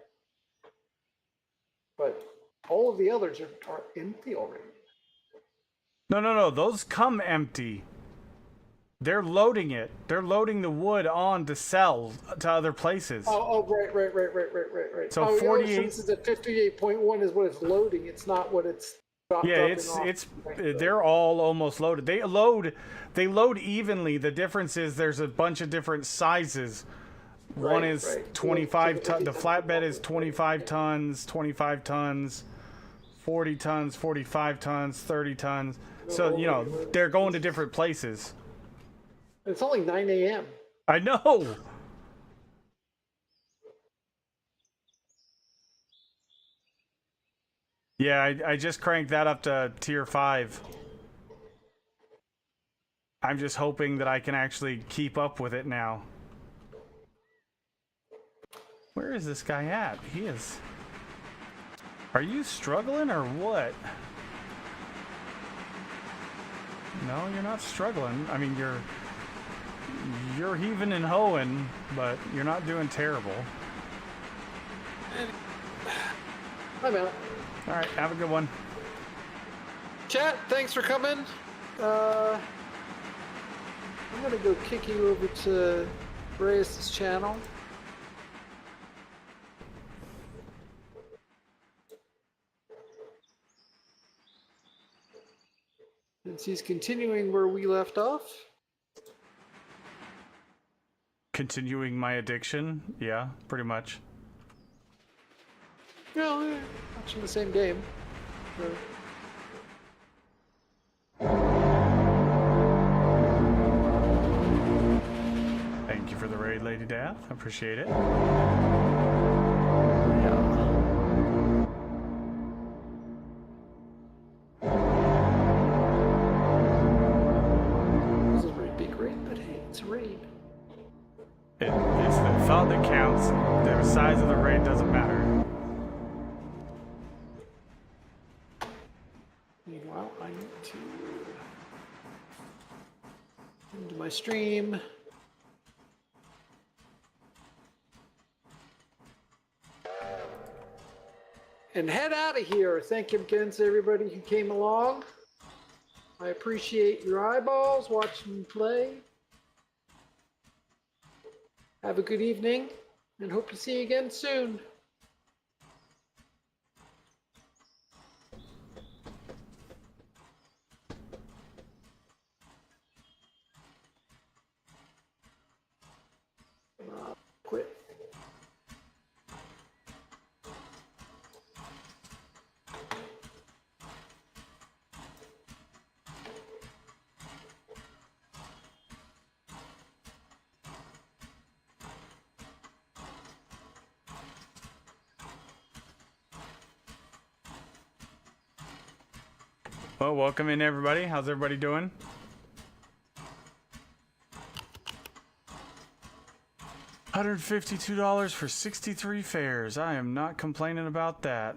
But all of the others are empty already. No. Those come empty. They're loading it. They're loading the wood on to sell to other places. Oh, right. So 48. So this is at 58.1 is what it's loading. It's not what it's. Yeah, it's they're all almost loaded. They load evenly. The difference is there's a bunch of different sizes. One is 25 tons. The flatbed is 25 tons, 25 tons, 40 tons, 45 tons, 30 tons. So, you know, they're going to different places. It's only 9 a.m. I know. Yeah, I just cranked that up to tier 5. I'm just hoping that I can actually keep up with it now. Where is this guy at? He is... Are you struggling or what? No, you're not struggling. I mean, you're heaving and hoeing, but you're not doing terrible. I'm out. All right, have a good one. Chat, thanks for coming. I'm gonna go kick you over to Reyes' channel. Since he's continuing where we left off. Continuing my addiction? Yeah, pretty much. No, watching the same game. So. Thank you for the raid, Lady Death. I appreciate it. This is a very big raid, but hey, it's a raid. It's the thought that counts. The size of the raid doesn't matter. Meanwhile, I need to into my stream. And head out of here. Thank you again to everybody who came along. I appreciate your eyeballs watching me play. Have a good evening and hope to see you again soon. Quit. Well, welcome in, everybody. How's everybody doing? $152 for 63 fares. I am not complaining about that.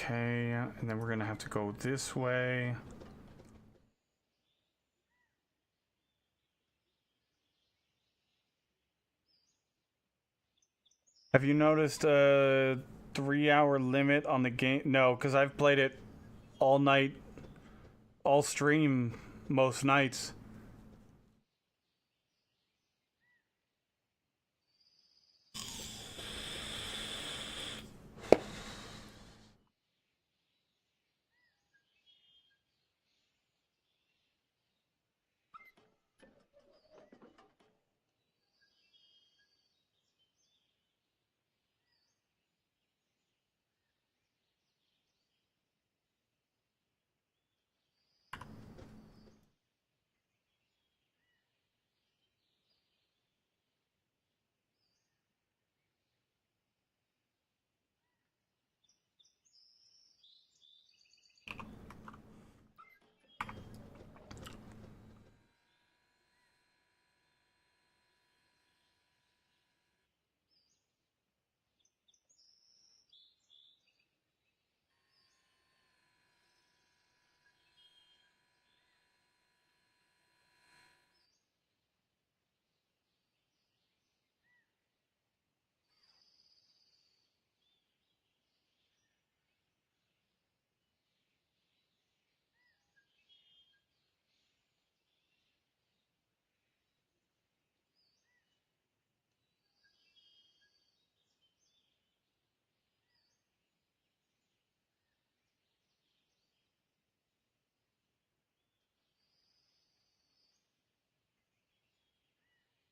Okay, and then we're gonna have to go this way. Have you noticed a 3-hour limit on the game? No, because I've played it all night, all stream most nights.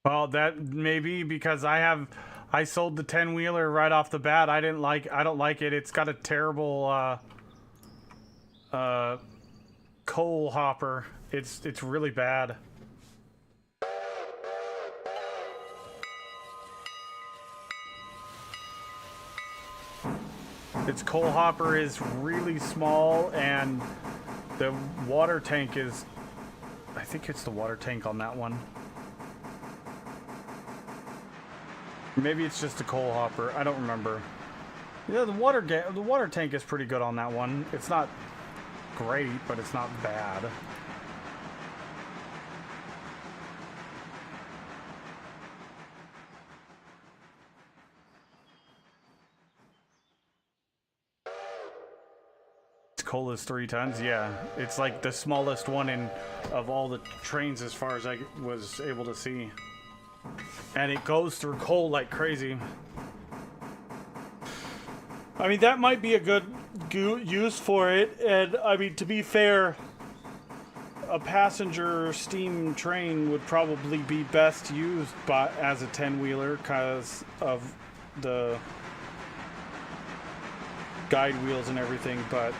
Well, that may be because I sold the 10-wheeler right off the bat. I don't like it. It's got a terrible coal hopper. It's really bad. Its coal hopper is really small, and the water tank is, I think it's the water tank on that one. Maybe it's just a coal hopper. I don't remember. Yeah, the water tank is pretty good on that one. It's not great, but it's not bad. Its coal is 3 tons. Yeah, it's like the smallest one of all the trains as far as I was able to see. And it goes through coal like crazy. I mean, that might be a good use for it. And I mean, to be fair, a passenger steam train would probably be best used as a 10-wheeler because of the guide wheels and everything, but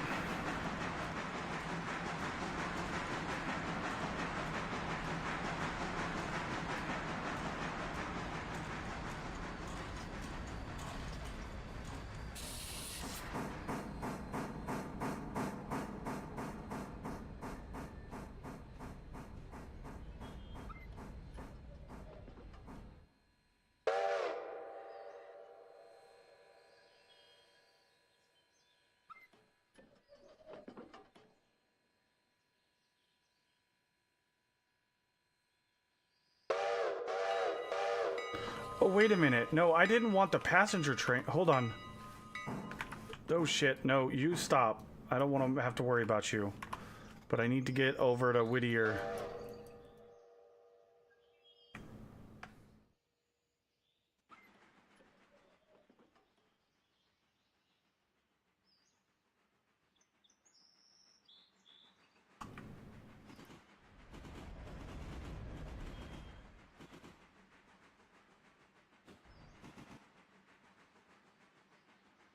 oh, wait a minute. No, I didn't want the passenger train. Hold on. Oh, shit. No, you stop. I don't want to have to worry about you. But I need to get over to Whittier.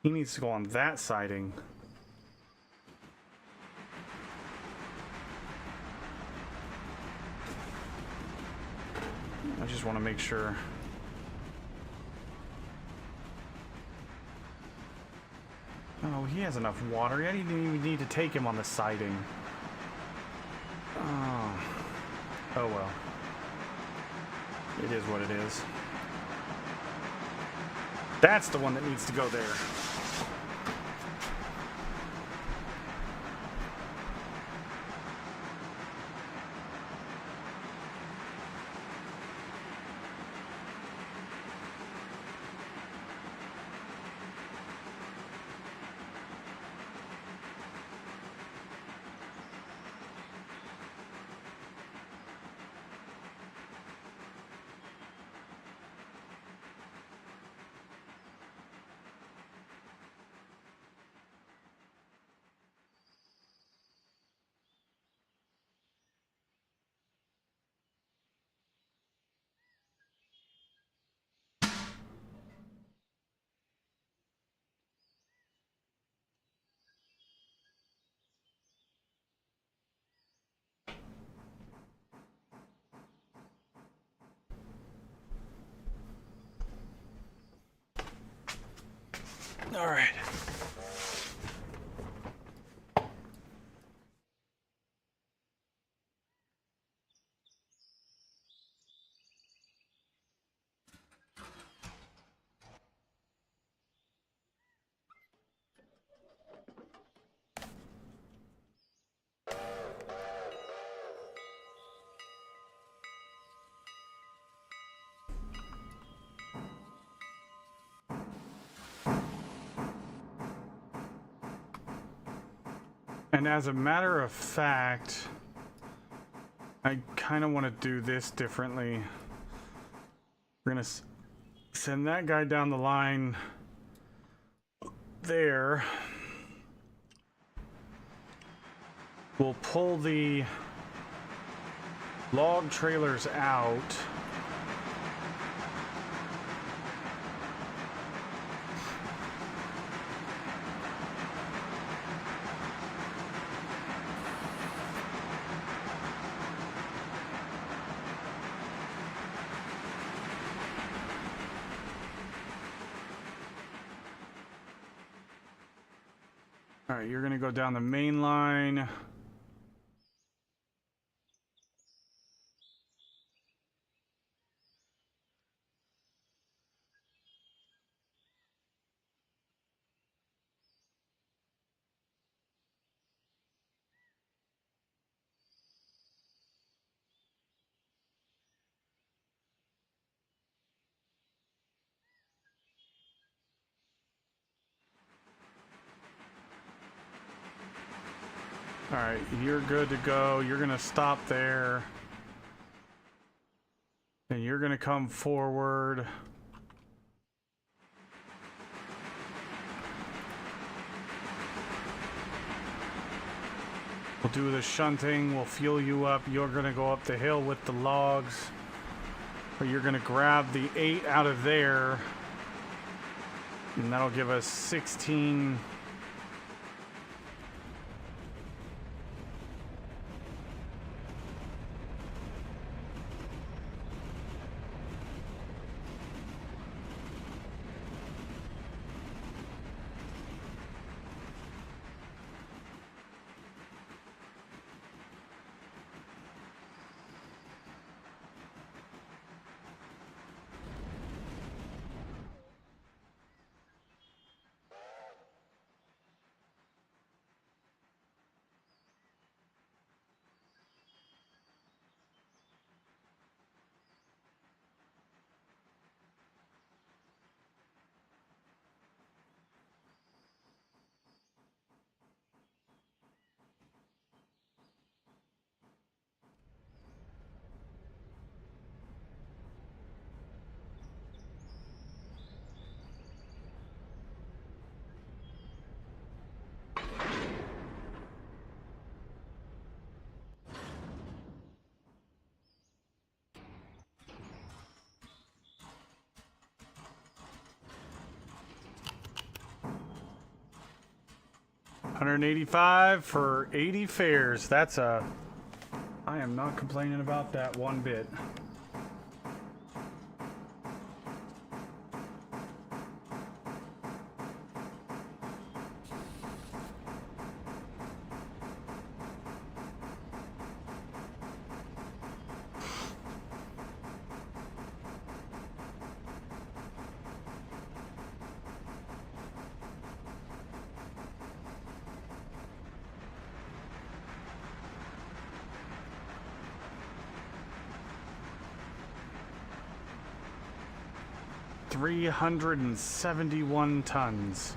He needs to go on that siding. I just want to make sure. Oh, he has enough water. I didn't even need to take him on the siding. Oh. Oh well. It is what it is. That's the one that needs to go there. All right. And as a matter of fact, I kind of want to do this differently. We're going to send that guy down the line there. We'll pull the log trailers out. All right, you're going to go down the main line. All right, you're good to go. You're going to stop there. And you're going to come forward. We'll do the shunting. We'll fuel you up. You're going to go up the hill with the logs. But you're going to grab the 8 out of there. And that'll give us 16. 185 for 80 fares. That's a... I am not complaining about that one bit. $371 tons.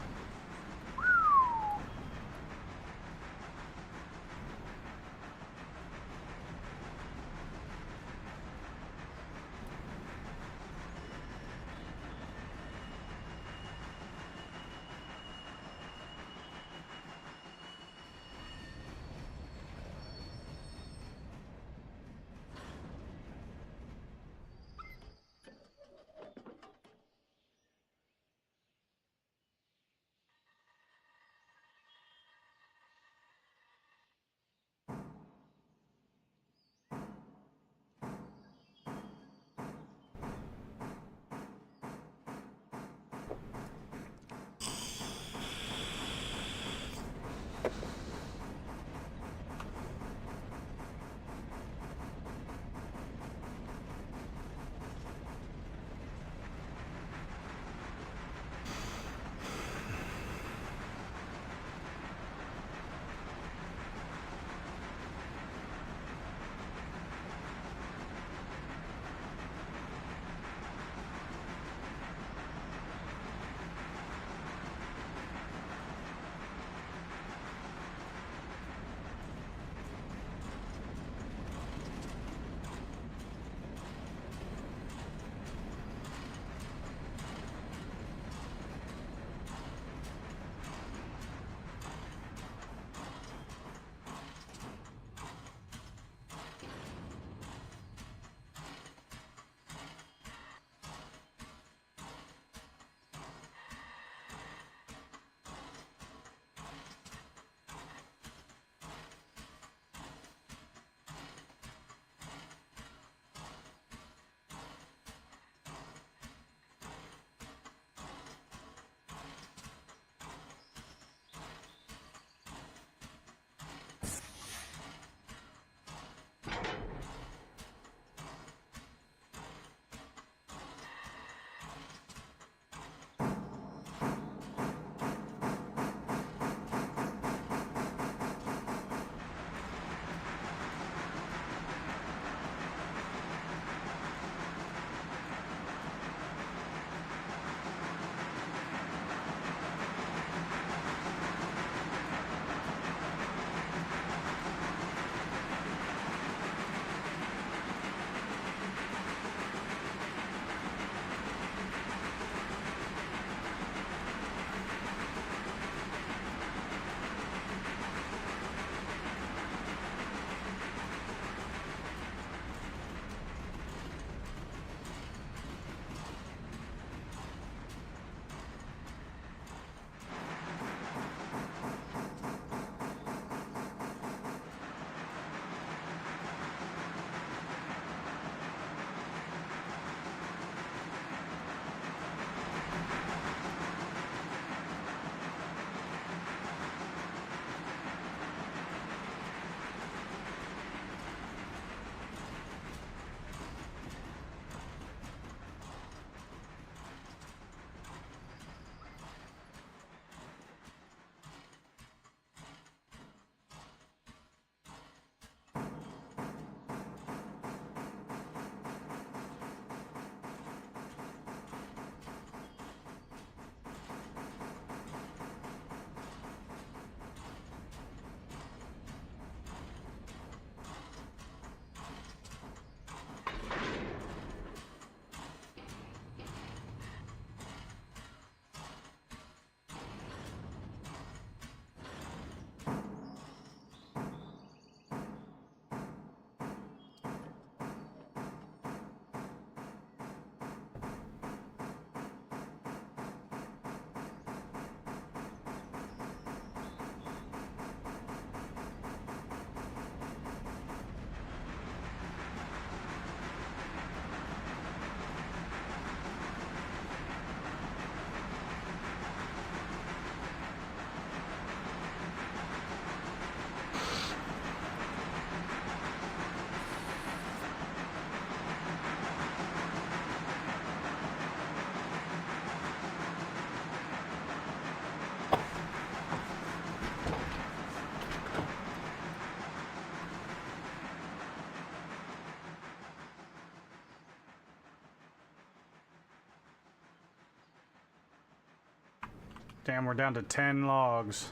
Damn, we're down to 10 logs.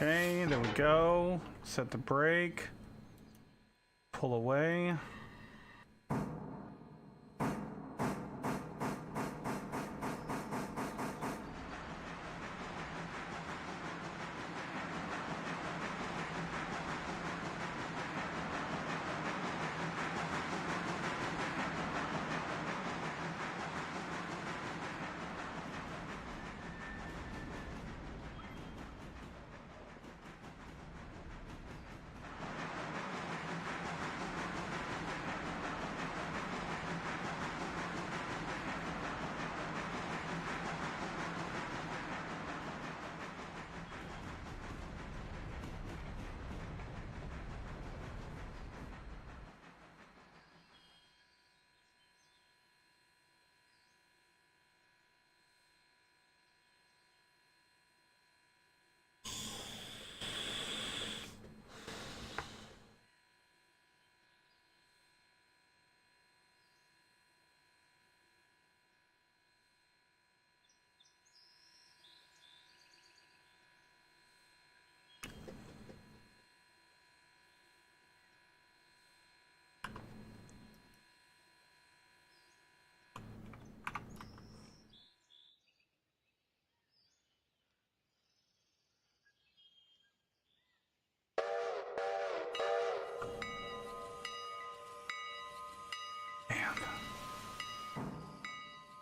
Okay, there we go. Set the brake. Pull away.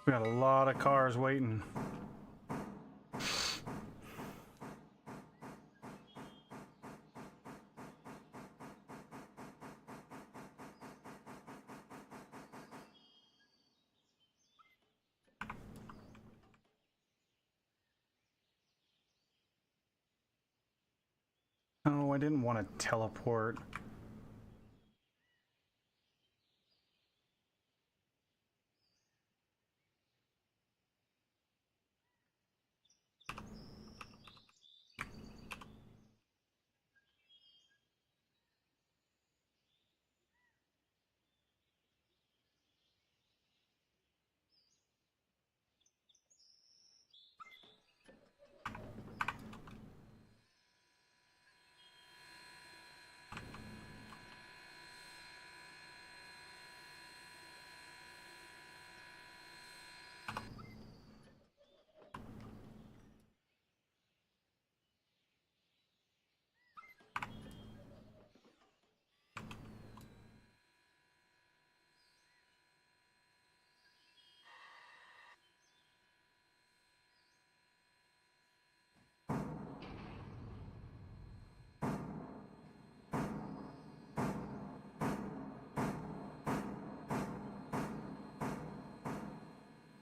We got a lot of cars waiting. Oh, I didn't want to teleport.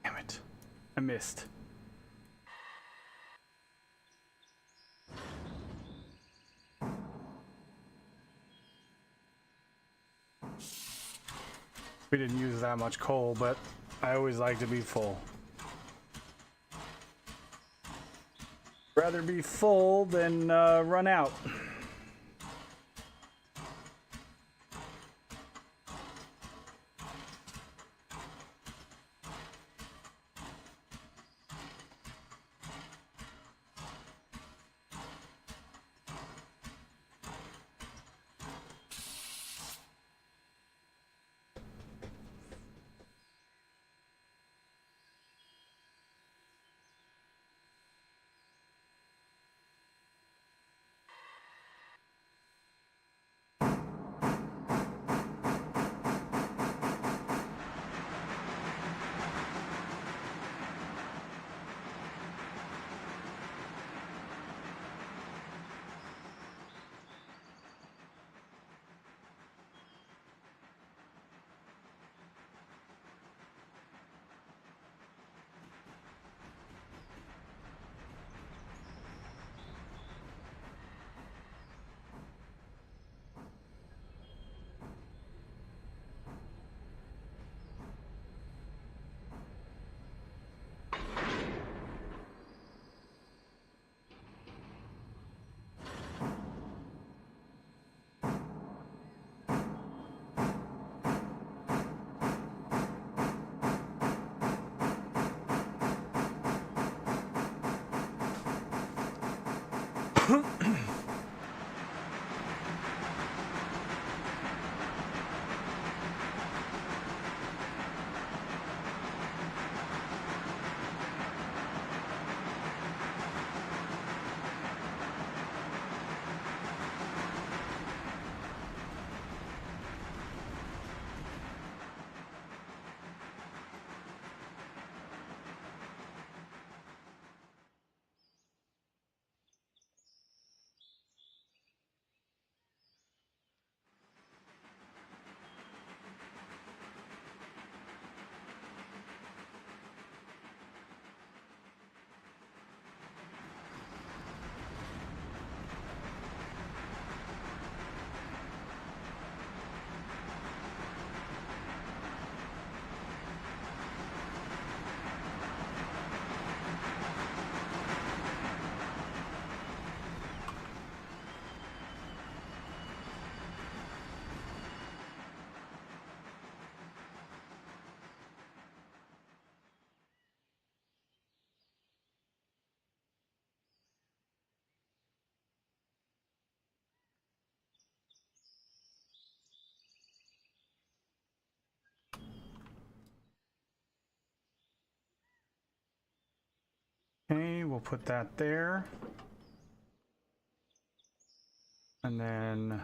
Damn it. I missed. We didn't use that much coal, but I always like to be full. Rather be full than run out. Okay, we'll put that there. And then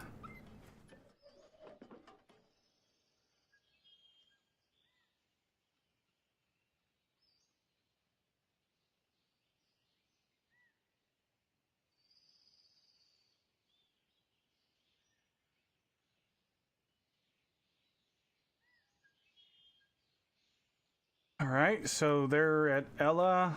all right, so they're at Ella.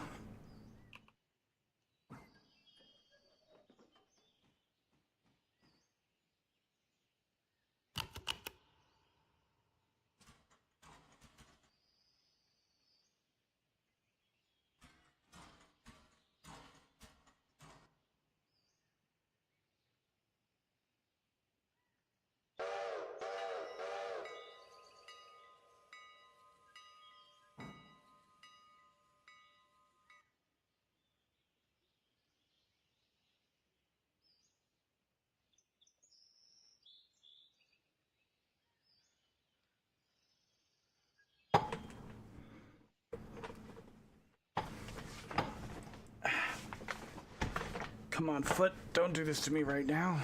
Come on, foot, don't do this to me right now.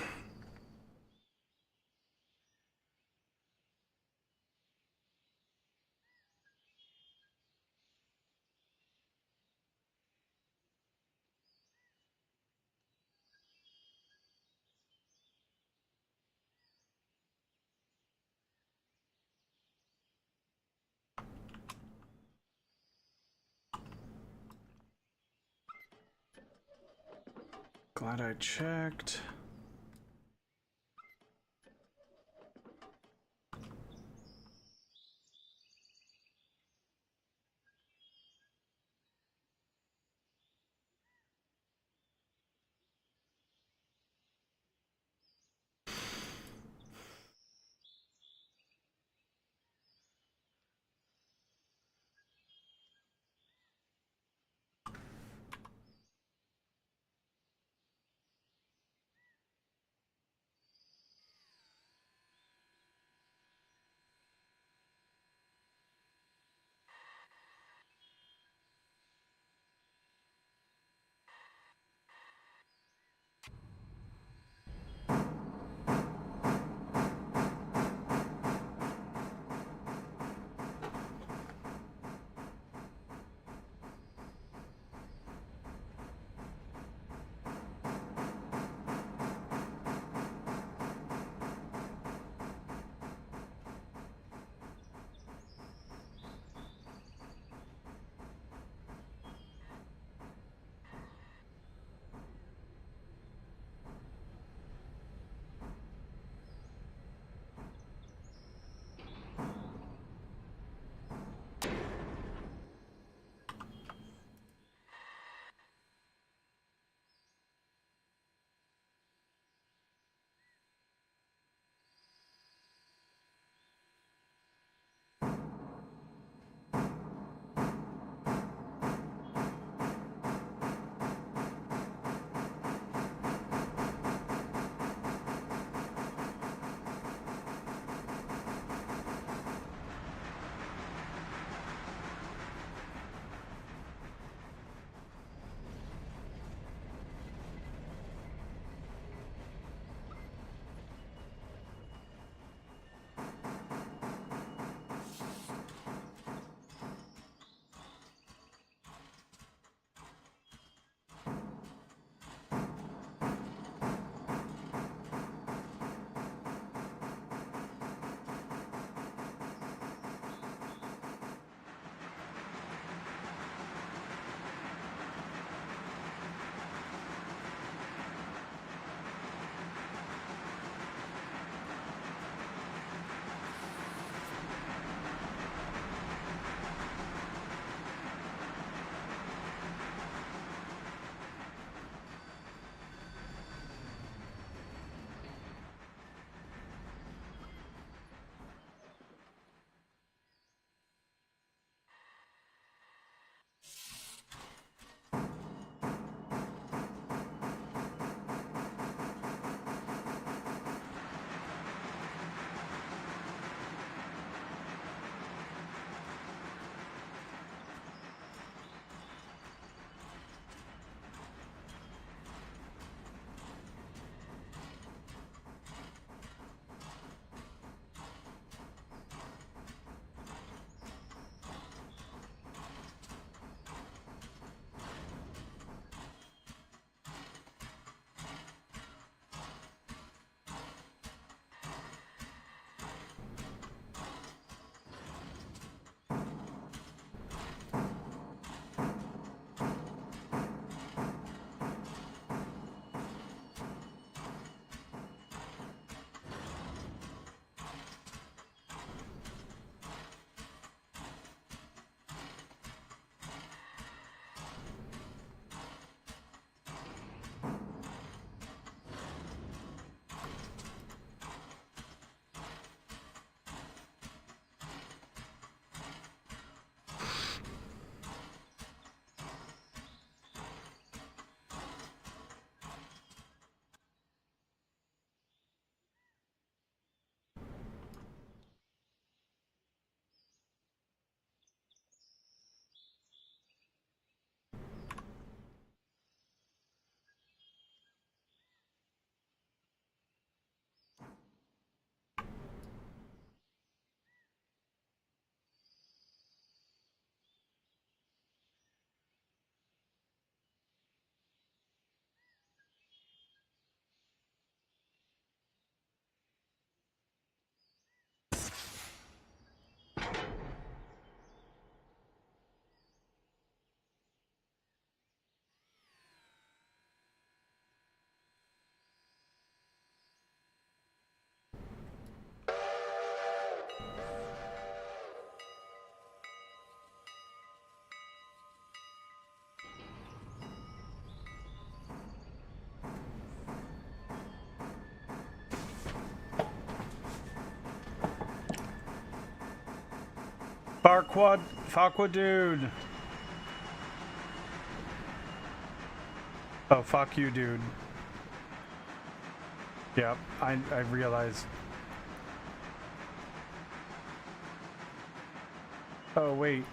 Glad I checked. Farquad dude. Oh, fuck you, dude. Yep, I realized. Oh, wait.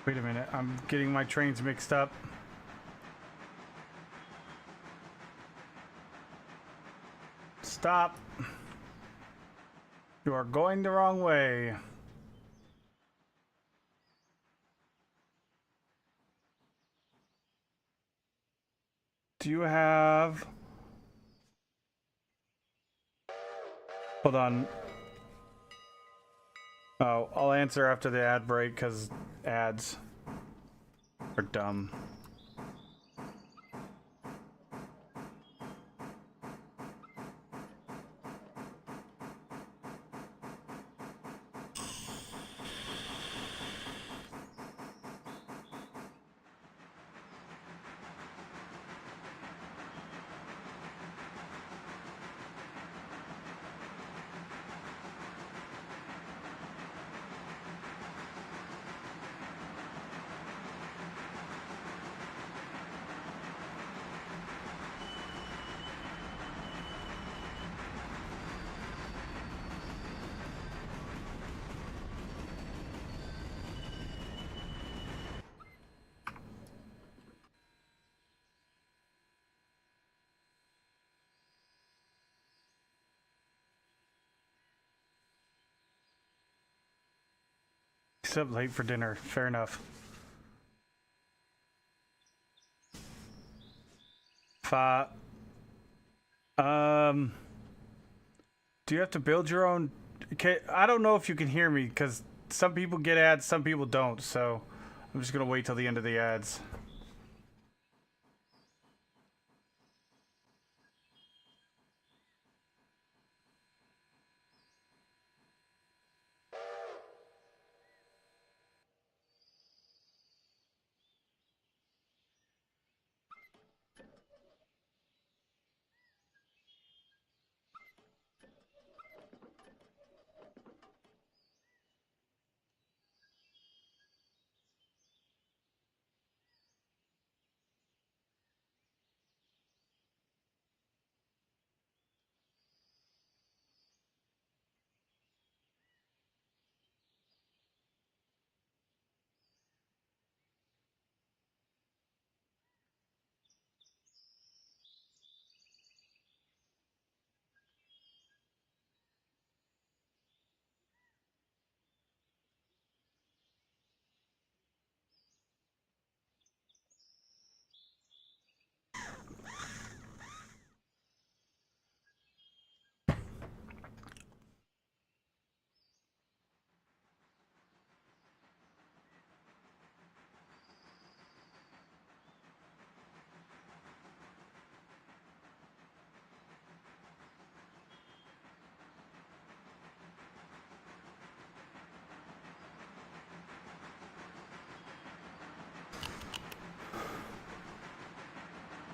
Wait a minute, I'm getting my trains mixed up. Stop. You are going the wrong way. Do you have... Hold on. Oh, I'll answer after the ad break because ads are dumb. Except late for dinner. Fair enough. Do you have to build your own? Okay, I don't know if you can hear me because some people get ads, some people don't. So I'm just gonna wait till the end of the ads.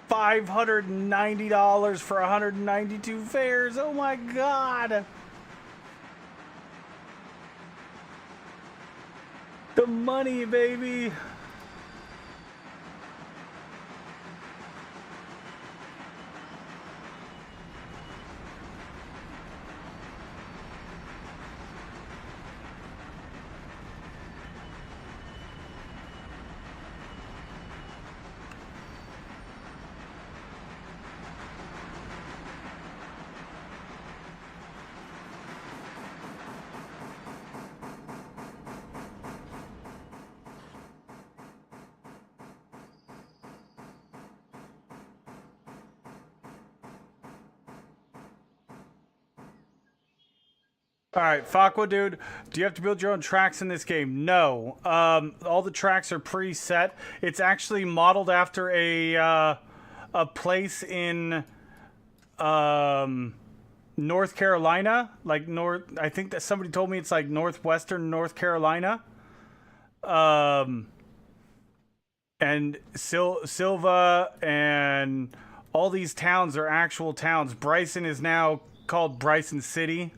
$590 for 192 fares. Oh my god. The money, baby. All right, Fakwa dude, do you have to build your own tracks in this game? No. All the tracks are preset. It's actually modeled after a place in North Carolina, like I think that somebody told me it's like northwestern North Carolina. And Sylva and all these towns are actual towns. Bryson is now called Bryson City.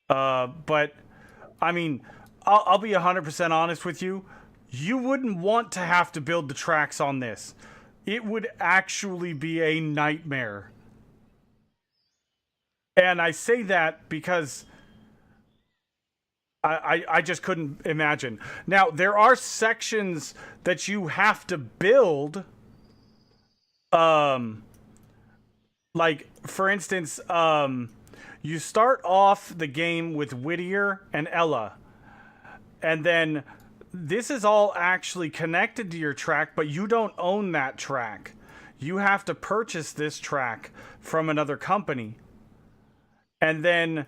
But I mean, I'll be 100% honest with you. You wouldn't want to have to build the tracks on this. It would actually be a nightmare. And I say that because I just couldn't imagine. Now, there are sections that you have to build. Like, for instance, you start off the game with Whittier and Ella. And then this is all actually connected to your track, but you don't own that track. You have to purchase this track from another company. And then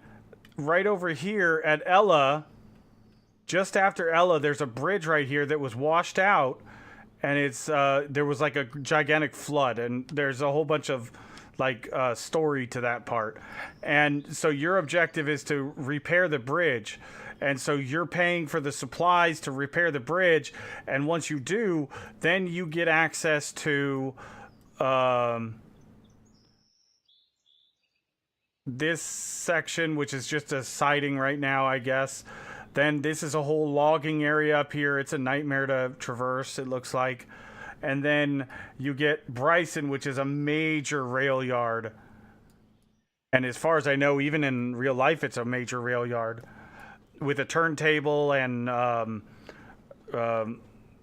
right over here at Ella, just after Ella, there's a bridge right here that was washed out. And it's there was like a gigantic flood. And there's a whole bunch of like story to that part. And so your objective is to repair the bridge. And so you're paying for the supplies to repair the bridge. And once you do, then you get access to this section, which is just a siding right now, I guess. Then this is a whole logging area up here. It's a nightmare to traverse, it looks like. And then you get Bryson, which is a major rail yard. And as far as I know, even in real life, it's a major rail yard. With a turntable and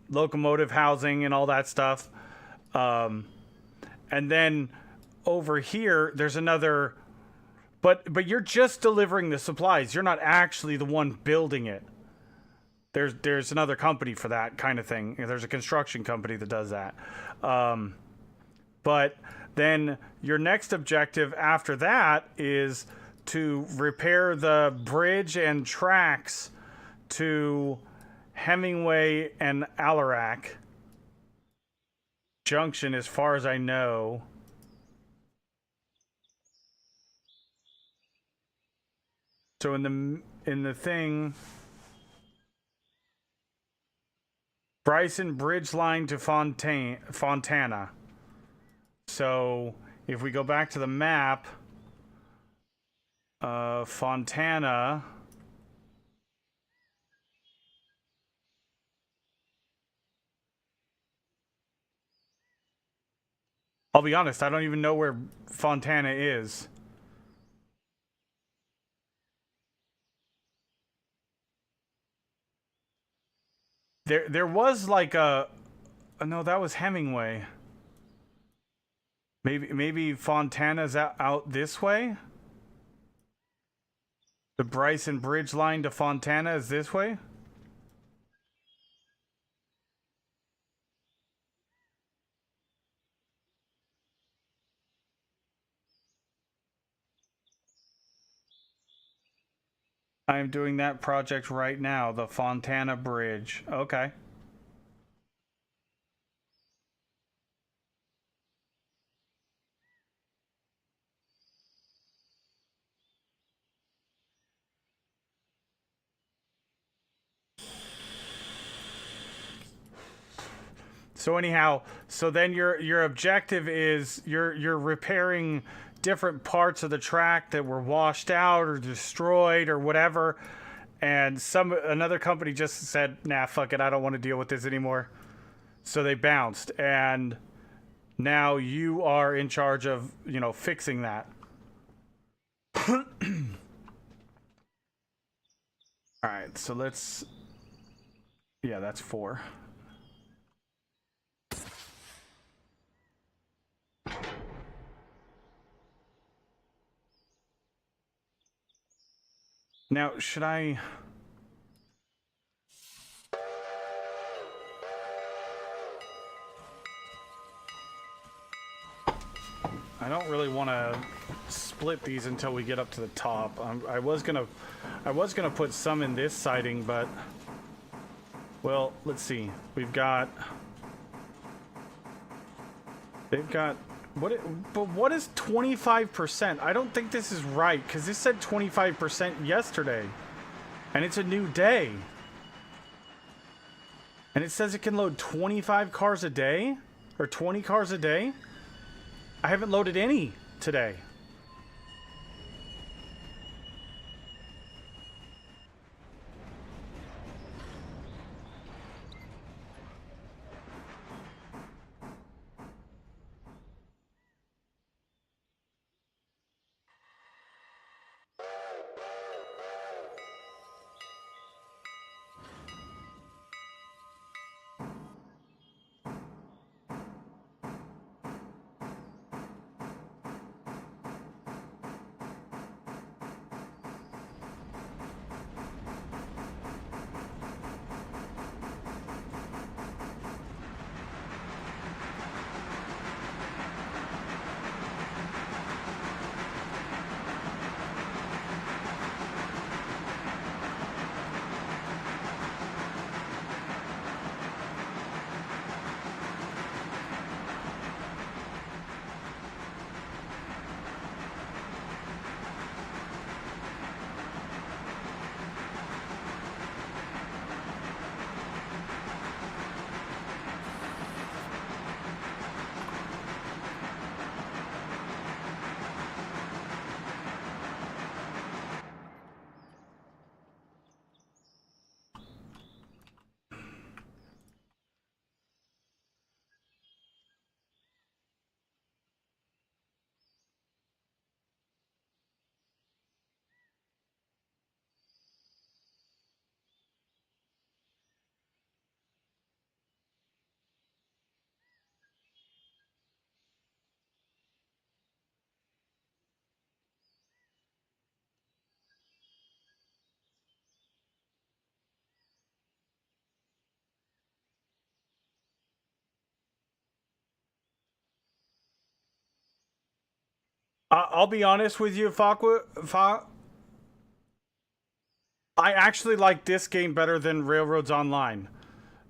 locomotive housing and all that stuff. And then over here, there's another... But you're just delivering the supplies. You're not actually the one building it. There's another company for that kind of thing. There's a construction company that does that. But then your next objective after that is to repair the bridge and tracks to Hemingway and Alarac Junction, as far as I know. So in the thing, Bryson bridge line to Fontana. So if we go back to the map, Fontana. I'll be honest, I don't even know where Fontana is. There was like a no, that was Hemingway. Maybe Fontana's out this way. The Bryson Bridge line to Fontana is this way. I'm doing that project right now, the Fontana Bridge. Okay. So anyhow, so then your objective is you're repairing different parts of the track that were washed out or destroyed or whatever, and another company just said, nah, fuck it, I don't want to deal with this anymore. So they bounced, and now you are in charge of, fixing that. All right, so let's... Yeah, that's 4. Now, should I... I don't really want to split these until we get up to the top. I was gonna put some in this siding, but... Well, let's see. They've got... What is 25%? I don't think this is right, because this said 25% yesterday. And it's a new day. And it says it can load 25 cars a day? Or 20 cars a day? I haven't loaded any today. I'll be honest with you, I actually like this game better than Railroads Online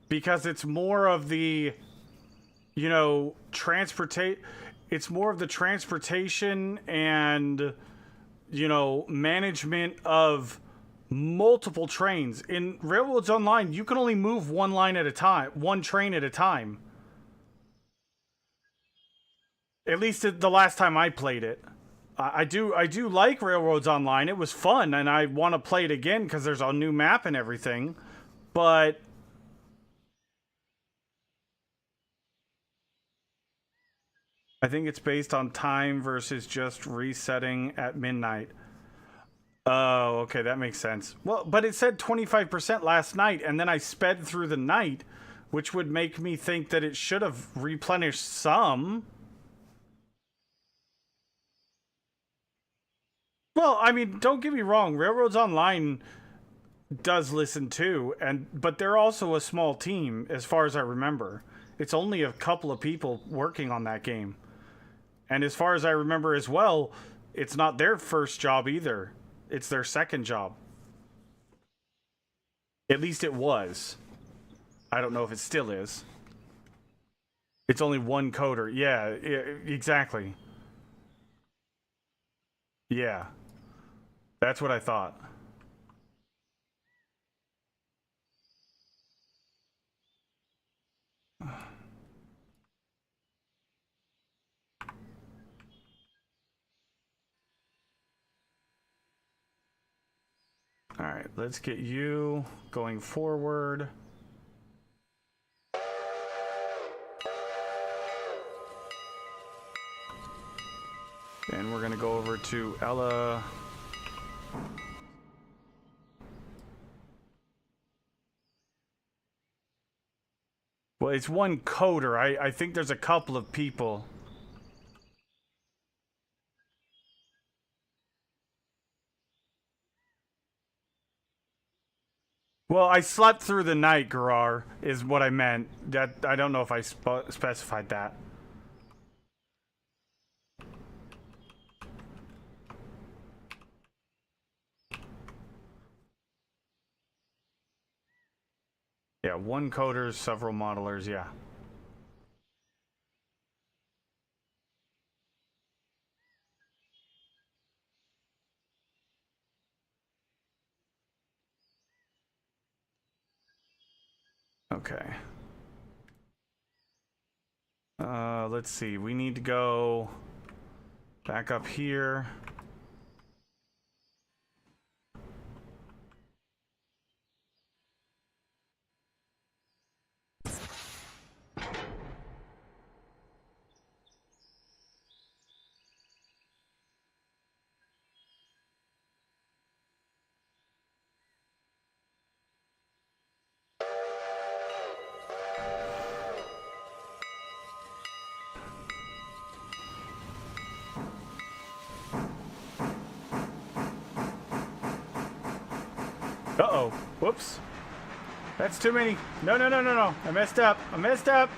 because it's more of the, you know, it's more of the transportation and, you know, management of multiple trains. In Railroads Online, you can only move one line at a time, one train at a time. At least the last time I played it. I do like Railroads Online. It was fun, and I want to play it again because there's a new map and everything. But I think it's based on time versus just resetting at midnight. Oh, okay, that makes sense. Well, but it said 25% last night, and then I sped through the night, which would make me think that it should have replenished some. Well, I mean, don't get me wrong, Railroads Online does listen too, but they're also a small team as far as I remember. It's only a couple of people working on that game. And as far as I remember as well, it's not their first job either. It's their second job. At least it was. I don't know if it still is. It's only one coder. Yeah, exactly. Yeah. That's what I thought. All right, let's get you going forward. And we're going to go over to Ella. Well, it's one coder. I think there's a couple of people. Well, I slept through the night, Garar, is what I meant. That I don't know if I specified that. Yeah, one coder, several modelers, yeah. Okay. Let's see. We need to go back up here. Uh-oh. Whoops. That's too many. No, no, no, no, no. I messed up. I messed up.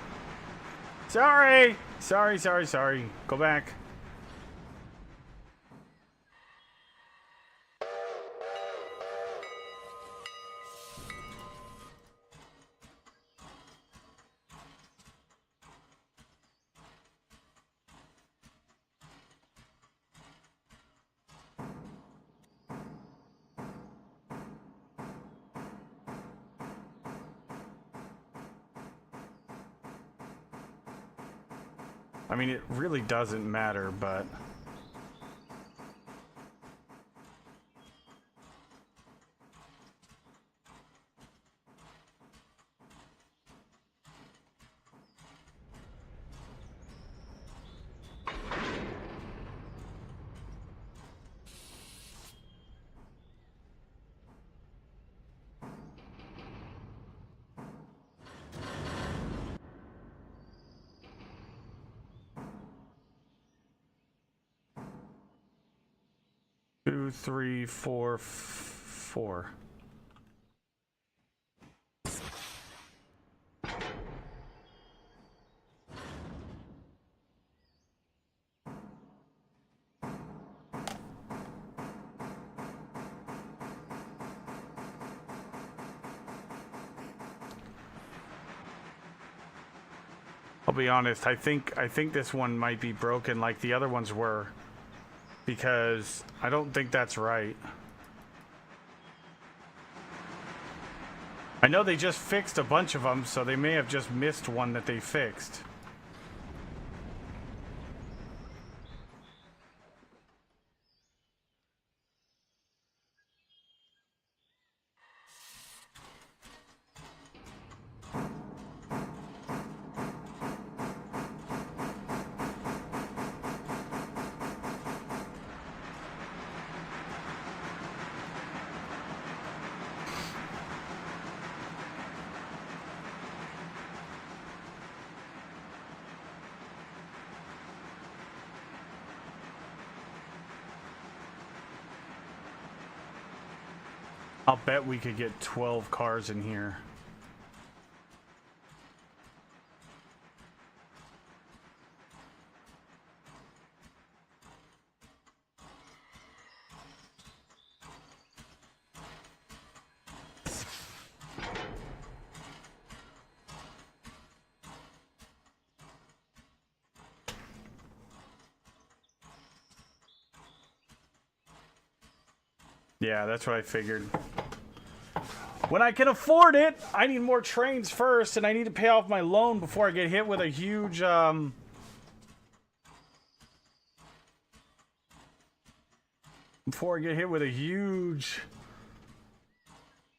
Sorry. Sorry. Go back. I mean, it really doesn't matter, but... Two, three, four, four. I'll be honest. I think this one might be broken like the other ones were, because I don't think that's right. I know they just fixed a bunch of them, so they may have just missed one that they fixed. I'll bet we could get 12 cars in here. Yeah, that's what I figured. When I can afford it, I need more trains first, and I need to pay off my loan before I get hit with a huge,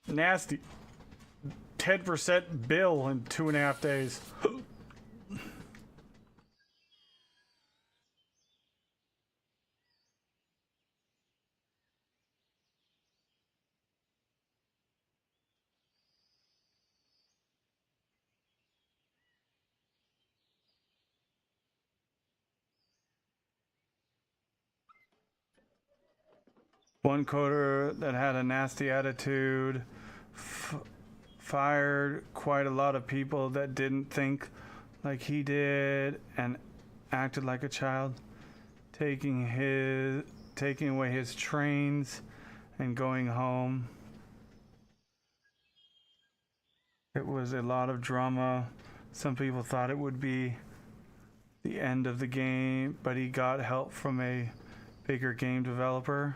nasty 10% bill in 2.5 days. One coder that had a nasty attitude fired quite a lot of people that didn't think like he did and acted like a child, taking away his trains and going home. It was a lot of drama. Some people thought it would be the end of the game, but he got help from a bigger game developer.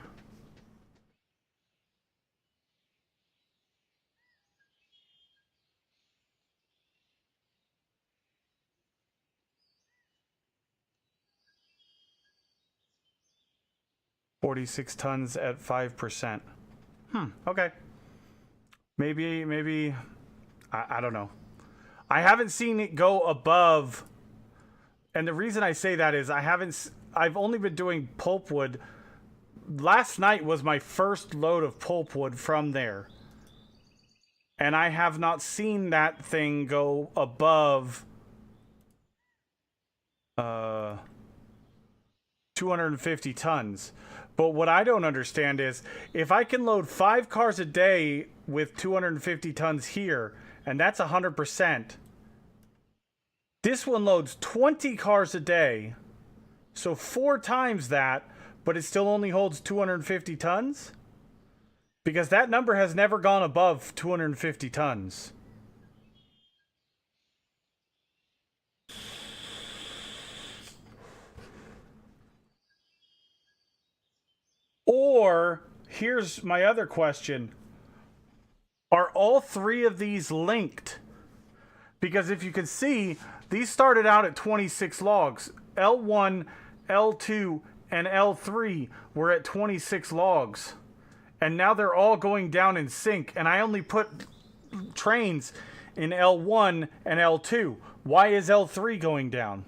$46 tons at 5%. Okay. Maybe I don't know. I haven't seen it go above, and the reason I say that is I've only been doing pulpwood. Last night was my first load of pulpwood from there, and I have not seen that thing go above 250 tons. But what I don't understand is, if I can load 5 cars a day with 250 tons here, and that's 100%, this one loads 20 cars a day, so 4 times that, but it still only holds 250 tons? Because that number has never gone above 250 tons. Or, here's my other question. Are all 3 of these linked? Because if you can see, these started out at 26 logs. L1, L2, and L3 were at 26 logs. And now they're all going down in sync. And I only put trains in L1 and L2. Why is L3 going down?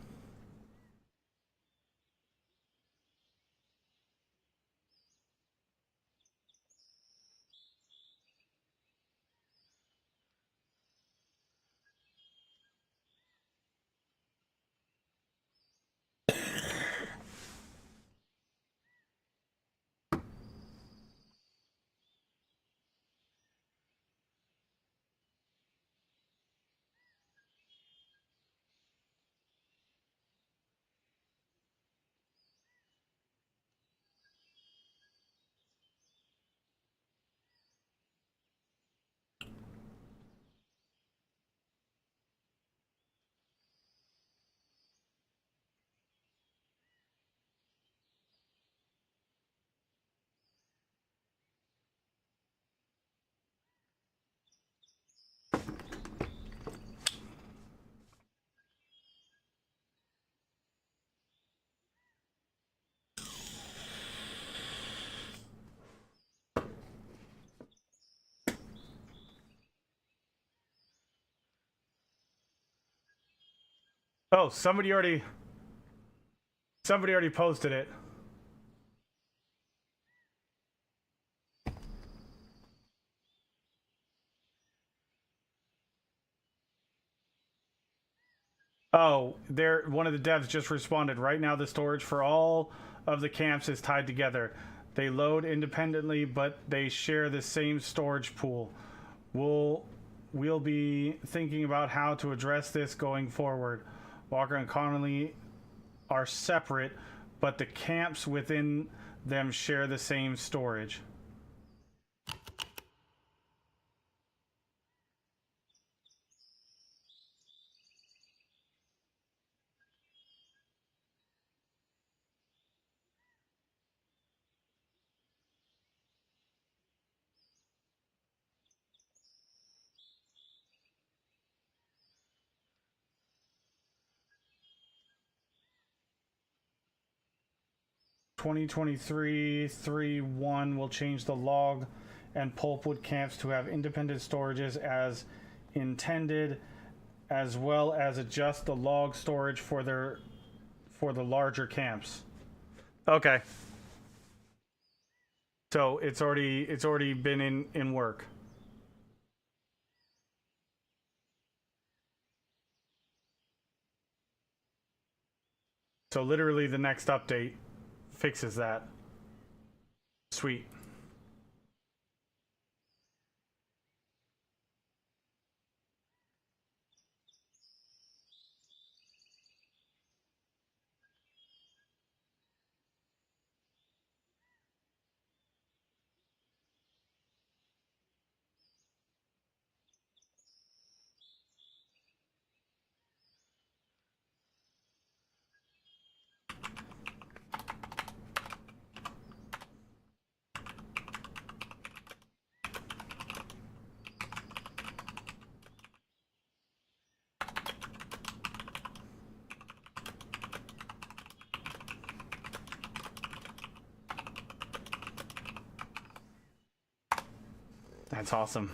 Oh, somebody already posted it. Oh, one of the devs just responded. Right now, the storage for all of the camps is tied together. They load independently, but they share the same storage pool. We'll be thinking about how to address this going forward. Walker and Connolly are separate, but the camps within them share the same storage. (2023-3-1) will change the log and pulpwood camps to have independent storages as intended, as well as adjust the log storage for the larger camps. Okay. So it's already been in work. So literally the next update fixes that. Sweet. That's awesome.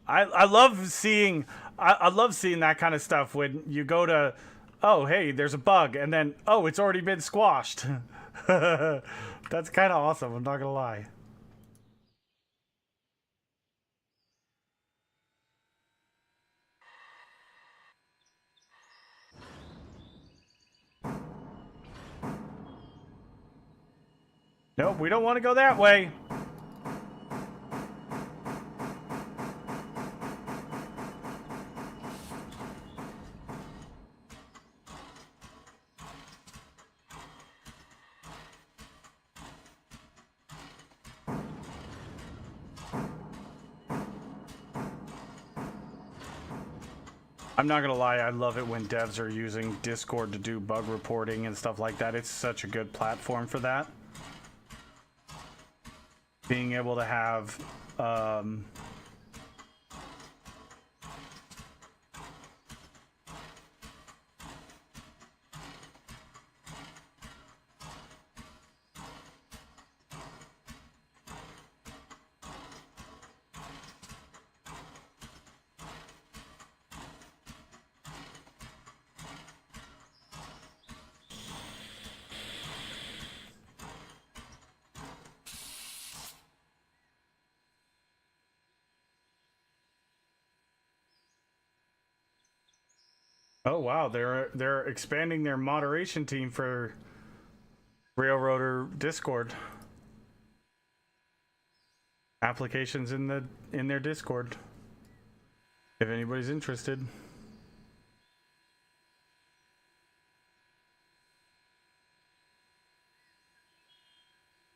I love seeing that kind of stuff when you go to, oh hey, there's a bug, and then oh, it's already been squashed. That's kind of awesome, I'm not gonna lie. Nope, we don't want to go that way. I'm not gonna lie, I love it when devs are using Discord to do bug reporting and stuff like that. It's such a good platform for that. Being able to have oh wow, they're expanding their moderation team for Railroader Discord. Applications in their Discord. If anybody's interested.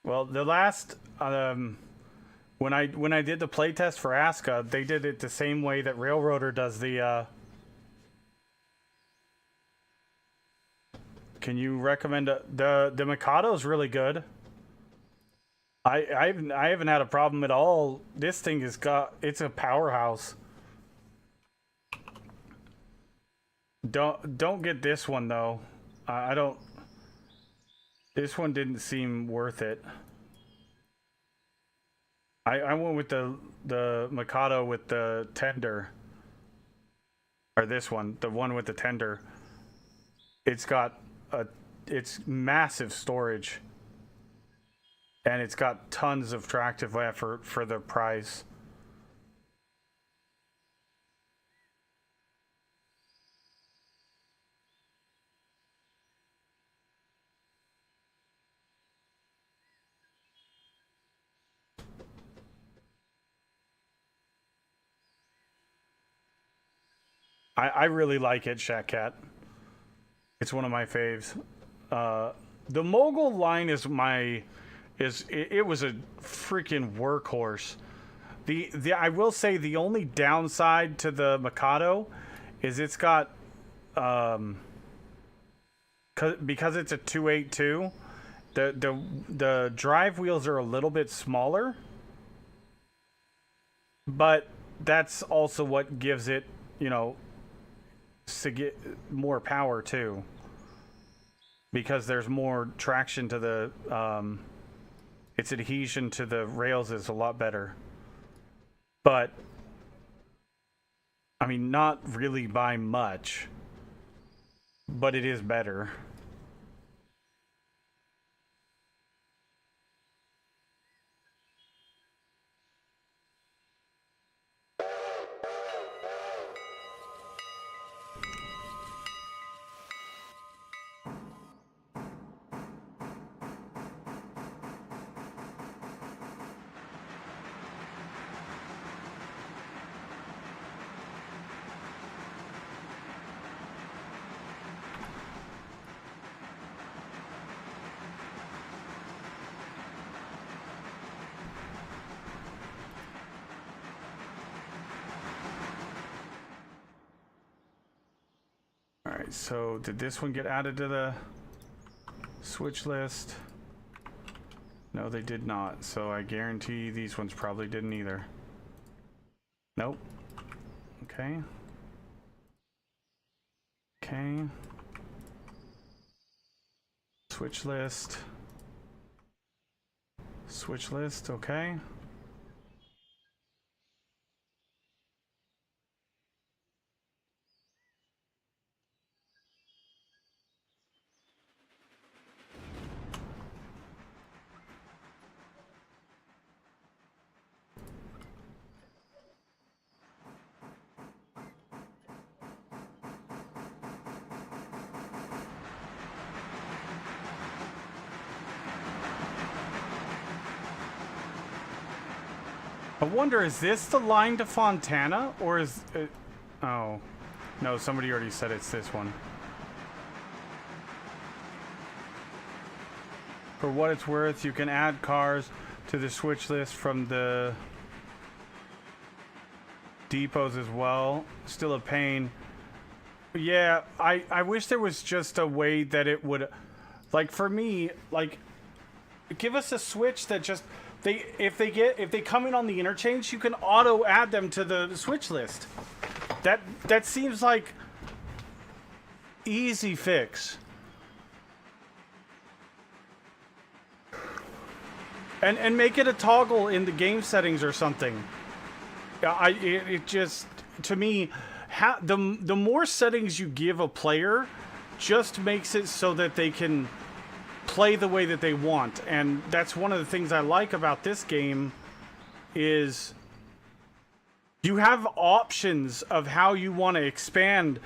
Well, the last when I did the playtest for Aska, they did it the same way that Railroader does the Can you recommend the Mikado's really good. I haven't had a problem at all. This thing it's a powerhouse. Don't get this one though. I don't. This one didn't seem worth it. I went with the Mikado with the tender. Or this one, the one with the tender. It's got it's massive storage, and it's got tons of tractive effort for the price. I really like it, Shack Cat. It's one of my faves. The Mogul line is it was a freaking workhorse. The I will say the only downside to the Mikado is it's got because it's a 282, the drive wheels are a little bit smaller, but that's also what gives it, you know, to get more power too, because there's more traction to the its adhesion to the rails is a lot better. But I mean, not really by much, but it is better. Alright, so did this one get added to the Switch list? No, they did not, so I guarantee these ones probably didn't either. Nope. Okay. Okay. Switch list. Switch list, okay. I wonder, is this the line to Fontana, or is it... Oh. No, somebody already said it's this one. For what it's worth, you can add cars to the Switch list from the depots as well. Still a pain. Yeah, I wish there was just a way that it would... Like, for me, like, give us a Switch that just... If they come in on the interchange, you can auto add them to the Switch list. That seems like easy fix. And make it a toggle in the game settings or something. It just, to me, the more settings you give a player just makes it so that they can play the way that they want. And that's one of the things I like about this game is you have options of how you want to expand,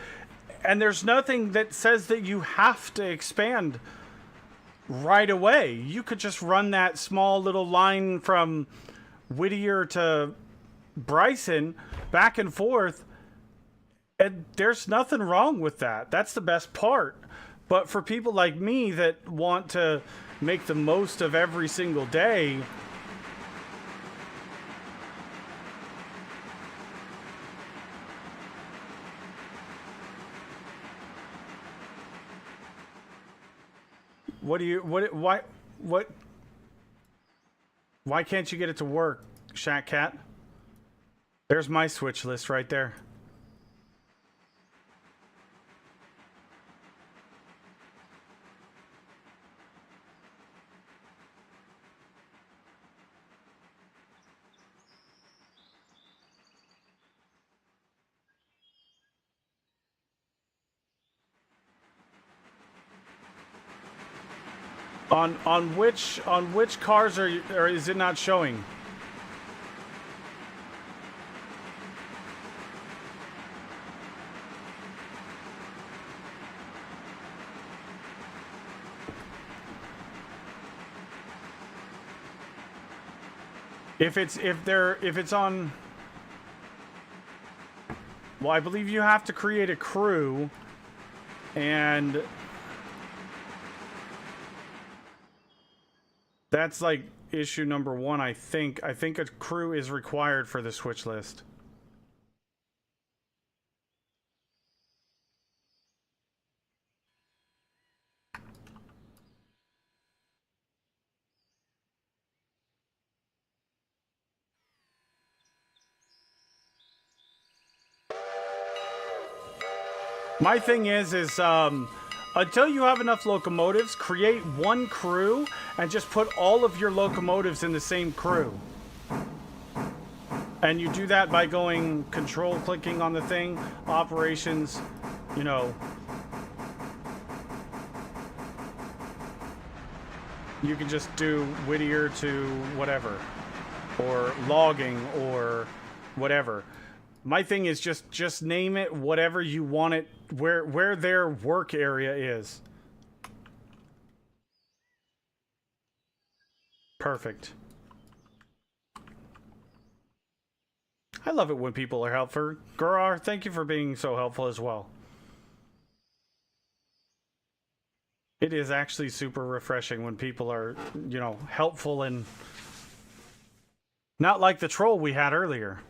and there's nothing that says that you have to expand right away. You could just run that small little line from Whittier to Bryson back and forth, and there's nothing wrong with that. That's the best part. But for people like me that want to make the most of every single day, why can't you get it to work, Shack Cat? There's my Switch list right there. On which cars are or is it not showing? If it's on, well, I believe you have to create a crew, and that's like issue number 1, I think. I think a crew is required for the Switch list. My thing is until you have enough locomotives, create one crew and just put all of your locomotives in the same crew. And you do that by going control clicking on the thing, operations, you know. You can just do Whittier to whatever, or logging, or whatever. My thing is just name it whatever you want it, where their work area is. Perfect. I love it when people are helpful. Gurar, thank you for being so helpful as well. It is actually super refreshing when people are, you know, helpful and not like the troll we had earlier.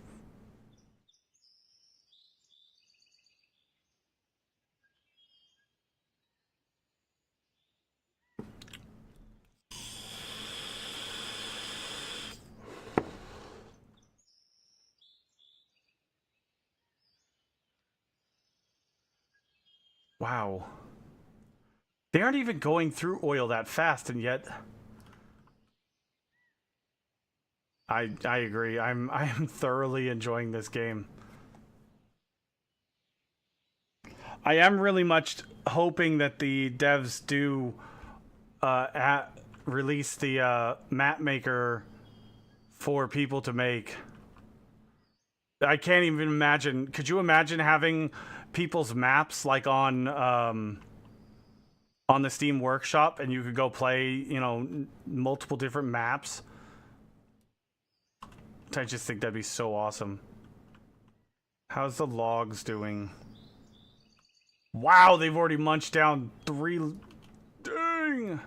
Wow. They aren't even going through oil that fast, and yet I agree. I am thoroughly enjoying this game. I am really much hoping that the devs do release the map maker for people to make. I can't even imagine. Could you imagine having people's maps like on the Steam Workshop, and you could go play, you know, multiple different maps? I just think that'd be so awesome. How's the logs doing? Wow, they've already munched down 3. Dang.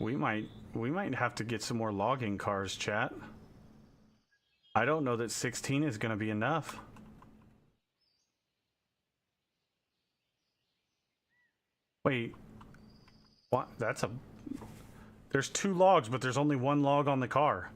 We might have to get some more logging cars, chat. I don't know that 16 is going to be enough. Wait. What? That's a... There's 2 logs, but there's only 1 log on the car.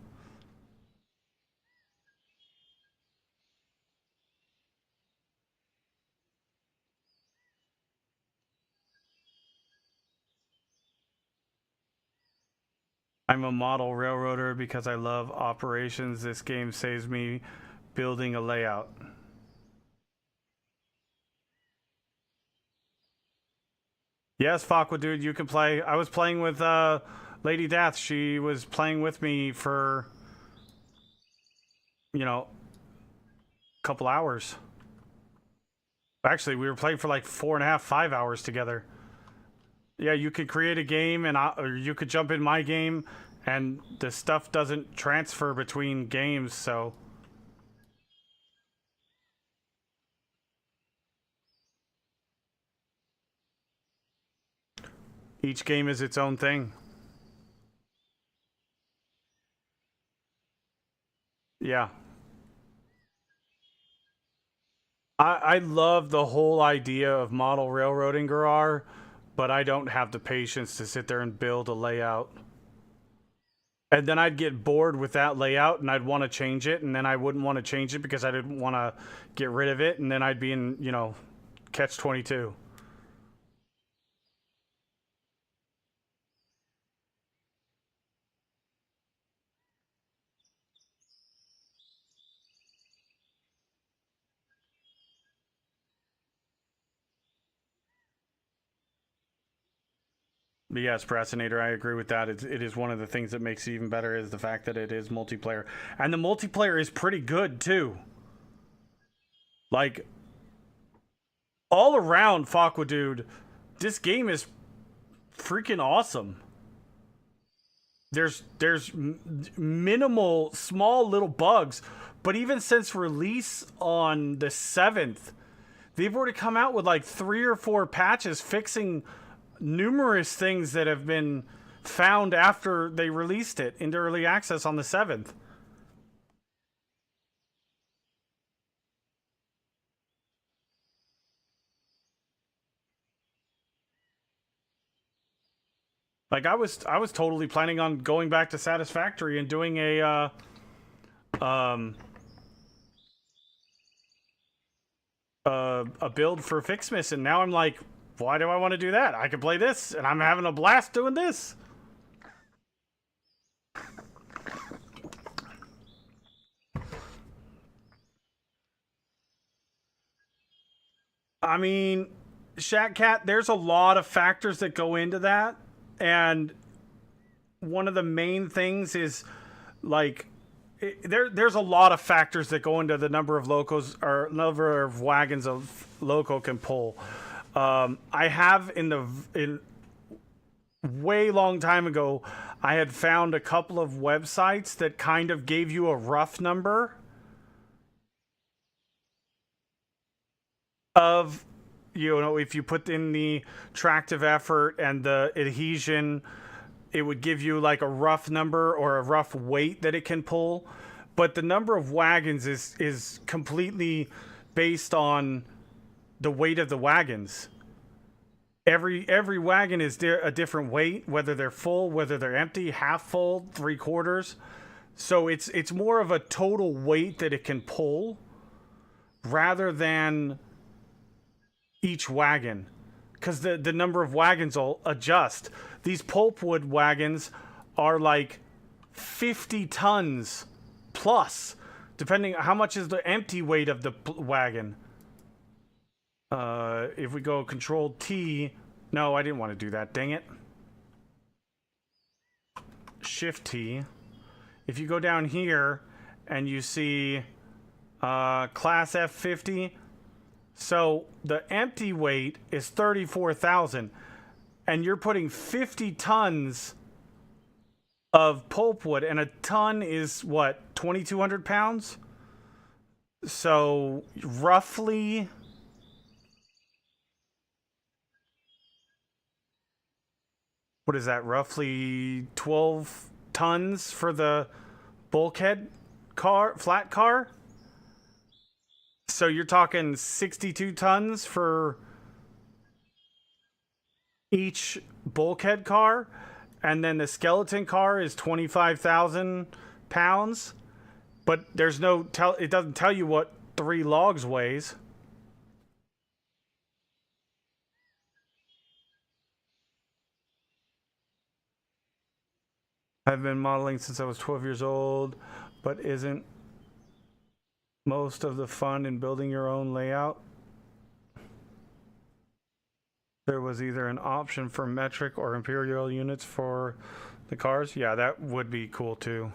I'm a model railroader because I love operations. This game saves me building a layout. Yes, Fakwa dude, you can play. I was playing with Lady Death. She was playing with me for, you know, a couple hours. Actually, we were playing for like 4.5, 5 hours together. Yeah, you could create a game, and or you could jump in my game, and the stuff doesn't transfer between games, so... Each game is its own thing. Yeah. I love the whole idea of model railroading, Garar, but I don't have the patience to sit there and build a layout. And then I'd get bored with that layout, and I'd want to change it, and then I wouldn't want to change it because I didn't want to get rid of it, and then I'd be in, you know, catch-22. Yes, Procrastinator, I agree with that. It is one of the things that makes it even better is the fact that it is multiplayer. And the multiplayer is pretty good, too. Like, all around, Fakwa dude, this game is freaking awesome. There's minimal, small little bugs. But even since release on the 7th, they've already come out with like 3 or 4 patches fixing numerous things that have been found after they released it into early access on the 7th. Like I was totally planning on going back to Satisfactory and doing a build for Fixmas, and now I'm like, why do I want to do that? I can play this, and I'm having a blast doing this. I mean, Shatcat, there's a lot of factors that go into that, and one of the main things is like there's a lot of factors that go into the number of locos or number of wagons a loco can pull. I have in way long time ago, I had found a couple of websites that kind of gave you a rough number of, you know, if you put in the tractive effort and the adhesion, it would give you like a rough number or a rough weight that it can pull. But the number of wagons is completely based on the weight of the wagons. Every wagon is a different weight, whether they're full, whether they're empty, half full, 3/4. So it's more of a total weight that it can pull rather than each wagon, because the number of wagons will adjust. These pulpwood wagons are like 50 tons plus, depending how much is the empty weight of the wagon. If we go Control T, no, I didn't want to do that. Dang it. Shift T. If you go down here and you see Class F50. So the empty weight is 34,000, and you're putting 50 tons of pulpwood, and a ton is what, 2,200 pounds? So roughly, what is that? Roughly 12 tons for the bulkhead car, flat car. So you're talking 62 tons for each bulkhead car, and then the skeleton car is 25,000 pounds. But there's no it doesn't tell you what 3 logs weighs. I've been modeling since I was 12 years old, but isn't most of the fun in building your own layout? There was either an option for metric or imperial units for the cars. Yeah, that would be cool too.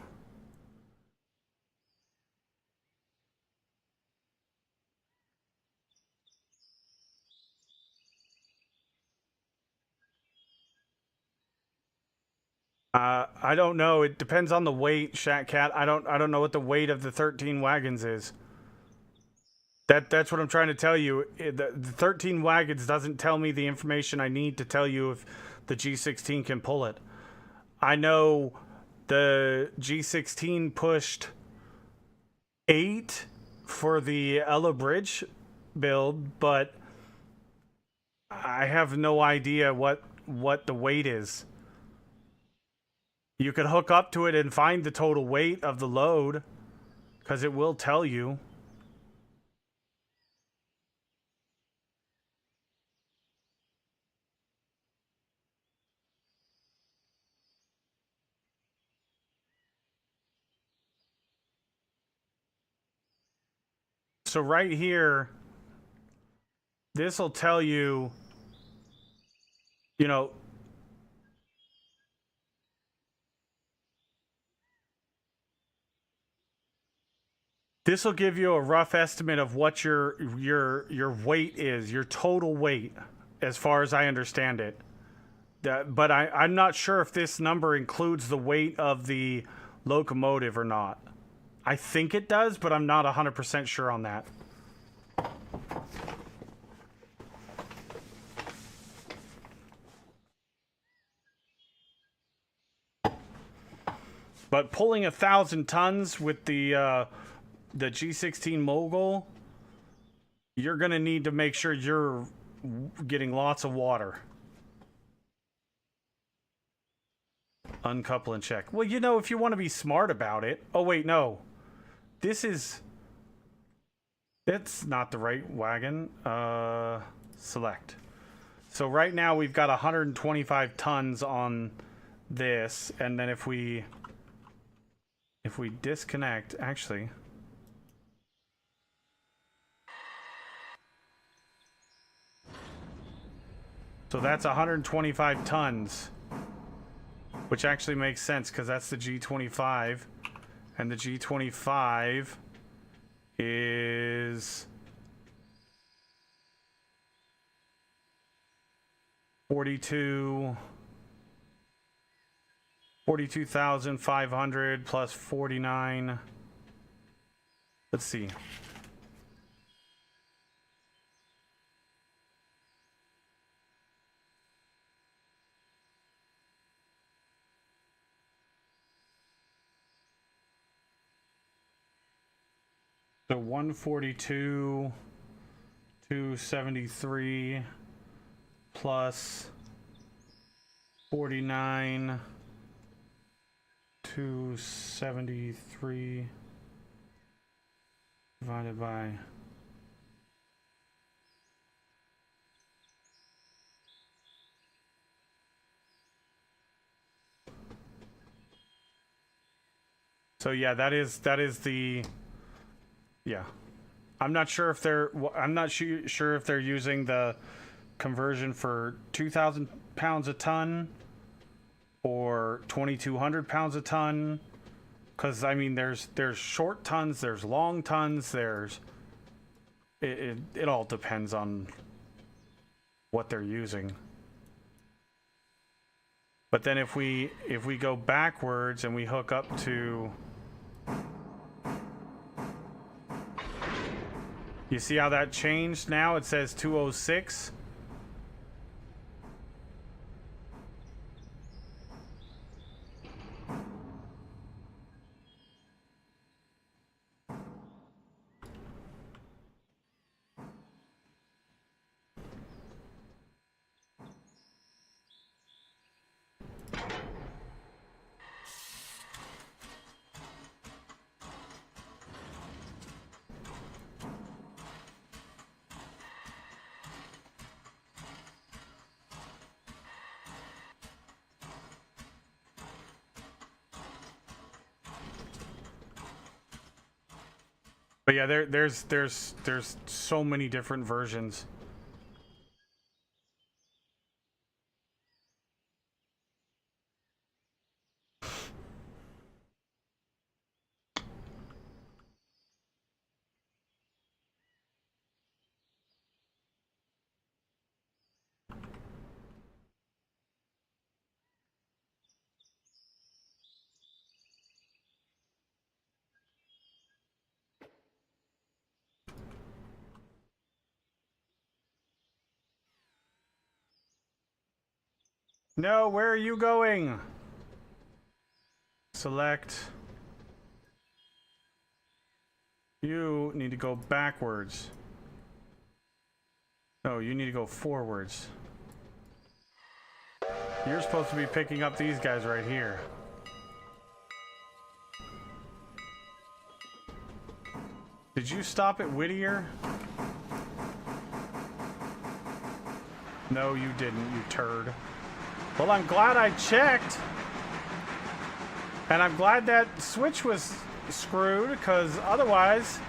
I don't know. It depends on the weight, Shatcat. I don't know what the weight of the 13 wagons is. That's what I'm trying to tell you. The 13 wagons doesn't tell me the information I need to tell you if the G16 can pull it. I know the G16 pushed 8 for the Ella Bridge build, but I have no idea what the weight is. You could hook up to it and find the total weight of the load, because it will tell you. So right here, this will tell you, you know, This will give you a rough estimate of what your weight is, your total weight, as far as I understand it. But I'm not sure if this number includes the weight of the locomotive or not. I think it does, but I'm not 100% sure on that. But pulling 1,000 tons with the G16 Mogul, you're gonna need to make sure you're getting lots of water. Uncouple and check. Well, you know, if you want to be smart about it. Oh wait, no. It's not the right wagon. Select. So right now we've got 125 tons on this, and then if we disconnect, actually. So that's 125 tons, which actually makes sense because that's the G25, and the G25 is 42,500 plus 49. Let's see. So 142, 273 plus 49, 273 divided by so yeah, that is the yeah. I'm not sure if they're sure if they're using the conversion for 2,000 pounds a ton or 2,200 pounds a ton, because I mean there's short tons, there's long tons, it all depends on what they're using. But then if we go backwards and we hook up to, you see how that changed now? It says 206. But yeah, there's so many different versions. No, where are you going? Select. You need to go backwards. No, you need to go forwards. You're supposed to be picking up these guys right here. Did you stop at Whittier? No, you didn't, you turd. Well, I'm glad I checked. And I'm glad that switch was screwed, because otherwise...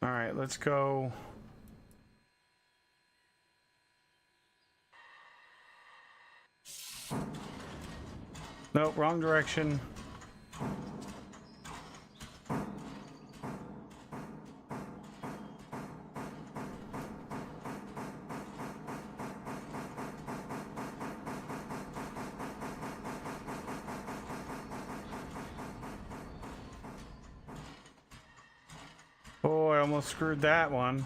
All right, let's go. Nope, wrong direction. Oh, I almost screwed that one.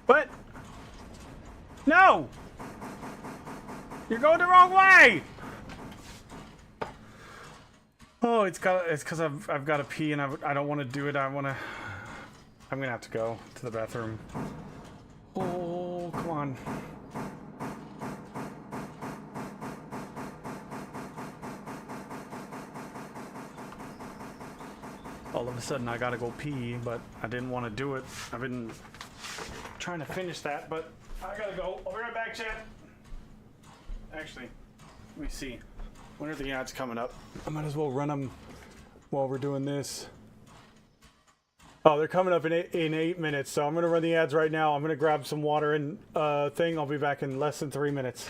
What? No! You're going the wrong way! Oh, it's because I've got to pee and I don't want to do it. I'm gonna have to go to the bathroom. Oh, come on. All of a sudden I gotta go pee, but I didn't want to do it. I've been trying to finish that, but I gotta go. I'll be right back, chat. Actually, let me see. When are the ads coming up? I might as well run them while we're doing this. Oh, they're coming up in 8 minutes, so I'm gonna run the ads right now. I'm gonna grab some water and thing. I'll be back in less than 3 minutes.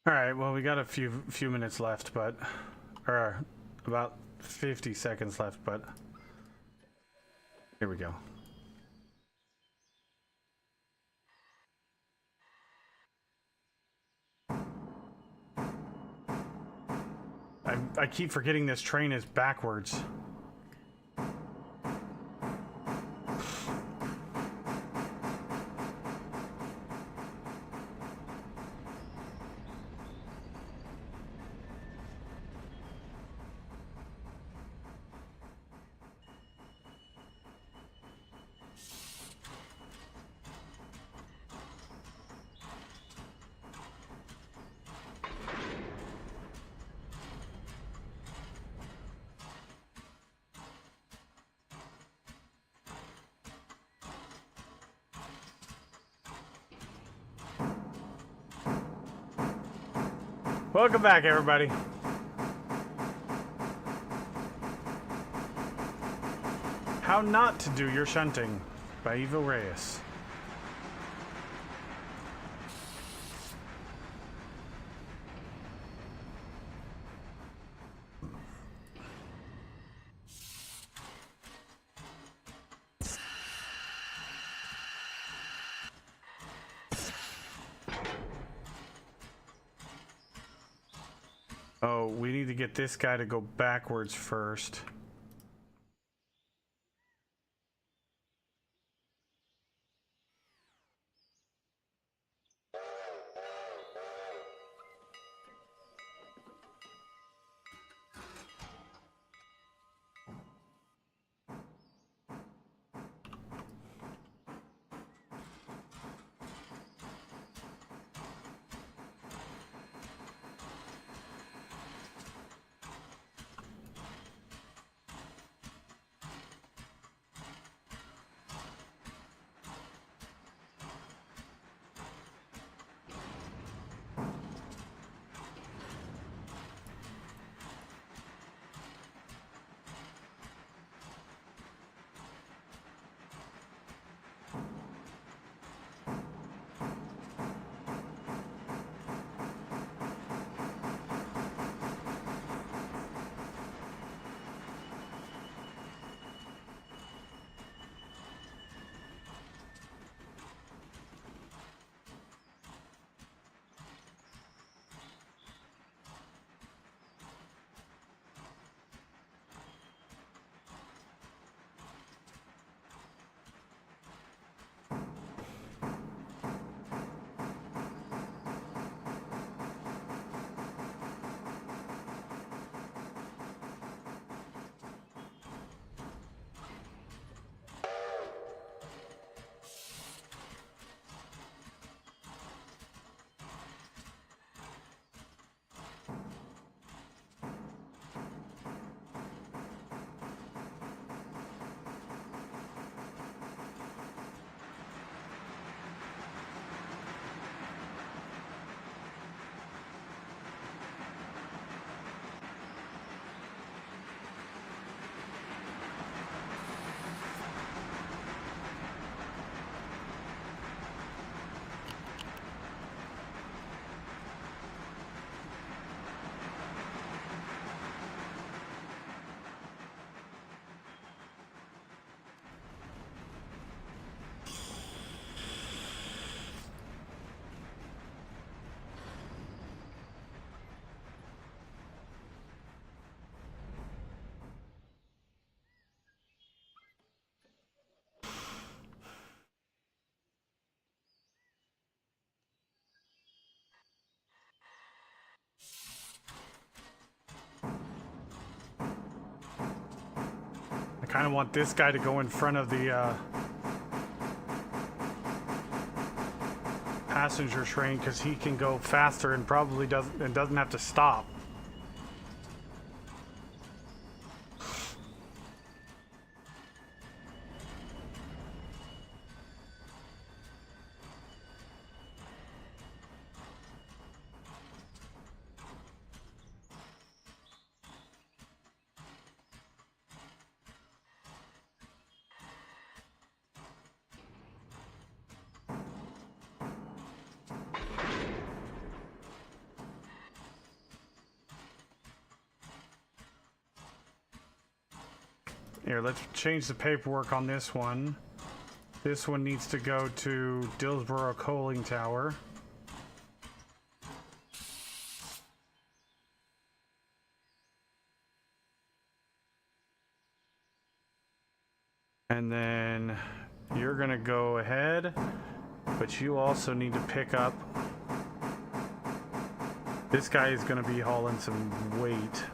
All right, well, we got a few minutes left, but or about 50 seconds left, but here we go. I keep forgetting this train is backwards. Welcome back, everybody. How Not to Do Your Shunting by Evo Reyes. Oh, we need to get this guy to go backwards first. I kind of want this guy to go in front of the passenger train because he can go faster and probably doesn't have to stop. Here, let's change the paperwork on this one. This one needs to go to Dillsborough Coaling Tower. And then you're gonna go ahead, but you also need to pick up. This guy is gonna be hauling some weight.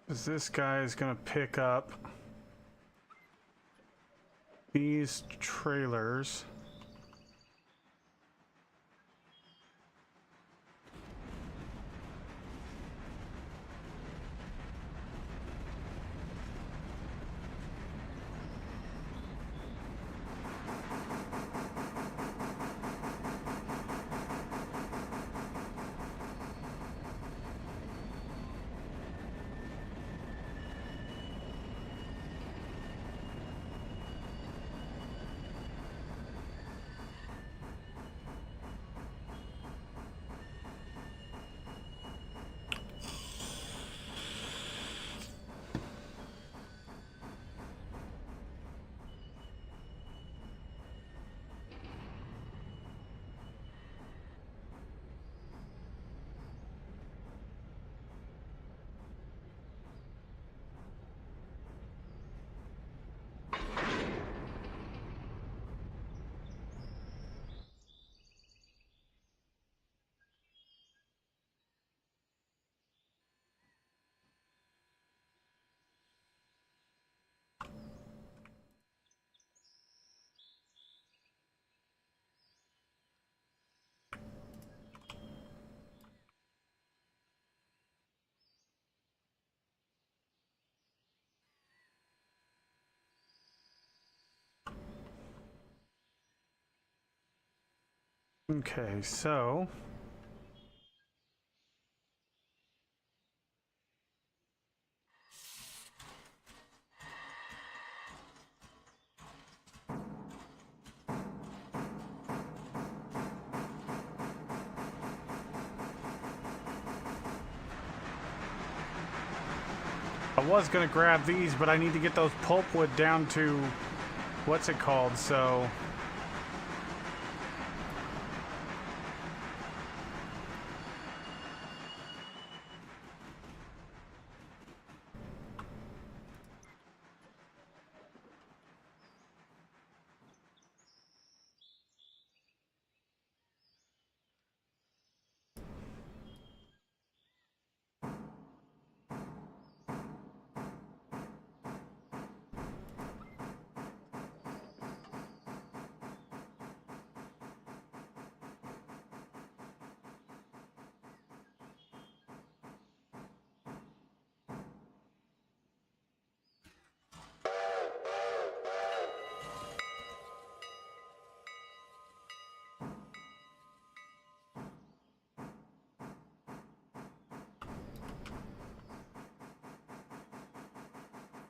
This guy is gonna pick up these trailers. Okay, so I was gonna grab these, but I need to get those pulpwood down to what's it called, so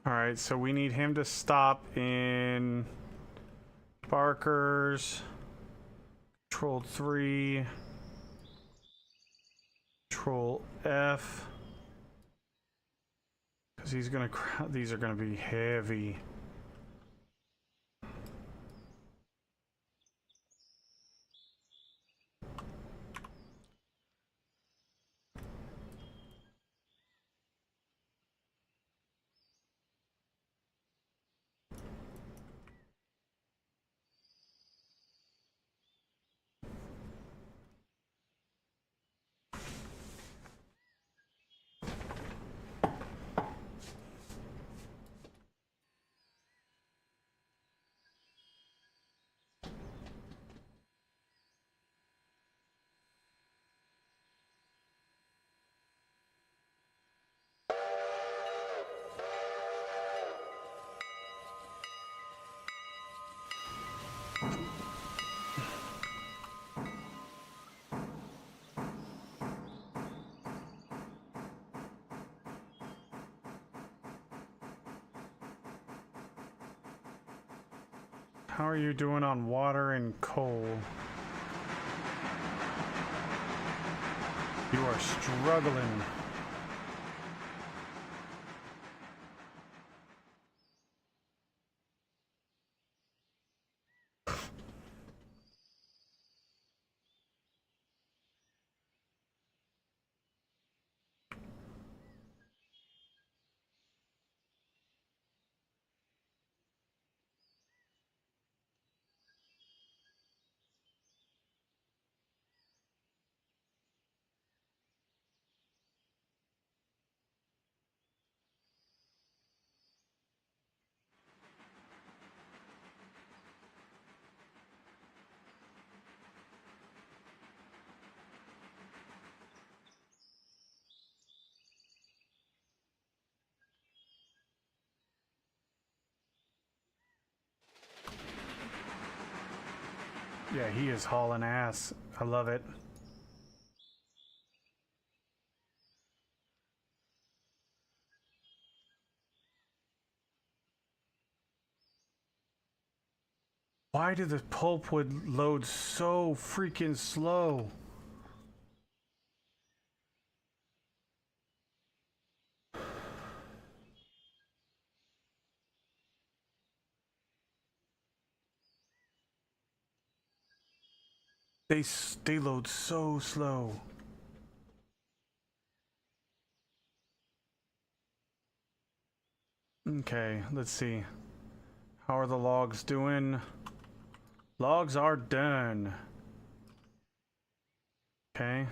All right, so we need him to stop in Barker's. Control 3. Control F. Because he's gonna. These are gonna be heavy. How are you doing on water and coal? You are struggling. Yeah, he is hauling ass. I love it. Why did the pulpwood load so freaking slow? They load so slow. Okay, let's see. How are the logs doing? Logs are done. Okay.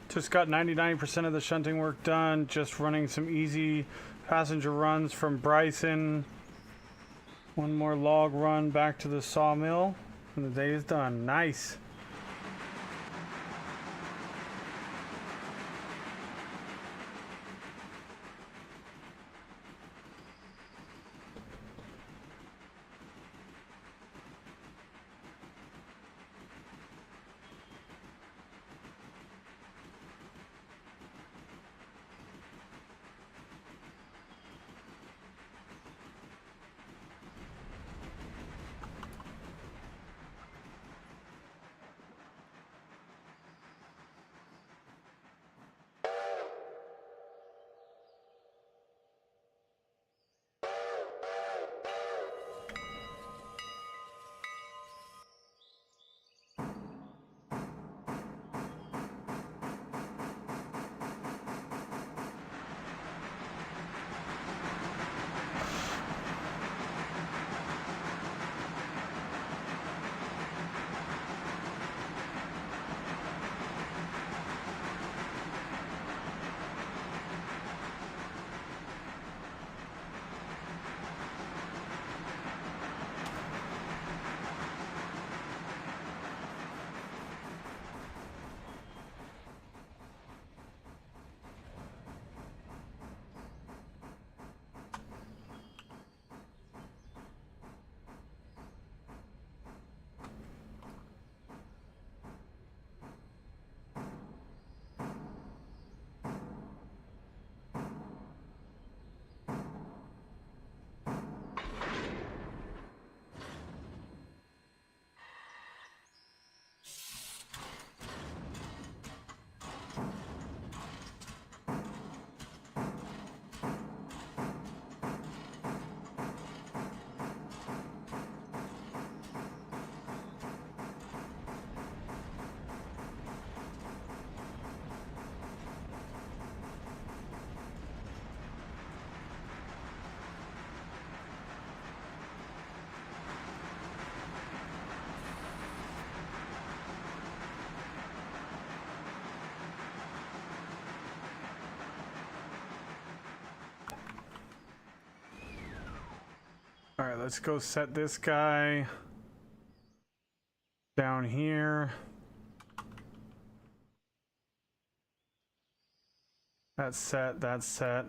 Just got 99% of the shunting work done. Just running some easy passenger runs from Bryson. One more log run back to the sawmill, and the day is done. Nice. All right, let's go set this guy down here. That's set, that's set.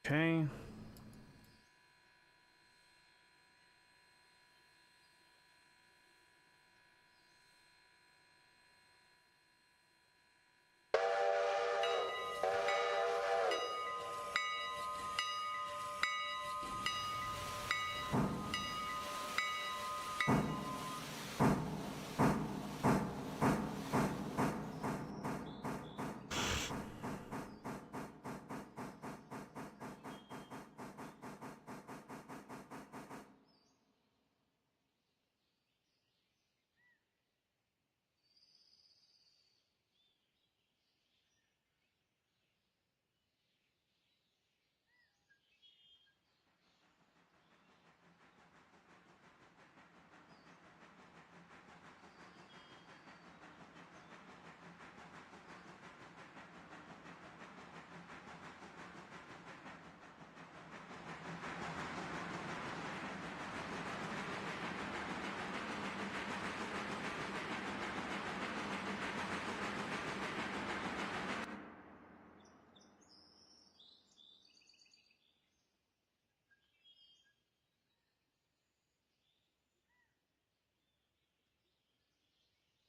Okay.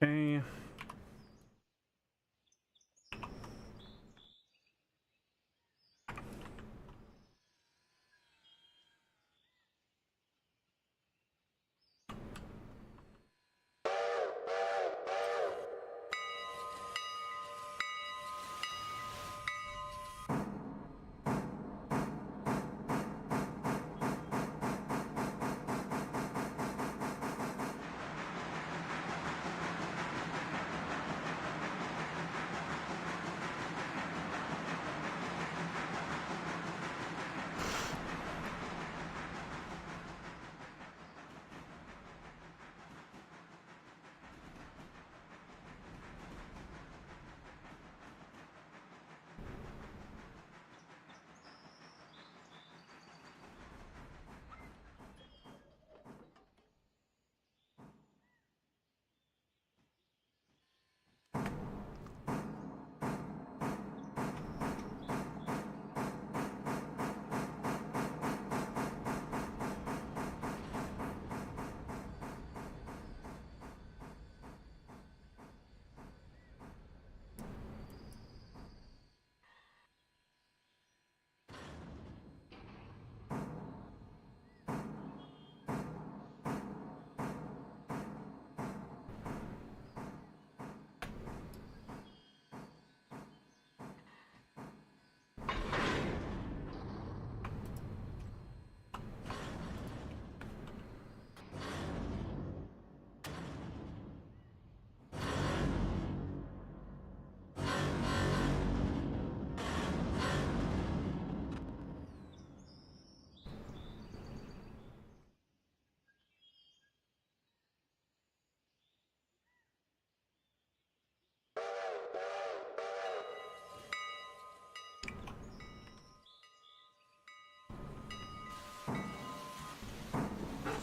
Okay.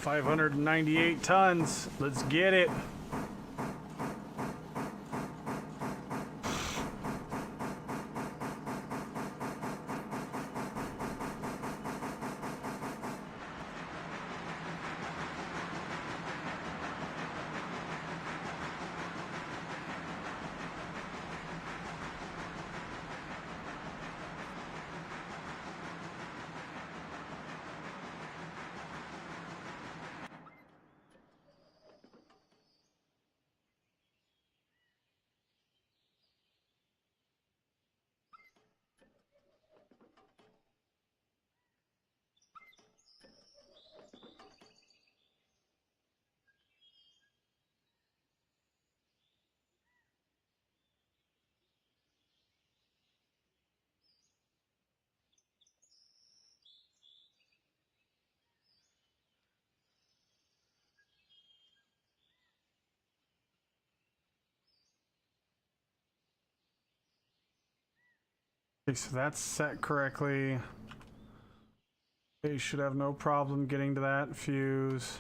$598 tons. Let's get it. Okay, so that's set correctly. They should have no problem getting to that fuse.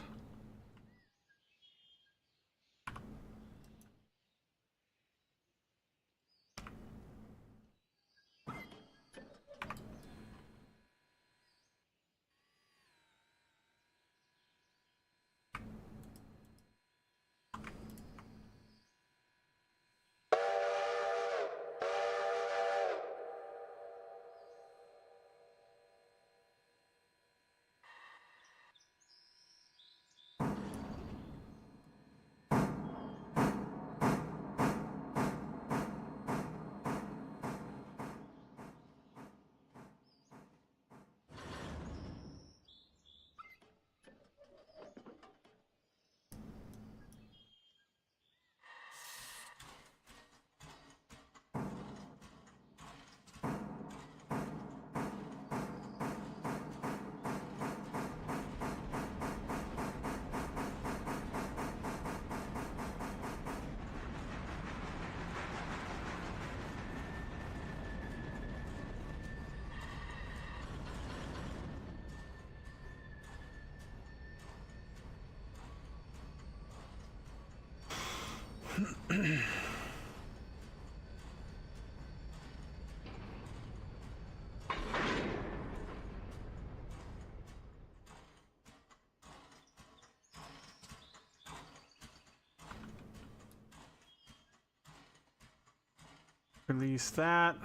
Release that.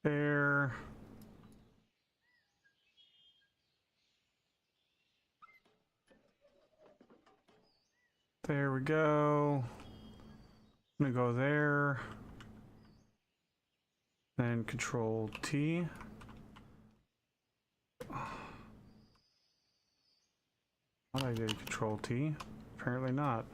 There. There we go. I'm gonna go there. Then Control T. Thought I did Control T. Apparently not.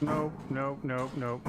Nope, nope, nope, nope.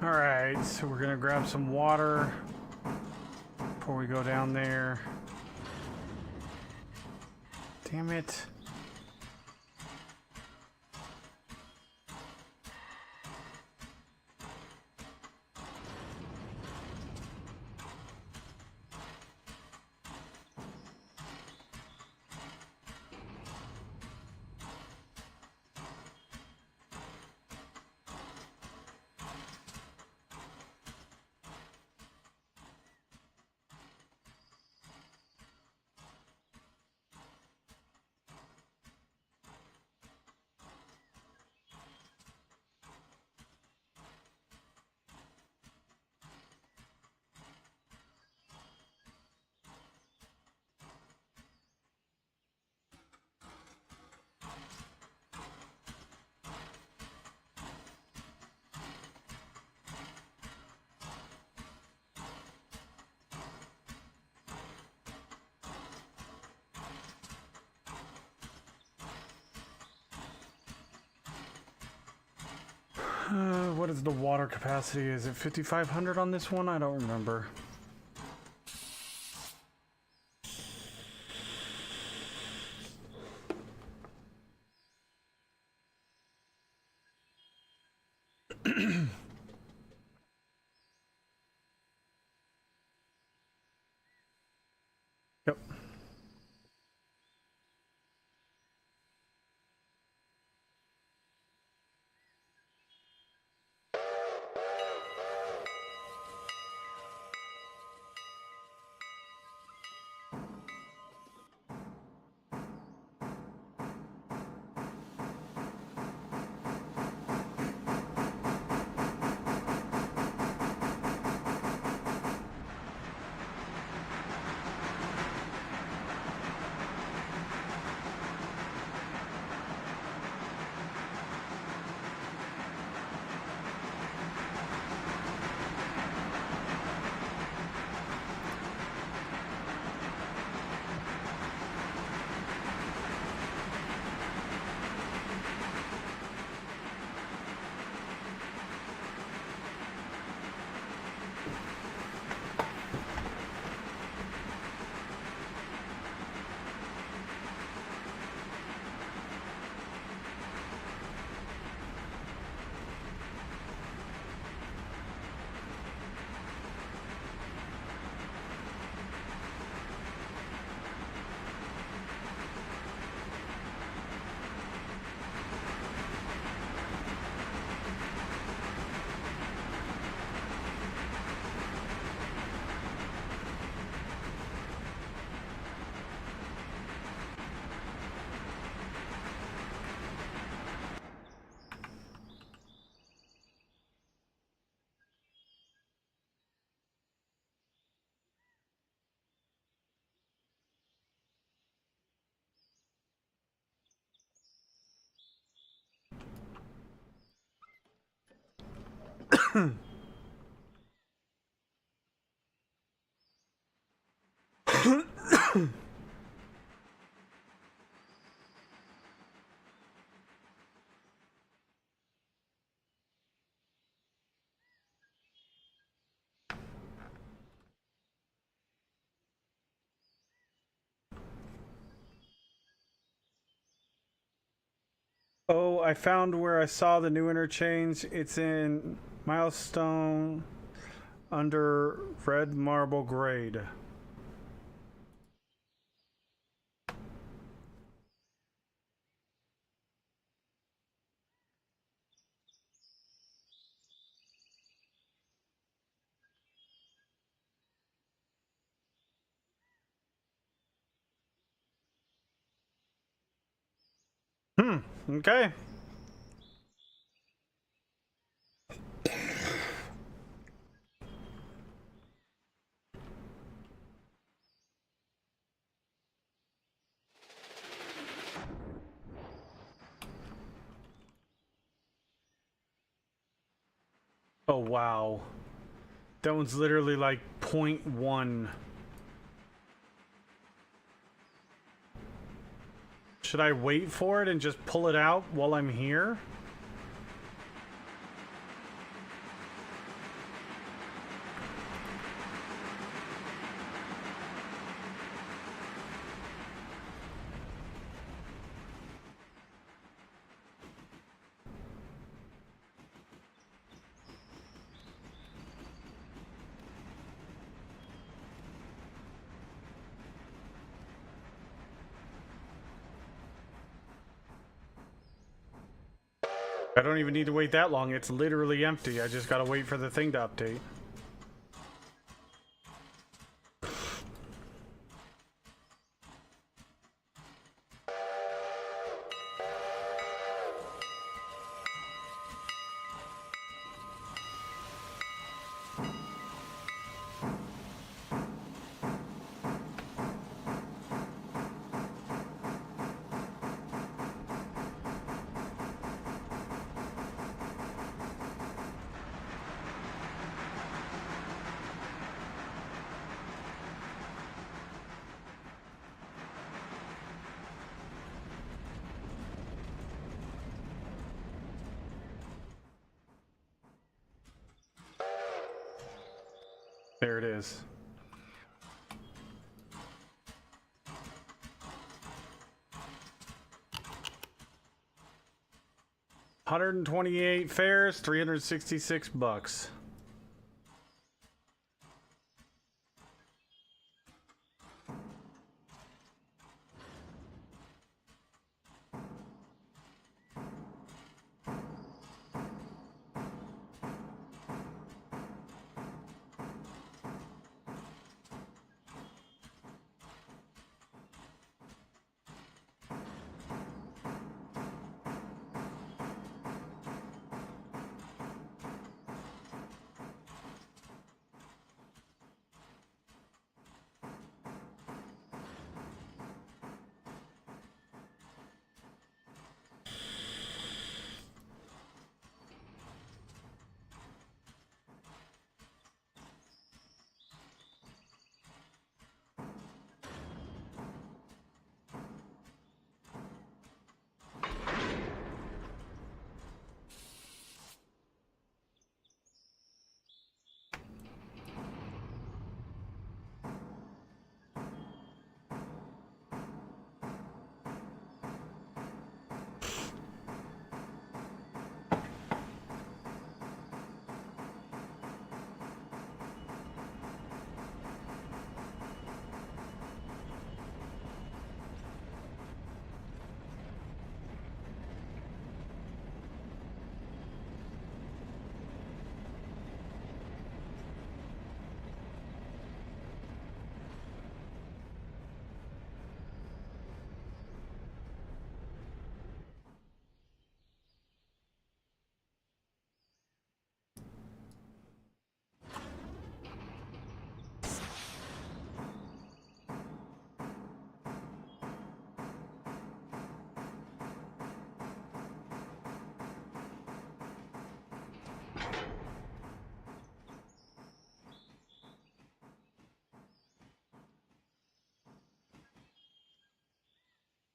Alright, so we're gonna grab some water before we go down there. Damn it. What is the water capacity? Is it 5,500 on this one? I don't remember. Yep. Oh, I found where I saw the new interchange. It's in Milestone under Red Marble Grade. Okay. Oh, wow. That one's literally like 0.1. Should I wait for it and just pull it out while I'm here? I don't even need to wait that long. It's literally empty. I just gotta wait for the thing to update. There it is. $128 fares, $366.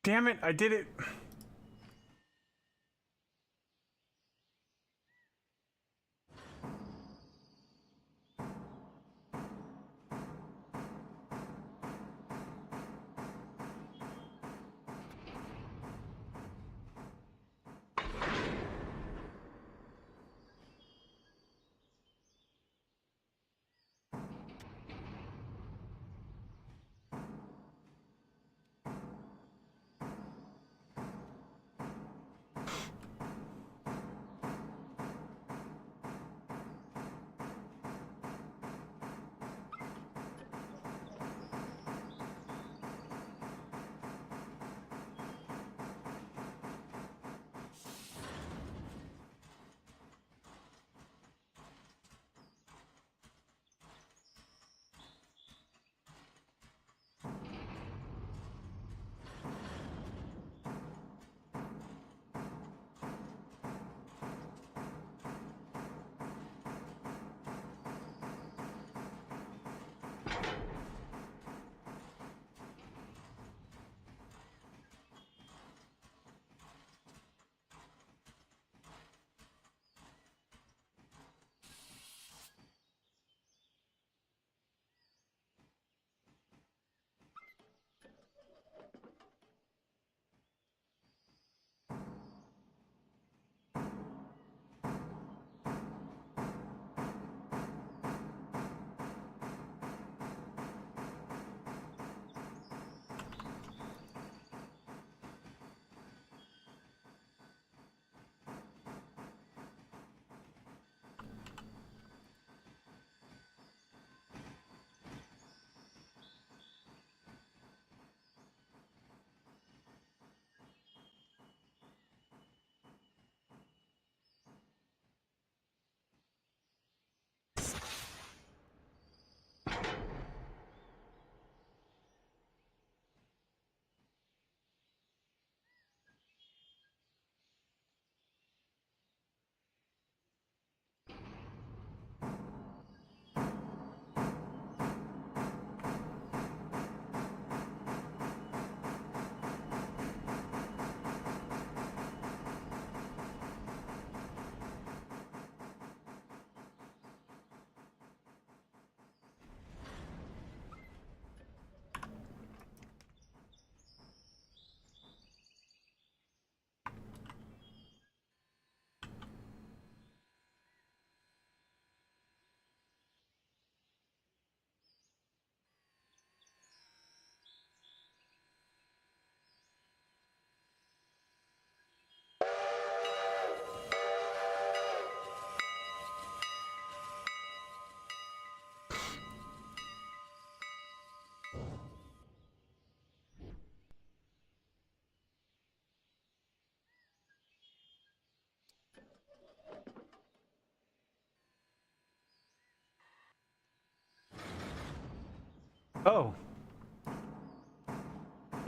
Damn it, I did it.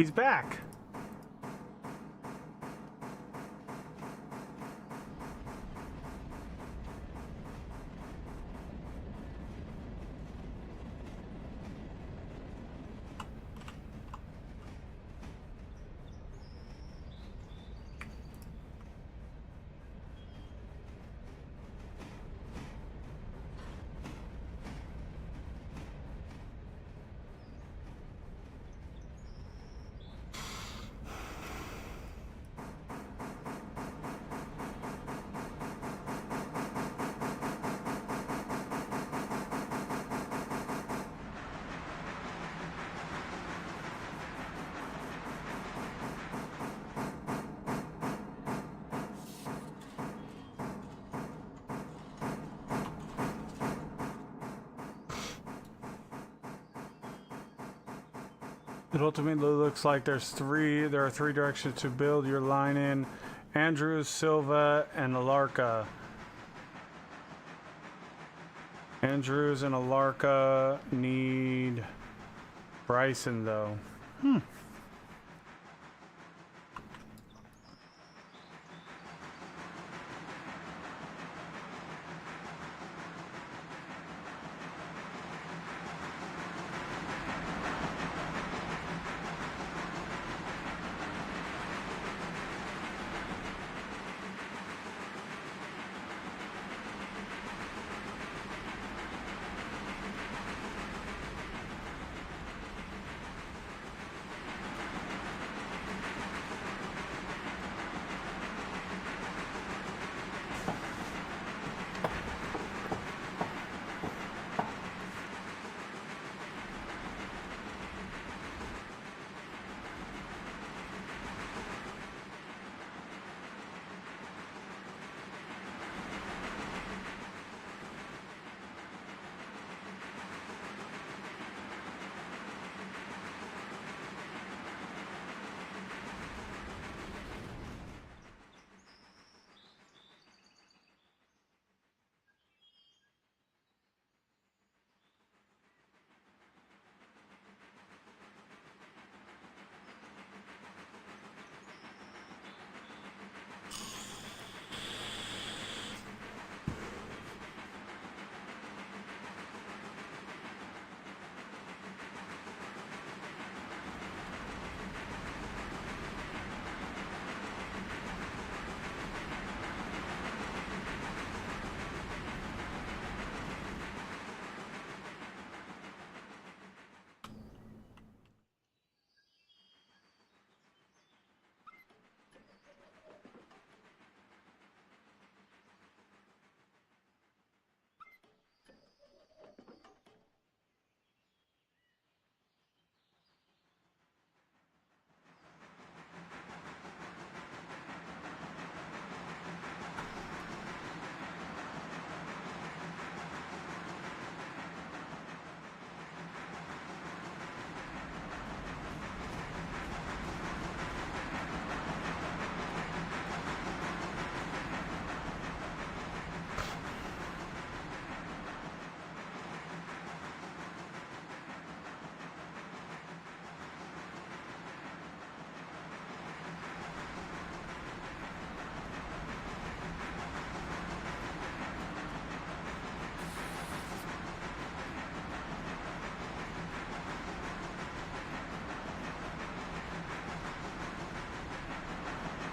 He's back. It ultimately looks like there are three directions to build your line in: Andrews, Sylva, and Alarka. Andrews and Alarka need Bryson, though.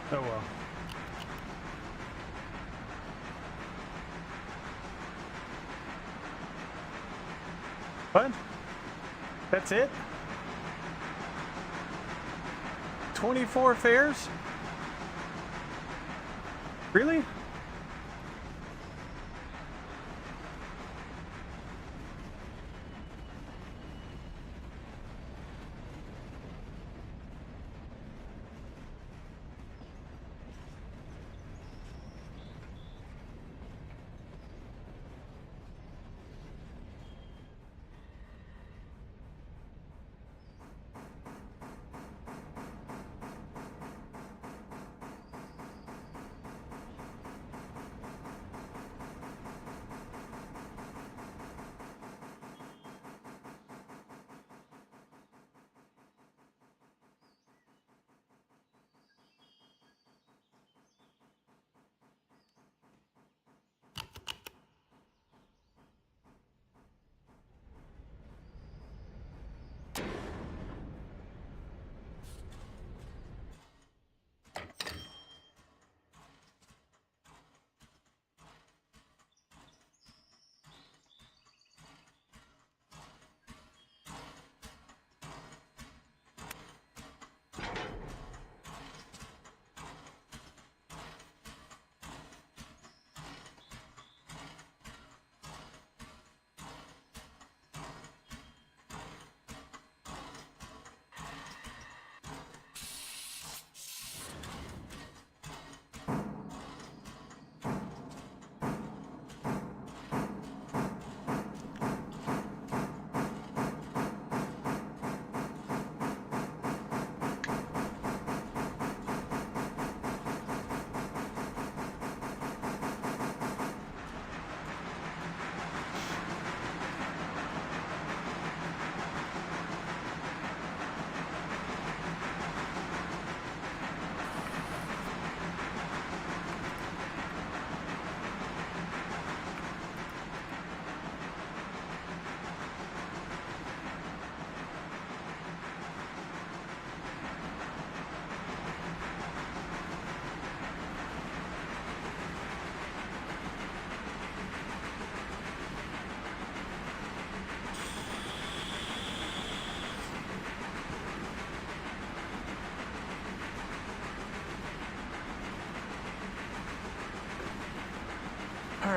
Oh well. What? That's it? 24 fares? Really?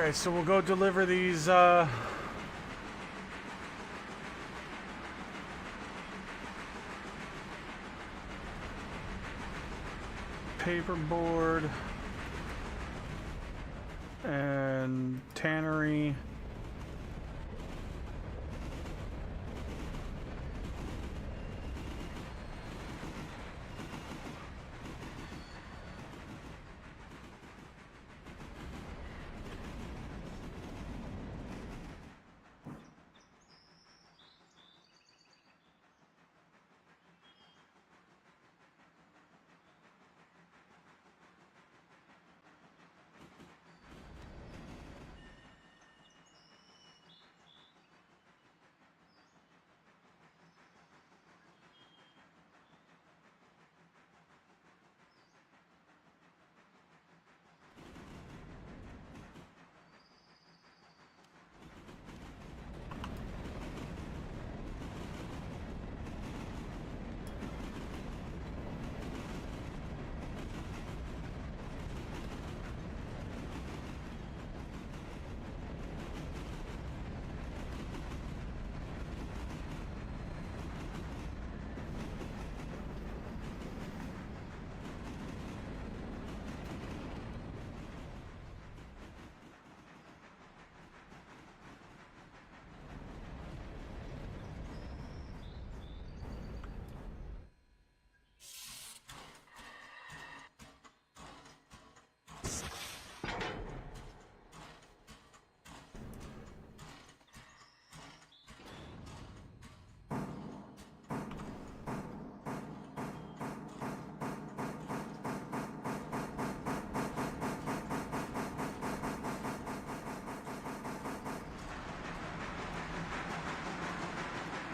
Alright, so we'll go deliver these, paperboard and tannery.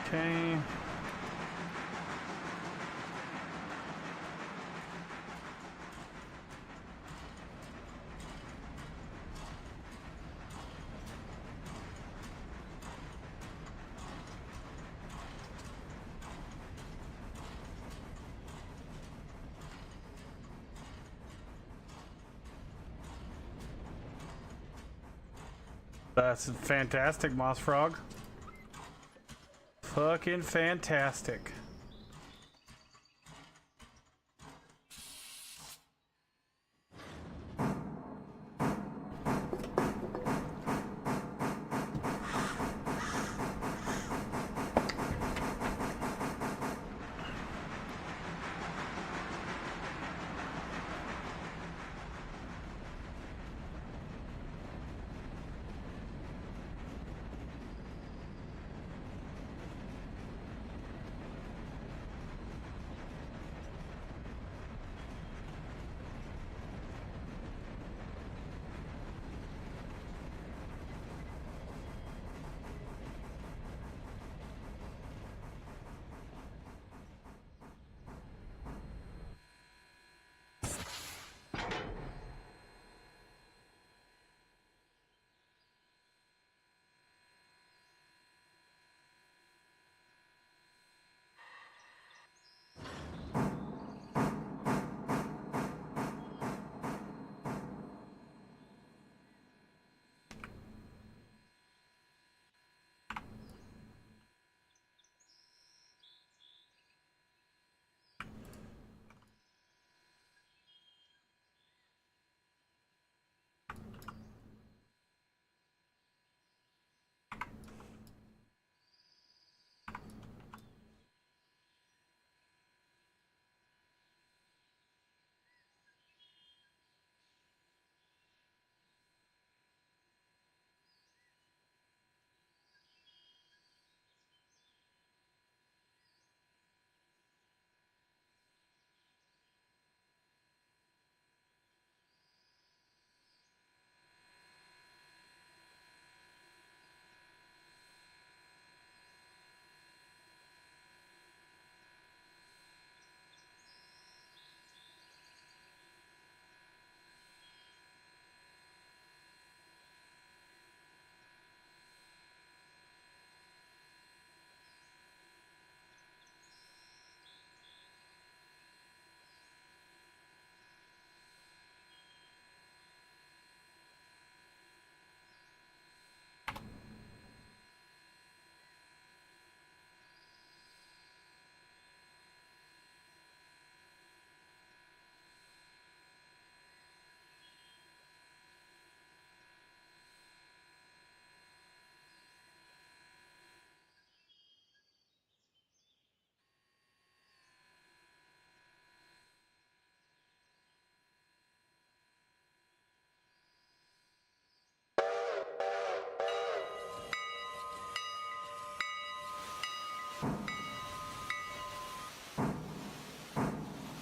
Okay. That's fantastic, Moss Frog. Fucking fantastic.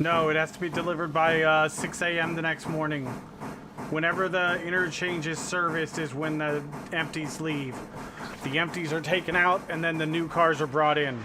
No, it has to be delivered by 6 a.m. the next morning. Whenever the interchange is serviced is when the empties leave. The empties are taken out and then the new cars are brought in.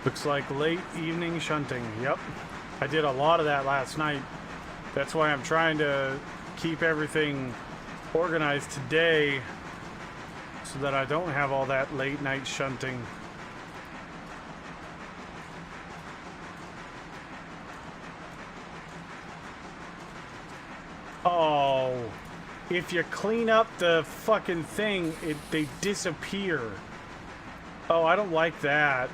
Looks like late evening shunting. Yep. I did a lot of that last night. That's why I'm trying to keep everything organized today so that I don't have all that late night shunting. Oh, if you clean up the fucking thing, they disappear. Oh, I don't like that.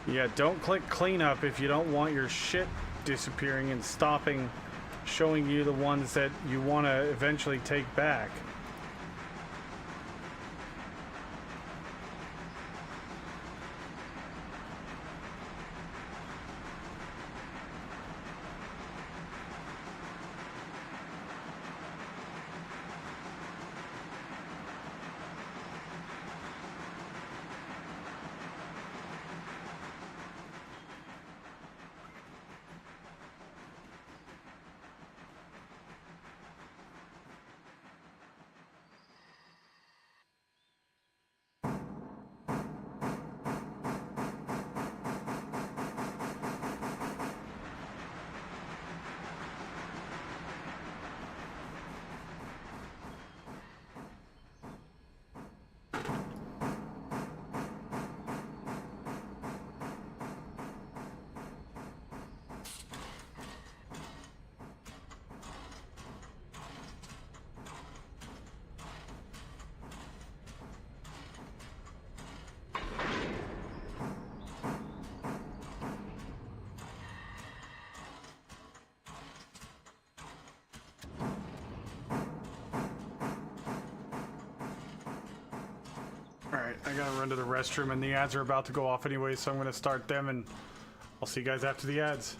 Yeah, don't click cleanup if you don't want your shit disappearing and stopping showing you the ones that you want to eventually take back. Alright, I gotta run to the restroom and the ads are about to go off anyway, so I'm gonna start them and I'll see you guys after the ads.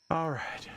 All right.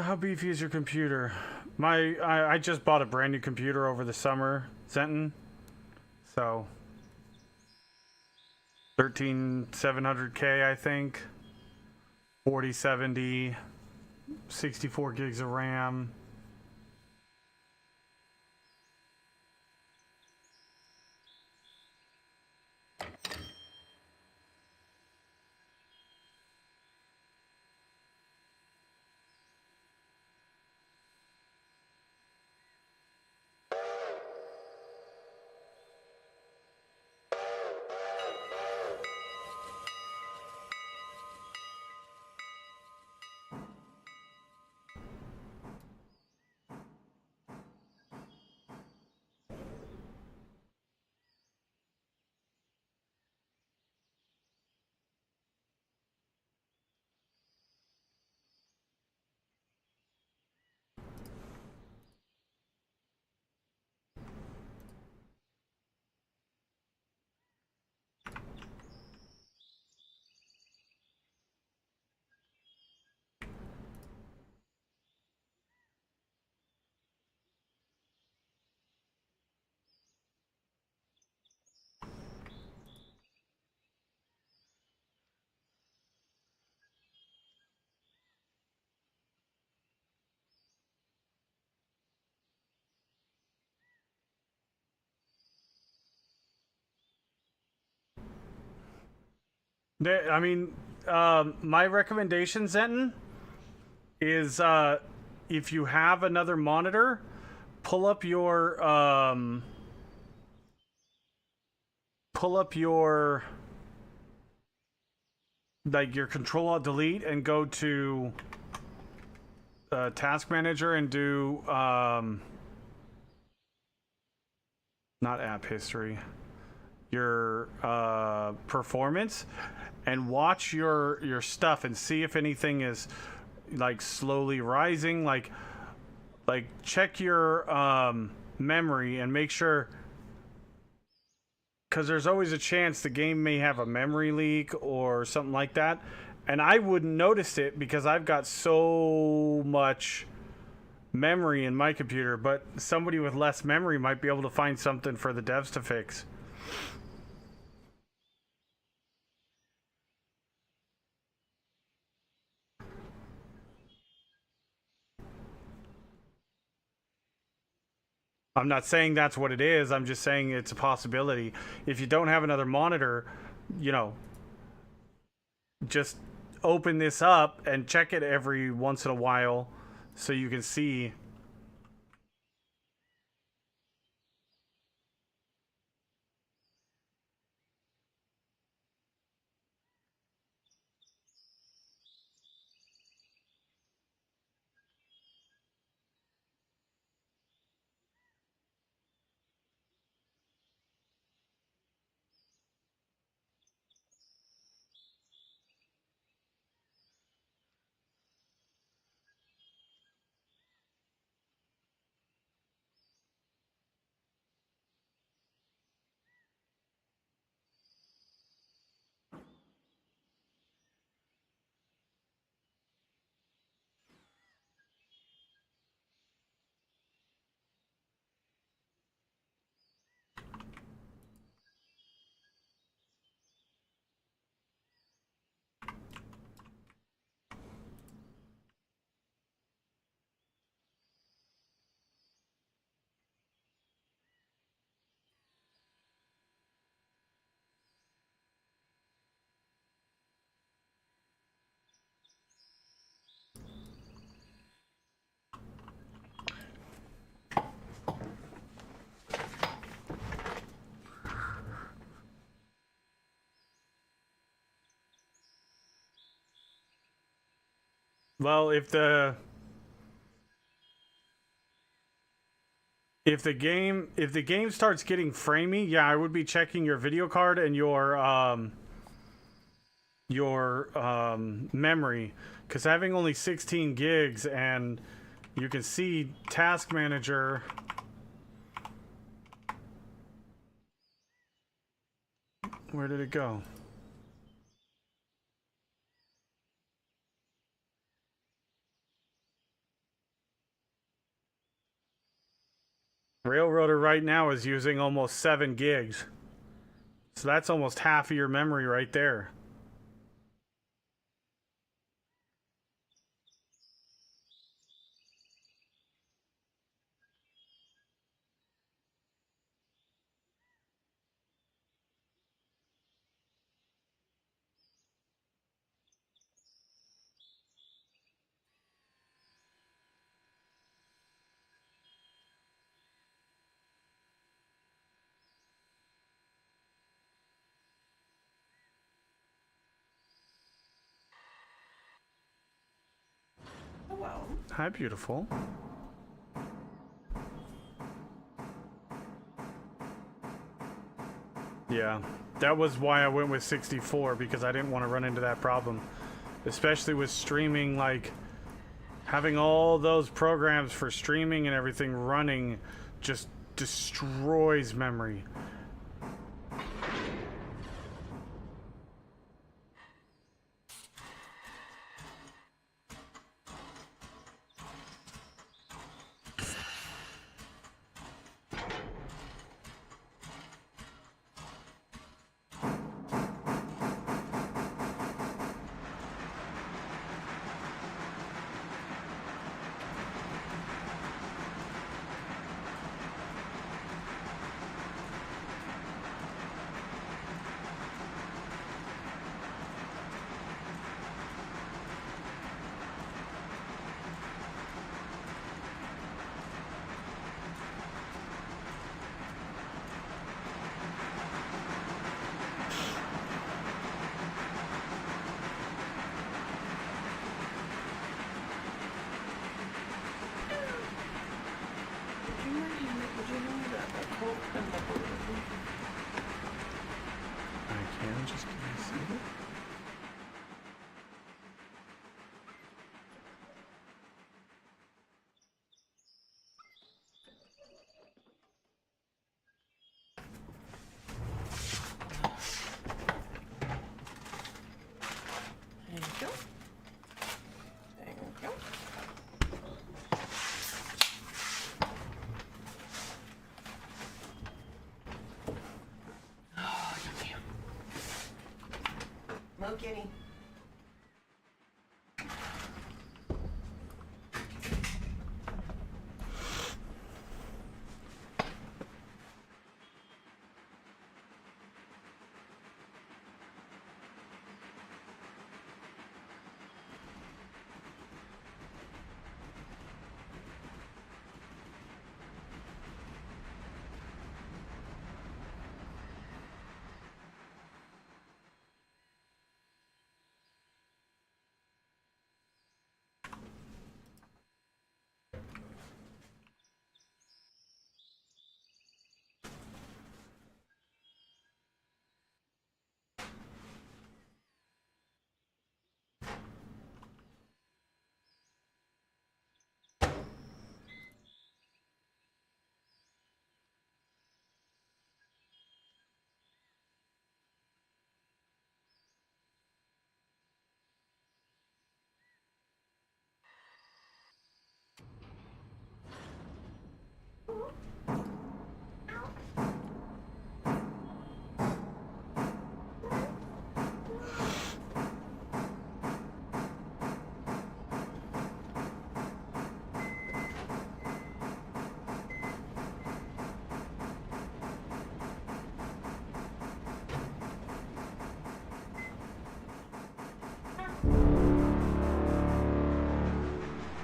How beefy is your computer? I just bought a brand new computer over the summer, Zenton. So 13700K, I think. 4070, 64 gigs of RAM. I mean, my recommendation, Zenton, is if you have another monitor, pull up your like your Control Alt Delete and go to Task Manager and do not app history, your performance, and watch your stuff and see if anything is like slowly rising. Like check your memory and make sure, because there's always a chance the game may have a memory leak or something like that. And I wouldn't notice it because I've got so much memory in my computer, but somebody with less memory might be able to find something for the devs to fix. I'm not saying that's what it is. I'm just saying it's a possibility. If you don't have another monitor, you know, just open this up and check it every once in a while so you can see. Well, if the game starts getting framey, yeah, I would be checking your video card and your memory, because having only 16 gigs, and you can see Task Manager. Where did it go? Railroader right now is using almost 7 gigs. So that's almost half of your memory right there. Hello. Hi, beautiful. Yeah, that was why I went with 64, because I didn't want to run into that problem. Especially with streaming, like, having all those programs for streaming and everything running just destroys memory.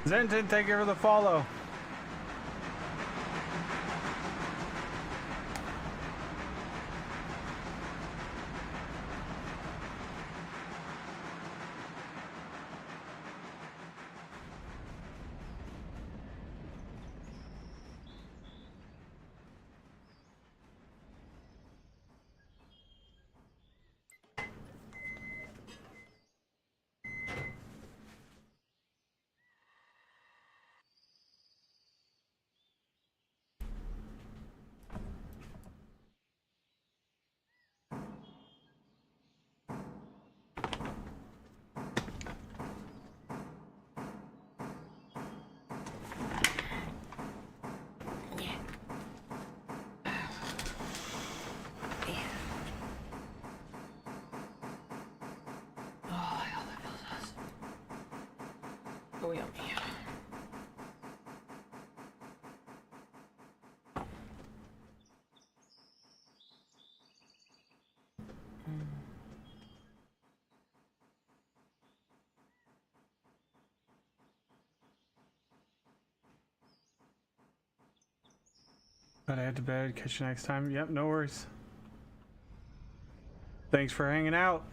Zenton, thank you for the follow. Oh, yummy. Gotta head to bed. Catch you next time. Yep, no worries. Thanks for hanging out.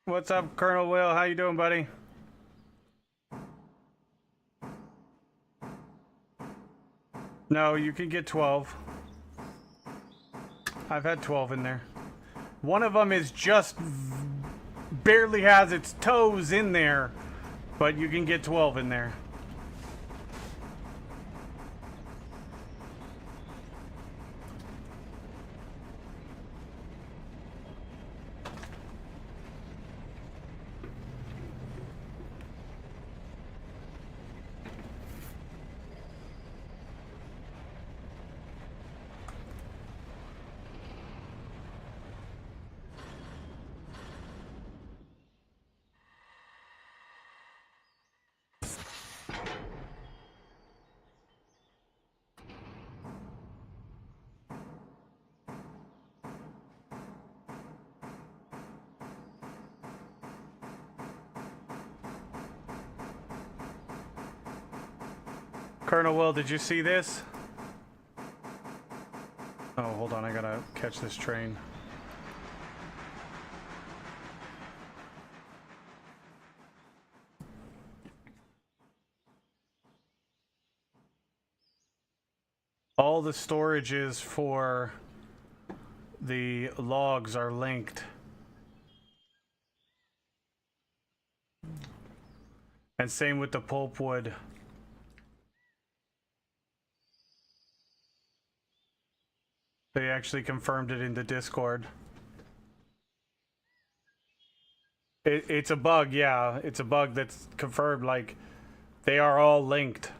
What's up, Colonel Will? How you doing, buddy? No, you can get 12. I've had 12 in there. One of them is just barely has its toes in there, but you can get 12 in there. Colonel Will, did you see this? Oh, hold on, I gotta catch this train. All the storages for the logs are linked. And same with the pulpwood. They actually confirmed it in the Discord. It's a bug, yeah. It's a bug that's confirmed, like, they are all linked.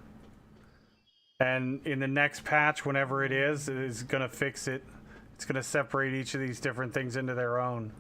And in the next patch, whenever it is gonna fix it. It's gonna separate each of these different things into their own.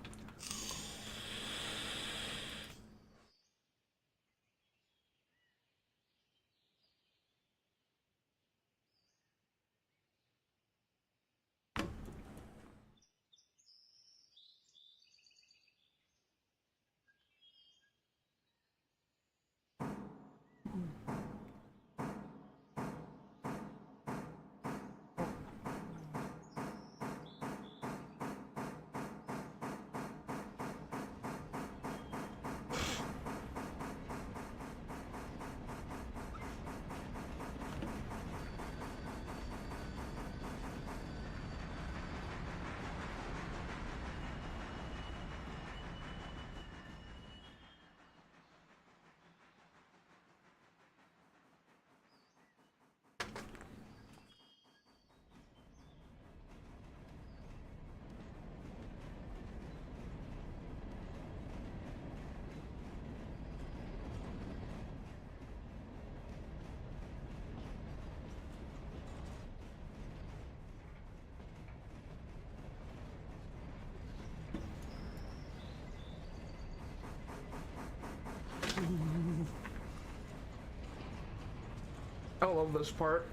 I love this part.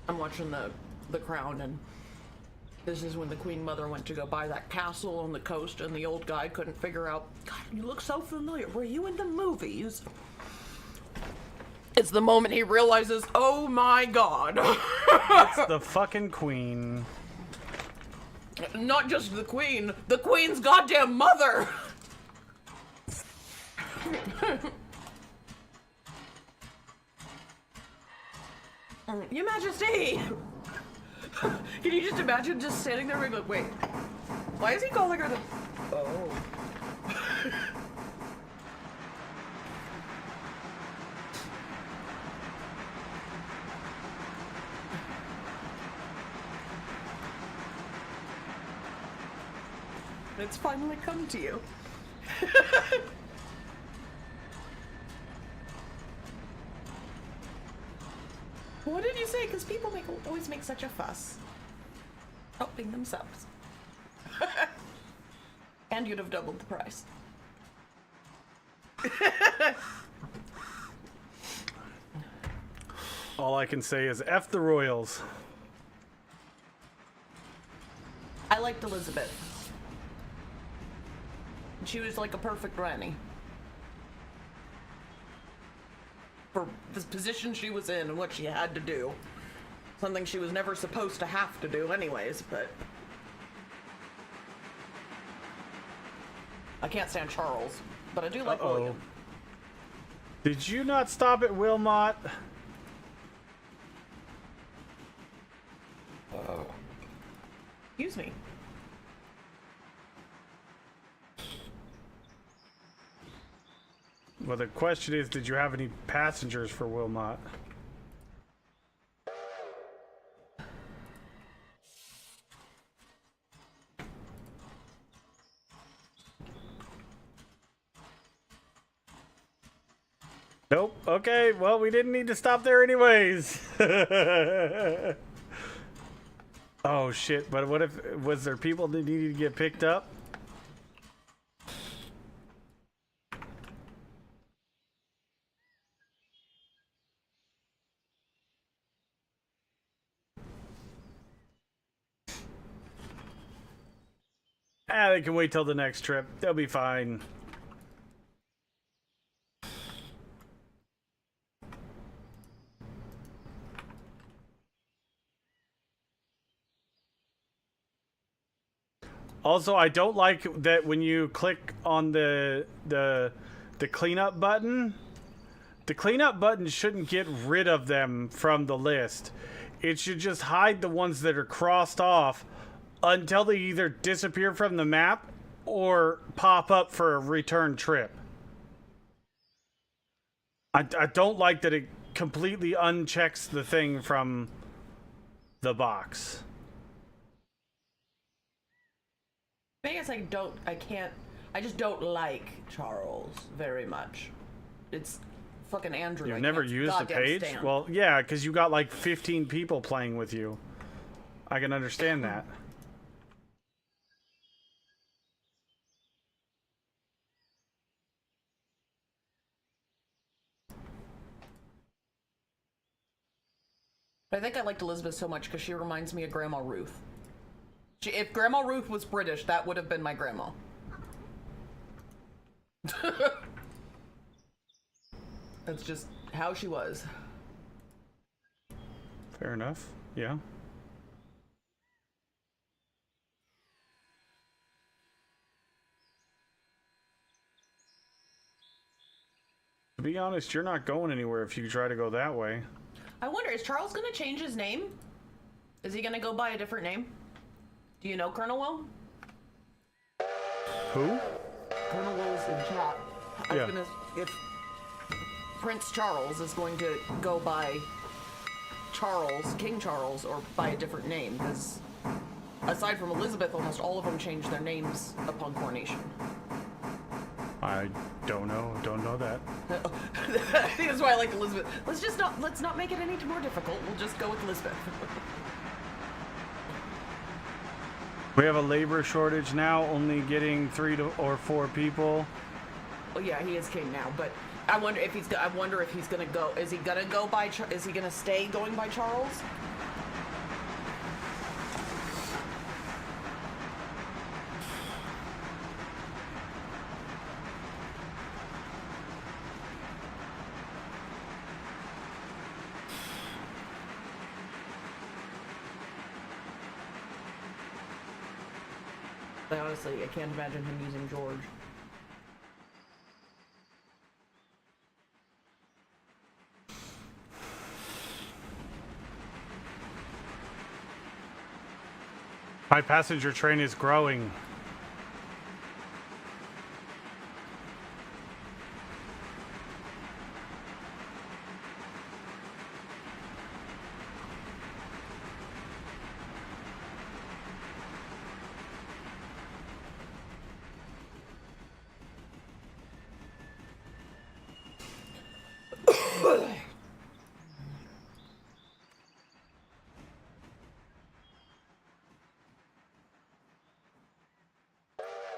I'm watching the Crown, and this is when the Queen Mother went to go buy that castle on the coast, and the old guy couldn't figure out, God, you look so familiar. Were you in the movies? It's the moment he realizes, oh my God. It's the fucking Queen. Not just the Queen's goddamn mother. Your Majesty! Can you just imagine just standing there and like, wait, why is he calling her the... Oh. It's finally come to you. What did you say? Because people always make such a fuss. Helping themselves. And you'd have doubled the price. All I can say is F the Royals. I liked Elizabeth. She was like a perfect granny. For the position she was in and what she had to do. Something she was never supposed to have to do anyways, but... I can't stand Charles, but I do like William. Did you not stop at Wilmot? Excuse me. Well, the question is, did you have any passengers for Wilmot? Nope. Okay, well, we didn't need to stop there anyways. Oh, shit. But what if... Was there people that needed to get picked up? Ah, they can wait till the next trip. They'll be fine. Also, I don't like that when you click on the cleanup button. The cleanup button shouldn't get rid of them from the list. It should just hide the ones that are crossed off until they either disappear from the map or pop up for a return trip. I don't like that it completely unchecks the thing from the box. I guess I just don't like Charles very much. It's fucking Andrew. You've never used the page? Stand. Well, yeah, because you got like 15 people playing with you. I can understand that. I think I liked Elizabeth so much because she reminds me of Grandma Ruth. If Grandma Ruth was British, that would have been my grandma. That's just how she was. Fair enough. Yeah. To be honest, you're not going anywhere if you try to go that way. I wonder, is Charles going to change his name? Is he going to go by a different name? Do you know Colonel Will? Who? Colonel Will's in chat. Yeah. If Prince Charles is going to go by Charles, King Charles, or by a different name, because aside from Elizabeth, almost all of them changed their names upon coronation. I don't know. Don't know that. I think that's why I like Elizabeth. Let's not make it any more difficult. We'll just go with Elizabeth. We have a labor shortage now, only getting 3 or 4 people. Well, yeah, he is king now, but I wonder if he's. I wonder if he's gonna go. Is he gonna go by? Is he gonna stay going by Charles? Honestly, I can't imagine him using George. My passenger train is growing.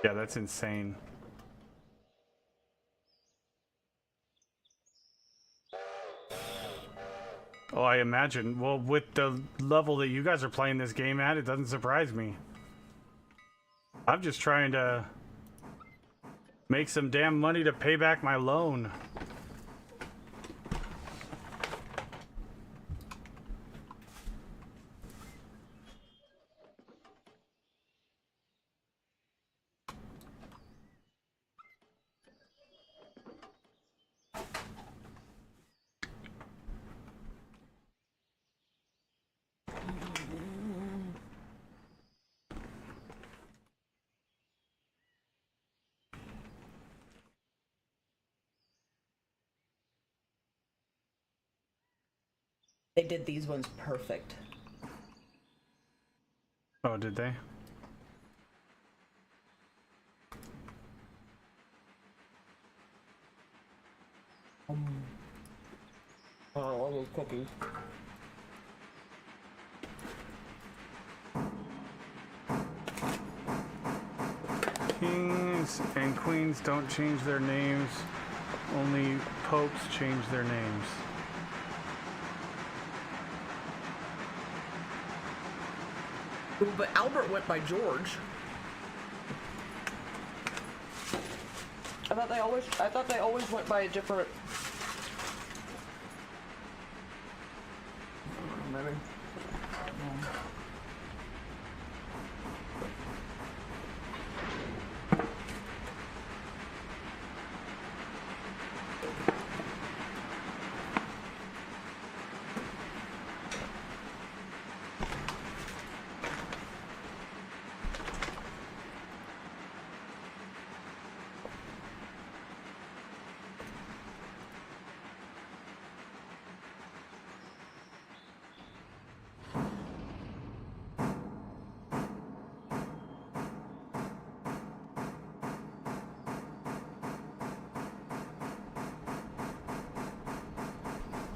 Yeah, that's insane. Oh, I imagine. Well, with the level that you guys are playing this game at, it doesn't surprise me. I'm just trying to make some damn money to pay back my loan. They did these ones perfect. Oh, did they? Oh, I love those cookies. Kings and queens don't change their names. Only popes change their names. Ooh, but Albert went by George. I thought they always went by a different. Maybe.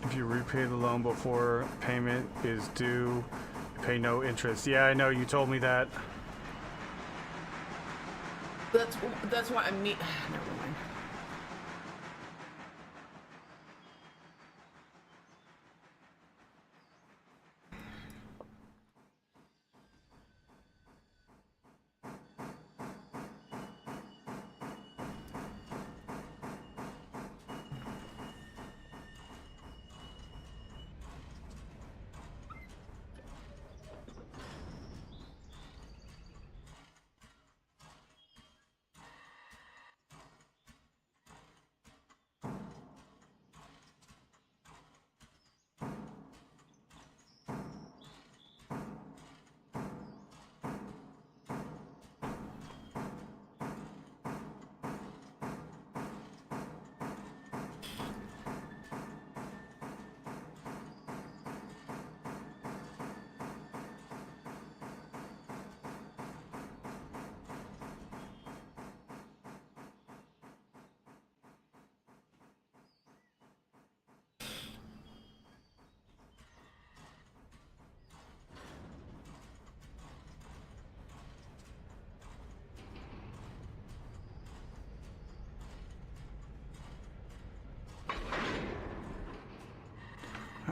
If you repay the loan before payment is due, you pay no interest. Yeah, I know, you told me that. That's why I mean. Never mind.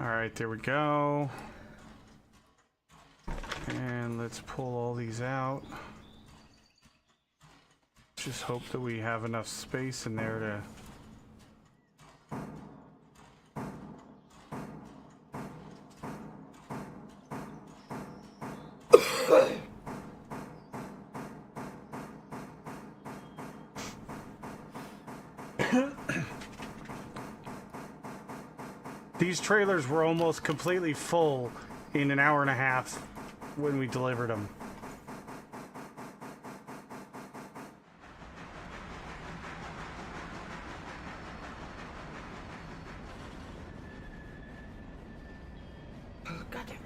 Alright, there we go. And let's pull all these out. Just hope that we have enough space in there to... These trailers were almost completely full in an hour and a half when we delivered them. Goddamn.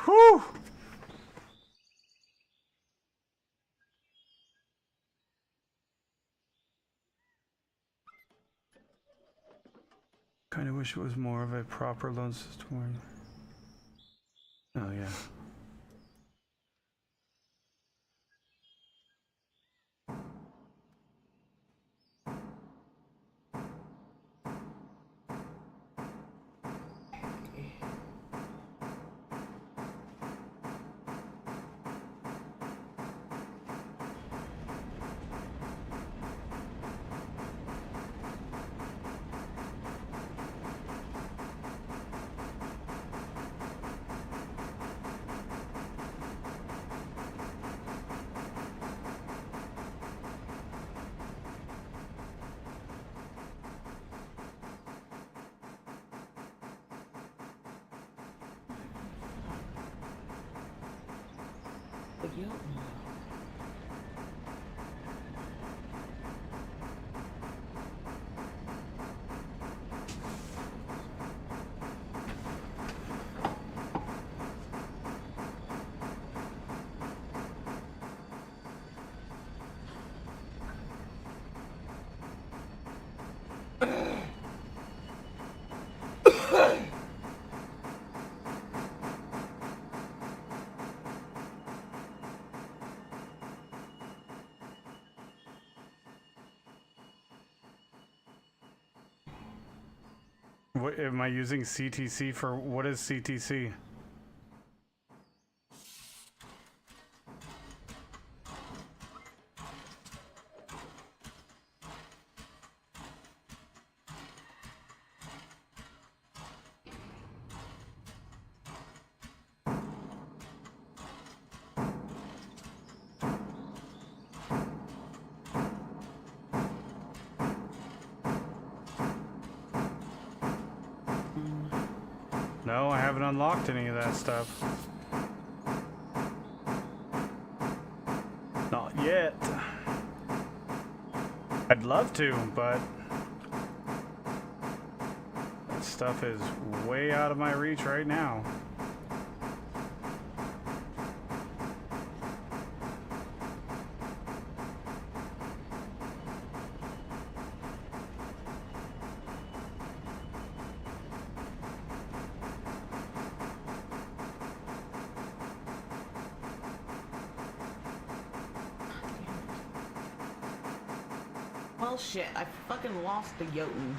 Whew! Kind of wish it was more of a proper loan system. Oh yeah. What am I using CTC for? What is CTC? No, I haven't unlocked any of that stuff. Not yet. I'd love to, but that stuff is way out of my reach right now. Well, shit, I fucking lost the Jotun.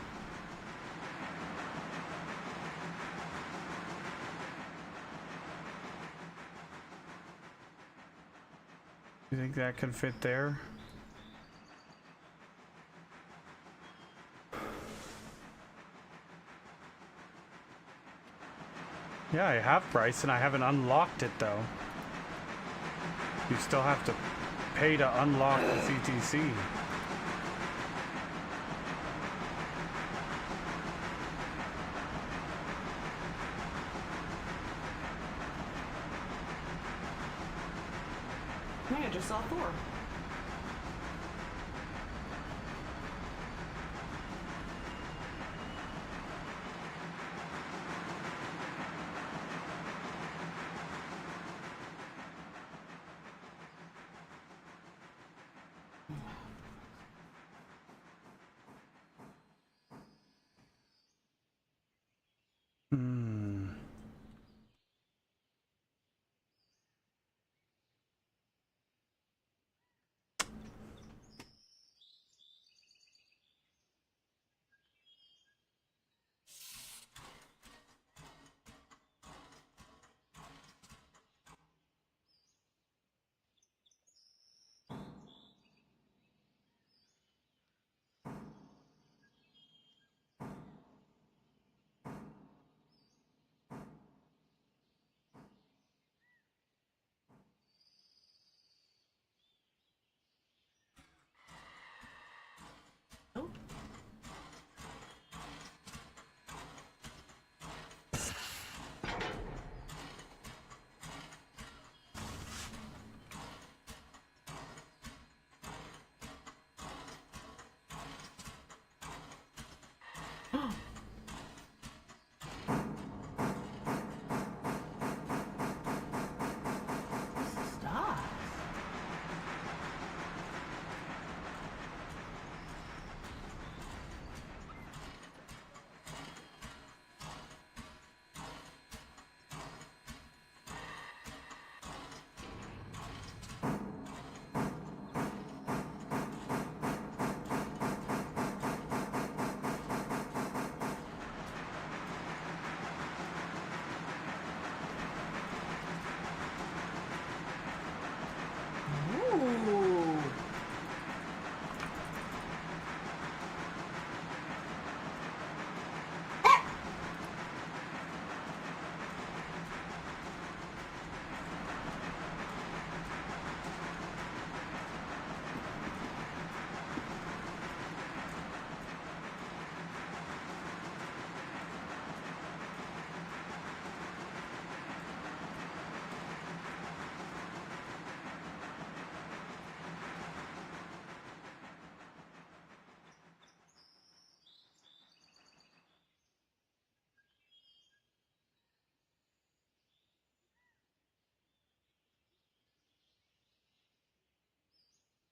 You think that could fit there? Yeah, I have Bryson. I haven't unlocked it though. You still have to pay to unlock the CTC. I just saw Thor.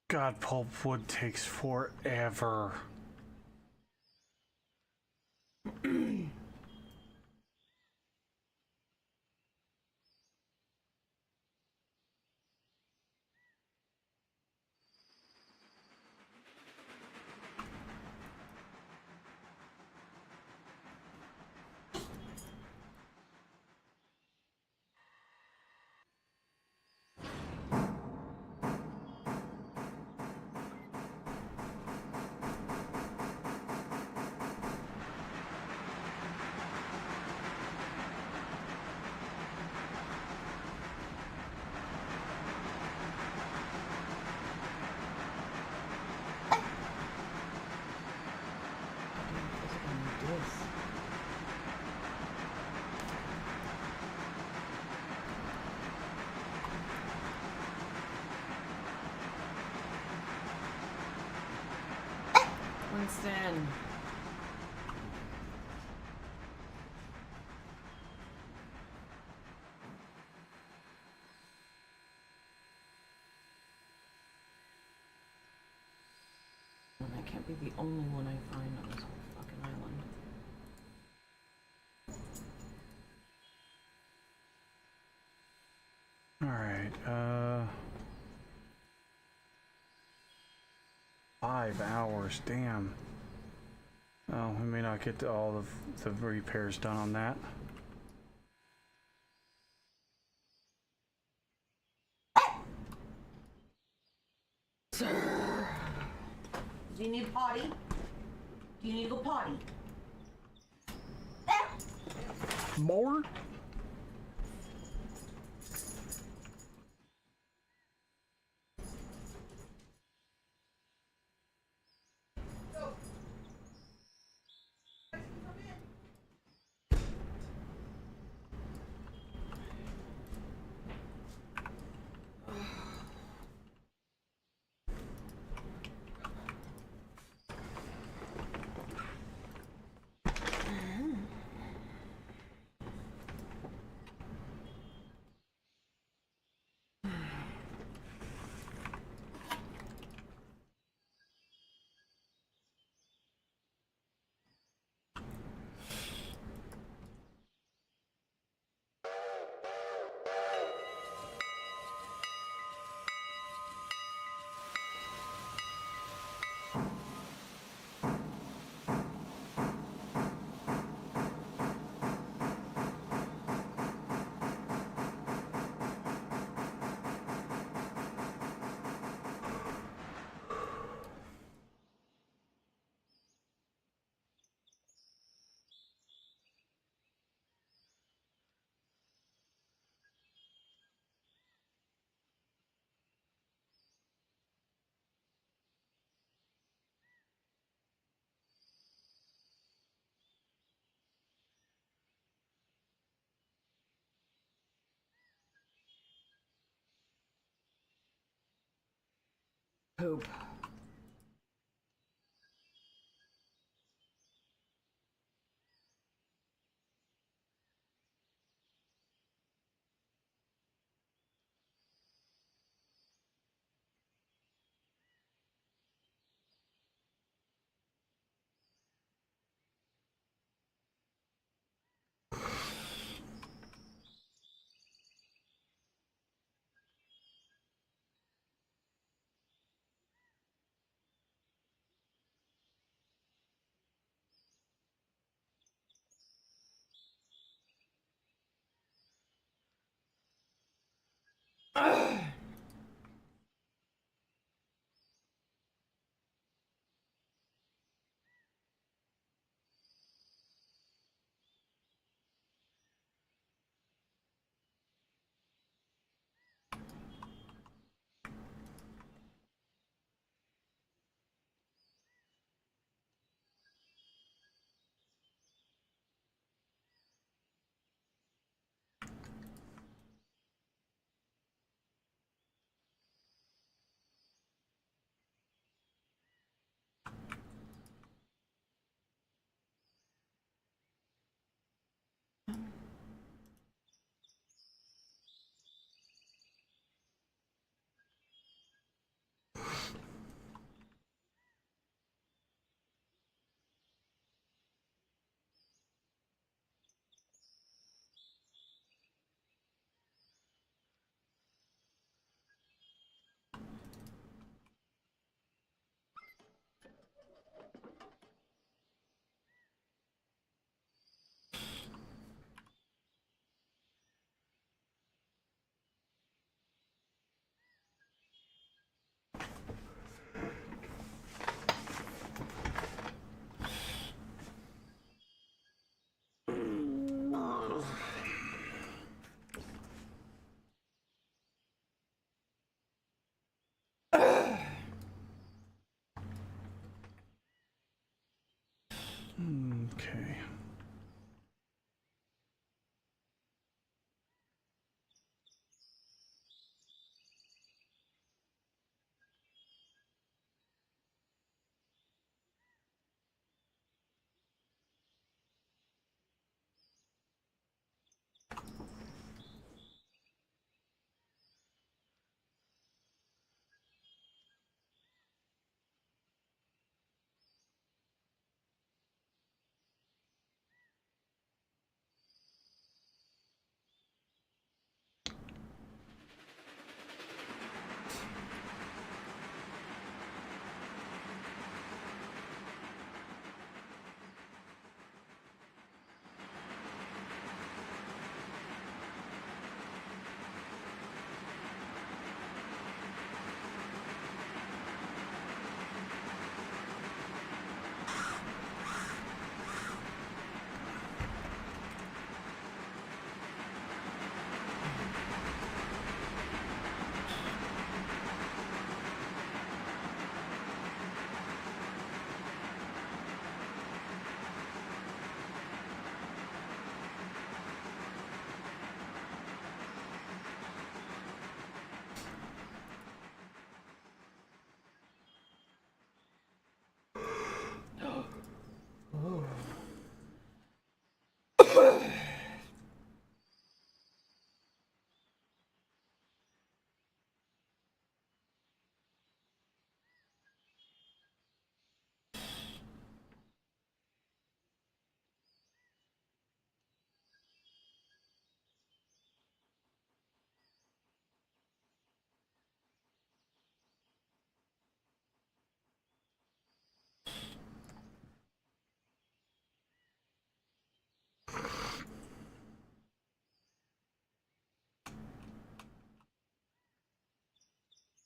God, pulp wood takes forever. Winston. I can't be the only one I find on this whole fucking island. Alright, 5 hours, damn. Oh, we may not get to all of the repairs done on that. Sir. Do you need a potty? Do you need to go potty? More? Poop. Okay.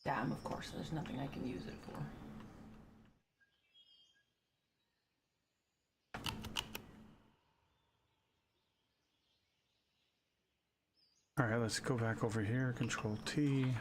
Damn, of course, there's nothing I can use it for. All right, let's go back over here. Control T.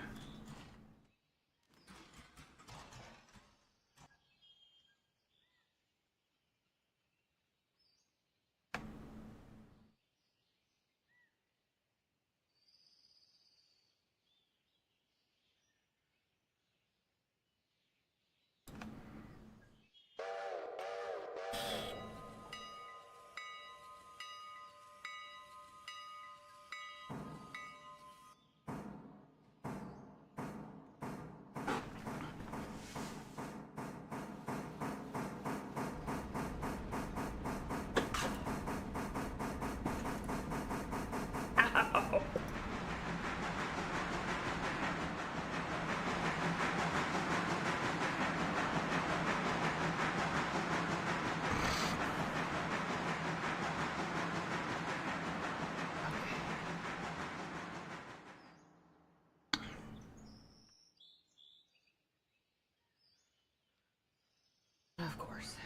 Of course.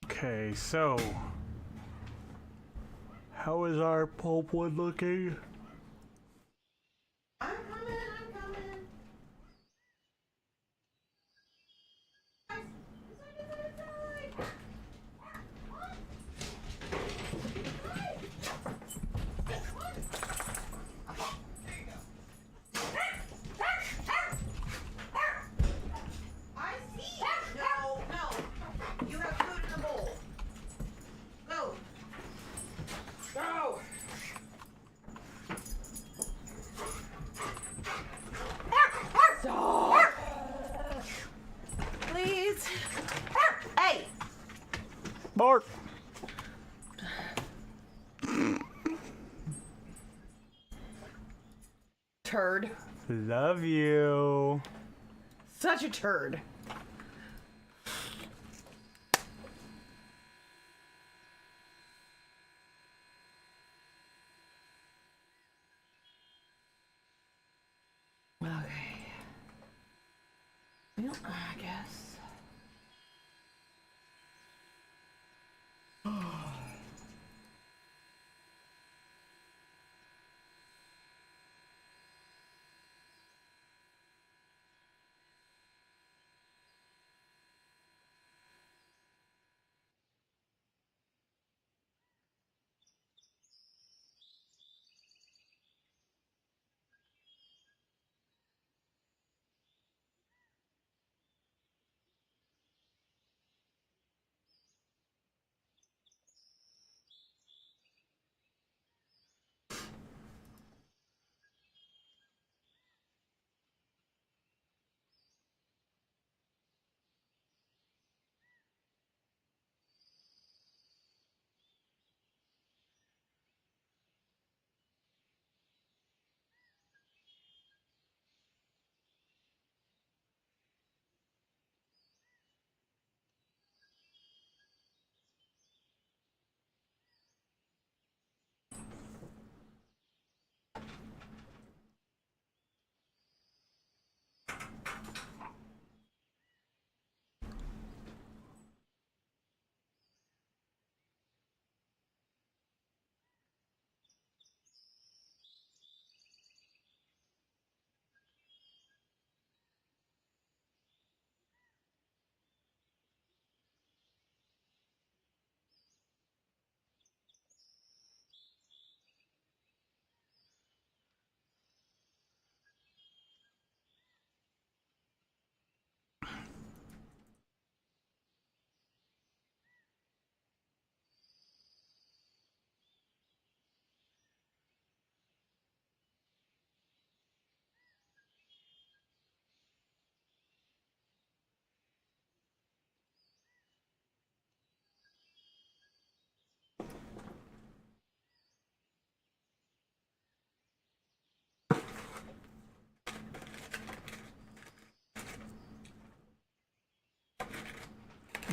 Okay, so how is our pulp wood looking? I'm coming. I see. No. You have food in the bowl. Go. Go. Stop. Please. Hey. Bark. Turd. Love you. Such a turd. Okay. Well, I guess.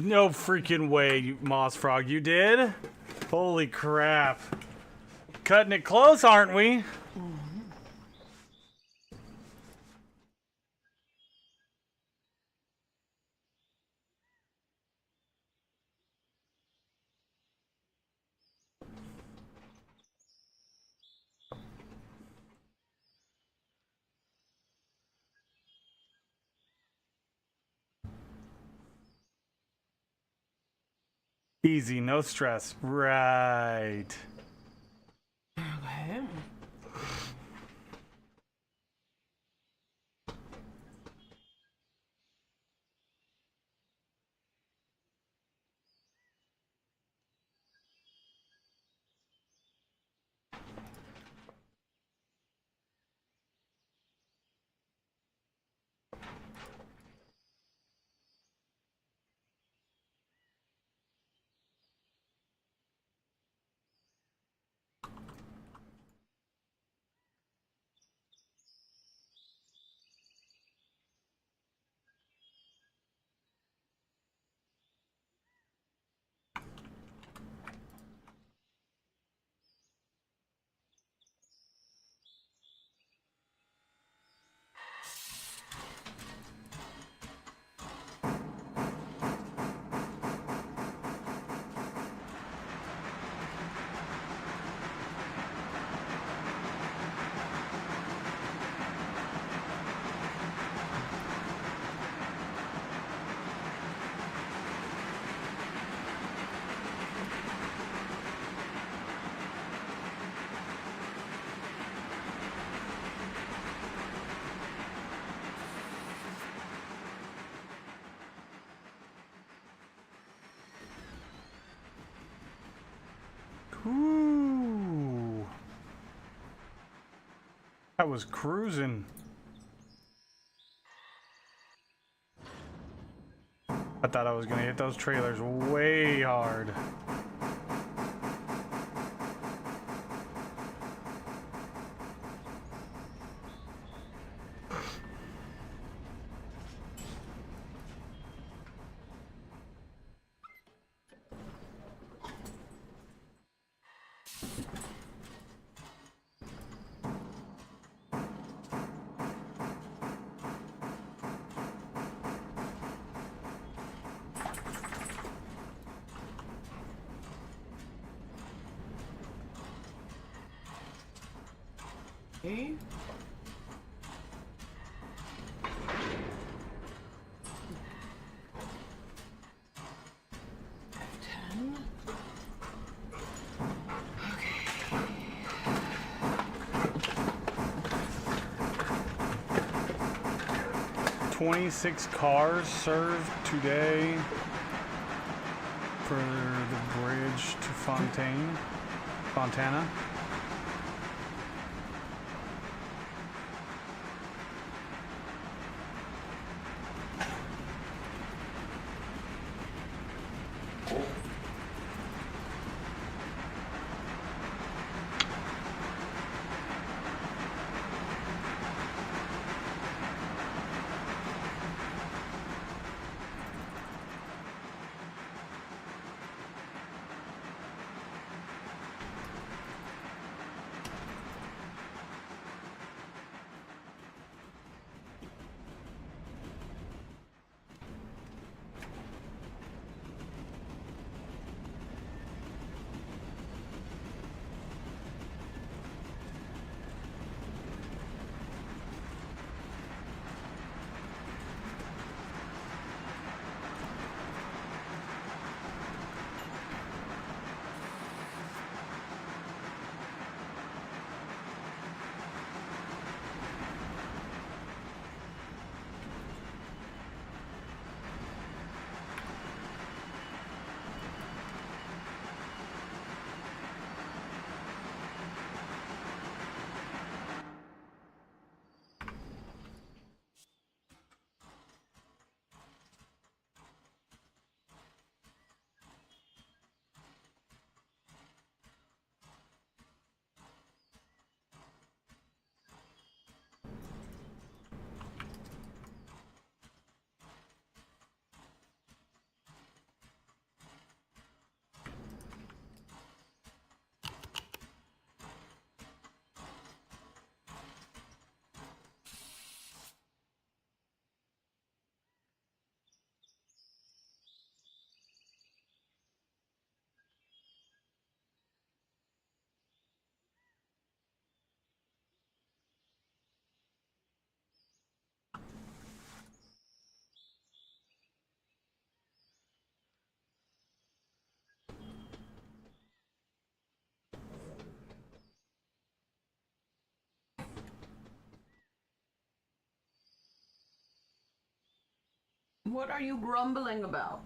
No freaking way, you Moss Frog, you did? Holy crap. Cutting it close, aren't we? Easy, no stress. Right. Okay. Ooh. That was cruising. I thought I was gonna hit those trailers way hard. Okay. F10. Okay. 26 cars served today for the bridge to Fontana. What are you grumbling about?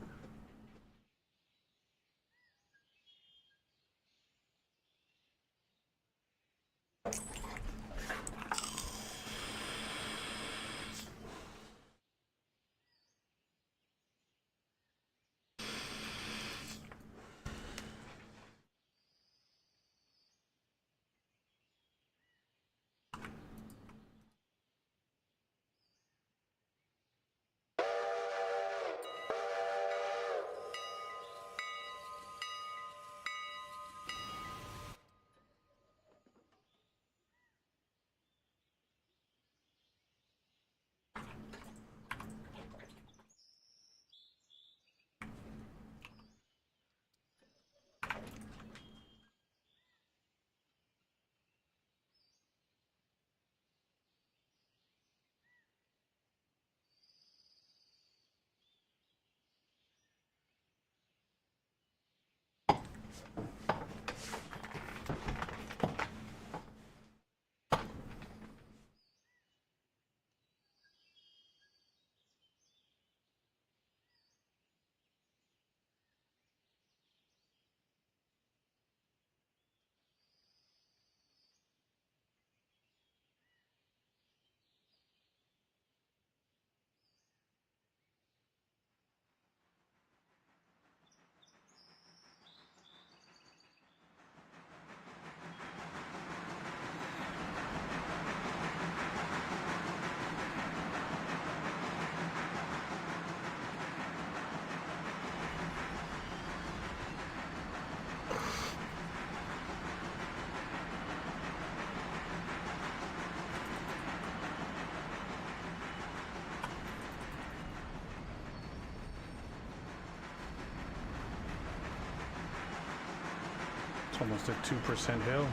It's almost a 2% hill.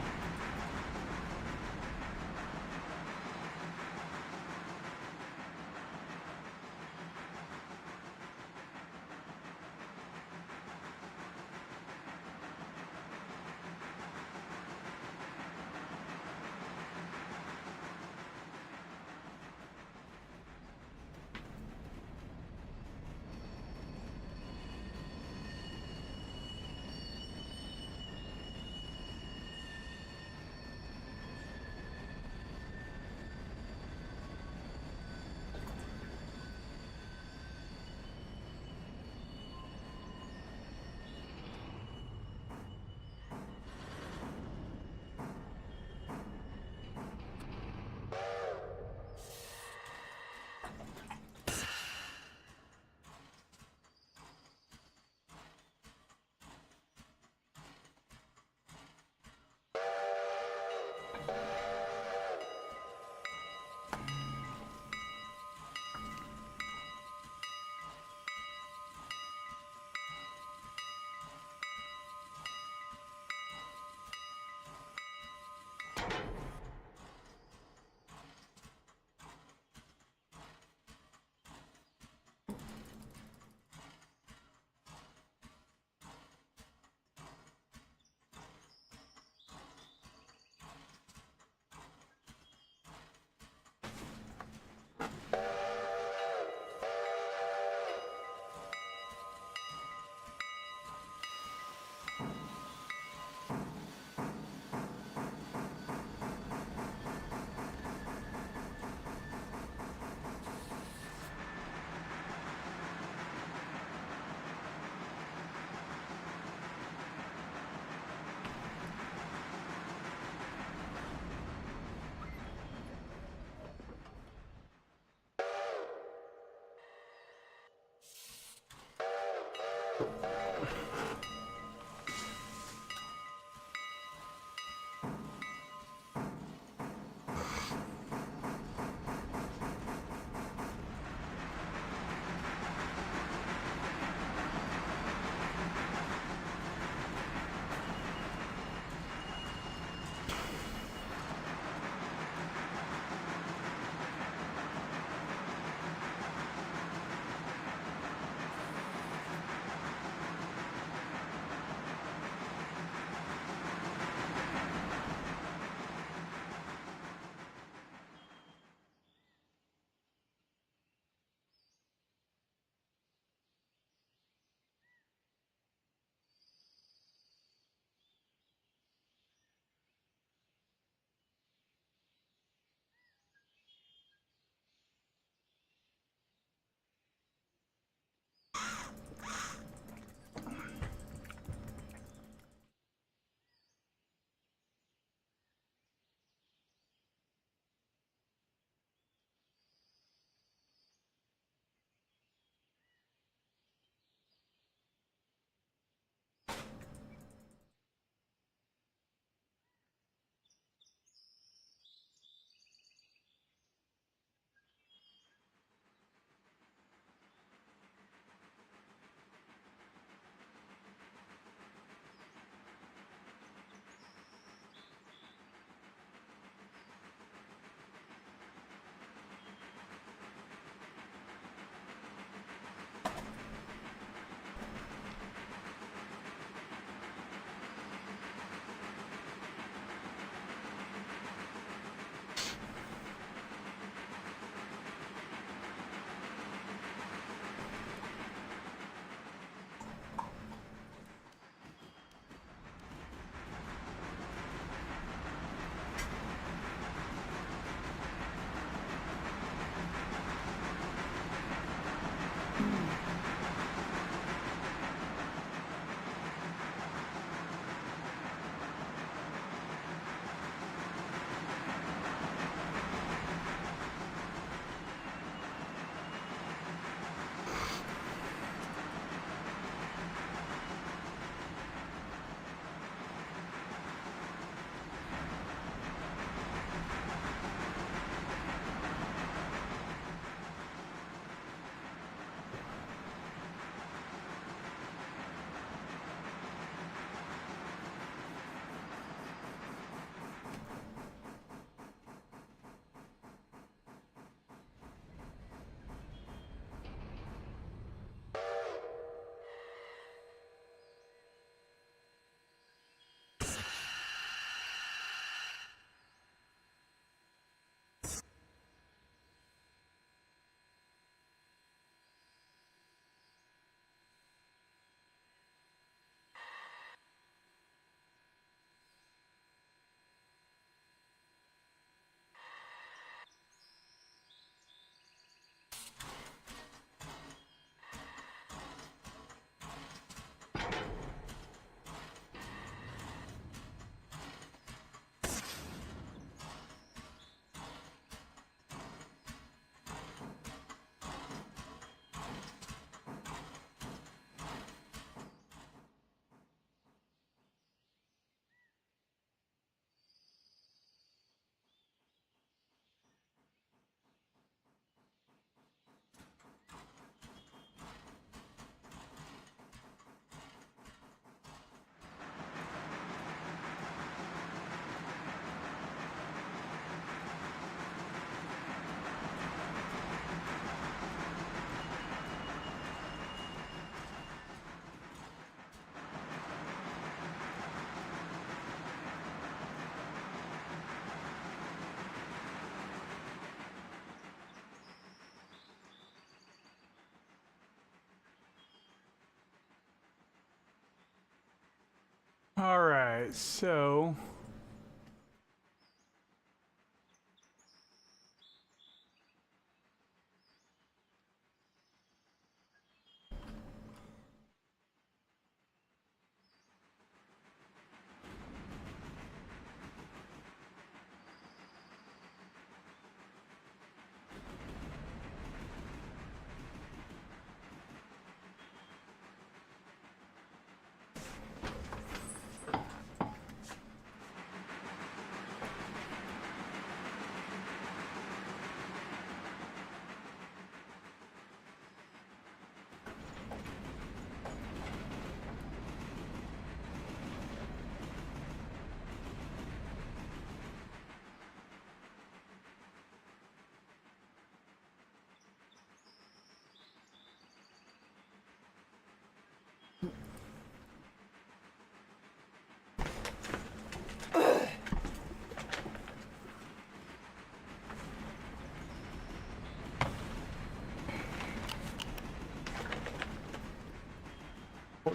All right, so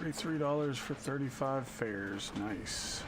$43 for 35 fares. Nice.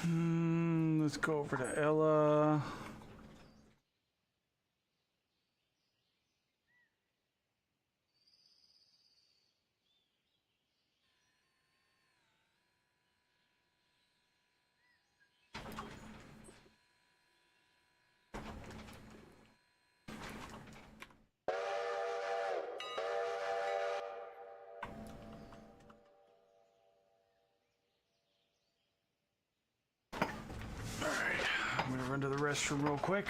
Let's go over to Ella. I'm gonna run to the restroom real quick.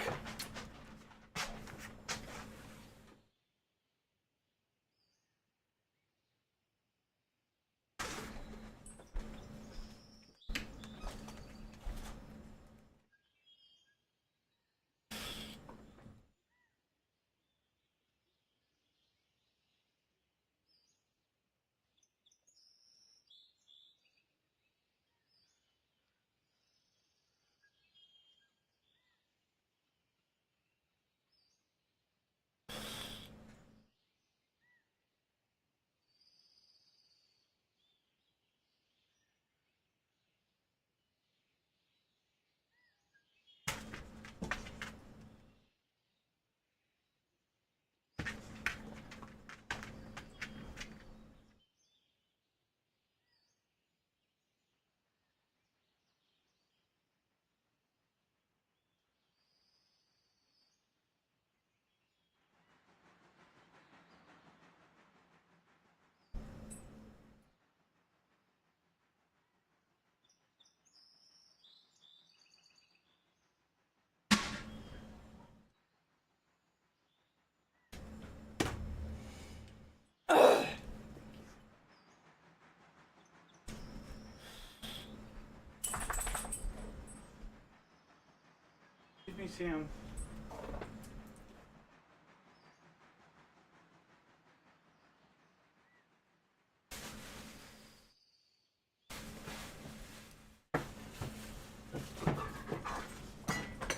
me, Sam.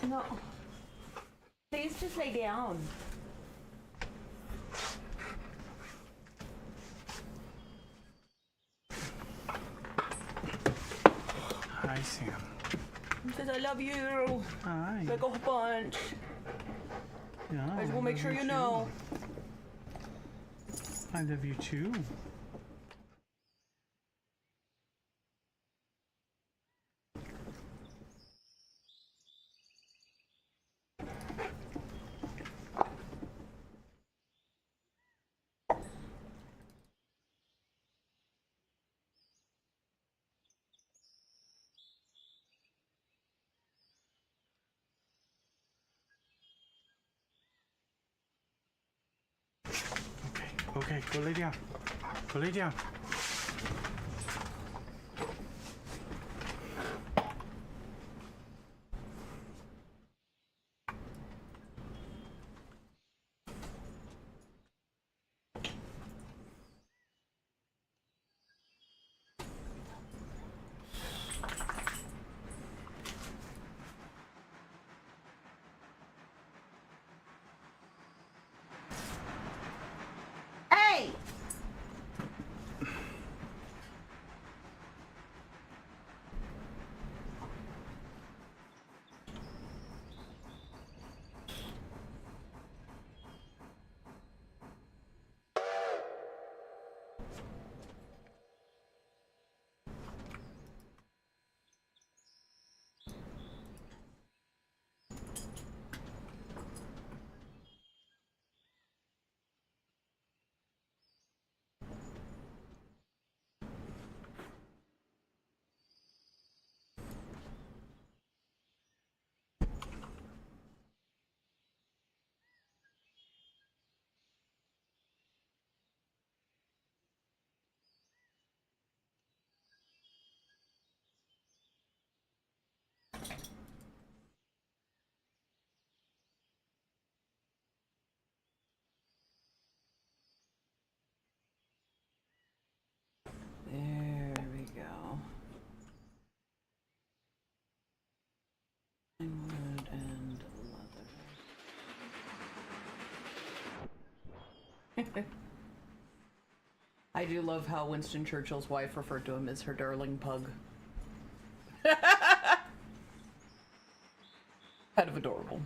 No. Please just lay down. Hi, Sam. Says I love you. Hi. Like a bunch. Yeah, I just want to make sure you know. I love you too. Okay, go lay down. Go lay down. Hey! There we go. Wood and leather. I do love how Winston Churchill's wife referred to him as her darling pug. Kind of adorable.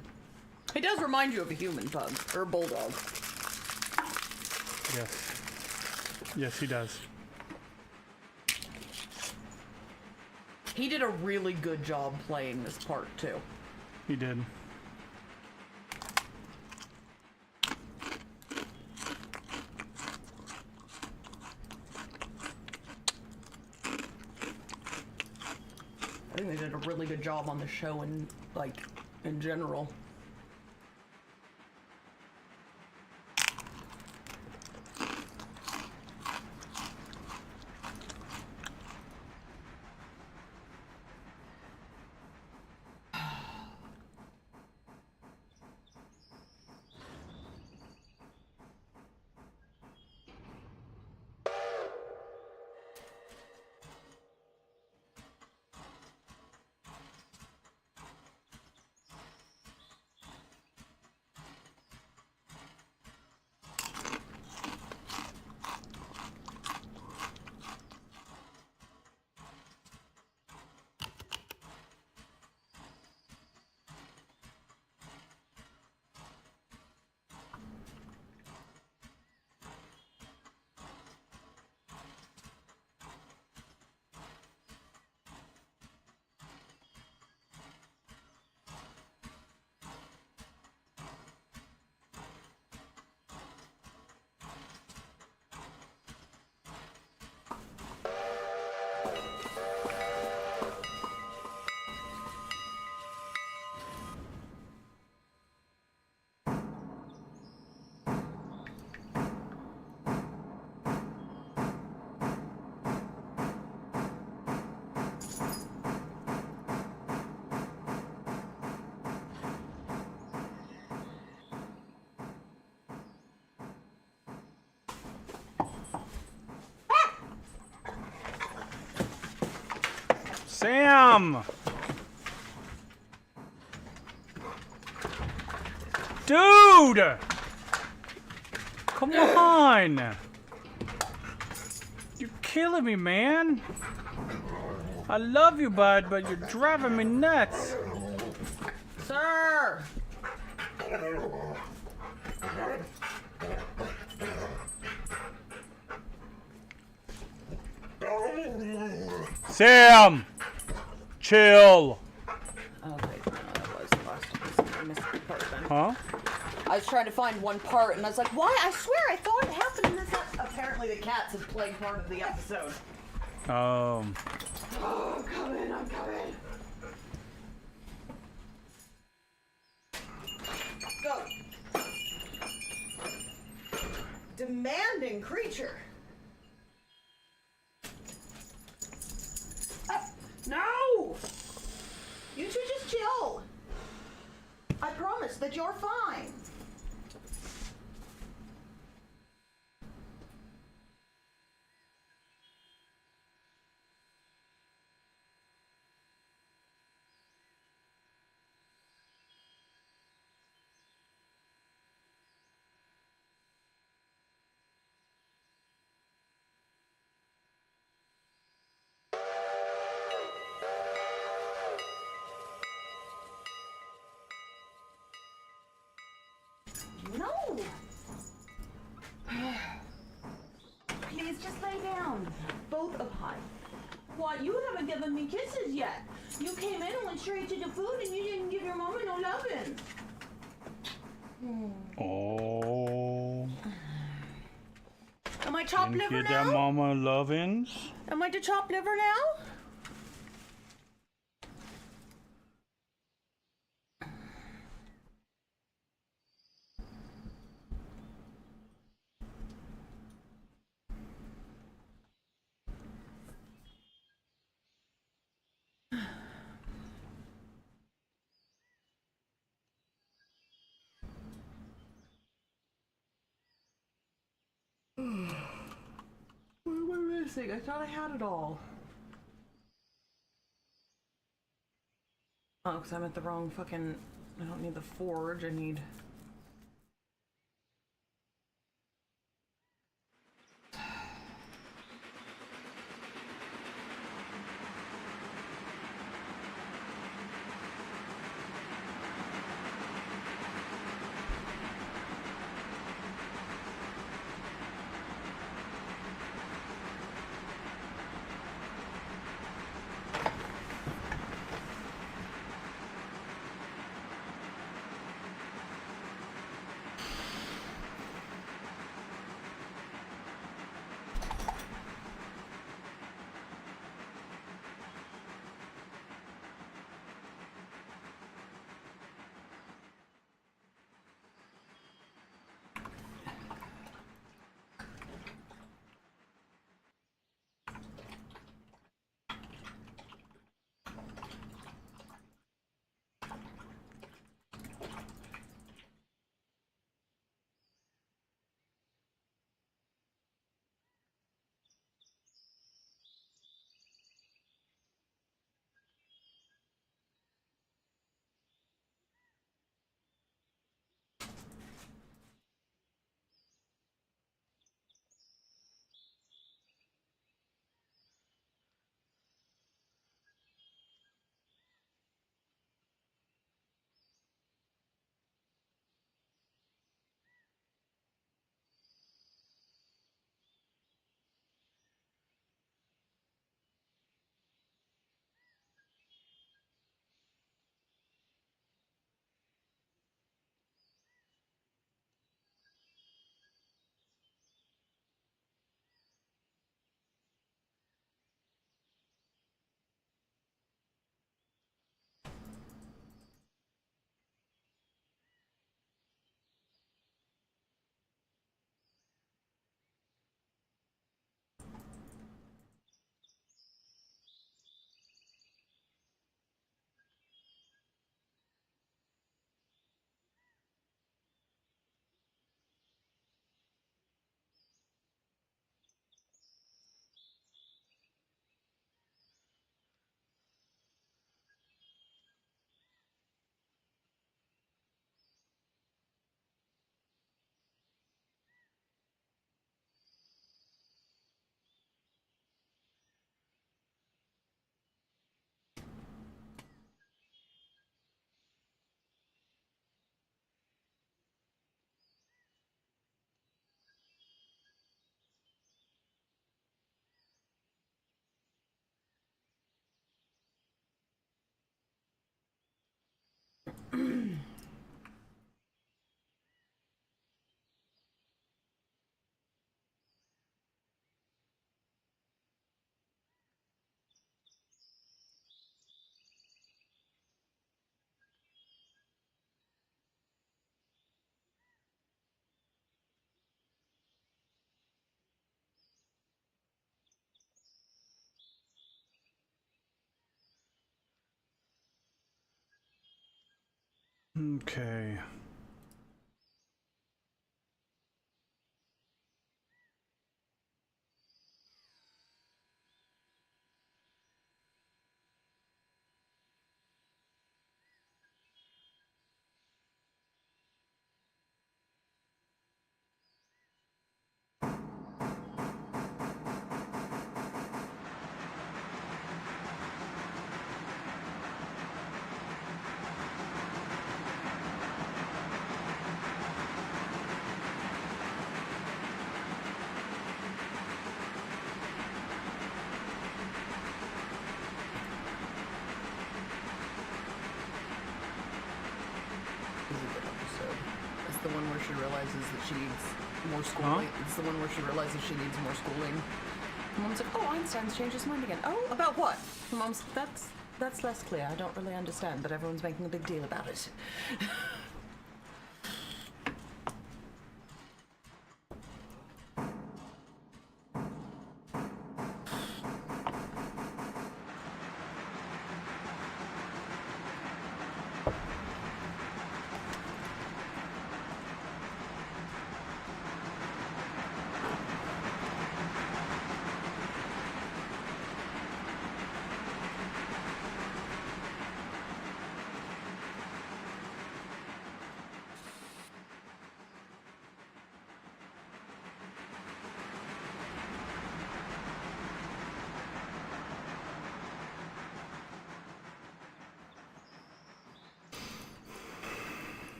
He does remind you of a human pug, or a bulldog. Yes. Yes, he does. He did a really good job playing this part, too. He did. I think they did a really good job on the show and, like, in general. Sam! Dude! Come on! You're killing me, man. I love you, bud, but you're driving me nuts. Sir! Sam! Chill. Oh, wait, no, that was the last one. I missed the part then. Huh? I was trying to find one part, and I was like, why? I swear I thought it happened in this episode. Apparently the cats have played part of the episode. Oh, I'm coming, I'm coming. Go. Demanding creature. No! You two just chill. I promise that you're fine. No! Please just lay down. Both of us. What? You haven't given me kisses yet. You came in and went straight to the food and you didn't give your mama no loving. Oh. Am I chopped Didn't liver get now? that mama lovins? Am I the chopped liver now? What am I missing? I thought I had it all. Oh, because I'm at the wrong fucking... I don't need the forge, I need... Okay. This is a good episode. It's the one where she realizes that she needs more schooling. It's the one where she realizes she needs more schooling. Her mom's like, oh, Einstein's changed his mind again. Oh, about what? Her mom's like, that's less clear. I don't really understand, but everyone's making a big deal about it.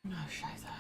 Oh, scheiße.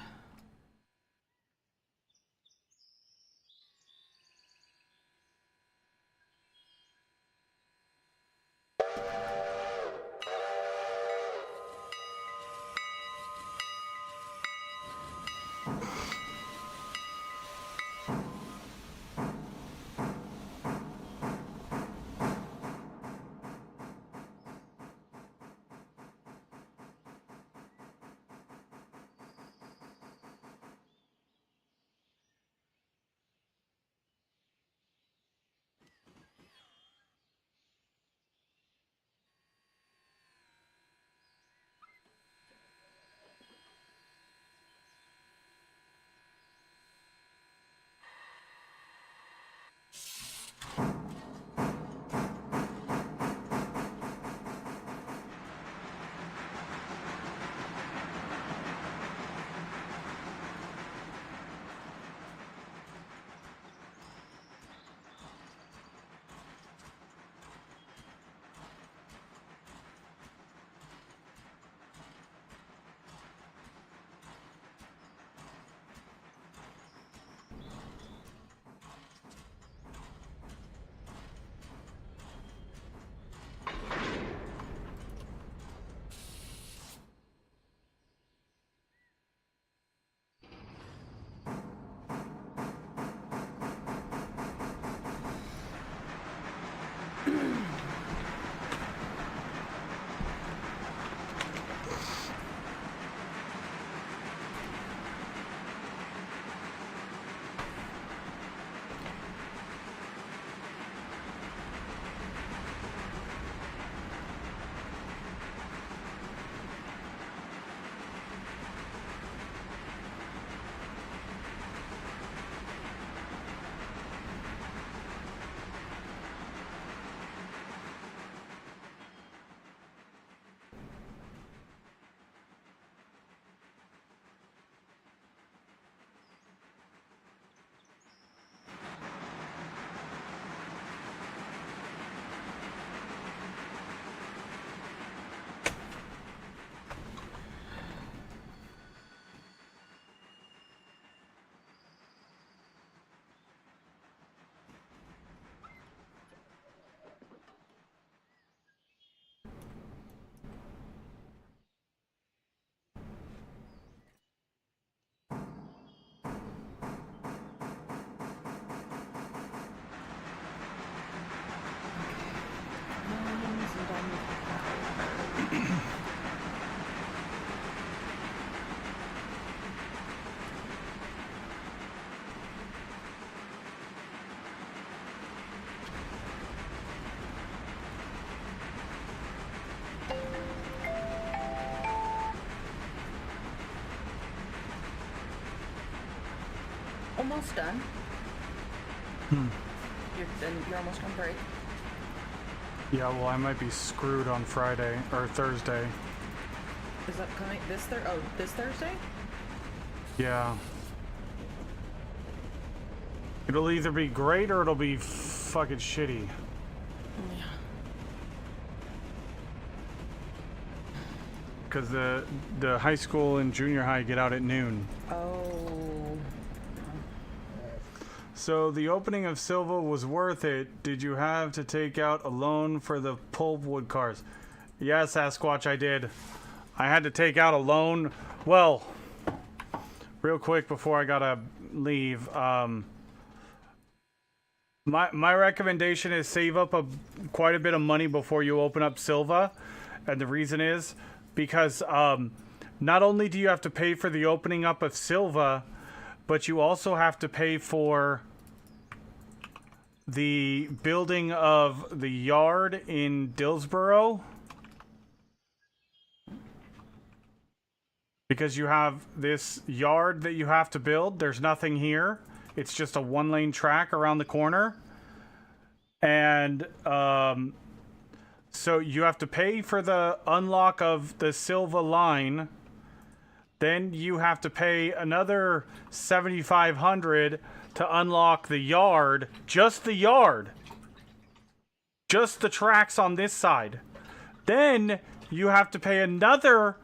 Almost done. You're almost on break. Yeah, well, I might be screwed on Friday or Thursday. Is that coming this Thursday? Yeah. It'll either be great or it'll be fucking shitty. Yeah. Because the high school and junior high get out at noon. Oh. So the opening of Sylva was worth it. Did you have to take out a loan for the pulpwood cars? Yes, Sasquatch, I did. I had to take out a loan. Well, real quick before I gotta leave, my recommendation is save up quite a bit of money before you open up Sylva, and the reason is because not only do you have to pay for the opening up of Sylva, but you also have to pay for the building of the yard in Dillsboro. Because you have this yard that you have to build. There's nothing here. It's just a one-lane track around the corner. And so you have to pay for the unlock of the Sylva line. Then you have to pay another $7,500 to unlock the yard. Just the yard. Just the tracks on this side. Then you have to pay another,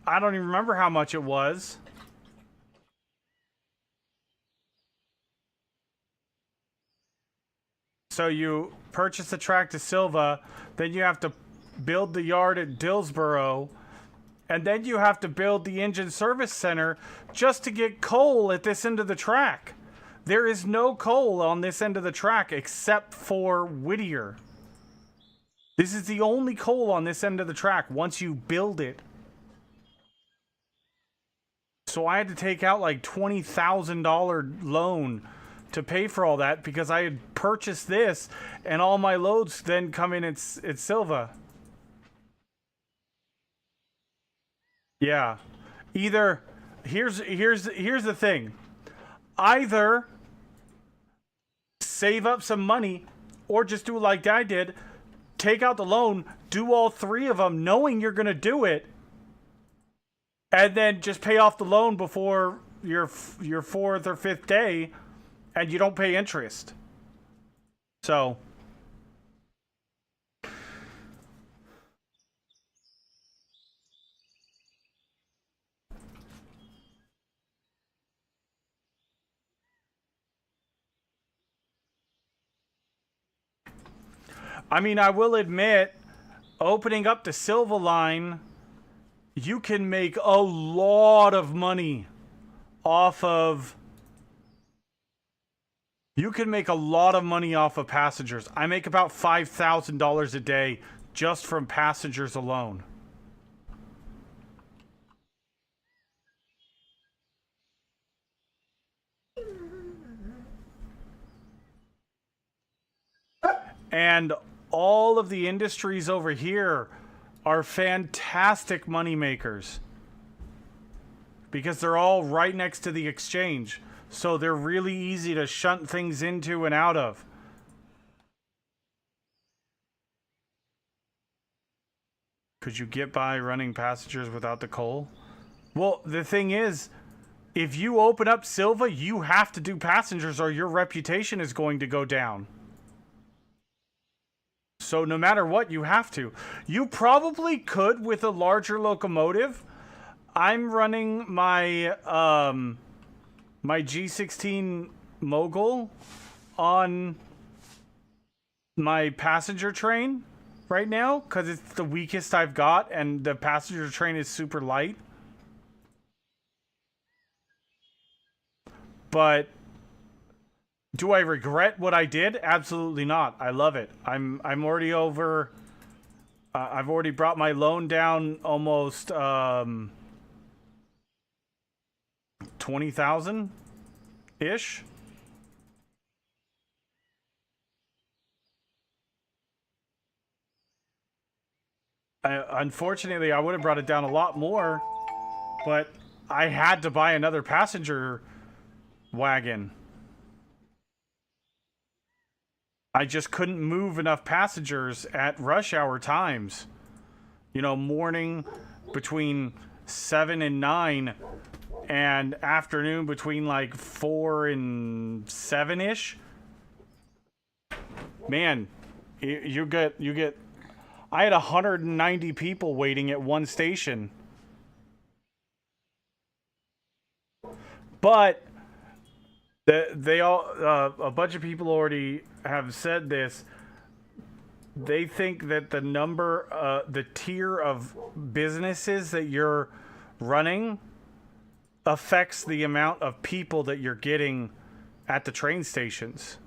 I don't even remember how much it was. So you purchase the track to Sylva, then you have to build the yard at Dillsboro, and then you have to build the engine service center just to get coal at this end of the track. There is no coal on this end of the track except for Whittier. This is the only coal on this end of the track once you build it. So I had to take out like $20,000 loan to pay for all that because I had purchased this and all my loads then come in at Sylva. Yeah. Either here's the thing. Either save up some money or just do like I did, take out the loan, do all three of them knowing you're going to do it, and then just pay off the loan before your fourth or fifth day, and you don't pay interest. So I mean, I will admit, opening up the Sylva line, you can make a lot of money off of You can make a lot of money off of passengers. I make about $5,000 a day just from passengers alone. And all of the industries over here are fantastic money makers because they're all right next to the exchange. So they're really easy to shunt things into and out of. Could you get by running passengers without the coal? Well, the thing is, if you open up Sylva, you have to do passengers or your reputation is going to go down. So no matter what, you have to. You probably could with a larger locomotive. I'm running my my G16 Mogul on my passenger train right now because it's the weakest I've got and the passenger train is super light. But do I regret what I did? Absolutely not. I love it. I'm already over. I've already brought my loan down almost 20,000 ish. Unfortunately, I would have brought it down a lot more, but I had to buy another passenger wagon. I just couldn't move enough passengers at rush hour times. You know, morning between 7 and 9 and afternoon between like 4 and 7-ish. Man, you get I had 190 people waiting at one station. But they all a bunch of people already have said this. They think that the number the tier of businesses that you're running affects the amount of people that you're getting at the train stations.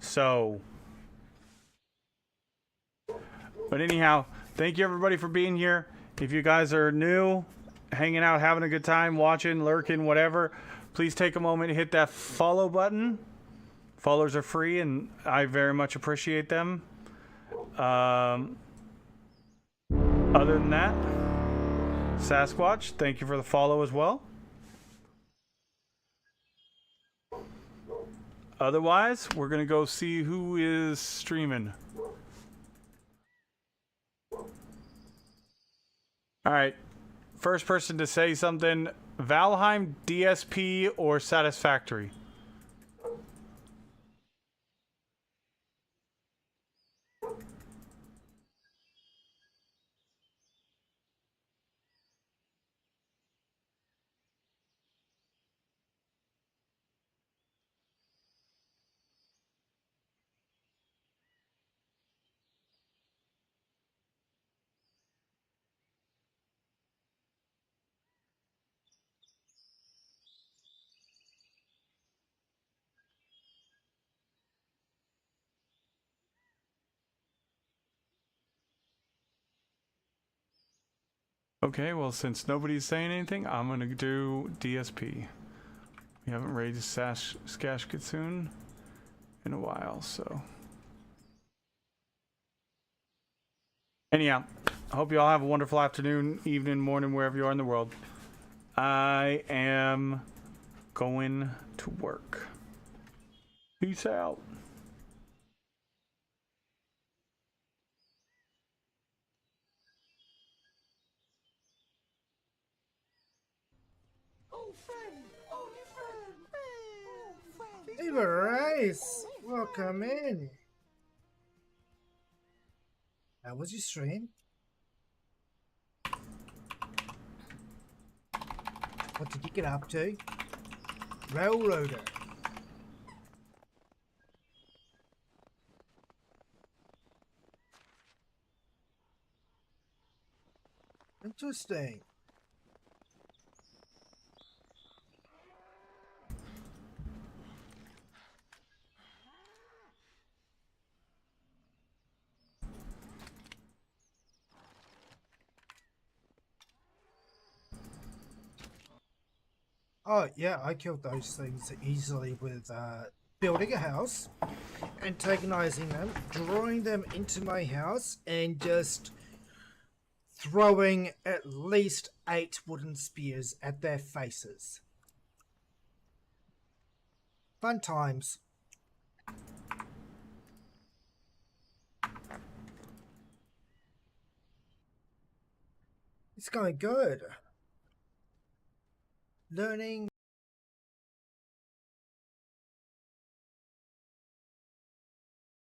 So, but anyhow, thank you everybody for being here. If you guys are new, hanging out, having a good time, watching, lurking, whatever, please take a moment to hit that follow button. Followers are free, and I very much appreciate them. Other than that, Sasquatch, thank you for the follow as well. Otherwise, we're going to go see who is streaming. All right. First person to say something, Valheim, DSP, or Satisfactory? Okay, well, since nobody's saying anything, I'm going to do DSP. We haven't raised Skash Kitsune in a while, so. Anyhow, I hope you all have a wonderful afternoon, evening, morning, wherever you are in the world. I am going to work. Peace out. Hey, Bryce, welcome in. How was your stream? What did you get up to? Railroader. Interesting. Oh, yeah, I killed those things easily with building a house, antagonizing them, drawing them into my house, and just throwing at least 8 wooden spears at their faces. Fun times. It's going good. Learning